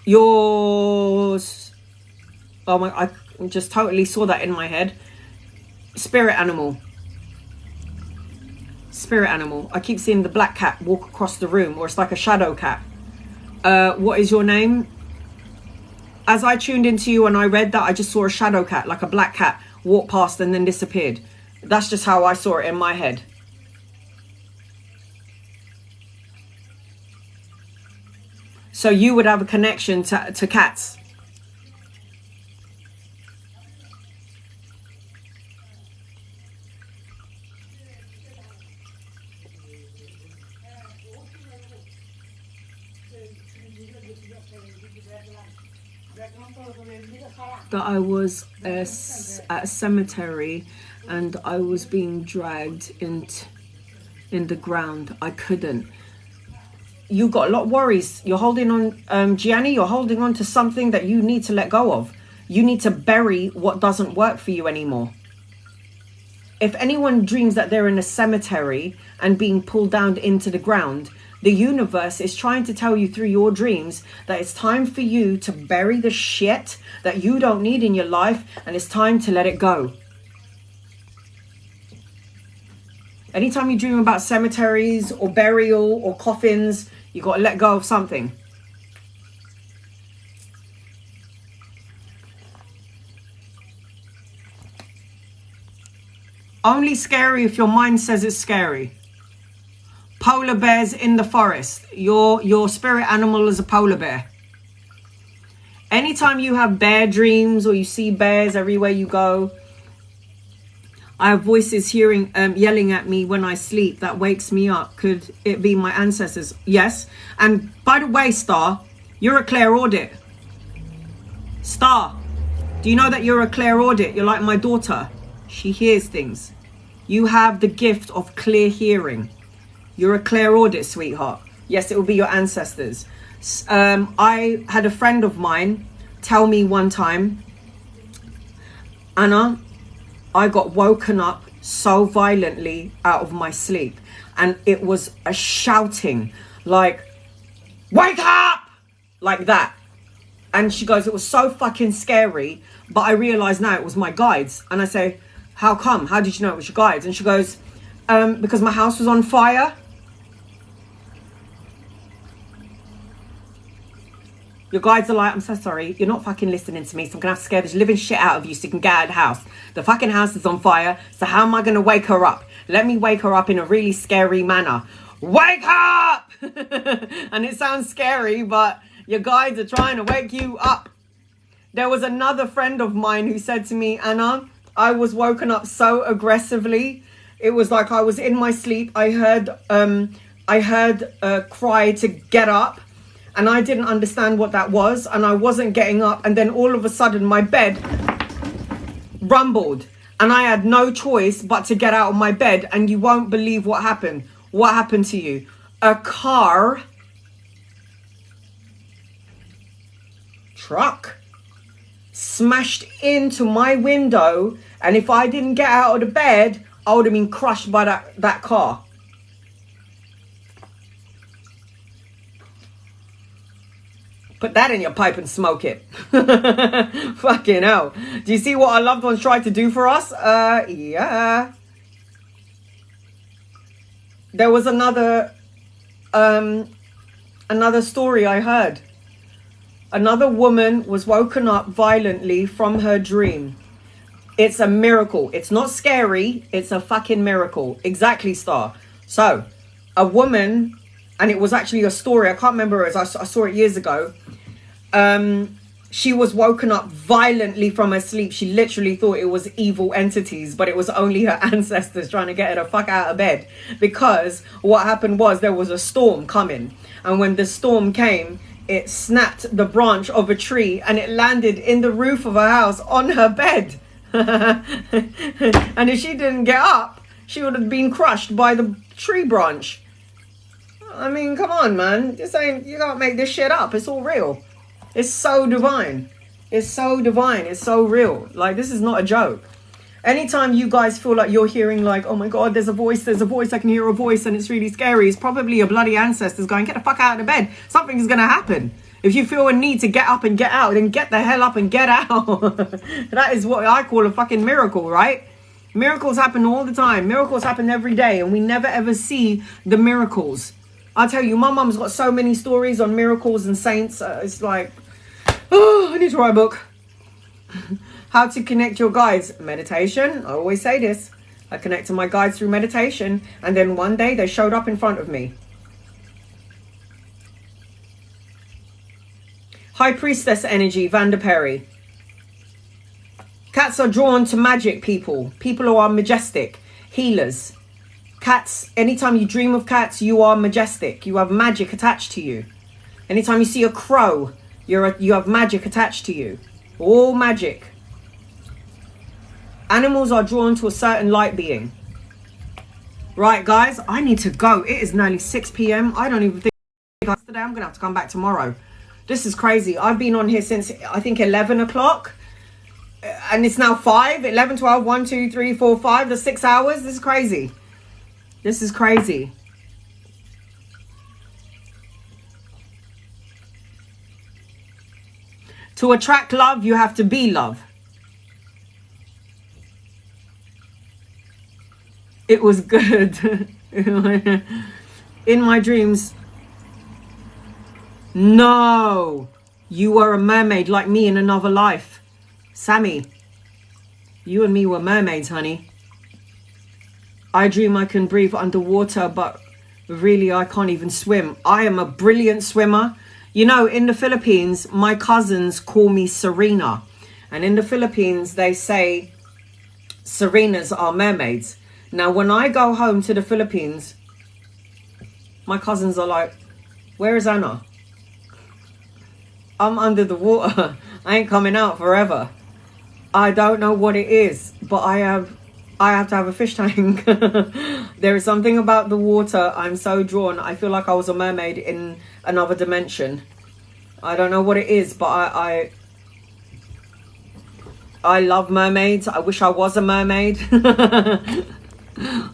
Yours. Oh my! I just totally saw that in my head. Spirit animal. Spirit animal. I keep seeing the black cat walk across the room, or it's like a shadow cat. What is your name? As I tuned into you and I read that, I just saw a shadow cat, like a black cat, walk past and then disappeared. That's just how I saw it in my head. So you would have a connection to cats. That I was at a cemetery and I was being dragged in the ground. I couldn't. You got a lot of worries. You're holding on, Gianni, you're holding on to something that you need to let go of. You need to bury what doesn't work for you anymore. If anyone dreams that they're in a cemetery and being pulled down into the ground, the universe is trying to tell you through your dreams that it's time for you to bury the shit that you don't need in your life, and it's time to let it go. Anytime you dream about cemeteries or burial or coffins, you got to let go of something. Only scary if your mind says it's scary. Polar bears in the forest. Your spirit animal is a polar bear. Anytime you have bear dreams or you see bears everywhere you go, I have voices yelling at me when I sleep. That wakes me up. Could it be my ancestors? Yes. And by the way, Star, you're a clairaudit. Star, do you know that you're a clairaudit? You're like my daughter. She hears things. You have the gift of clear hearing. You're a clairaudit, sweetheart. Yes, it will be your ancestors. I had a friend of mine tell me one time, Anna, I got woken up so violently out of my sleep. And it was a shouting, like, wake up! Like that. And she goes, it was so fucking scary. But I realized now it was my guides. And I say, how come? How did you know it was your guides? And she goes, because my house was on fire. Your guides are like, I'm so sorry, you're not fucking listening to me, so I'm gonna have to scare this living shit out of you so you can get out of the house. The fucking house is on fire, so how am I gonna wake her up? Let me wake her up in a really scary manner. Wake up! And it sounds scary, but your guides are trying to wake you up. There was another friend of mine who said to me, Anna, I was woken up so aggressively. It was like I was in my sleep. I heard a cry to get up. And I didn't understand what that was. And I wasn't getting up. And then all of a sudden my bed rumbled. And I had no choice but to get out of my bed. And you won't believe what happened. What happened to you? A truck smashed into my window And if I didn't get out of the bed, I would have been crushed by that car. Put that in your pipe and smoke it. Fucking hell. Do you see what our loved ones tried to do for us? Yeah. There was another story I heard. Another woman was woken up violently from her dream. It's a miracle. It's not scary. It's a fucking miracle. Exactly, Star. So, a woman, and it was actually a story. I can't remember it. I saw it years ago. She was woken up violently from her sleep. She literally thought it was evil entities, but it was only her ancestors trying to get her the fuck out of bed. Because what happened was there was a storm coming. And when the storm came, it snapped the branch of a tree and it landed in the roof of her house on her bed. And if she didn't get up, she would have been crushed by the tree branch. I mean, come on, man. Just saying, you can't make this shit up. It's all real. It's so divine. It's so divine. It's so real. Like, this is not a joke. Anytime you guys feel like you're hearing like, oh my God, there's a voice, I can hear a voice and it's really scary, it's probably your bloody ancestors going, get the fuck out of bed. Something's going to happen. If you feel a need to get up and get out, then get the hell up and get out. That is what I call a fucking miracle, right? Miracles happen all the time. Miracles happen every day and we never ever see the miracles. I'll tell you, my mum's got so many stories on miracles and saints. It's like, oh, I need to write a book. How to connect your guides. Meditation. I always say this. I connect to my guides through meditation. And then one day they showed up in front of me. High Priestess energy, Vanda Perry. Cats are drawn to magic people. People who are majestic. Healers. Cats, anytime you dream of cats, you are majestic. You have magic attached to you. Anytime you see a crow, you have magic attached to you. All magic. Animals are drawn to a certain light being. Right, guys, I need to go. It is nearly 6 p.m. I don't even think today. I'm going to have to come back tomorrow. This is crazy. I've been on here since, I think, 11 o'clock. And it's now 5, 11, 12, 1, 2, 3, 4, 5. That's 6 hours. This is crazy. This is crazy. To attract love, you have to be love. It was good. In my dreams. No. You were a mermaid like me in another life. Sammy. You and me were mermaids, honey. I dream I can breathe underwater, but really I can't even swim. I am a brilliant swimmer. You know, in the Philippines, my cousins call me Serena. And in the Philippines, they say Serenas are mermaids. Now, when I go home to the Philippines, my cousins are like, where is Anna? I'm under the water. I ain't coming out forever. I don't know what it is, but I have to have a fish tank. There is something about the water. I'm so drawn. I feel like I was a mermaid in another dimension. I don't know what it is, but I love mermaids. I wish I was a mermaid.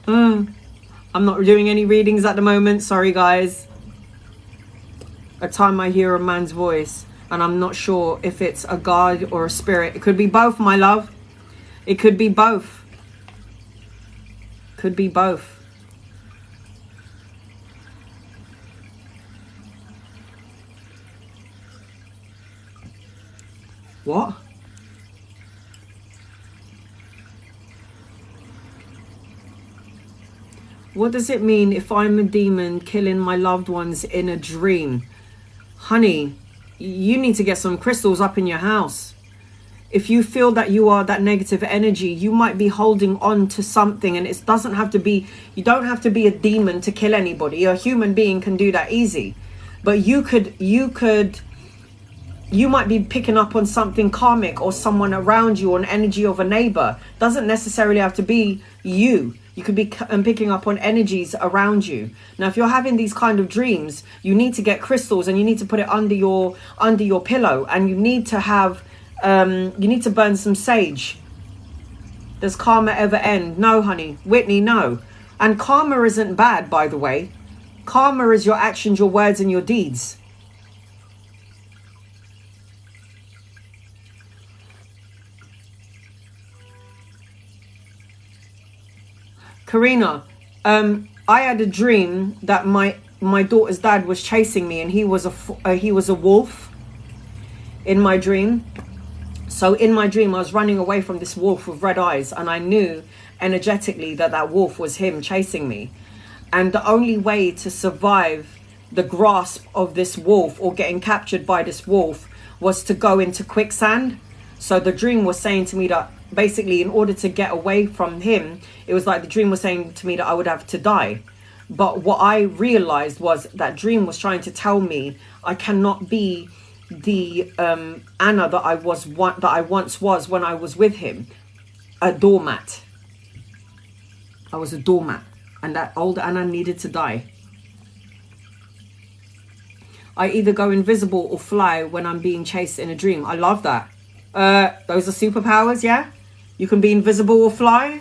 I'm not doing any readings at the moment. Sorry, guys. A time I hear a man's voice and I'm not sure if it's a god or a spirit. It could be both, my love. It could be both. Could be both. What? What does it mean if I'm a demon killing my loved ones in a dream? Honey, you need to get some crystals up in your house. If you feel that you are that negative energy, you might be holding on to something, and it doesn't have to be, you don't have to be a demon to kill anybody. A human being can do that easy. But you might be picking up on something karmic or someone around you, or an energy of a neighbor. Doesn't necessarily have to be you. You could be picking up on energies around you. Now, if you're having these kind of dreams, you need to get crystals and you need to put it under your pillow, and you need to have you need to burn some sage. Does karma ever end? No, honey. Whitney, no. And karma isn't bad, by the way. Karma is your actions, your words, and your deeds. Karina, I had a dream that my daughter's dad was chasing me, and he was a wolf in my dream. So in my dream, I was running away from this wolf with red eyes, and I knew energetically that wolf was him chasing me. And the only way to survive the grasp of this wolf or getting captured by this wolf was to go into quicksand. So the dream was saying to me that basically in order to get away from him, it was like the dream was saying to me that I would have to die. But what I realized was that dream was trying to tell me I cannot be the Anna that I once was when I was with him, a doormat. I was a doormat, and that old Anna needed to die. I either go invisible or fly when I'm being chased in a dream. I love that. Those are superpowers, yeah? You can be invisible or fly.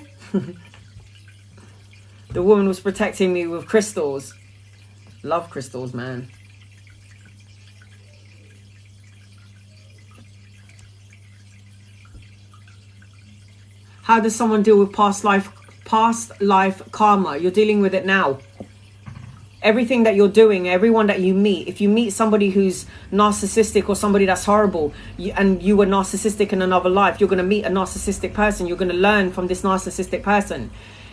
The woman was protecting me with crystals. Love crystals, man. How does someone deal with past life karma? You're dealing with it now. Everything that you're doing, everyone that you meet, if you meet somebody who's narcissistic or somebody that's horrible, and you were narcissistic in another life, you're going to meet a narcissistic person. You're going to learn from this narcissistic person.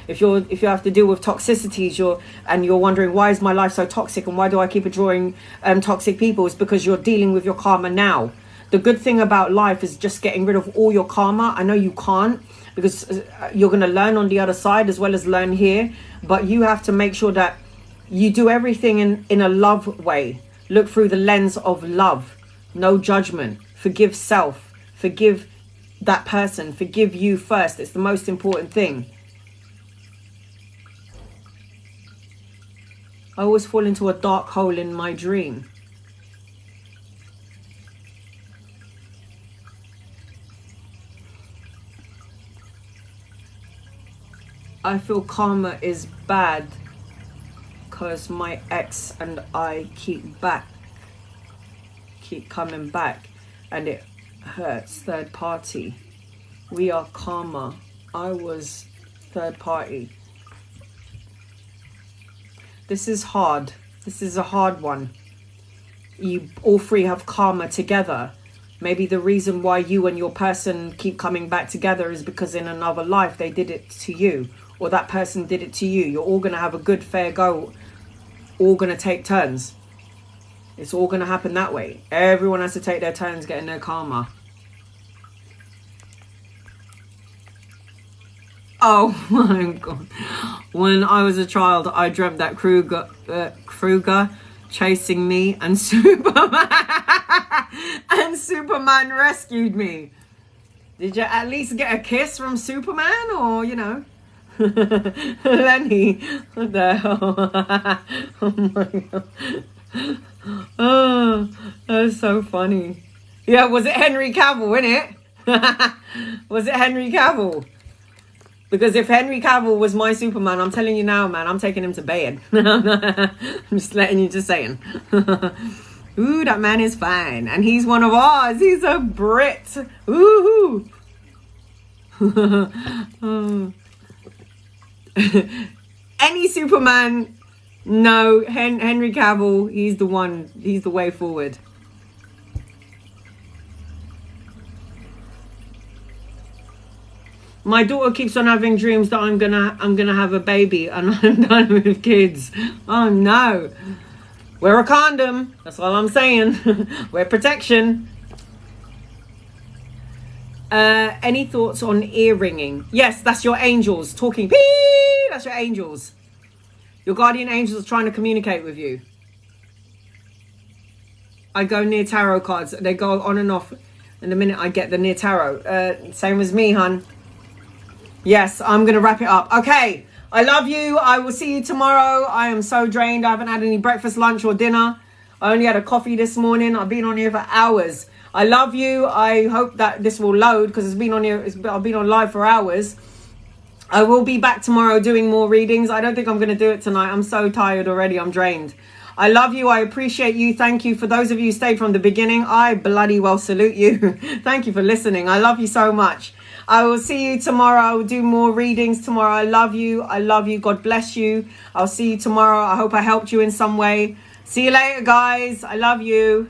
If you have to deal with toxicities, you're wondering, why is my life so toxic and why do I keep drawing toxic people? It's because you're dealing with your karma now. The good thing about life is just getting rid of all your karma. I know you can't, because you're going to learn on the other side as well as learn here, but you have to make sure that you do everything in a love way. Look through the lens of love. No judgment. Forgive self. Forgive that person. Forgive you first. It's the most important thing. I always fall into a dark hole in my dream. I feel karma is bad because my ex and I keep coming back, and it hurts. Third party. We are karma. I was third party. This is hard. This is a hard one. You all three have karma together. Maybe the reason why you and your person keep coming back together is because in another life they did it to you, or that person did it to you. You're all going to have a good fair go. All going to take turns. It's all going to happen that way. Everyone has to take their turns getting their karma. Oh my God. When I was a child, I dreamt that Kruger chasing me and Superman rescued me. Did you at least get a kiss from Superman, or, you know? Lenny, what the hell? Oh my God. Oh, that's so funny. Yeah, was it Henry Cavill, innit? Was it Henry Cavill? Because if Henry Cavill was my Superman, I'm telling you now, man, I'm taking him to bed. I'm just letting you, just saying. Ooh, that man is fine. And he's one of ours. He's a Brit. Ooh. Any Superman, no. Henry Cavill, he's the one. He's the way forward. My daughter keeps on having dreams that I'm gonna have a baby and I'm done with kids. Oh no. Wear a condom. That's all I'm saying. Wear protection. Any thoughts on ear ringing? Yes, that's your angels talking. Pee! That's your angels. Your guardian angels are trying to communicate with you. I go near tarot cards. They go on and off. And the minute I get the near tarot. Same as me, hun. Yes, I'm going to wrap it up. Okay, I love you. I will see you tomorrow. I am so drained. I haven't had any breakfast, lunch or dinner. I only had a coffee this morning. I've been on here for hours. I love you. I hope that this will load because it's been on here. I've been on live for hours. I will be back tomorrow doing more readings. I don't think I'm going to do it tonight. I'm so tired already. I'm drained. I love you. I appreciate you. Thank you. For those of you who stayed from the beginning, I bloody well salute you. Thank you for listening. I love you so much. I will see you tomorrow. I will do more readings tomorrow. I love you. I love you. God bless you. I'll see you tomorrow. I hope I helped you in some way. See you later, guys. I love you.